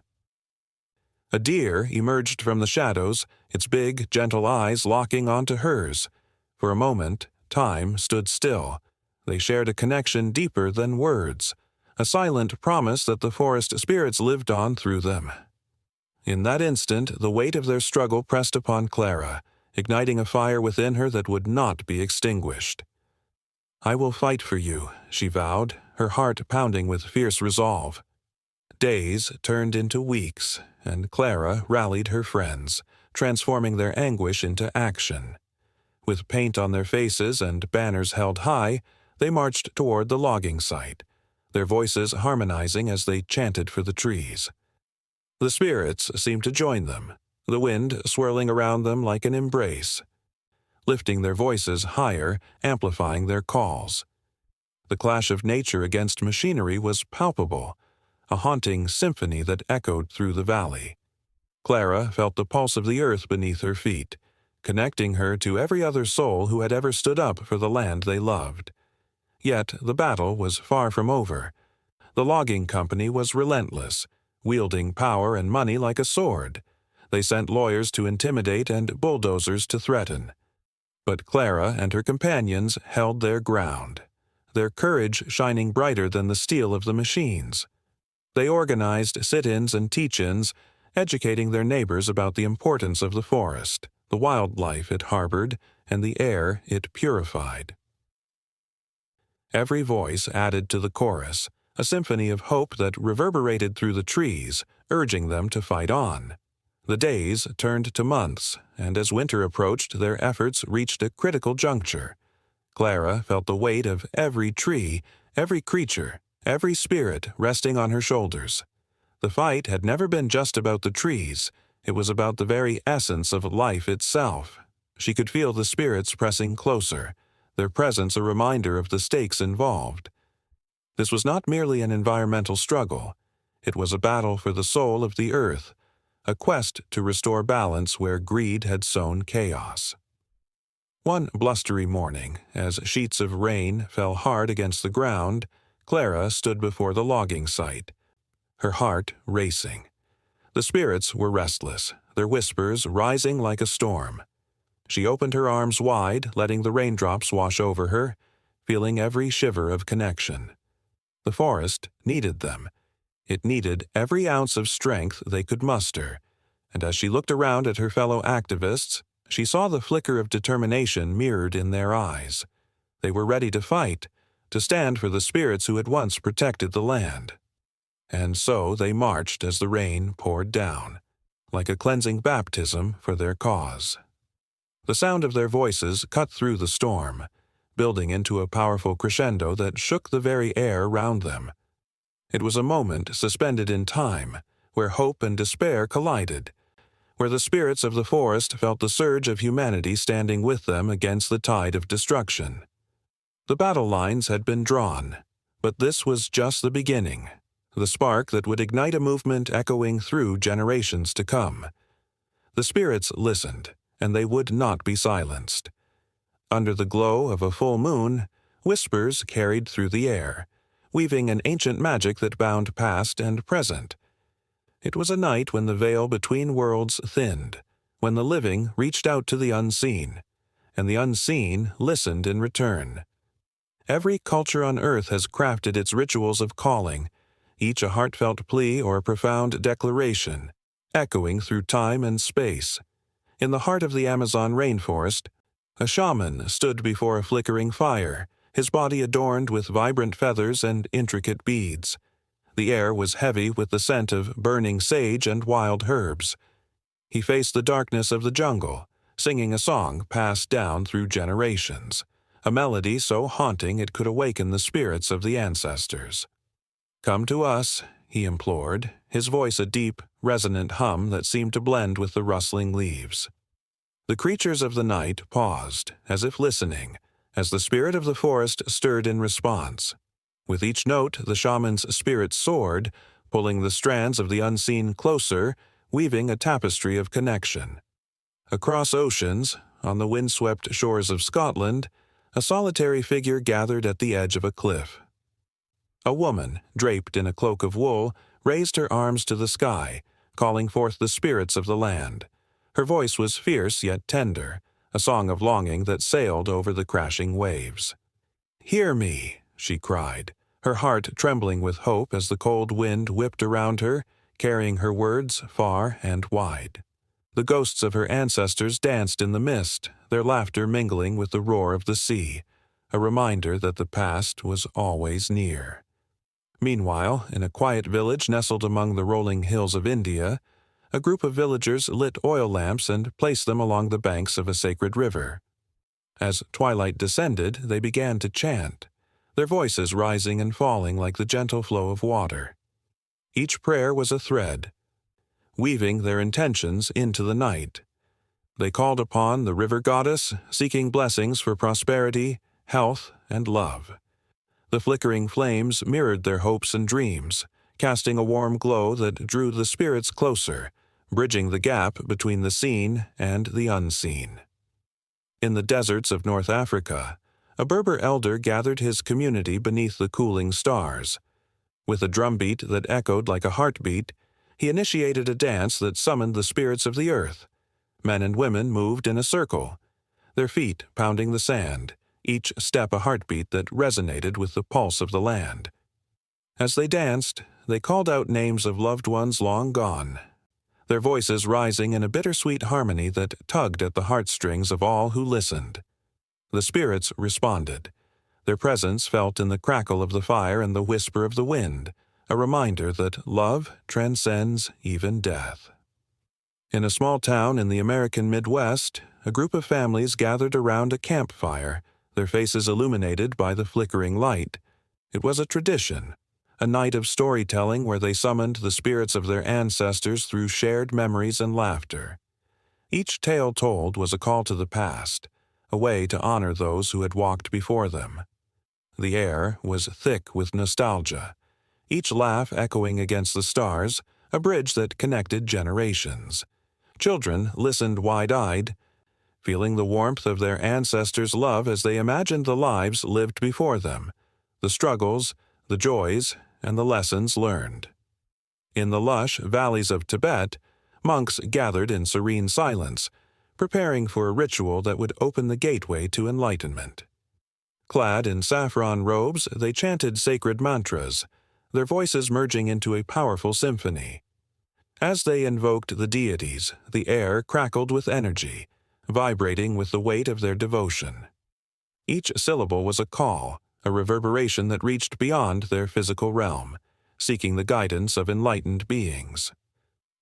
A deer emerged from the shadows, its big, gentle eyes locking onto hers. For a moment, time stood still. They shared a connection deeper than words, a silent promise that the forest spirits lived on through them. In that instant, the weight of their struggle pressed upon Clara, igniting a fire within her that would not be extinguished. "I will fight for you," she vowed, her heart pounding with fierce resolve. Days turned into weeks, and Clara rallied her friends, transforming their anguish into action. With paint on their faces and banners held high, they marched toward the logging site, their voices harmonizing as they chanted for the trees. The spirits seemed to join them, the wind swirling around them like an embrace, lifting their voices higher, amplifying their calls. The clash of nature against machinery was palpable, a haunting symphony that echoed through the valley. Clara felt the pulse of the earth beneath her feet, connecting her to every other soul who had ever stood up for the land they loved. Yet the battle was far from over. The logging company was relentless, wielding power and money like a sword. They sent lawyers to intimidate and bulldozers to threaten. But Clara and her companions held their ground, their courage shining brighter than the steel of the machines. They organized sit-ins and teach-ins, educating their neighbors about the importance of the forest, the wildlife it harbored, and the air it purified. Every voice added to the chorus, a symphony of hope that reverberated through the trees, urging them to fight on. The days turned to months, and as winter approached, their efforts reached a critical juncture. Clara felt the weight of every tree, every creature, every spirit resting on her shoulders. The fight had never been just about the trees. It was about the very essence of life itself. She could feel the spirits pressing closer, their presence a reminder of the stakes involved. This was not merely an environmental struggle. It was a battle for the soul of the earth, a quest to restore balance where greed had sown chaos. One blustery morning, as sheets of rain fell hard against the ground, Clara stood before the logging site, her heart racing. The spirits were restless, their whispers rising like a storm. She opened her arms wide, letting the raindrops wash over her, feeling every shiver of connection. The forest needed them. It needed every ounce of strength they could muster, and as she looked around at her fellow activists, she saw the flicker of determination mirrored in their eyes. They were ready to fight, to stand for the spirits who had once protected the land. And so they marched as the rain poured down, like a cleansing baptism for their cause. The sound of their voices cut through the storm, building into a powerful crescendo that shook the very air round them. It was a moment suspended in time, where hope and despair collided, where the spirits of the forest felt the surge of humanity standing with them against the tide of destruction. The battle lines had been drawn, but this was just the beginning, the spark that would ignite a movement echoing through generations to come. The spirits listened, and they would not be silenced. Under the glow of a full moon, whispers carried through the air, weaving an ancient magic that bound past and present. It was a night when the veil between worlds thinned, when the living reached out to the unseen, and the unseen listened in return. Every culture on earth has crafted its rituals of calling, each a heartfelt plea or a profound declaration, echoing through time and space. In the heart of the Amazon rainforest, a shaman stood before a flickering fire, his body adorned with vibrant feathers and intricate beads. The air was heavy with the scent of burning sage and wild herbs. He faced the darkness of the jungle, singing a song passed down through generations, a melody so haunting it could awaken the spirits of the ancestors. "Come to us," he implored, his voice a deep, resonant hum that seemed to blend with the rustling leaves. The creatures of the night paused, as if listening, as the spirit of the forest stirred in response. With each note, the shaman's spirit soared, pulling the strands of the unseen closer, weaving a tapestry of connection. Across oceans, on the windswept shores of Scotland, a solitary figure gathered at the edge of a cliff. A woman, draped in a cloak of wool, raised her arms to the sky, calling forth the spirits of the land. Her voice was fierce yet tender, a song of longing that sailed over the crashing waves. "Hear me," she cried, her heart trembling with hope as the cold wind whipped around her, carrying her words far and wide. The ghosts of her ancestors danced in the mist, their laughter mingling with the roar of the sea, a reminder that the past was always near. Meanwhile, in a quiet village nestled among the rolling hills of India, a group of villagers lit oil lamps and placed them along the banks of a sacred river. As twilight descended, they began to chant, their voices rising and falling like the gentle flow of water. Each prayer was a thread, weaving their intentions into the night. They called upon the river goddess, seeking blessings for prosperity, health, and love. The flickering flames mirrored their hopes and dreams, casting a warm glow that drew the spirits closer, bridging the gap between the seen and the unseen. In the deserts of North Africa, a Berber elder gathered his community beneath the cooling stars. With a drumbeat that echoed like a heartbeat, he initiated a dance that summoned the spirits of the earth. Men and women moved in a circle, their feet pounding the sand, each step a heartbeat that resonated with the pulse of the land. As they danced, they called out names of loved ones long gone, their voices rising in a bittersweet harmony that tugged at the heartstrings of all who listened. The spirits responded, their presence felt in the crackle of the fire and the whisper of the wind, a reminder that love transcends even death. In a small town in the American Midwest, a group of families gathered around a campfire, their faces illuminated by the flickering light. It was a tradition, a night of storytelling where they summoned the spirits of their ancestors through shared memories and laughter. Each tale told was a call to the past, a way to honor those who had walked before them. The air was thick with nostalgia, each laugh echoing against the stars, a bridge that connected generations. Children listened wide-eyed, feeling the warmth of their ancestors' love as they imagined the lives lived before them, the struggles, the joys, and the lessons learned. In the lush valleys of Tibet, monks gathered in serene silence, preparing for a ritual that would open the gateway to enlightenment. Clad in saffron robes, they chanted sacred mantras, their voices merging into a powerful symphony. As they invoked the deities, the air crackled with energy, vibrating with the weight of their devotion. Each syllable was a call, a reverberation that reached beyond their physical realm, seeking the guidance of enlightened beings.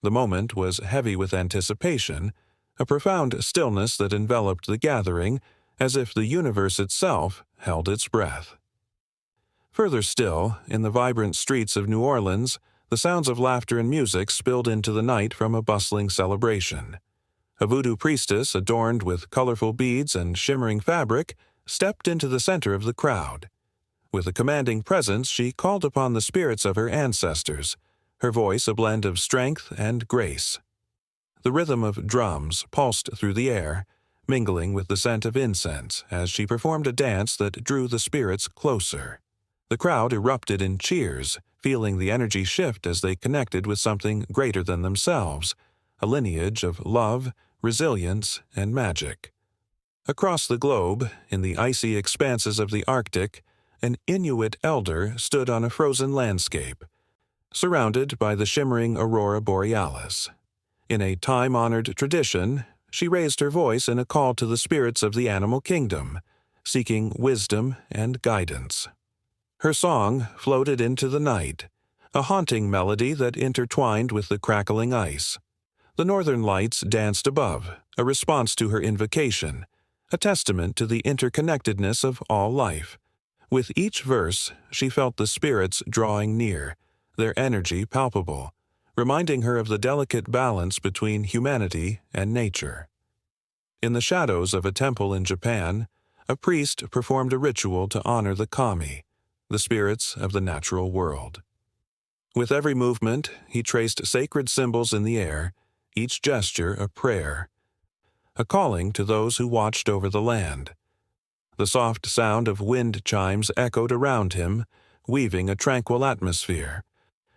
The moment was heavy with anticipation, a profound stillness that enveloped the gathering, as if the universe itself held its breath. Further still, in the vibrant streets of New Orleans, the sounds of laughter and music spilled into the night from a bustling celebration. A voodoo priestess, adorned with colorful beads and shimmering fabric, stepped into the center of the crowd. With a commanding presence, she called upon the spirits of her ancestors, her voice a blend of strength and grace. The rhythm of drums pulsed through the air, mingling with the scent of incense as she performed a dance that drew the spirits closer. The crowd erupted in cheers, feeling the energy shift as they connected with something greater than themselves, a lineage of love, resilience, and magic. Across the globe, in the icy expanses of the Arctic, an Inuit elder stood on a frozen landscape, surrounded by the shimmering aurora borealis. In a time-honored tradition, she raised her voice in a call to the spirits of the animal kingdom, seeking wisdom and guidance. Her song floated into the night, a haunting melody that intertwined with the crackling ice. The northern lights danced above, a response to her invocation, a testament to the interconnectedness of all life. With each verse, she felt the spirits drawing near, their energy palpable, reminding her of the delicate balance between humanity and nature. In the shadows of a temple in Japan, a priest performed a ritual to honor the kami, the spirits of the natural world. With every movement, he traced sacred symbols in the air, each gesture a prayer, a calling to those who watched over the land. The soft sound of wind chimes echoed around him, weaving a tranquil atmosphere.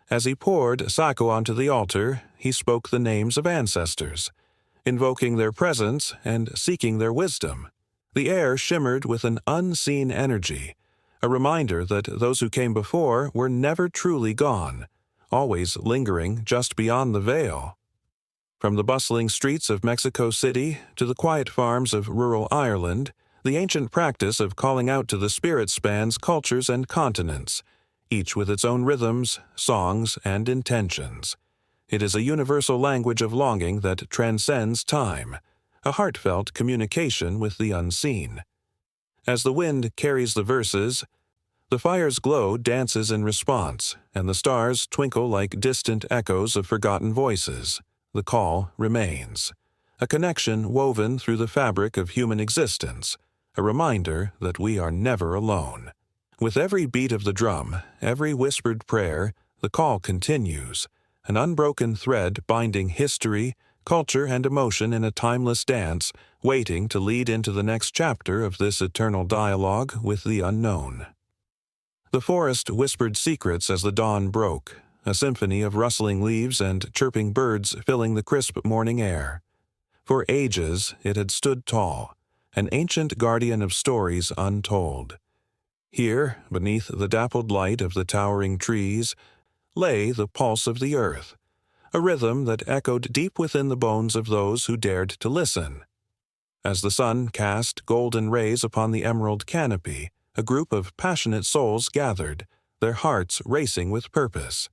As he poured sake onto the altar, he spoke the names of ancestors, invoking their presence and seeking their wisdom. The air shimmered with an unseen energy, a reminder that those who came before were never truly gone, always lingering just beyond the veil. From the bustling streets of Mexico City to the quiet farms of rural Ireland, the ancient practice of calling out to the spirits spans cultures and continents, each with its own rhythms, songs, and intentions. It is a universal language of longing that transcends time, a heartfelt communication with the unseen. As the wind carries the verses, the fire's glow dances in response, and the stars twinkle like distant echoes of forgotten voices. The call remains, a connection woven through the fabric of human existence, a reminder that we are never alone. With every beat of the drum, every whispered prayer, the call continues, an unbroken thread binding history, culture, and emotion in a timeless dance, waiting to lead into the next chapter of this eternal dialogue with the unknown. The forest whispered secrets as the dawn broke, a symphony of rustling leaves and chirping birds filling the crisp morning air. For ages it had stood tall, an ancient guardian of stories untold. Here, beneath the dappled light of the towering trees, lay the pulse of the earth, a rhythm that echoed deep within the bones of those who dared to listen. As the sun cast golden rays upon the emerald canopy, a group of passionate souls gathered, their hearts racing with purpose.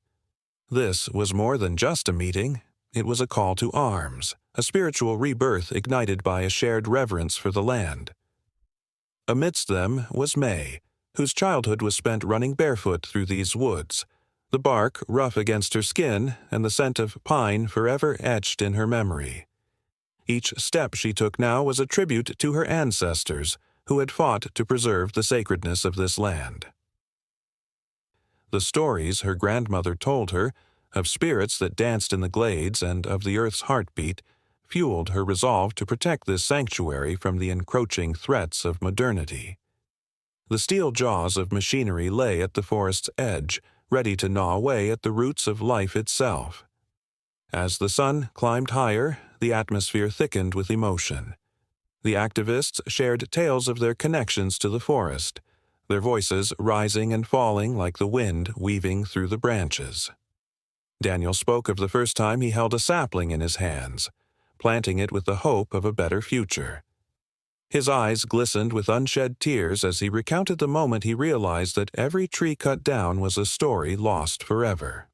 This was more than just a meeting. It was a call to arms, a spiritual rebirth ignited by a shared reverence for the land. Amidst them was May, whose childhood was spent running barefoot through these woods, the bark rough against her skin and the scent of pine forever etched in her memory. Each step she took now was a tribute to her ancestors, who had fought to preserve the sacredness of this land. The stories her grandmother told her, of spirits that danced in the glades and of the earth's heartbeat, fueled her resolve to protect this sanctuary from the encroaching threats of modernity. The steel jaws of machinery lay at the forest's edge, ready to gnaw away at the roots of life itself. As the sun climbed higher, the atmosphere thickened with emotion. The activists shared tales of their connections to the forest, their voices rising and falling like the wind weaving through the branches. Daniel spoke of the first time he held a sapling in his hands, planting it with the hope of a better future. His eyes glistened with unshed tears as he recounted the moment he realized that every tree cut down was a story lost forever.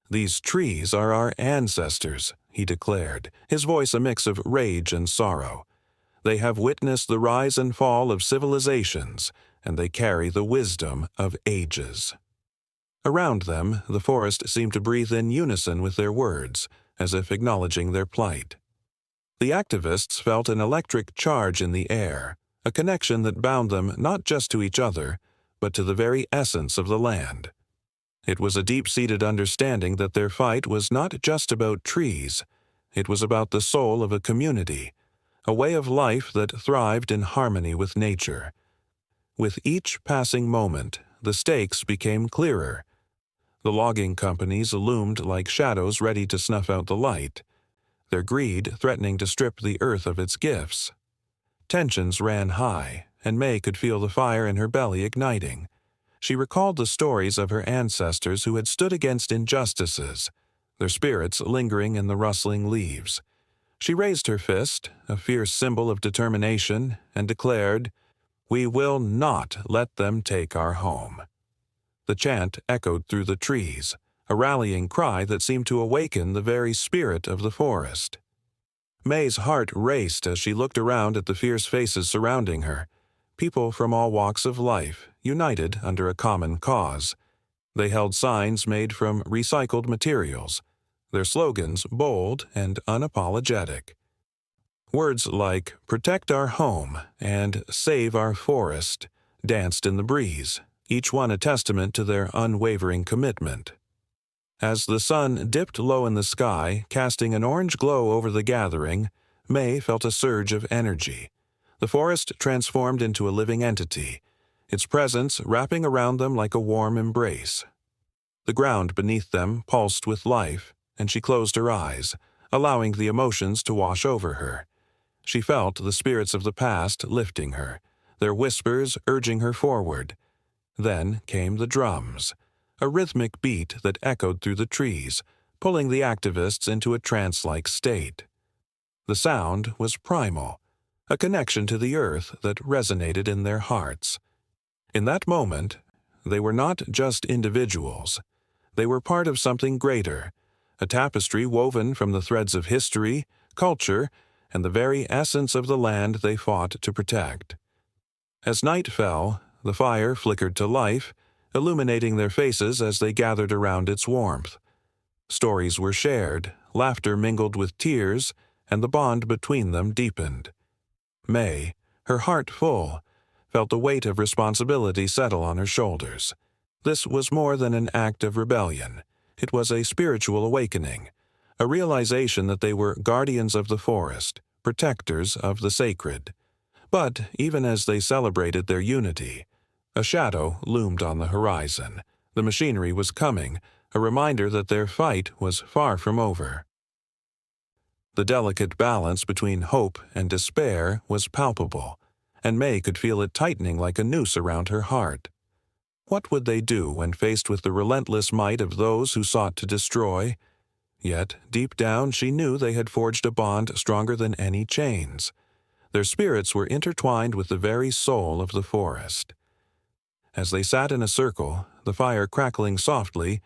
"These trees are our ancestors," he declared, his voice a mix of rage and sorrow. "They have witnessed the rise and fall of civilizations, and they carry the wisdom of ages." Around them, the forest seemed to breathe in unison with their words, as if acknowledging their plight. The activists felt an electric charge in the air, a connection that bound them not just to each other, but to the very essence of the land. It was a deep-seated understanding that their fight was not just about trees. It was about the soul of a community, a way of life that thrived in harmony with nature. With each passing moment, the stakes became clearer. The logging companies loomed like shadows ready to snuff out the light, their greed threatening to strip the earth of its gifts. Tensions ran high, and May could feel the fire in her belly igniting. She recalled the stories of her ancestors who had stood against injustices, their spirits lingering in the rustling leaves. She raised her fist, a fierce symbol of determination, and declared, "We will not let them take our home." The chant echoed through the trees, a rallying cry that seemed to awaken the very spirit of the forest. May's heart raced as she looked around at the fierce faces surrounding her, people from all walks of life, united under a common cause. They held signs made from recycled materials, their slogans bold and unapologetic. Words like "protect our home" and "save our forest" danced in the breeze, each one a testament to their unwavering commitment. As the sun dipped low in the sky, casting an orange glow over the gathering, May felt a surge of energy. The forest transformed into a living entity, its presence wrapping around them like a warm embrace. The ground beneath them pulsed with life, and she closed her eyes, allowing the emotions to wash over her. She felt the spirits of the past lifting her, their whispers urging her forward. Then came the drums, a rhythmic beat that echoed through the trees, pulling the activists into a trance-like state. The sound was primal, a connection to the earth that resonated in their hearts. In that moment, they were not just individuals. They were part of something greater, a tapestry woven from the threads of history, culture, and the very essence of the land they fought to protect. As night fell, the fire flickered to life, illuminating their faces as they gathered around its warmth. Stories were shared, laughter mingled with tears, and the bond between them deepened. May, her heart full, felt the weight of responsibility settle on her shoulders. This was more than an act of rebellion. It was a spiritual awakening, a realization that they were guardians of the forest, protectors of the sacred. But even as they celebrated their unity, a shadow loomed on the horizon. The machinery was coming, a reminder that their fight was far from over. The delicate balance between hope and despair was palpable, and May could feel it tightening like a noose around her heart. What would they do when faced with the relentless might of those who sought to destroy? Yet, deep down, she knew they had forged a bond stronger than any chains. Their spirits were intertwined with the very soul of the forest. As they sat in a circle, the fire crackling softly,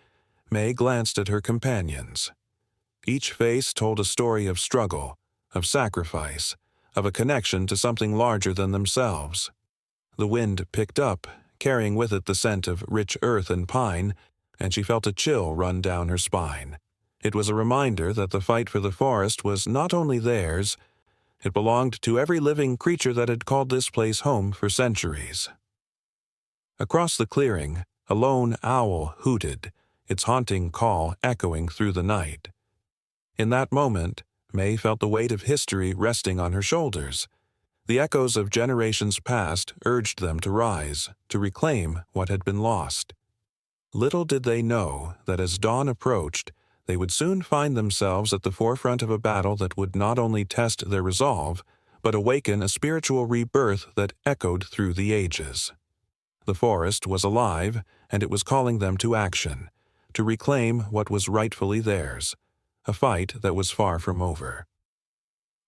May glanced at her companions. Each face told a story of struggle, of sacrifice, of a connection to something larger than themselves. The wind picked up, carrying with it the scent of rich earth and pine, and she felt a chill run down her spine. It was a reminder that the fight for the forest was not only theirs, it belonged to every living creature that had called this place home for centuries. Across the clearing, a lone owl hooted, its haunting call echoing through the night. In that moment, May felt the weight of history resting on her shoulders. The echoes of generations past urged them to rise, to reclaim what had been lost. Little did they know that as dawn approached, they would soon find themselves at the forefront of a battle that would not only test their resolve, but awaken a spiritual rebirth that echoed through the ages. The forest was alive, and it was calling them to action, to reclaim what was rightfully theirs, a fight that was far from over.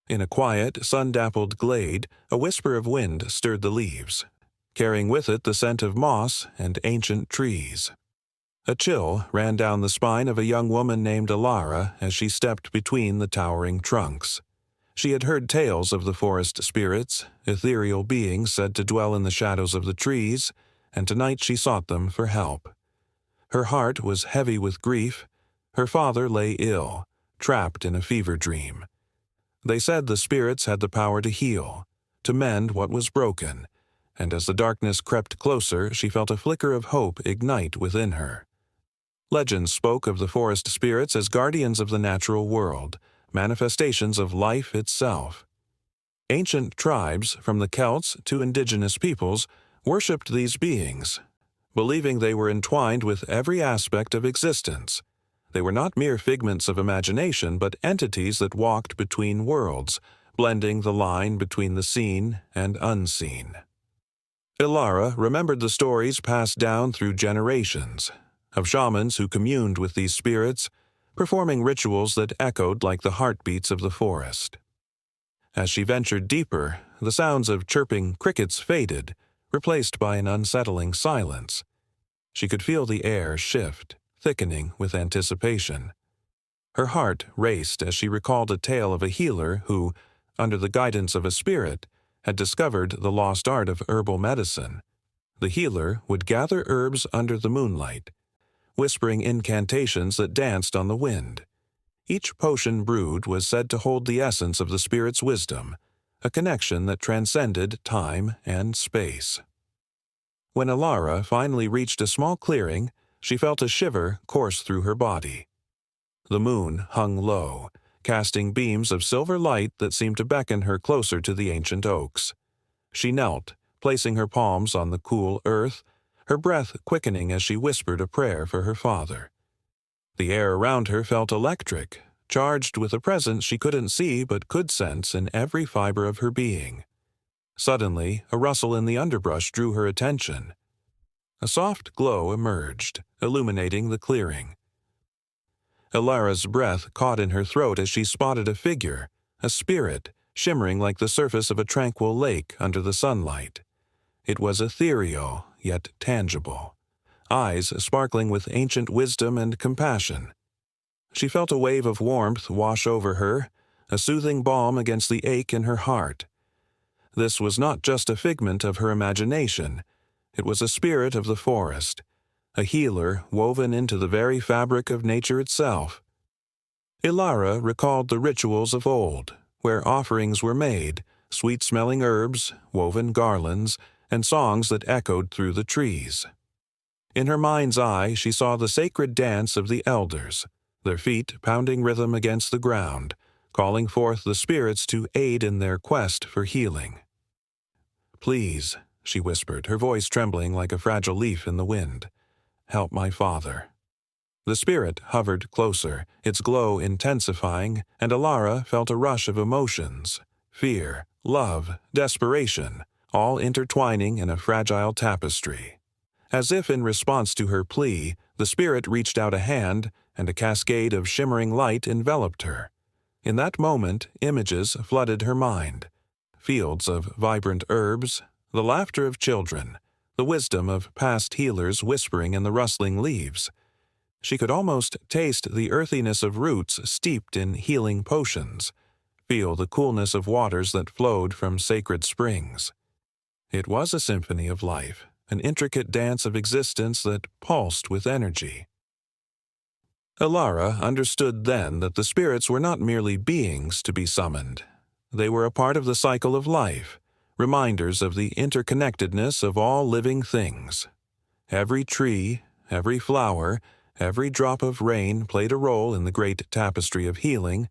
In a quiet, sun-dappled glade, a whisper of wind stirred the leaves, carrying with it the scent of moss and ancient trees. A chill ran down the spine of a young woman named Alara as she stepped between the towering trunks. She had heard tales of the forest spirits, ethereal beings said to dwell in the shadows of the trees, and tonight she sought them for help. Her heart was heavy with grief. Her father lay ill, trapped in a fever dream. They said the spirits had the power to heal, to mend what was broken, and as the darkness crept closer, she felt a flicker of hope ignite within her. Legends spoke of the forest spirits as guardians of the natural world, manifestations of life itself. Ancient tribes, from the Celts to indigenous peoples, worshipped these beings, believing they were entwined with every aspect of existence. They were not mere figments of imagination, but entities that walked between worlds, blending the line between the seen and unseen. Ilara remembered the stories passed down through generations, of shamans who communed with these spirits, performing rituals that echoed like the heartbeats of the forest. As she ventured deeper, the sounds of chirping crickets faded, replaced by an unsettling silence. She could feel the air shift, thickening with anticipation. Her heart raced as she recalled a tale of a healer who, under the guidance of a spirit, had discovered the lost art of herbal medicine. The healer would gather herbs under the moonlight, whispering incantations that danced on the wind. Each potion brewed was said to hold the essence of the spirit's wisdom, a connection that transcended time and space. When Alara finally reached a small clearing, she felt a shiver course through her body. The moon hung low, casting beams of silver light that seemed to beckon her closer to the ancient oaks. She knelt, placing her palms on the cool earth, her breath quickening as she whispered a prayer for her father. The air around her felt electric, charged with a presence she couldn't see but could sense in every fiber of her being. Suddenly, a rustle in the underbrush drew her attention. A soft glow emerged, illuminating the clearing. Alara's breath caught in her throat as she spotted a figure, a spirit, shimmering like the surface of a tranquil lake under the sunlight. It was ethereal, yet tangible, eyes sparkling with ancient wisdom and compassion. She felt a wave of warmth wash over her, a soothing balm against the ache in her heart. This was not just a figment of her imagination. It was a spirit of the forest, a healer woven into the very fabric of nature itself. Alara recalled the rituals of old, where offerings were made, sweet-smelling herbs, woven garlands, and songs that echoed through the trees. In her mind's eye, she saw the sacred dance of the elders, their feet pounding rhythm against the ground, calling forth the spirits to aid in their quest for healing. "Please," she whispered, her voice trembling like a fragile leaf in the wind, "help my father." The spirit hovered closer, its glow intensifying, and Alara felt a rush of emotions, fear, love, desperation, all intertwining in a fragile tapestry. As if in response to her plea, the spirit reached out a hand, and a cascade of shimmering light enveloped her. In that moment, images flooded her mind. Fields of vibrant herbs, the laughter of children, the wisdom of past healers whispering in the rustling leaves. She could almost taste the earthiness of roots steeped in healing potions, feel the coolness of waters that flowed from sacred springs. It was a symphony of life, an intricate dance of existence that pulsed with energy. Alara understood then that the spirits were not merely beings to be summoned. They were a part of the cycle of life, reminders of the interconnectedness of all living things. Every tree, every flower, every drop of rain played a role in the great tapestry of healing,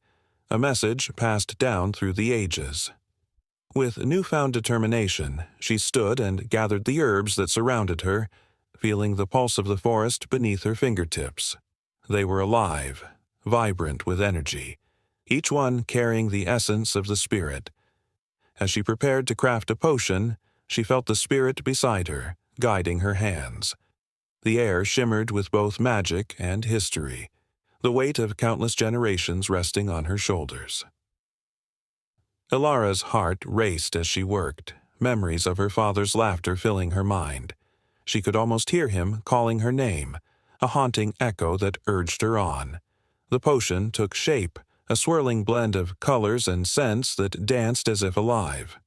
a message passed down through the ages. With newfound determination, she stood and gathered the herbs that surrounded her, feeling the pulse of the forest beneath her fingertips. They were alive, vibrant with energy, each one carrying the essence of the spirit. As she prepared to craft a potion, she felt the spirit beside her, guiding her hands. The air shimmered with both magic and history, the weight of countless generations resting on her shoulders. Alara's heart raced as she worked, memories of her father's laughter filling her mind. She could almost hear him calling her name, a haunting echo that urged her on. The potion took shape, a swirling blend of colors and scents that danced as if alive.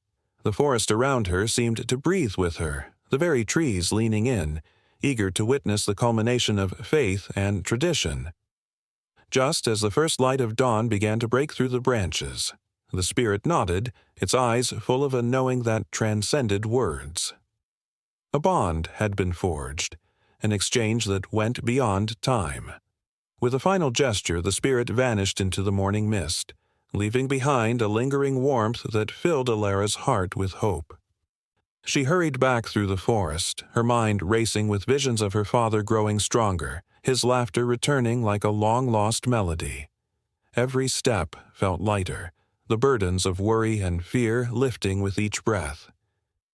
The forest around her seemed to breathe with her, the very trees leaning in, eager to witness the culmination of faith and tradition. Just as the first light of dawn began to break through the branches, the spirit nodded, its eyes full of a knowing that transcended words. A bond had been forged, an exchange that went beyond time. With a final gesture, the spirit vanished into the morning mist, leaving behind a lingering warmth that filled Alara's heart with hope. She hurried back through the forest, her mind racing with visions of her father growing stronger, his laughter returning like a long-lost melody. Every step felt lighter, the burdens of worry and fear lifting with each breath.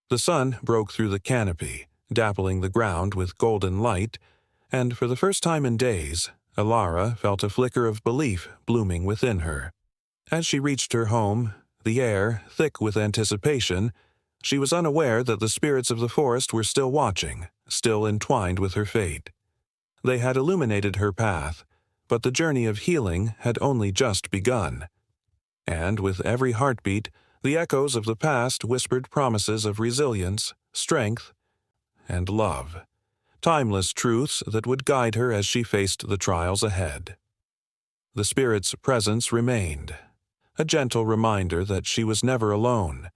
The sun broke through the canopy, dappling the ground with golden light, and for the first time in days, Alara felt a flicker of belief blooming within her. As she reached her home, the air, thick with anticipation, She was unaware that the spirits of the forest were still watching, still entwined with her fate. They had illuminated her path, but the journey of healing had only just begun. And with every heartbeat, the echoes of the past whispered promises of resilience, strength, and love. Timeless truths that would guide her as she faced the trials ahead. The spirit's presence remained, a gentle reminder that she was never alone,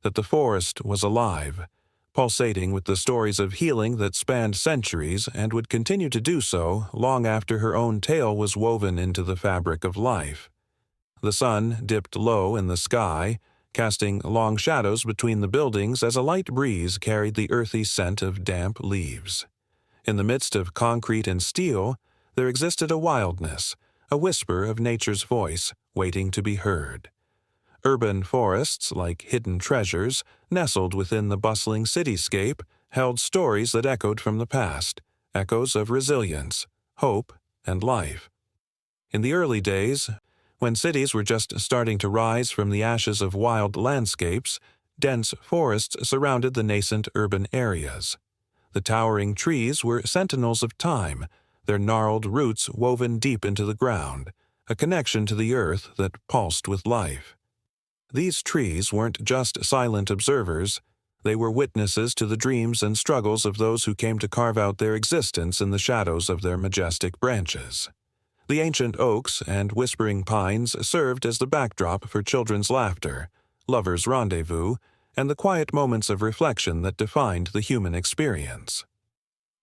that the forest was alive, pulsating with the stories of healing that spanned centuries and would continue to do so long after her own tale was woven into the fabric of life. The sun dipped low in the sky, casting long shadows between the buildings as a light breeze carried the earthy scent of damp leaves. In the midst of concrete and steel, there existed a wildness, a whisper of nature's voice waiting to be heard. Urban forests, like hidden treasures, nestled within the bustling cityscape, held stories that echoed from the past, echoes of resilience, hope, and life. In the early days, when cities were just starting to rise from the ashes of wild landscapes, dense forests surrounded the nascent urban areas. The towering trees were sentinels of time, their gnarled roots woven deep into the ground, a connection to the earth that pulsed with life. These trees weren't just silent observers, they were witnesses to the dreams and struggles of those who came to carve out their existence in the shadows of their majestic branches. The ancient oaks and whispering pines served as the backdrop for children's laughter, lovers' rendezvous, and the quiet moments of reflection that defined the human experience.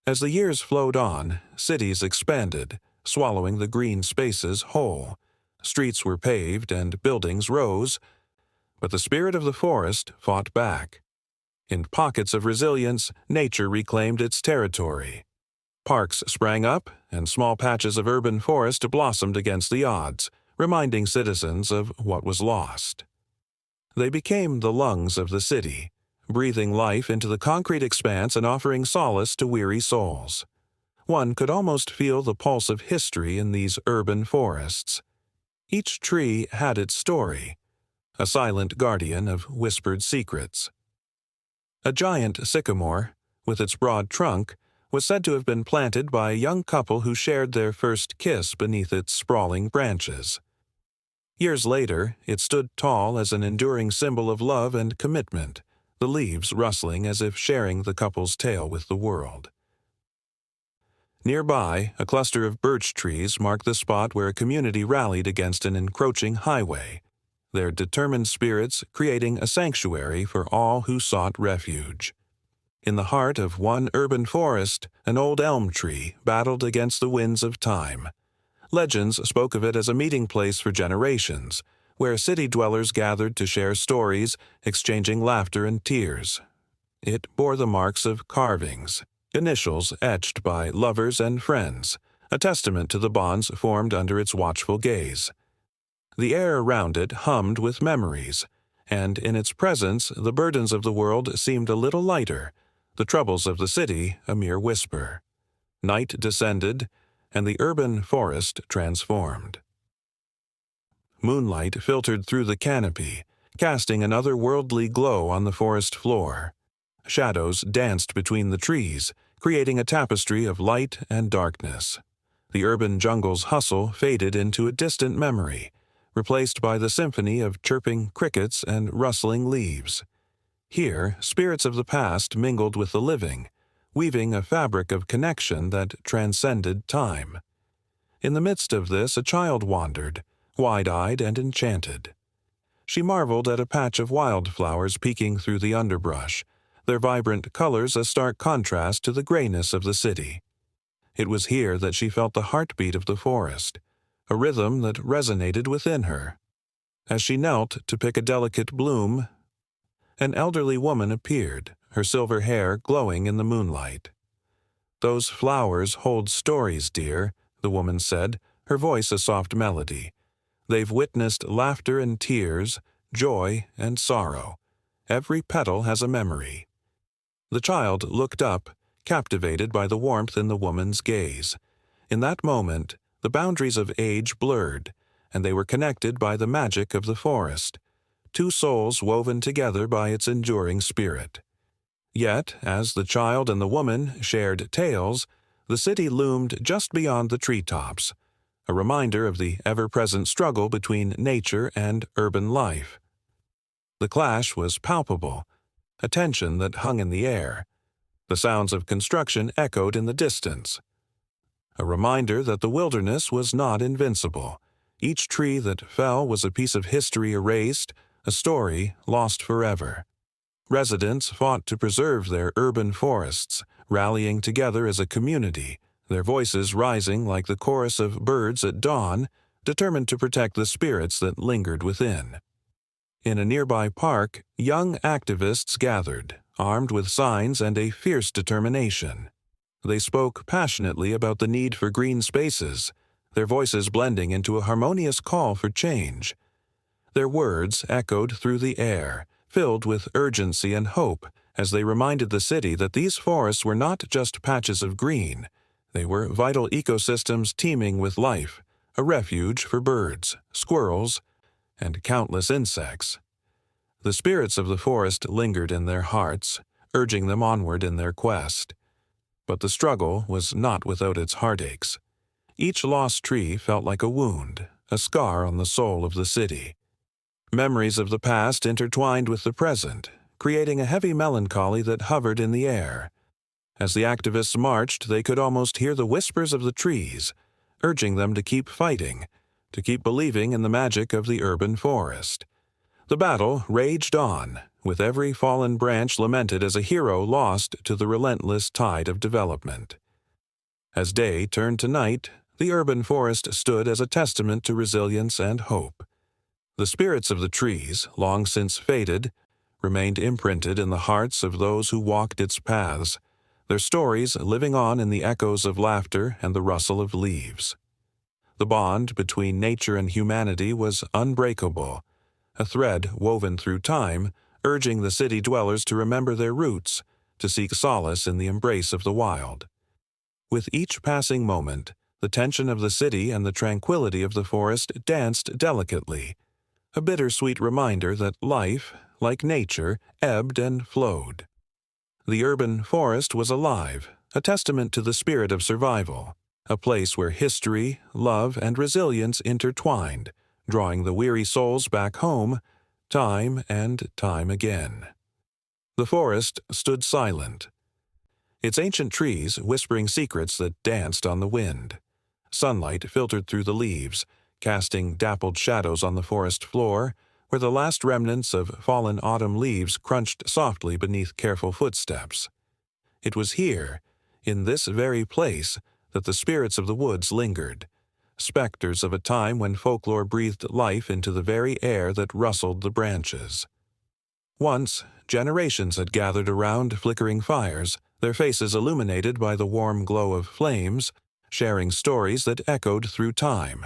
As the years flowed on, cities expanded, swallowing the green spaces whole. Streets were paved and buildings rose, but the spirit of the forest fought back. In pockets of resilience, nature reclaimed its territory. Parks sprang up, and small patches of urban forest blossomed against the odds, reminding citizens of what was lost. They became the lungs of the city, breathing life into the concrete expanse and offering solace to weary souls. One could almost feel the pulse of history in these urban forests. Each tree had its story, a silent guardian of whispered secrets. A giant sycamore, with its broad trunk, was said to have been planted by a young couple who shared their first kiss beneath its sprawling branches. Years later, it stood tall as an enduring symbol of love and commitment, the leaves rustling as if sharing the couple's tale with the world. Nearby, a cluster of birch trees marked the spot where a community rallied against an encroaching highway, their determined spirits creating a sanctuary for all who sought refuge. In the heart of one urban forest, an old elm tree battled against the winds of time. Legends spoke of it as a meeting place for generations, where city dwellers gathered to share stories, exchanging laughter and tears. It bore the marks of carvings, initials etched by lovers and friends, a testament to the bonds formed under its watchful gaze. The air around it hummed with memories, and in its presence the burdens of the world seemed a little lighter, the troubles of the city a mere whisper. Night descended, and the urban forest transformed. Moonlight filtered through the canopy, casting an otherworldly glow on the forest floor. Shadows danced between the trees, creating a tapestry of light and darkness. The urban jungle's hustle faded into a distant memory, replaced by the symphony of chirping crickets and rustling leaves. Here, spirits of the past mingled with the living, weaving a fabric of connection that transcended time. In the midst of this, a child wandered, wide-eyed and enchanted. She marveled at a patch of wildflowers peeking through the underbrush, their vibrant colors a stark contrast to the grayness of the city. It was here that she felt the heartbeat of the forest, a rhythm that resonated within her. As she knelt to pick a delicate bloom, an elderly woman appeared, her silver hair glowing in the moonlight. "Those flowers hold stories, dear," the woman said, her voice a soft melody. "They've witnessed laughter and tears, joy and sorrow. Every petal has a memory." The child looked up, captivated by the warmth in the woman's gaze. In that moment, the boundaries of age blurred, and they were connected by the magic of the forest. two souls woven together by its enduring spirit. Yet, as the child and the woman shared tales, the city loomed just beyond the treetops, a reminder of the ever-present struggle between nature and urban life. The clash was palpable, a tension that hung in the air. The sounds of construction echoed in the distance, a reminder that the wilderness was not invincible. Each tree that fell was a piece of history erased, a story lost forever. Residents fought to preserve their urban forests, rallying together as a community, their voices rising like the chorus of birds at dawn, determined to protect the spirits that lingered within. In a nearby park, young activists gathered, armed with signs and a fierce determination. They spoke passionately about the need for green spaces, their voices blending into a harmonious call for change. Their words echoed through the air, filled with urgency and hope, as they reminded the city that these forests were not just patches of green. They were vital ecosystems teeming with life, a refuge for birds, squirrels, and countless insects. The spirits of the forest lingered in their hearts, urging them onward in their quest. But the struggle was not without its heartaches. Each lost tree felt like a wound, a scar on the soul of the city. Memories of the past intertwined with the present, creating a heavy melancholy that hovered in the air. As the activists marched, they could almost hear the whispers of the trees, urging them to keep fighting, to keep believing in the magic of the urban forest. The battle raged on, with every fallen branch lamented as a hero lost to the relentless tide of development. As day turned to night, the urban forest stood as a testament to resilience and hope. The spirits of the trees, long since faded, remained imprinted in the hearts of those who walked its paths, their stories living on in the echoes of laughter and the rustle of leaves. The bond between nature and humanity was unbreakable, a thread woven through time, urging the city dwellers to remember their roots, to seek solace in the embrace of the wild. With each passing moment, the tension of the city and the tranquility of the forest danced delicately, a bittersweet reminder that life, like nature, ebbed and flowed. The urban forest was alive, a testament to the spirit of survival, a place where history, love, and resilience intertwined, drawing the weary souls back home, time and time again. The forest stood silent, its ancient trees whispering secrets that danced on the wind. Sunlight filtered through the leaves, casting dappled shadows on the forest floor, where the last remnants of fallen autumn leaves crunched softly beneath careful footsteps. It was here, in this very place, that the spirits of the woods lingered, specters of a time when folklore breathed life into the very air that rustled the branches. Once, generations had gathered around flickering fires, their faces illuminated by the warm glow of flames, sharing stories that echoed through time.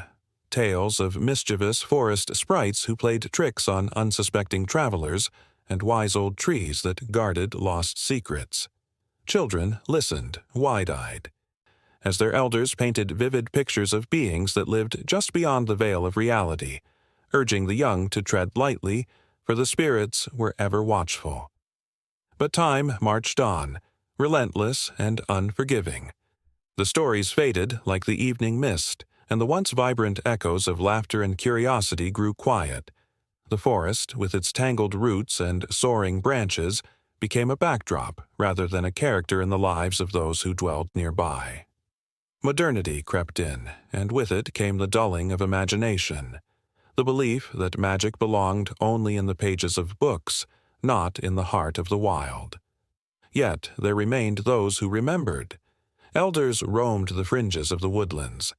Tales of mischievous forest sprites who played tricks on unsuspecting travelers, and wise old trees that guarded lost secrets. Children listened, wide-eyed, as their elders painted vivid pictures of beings that lived just beyond the veil of reality, urging the young to tread lightly, for the spirits were ever watchful. But time marched on, relentless and unforgiving. The stories faded like the evening mist, and the once vibrant echoes of laughter and curiosity grew quiet. The forest, with its tangled roots and soaring branches, became a backdrop rather than a character in the lives of those who dwelled nearby. Modernity crept in, and with it came the dulling of imagination, the belief that magic belonged only in the pages of books, not in the heart of the wild. Yet there remained those who remembered. Elders roamed the fringes of the woodlands,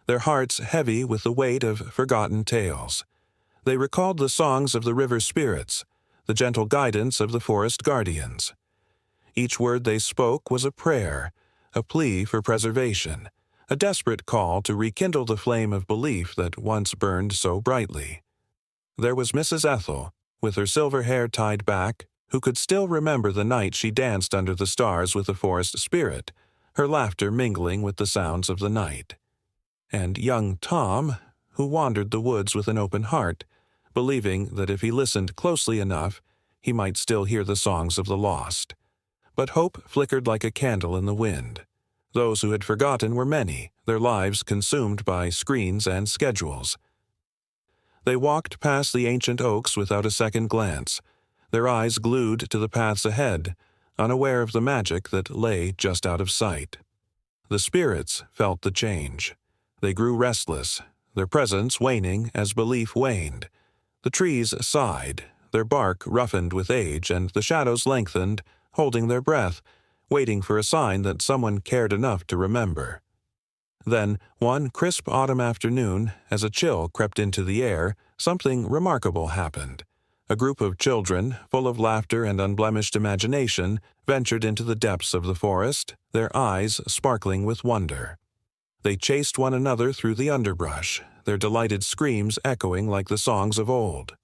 their hearts heavy with the weight of forgotten tales. They recalled the songs of the river spirits, the gentle guidance of the forest guardians. Each word they spoke was a prayer, a plea for preservation, a desperate call to rekindle the flame of belief that once burned so brightly. There was Mrs. Ethel, with her silver hair tied back, who could still remember the night she danced under the stars with the forest spirit, her laughter mingling with the sounds of the night. And young Tom, who wandered the woods with an open heart, believing that if he listened closely enough, he might still hear the songs of the lost. But hope flickered like a candle in the wind. Those who had forgotten were many, their lives consumed by screens and schedules. They walked past the ancient oaks without a second glance, their eyes glued to the paths ahead, unaware of the magic that lay just out of sight. The spirits felt the change. They grew restless, their presence waning as belief waned. The trees sighed, their bark roughened with age, and the shadows lengthened, holding their breath, waiting for a sign that someone cared enough to remember. Then, one crisp autumn afternoon, as a chill crept into the air, something remarkable happened. A group of children, full of laughter and unblemished imagination, ventured into the depths of the forest, their eyes sparkling with wonder. They chased one another through the underbrush, their delighted screams echoing like the songs of old.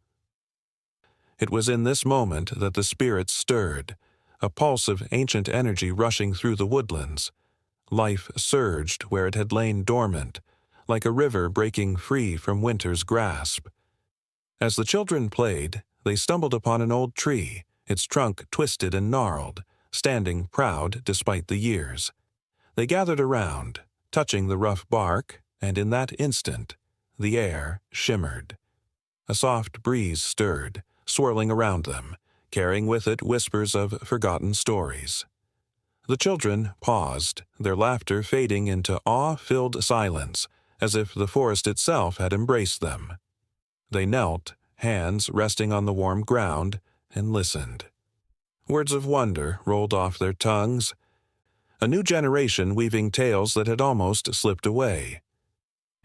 It was in this moment that the spirits stirred, a pulse of ancient energy rushing through the woodlands. Life surged where it had lain dormant, like a river breaking free from winter's grasp. As the children played, they stumbled upon an old tree, its trunk twisted and gnarled, standing proud despite the years. They gathered around, touching the rough bark, and in that instant, the air shimmered. A soft breeze stirred, swirling around them, carrying with it whispers of forgotten stories. The children paused, their laughter fading into awe-filled silence, as if the forest itself had embraced them. They knelt, hands resting on the warm ground, and listened. Words of wonder rolled off their tongues, a new generation weaving tales that had almost slipped away.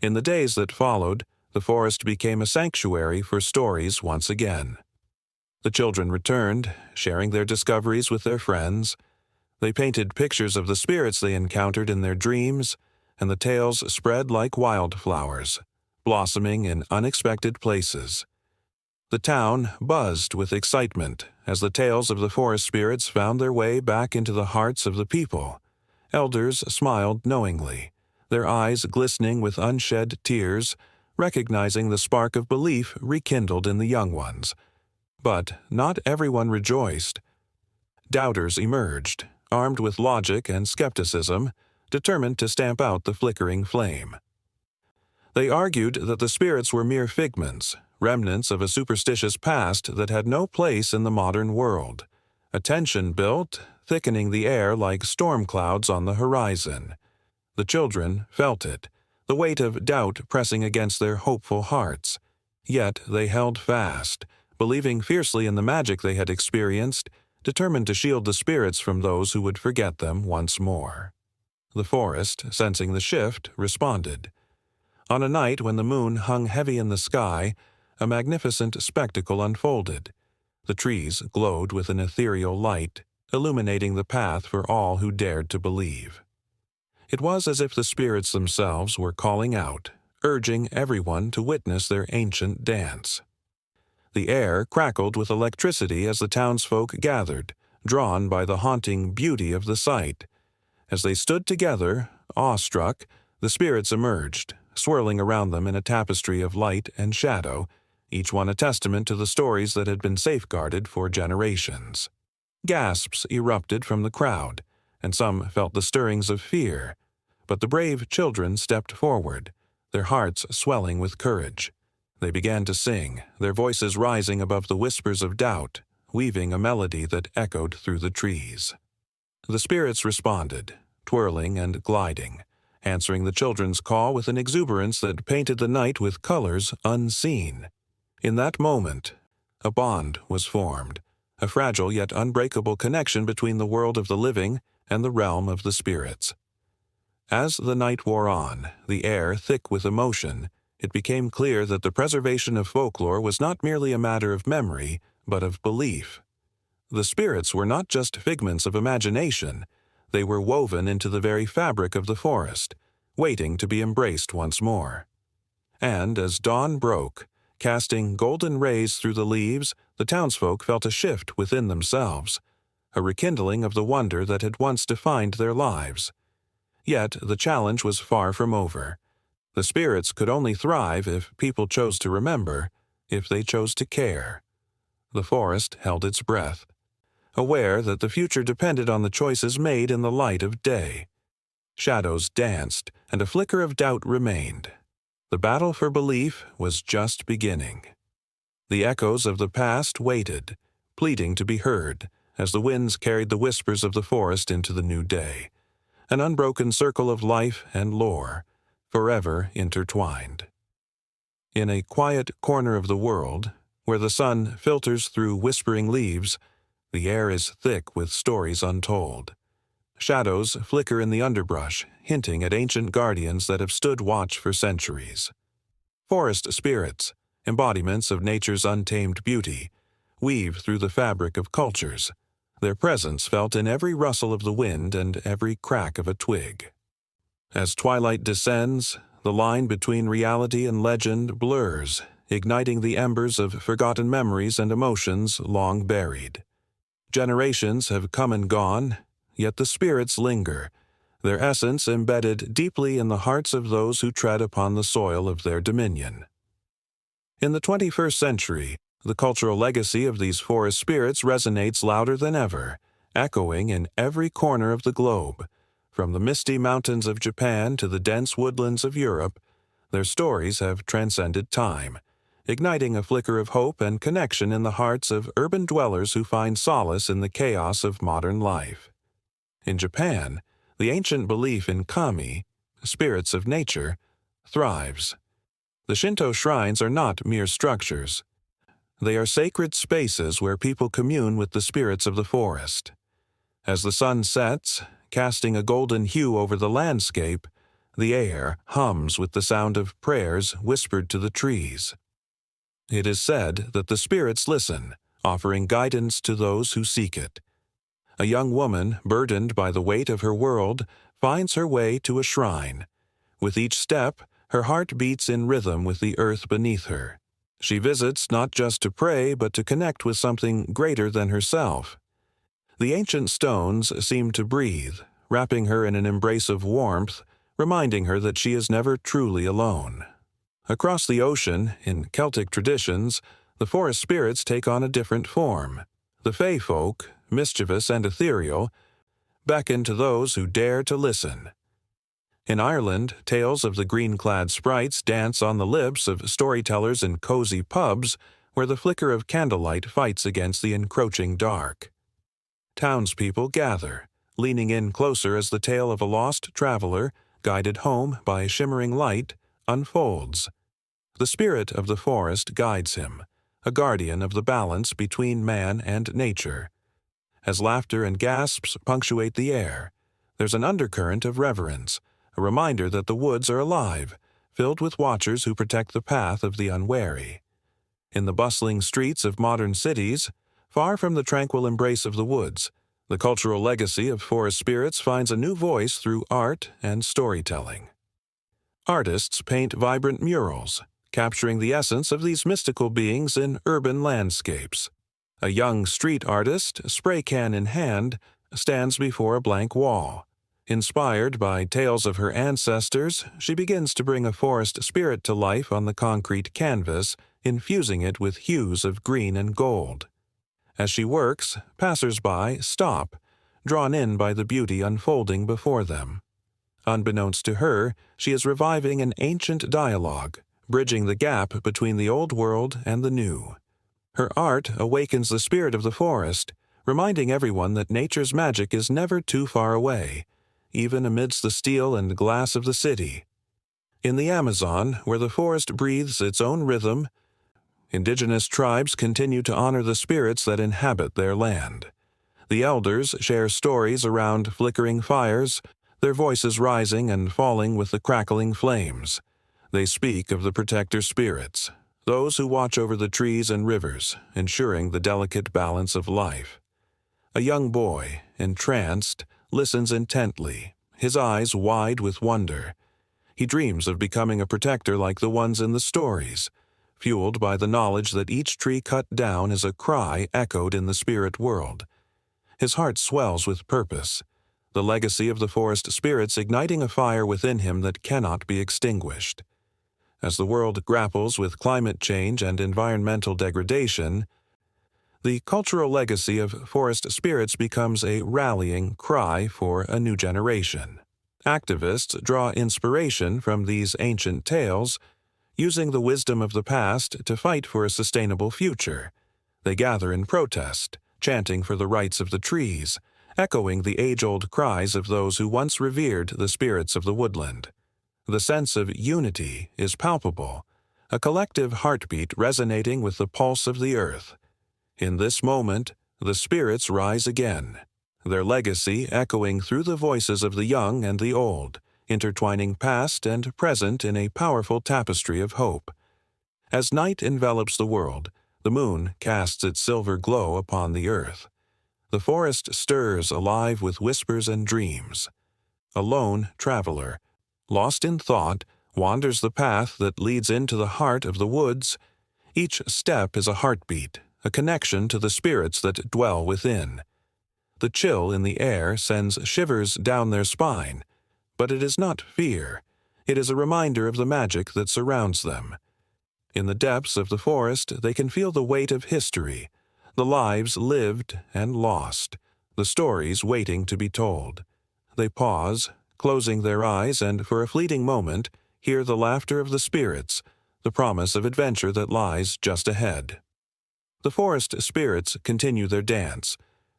In the days that followed, the forest became a sanctuary for stories once again. The children returned, sharing their discoveries with their friends. They painted pictures of the spirits they encountered in their dreams, and the tales spread like wildflowers, blossoming in unexpected places. The town buzzed with excitement as the tales of the forest spirits found their way back into the hearts of the people. Elders smiled knowingly, their eyes glistening with unshed tears, recognizing the spark of belief rekindled in the young ones. But not everyone rejoiced. Doubters emerged, armed with logic and skepticism, determined to stamp out the flickering flame. They argued that the spirits were mere figments, remnants of a superstitious past that had no place in the modern world. A tension built, thickening the air like storm clouds on the horizon. The children felt it, the weight of doubt pressing against their hopeful hearts. Yet they held fast, believing fiercely in the magic they had experienced, determined to shield the spirits from those who would forget them once more. The forest, sensing the shift, responded. On a night when the moon hung heavy in the sky, a magnificent spectacle unfolded. The trees glowed with an ethereal light, illuminating the path for all who dared to believe. It was as if the spirits themselves were calling out, urging everyone to witness their ancient dance. The air crackled with electricity as the townsfolk gathered, drawn by the haunting beauty of the sight. As they stood together, awestruck, the spirits emerged, swirling around them in a tapestry of light and shadow, each one a testament to the stories that had been safeguarded for generations. Gasps erupted from the crowd, and some felt the stirrings of fear, but the brave children stepped forward, their hearts swelling with courage. They began to sing, their voices rising above the whispers of doubt, weaving a melody that echoed through the trees. The spirits responded, twirling and gliding, answering the children's call with an exuberance that painted the night with colors unseen. In that moment, a bond was formed, a fragile yet unbreakable connection between the world of the living and the realm of the spirits. As the night wore on, the air thick with emotion, it became clear that the preservation of folklore was not merely a matter of memory, but of belief. The spirits were not just figments of imagination, they were woven into the very fabric of the forest, waiting to be embraced once more. And as dawn broke, casting golden rays through the leaves, the townsfolk felt a shift within themselves, a rekindling of the wonder that had once defined their lives. Yet the challenge was far from over. The spirits could only thrive if people chose to remember, if they chose to care. The forest held its breath, aware that the future depended on the choices made in the light of day. Shadows danced, and a flicker of doubt remained. The battle for belief was just beginning. The echoes of the past waited, pleading to be heard, as the winds carried the whispers of the forest into the new day, an unbroken circle of life and lore, forever intertwined. In a quiet corner of the world, where the sun filters through whispering leaves, the air is thick with stories untold. Shadows flicker in the underbrush, hinting at ancient guardians that have stood watch for centuries. Forest spirits, embodiments of nature's untamed beauty, weave through the fabric of cultures, their presence felt in every rustle of the wind and every crack of a twig. As twilight descends, the line between reality and legend blurs, igniting the embers of forgotten memories and emotions long buried. Generations have come and gone, yet the spirits linger, their essence embedded deeply in the hearts of those who tread upon the soil of their dominion. In the 21st century, the cultural legacy of these forest spirits resonates louder than ever, echoing in every corner of the globe. From the misty mountains of Japan to the dense woodlands of Europe, their stories have transcended time, igniting a flicker of hope and connection in the hearts of urban dwellers who find solace in the chaos of modern life. In Japan, the ancient belief in kami, spirits of nature, thrives. The Shinto shrines are not mere structures. They are sacred spaces where people commune with the spirits of the forest. As the sun sets, casting a golden hue over the landscape, the air hums with the sound of prayers whispered to the trees. It is said that the spirits listen, offering guidance to those who seek it. A young woman, burdened by the weight of her world, finds her way to a shrine. With each step, her heart beats in rhythm with the earth beneath her. She visits not just to pray, but to connect with something greater than herself. The ancient stones seem to breathe, wrapping her in an embrace of warmth, reminding her that she is never truly alone. Across the ocean, in Celtic traditions, the forest spirits take on a different form. The Fae folk, mischievous and ethereal, beckon to those who dare to listen. In Ireland, tales of the green-clad sprites dance on the lips of storytellers in cozy pubs where the flicker of candlelight fights against the encroaching dark. Townspeople gather, leaning in closer as the tale of a lost traveler, guided home by a shimmering light, unfolds. The spirit of the forest guides him, a guardian of the balance between man and nature. As laughter and gasps punctuate the air, there's an undercurrent of reverence, a reminder that the woods are alive, filled with watchers who protect the path of the unwary. In the bustling streets of modern cities, far from the tranquil embrace of the woods, the cultural legacy of forest spirits finds a new voice through art and storytelling. Artists paint vibrant murals, capturing the essence of these mystical beings in urban landscapes. A young street artist, spray can in hand, stands before a blank wall. Inspired by tales of her ancestors, she begins to bring a forest spirit to life on the concrete canvas, infusing it with hues of green and gold. As she works, passers-by stop, drawn in by the beauty unfolding before them. Unbeknownst to her, she is reviving an ancient dialogue, bridging the gap between the old world and the new. Her art awakens the spirit of the forest, reminding everyone that nature's magic is never too far away, even amidst the steel and glass of the city. In the Amazon, where the forest breathes its own rhythm, indigenous tribes continue to honor the spirits that inhabit their land. The elders share stories around flickering fires, their voices rising and falling with the crackling flames. They speak of the protector spirits, those who watch over the trees and rivers, ensuring the delicate balance of life. A young boy, entranced, listens intently, his eyes wide with wonder. He dreams of becoming a protector like the ones in the stories, fueled by the knowledge that each tree cut down is a cry echoed in the spirit world. His heart swells with purpose, the legacy of the forest spirits igniting a fire within him that cannot be extinguished. As the world grapples with climate change and environmental degradation, the cultural legacy of forest spirits becomes a rallying cry for a new generation. Activists draw inspiration from these ancient tales, using the wisdom of the past to fight for a sustainable future. They gather in protest, chanting for the rights of the trees, echoing the age-old cries of those who once revered the spirits of the woodland. The sense of unity is palpable, a collective heartbeat resonating with the pulse of the earth. In this moment, the spirits rise again, their legacy echoing through the voices of the young and the old, intertwining past and present in a powerful tapestry of hope. As night envelops the world, the moon casts its silver glow upon the earth. The forest stirs alive with whispers and dreams. A lone traveler, lost in thought, wanders the path that leads into the heart of the woods. Each step is a heartbeat, a connection to the spirits that dwell within. The chill in the air sends shivers down their spine, but it is not fear. It is a reminder of the magic that surrounds them. In the depths of the forest, they can feel the weight of history, the lives lived and lost, the stories waiting to be told. They pause, closing their eyes, and for a fleeting moment, hear the laughter of the spirits, the promise of adventure that lies just ahead. The forest spirits continue their dance,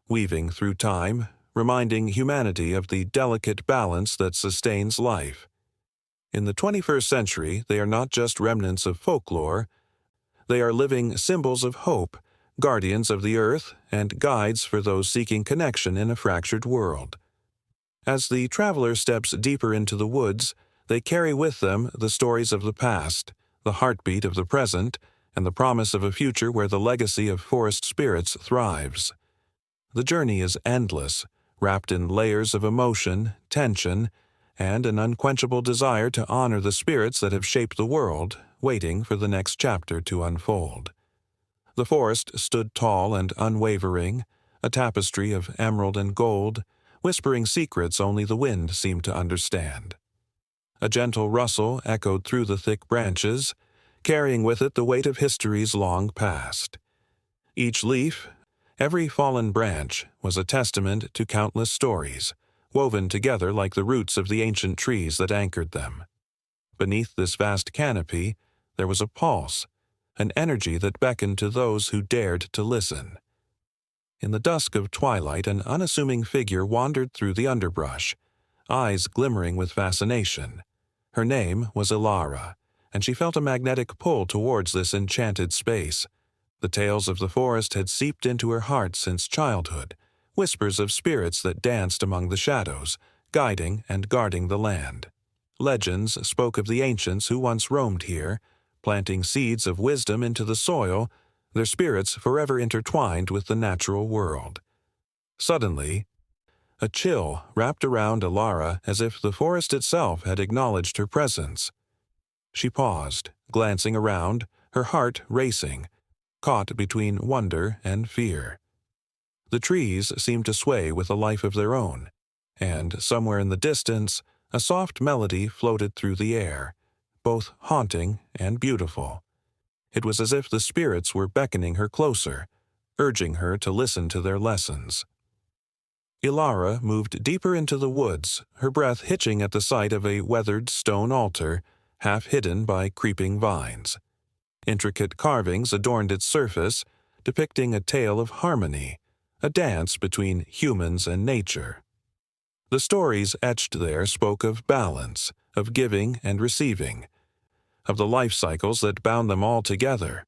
weaving through time, reminding humanity of the delicate balance that sustains life. In the 21st century, they are not just remnants of folklore. They are living symbols of hope, guardians of the earth, and guides for those seeking connection in a fractured world. As the traveler steps deeper into the woods, they carry with them the stories of the past, the heartbeat of the present, and the promise of a future where the legacy of forest spirits thrives. The journey is endless, wrapped in layers of emotion, tension, and an unquenchable desire to honor the spirits that have shaped the world, waiting for the next chapter to unfold. The forest stood tall and unwavering, a tapestry of emerald and gold, whispering secrets only the wind seemed to understand. A gentle rustle echoed through the thick branches, carrying with it the weight of history's long past. Each leaf, every fallen branch, was a testament to countless stories, woven together like the roots of the ancient trees that anchored them. Beneath this vast canopy, there was a pulse, an energy that beckoned to those who dared to listen. In the dusk of twilight, an unassuming figure wandered through the underbrush, eyes glimmering with fascination. Her name was Ilara, and she felt a magnetic pull towards this enchanted space. The tales of the forest had seeped into her heart since childhood, whispers of spirits that danced among the shadows, guiding and guarding the land. Legends spoke of the ancients who once roamed here, planting seeds of wisdom into the soil, their spirits forever intertwined with the natural world. Suddenly, a chill wrapped around Ilara as if the forest itself had acknowledged her presence. She paused, glancing around, her heart racing, caught between wonder and fear. The trees seemed to sway with a life of their own, and somewhere in the distance, a soft melody floated through the air, both haunting and beautiful. It was as if the spirits were beckoning her closer, urging her to listen to their lessons. Ilara moved deeper into the woods, her breath hitching at the sight of a weathered stone altar, half hidden by creeping vines. Intricate carvings adorned its surface, depicting a tale of harmony, a dance between humans and nature. The stories etched there spoke of balance, of giving and receiving, of the life cycles that bound them all together.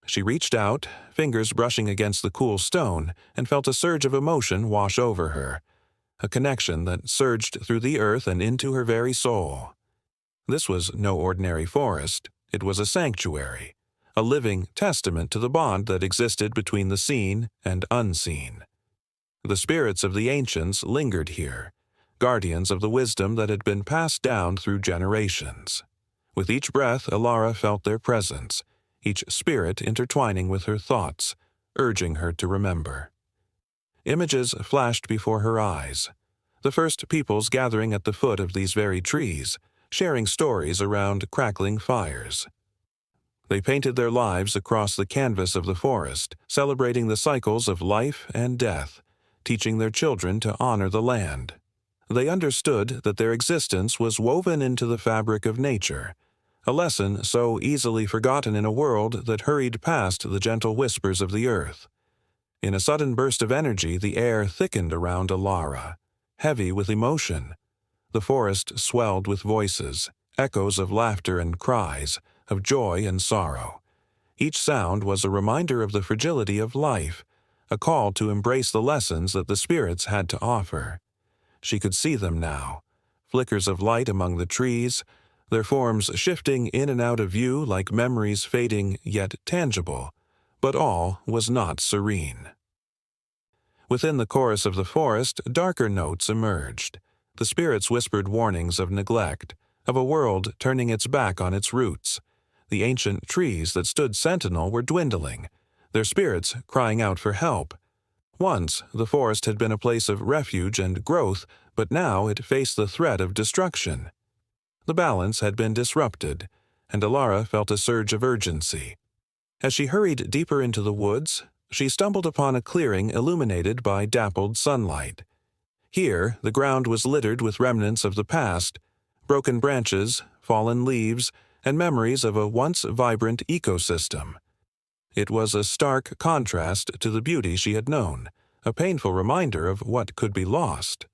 She reached out, fingers brushing against the cool stone, and felt a surge of emotion wash over her, a connection that surged through the earth and into her very soul. This was no ordinary forest. It was a sanctuary, a living testament to the bond that existed between the seen and unseen. The spirits of the ancients lingered here, guardians of the wisdom that had been passed down through generations. With each breath, Ilara felt their presence, each spirit intertwining with her thoughts, urging her to remember. Images flashed before her eyes. The first peoples gathering at the foot of these very trees, sharing stories around crackling fires. They painted their lives across the canvas of the forest, celebrating the cycles of life and death, teaching their children to honor the land. They understood that their existence was woven into the fabric of nature, a lesson so easily forgotten in a world that hurried past the gentle whispers of the earth. In a sudden burst of energy, the air thickened around Alara, heavy with emotion. The forest swelled with voices, echoes of laughter and cries, of joy and sorrow. Each sound was a reminder of the fragility of life, a call to embrace the lessons that the spirits had to offer. She could see them now, flickers of light among the trees, their forms shifting in and out of view like memories fading yet tangible, but all was not serene. Within the chorus of the forest, darker notes emerged. The spirits whispered warnings of neglect, of a world turning its back on its roots. The ancient trees that stood sentinel were dwindling, their spirits crying out for help. Once, the forest had been a place of refuge and growth, but now it faced the threat of destruction. The balance had been disrupted, and Alara felt a surge of urgency. As she hurried deeper into the woods, she stumbled upon a clearing illuminated by dappled sunlight. Here, the ground was littered with remnants of the past, broken branches, fallen leaves, and memories of a once vibrant ecosystem. It was a stark contrast to the beauty she had known, a painful reminder of what could be lost.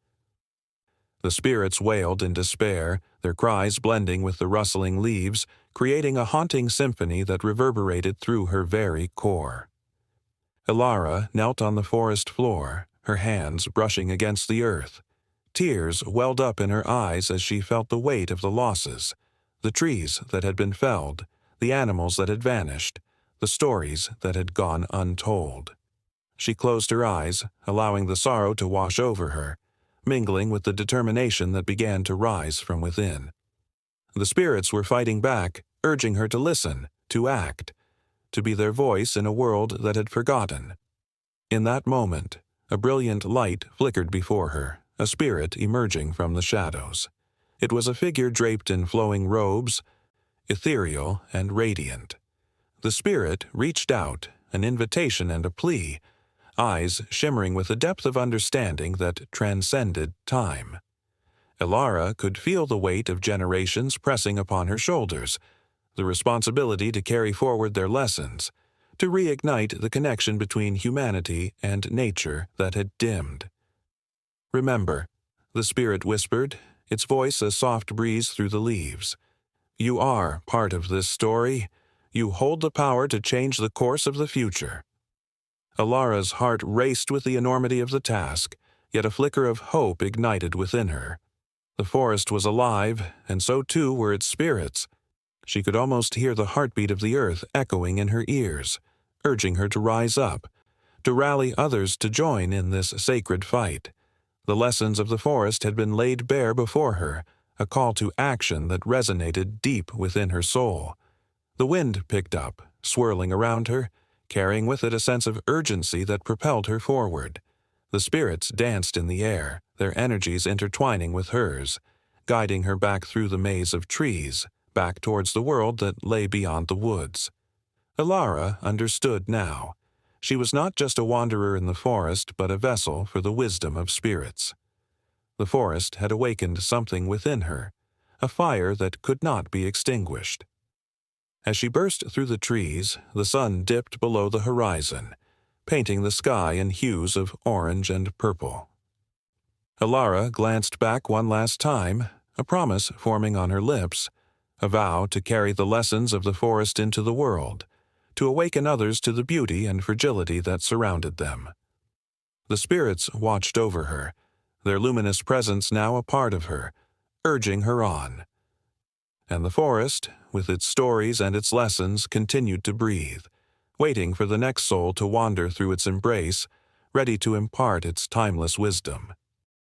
The spirits wailed in despair, their cries blending with the rustling leaves, creating a haunting symphony that reverberated through her very core. Alara knelt on the forest floor, her hands brushing against the earth. Tears welled up in her eyes as she felt the weight of the losses, the trees that had been felled, the animals that had vanished, the stories that had gone untold. She closed her eyes, allowing the sorrow to wash over her, mingling with the determination that began to rise from within. The spirits were fighting back, urging her to listen, to act, to be their voice in a world that had forgotten. In that moment, a brilliant light flickered before her, a spirit emerging from the shadows. It was a figure draped in flowing robes, ethereal and radiant. The spirit reached out, an invitation and a plea, eyes shimmering with a depth of understanding that transcended time. Alara could feel the weight of generations pressing upon her shoulders, the responsibility to carry forward their lessons, to reignite the connection between humanity and nature that had dimmed. "Remember," the spirit whispered, its voice a soft breeze through the leaves. "You are part of this story. You hold the power to change the course of the future." Alara's heart raced with the enormity of the task, yet a flicker of hope ignited within her. The forest was alive, and so too were its spirits. She could almost hear the heartbeat of the earth echoing in her ears, urging her to rise up, to rally others to join in this sacred fight. The lessons of the forest had been laid bare before her, a call to action that resonated deep within her soul. The wind picked up, swirling around her, carrying with it a sense of urgency that propelled her forward. The spirits danced in the air, their energies intertwining with hers, guiding her back through the maze of trees, back towards the world that lay beyond the woods. Alara understood now. She was not just a wanderer in the forest, but a vessel for the wisdom of spirits. The forest had awakened something within her, a fire that could not be extinguished. As she burst through the trees, the sun dipped below the horizon, painting the sky in hues of orange and purple. Alara glanced back one last time, a promise forming on her lips, a vow to carry the lessons of the forest into the world, to awaken others to the beauty and fragility that surrounded them. The spirits watched over her, their luminous presence now a part of her, urging her on. And the forest, with its stories and its lessons, continued to breathe, waiting for the next soul to wander through its embrace, ready to impart its timeless wisdom.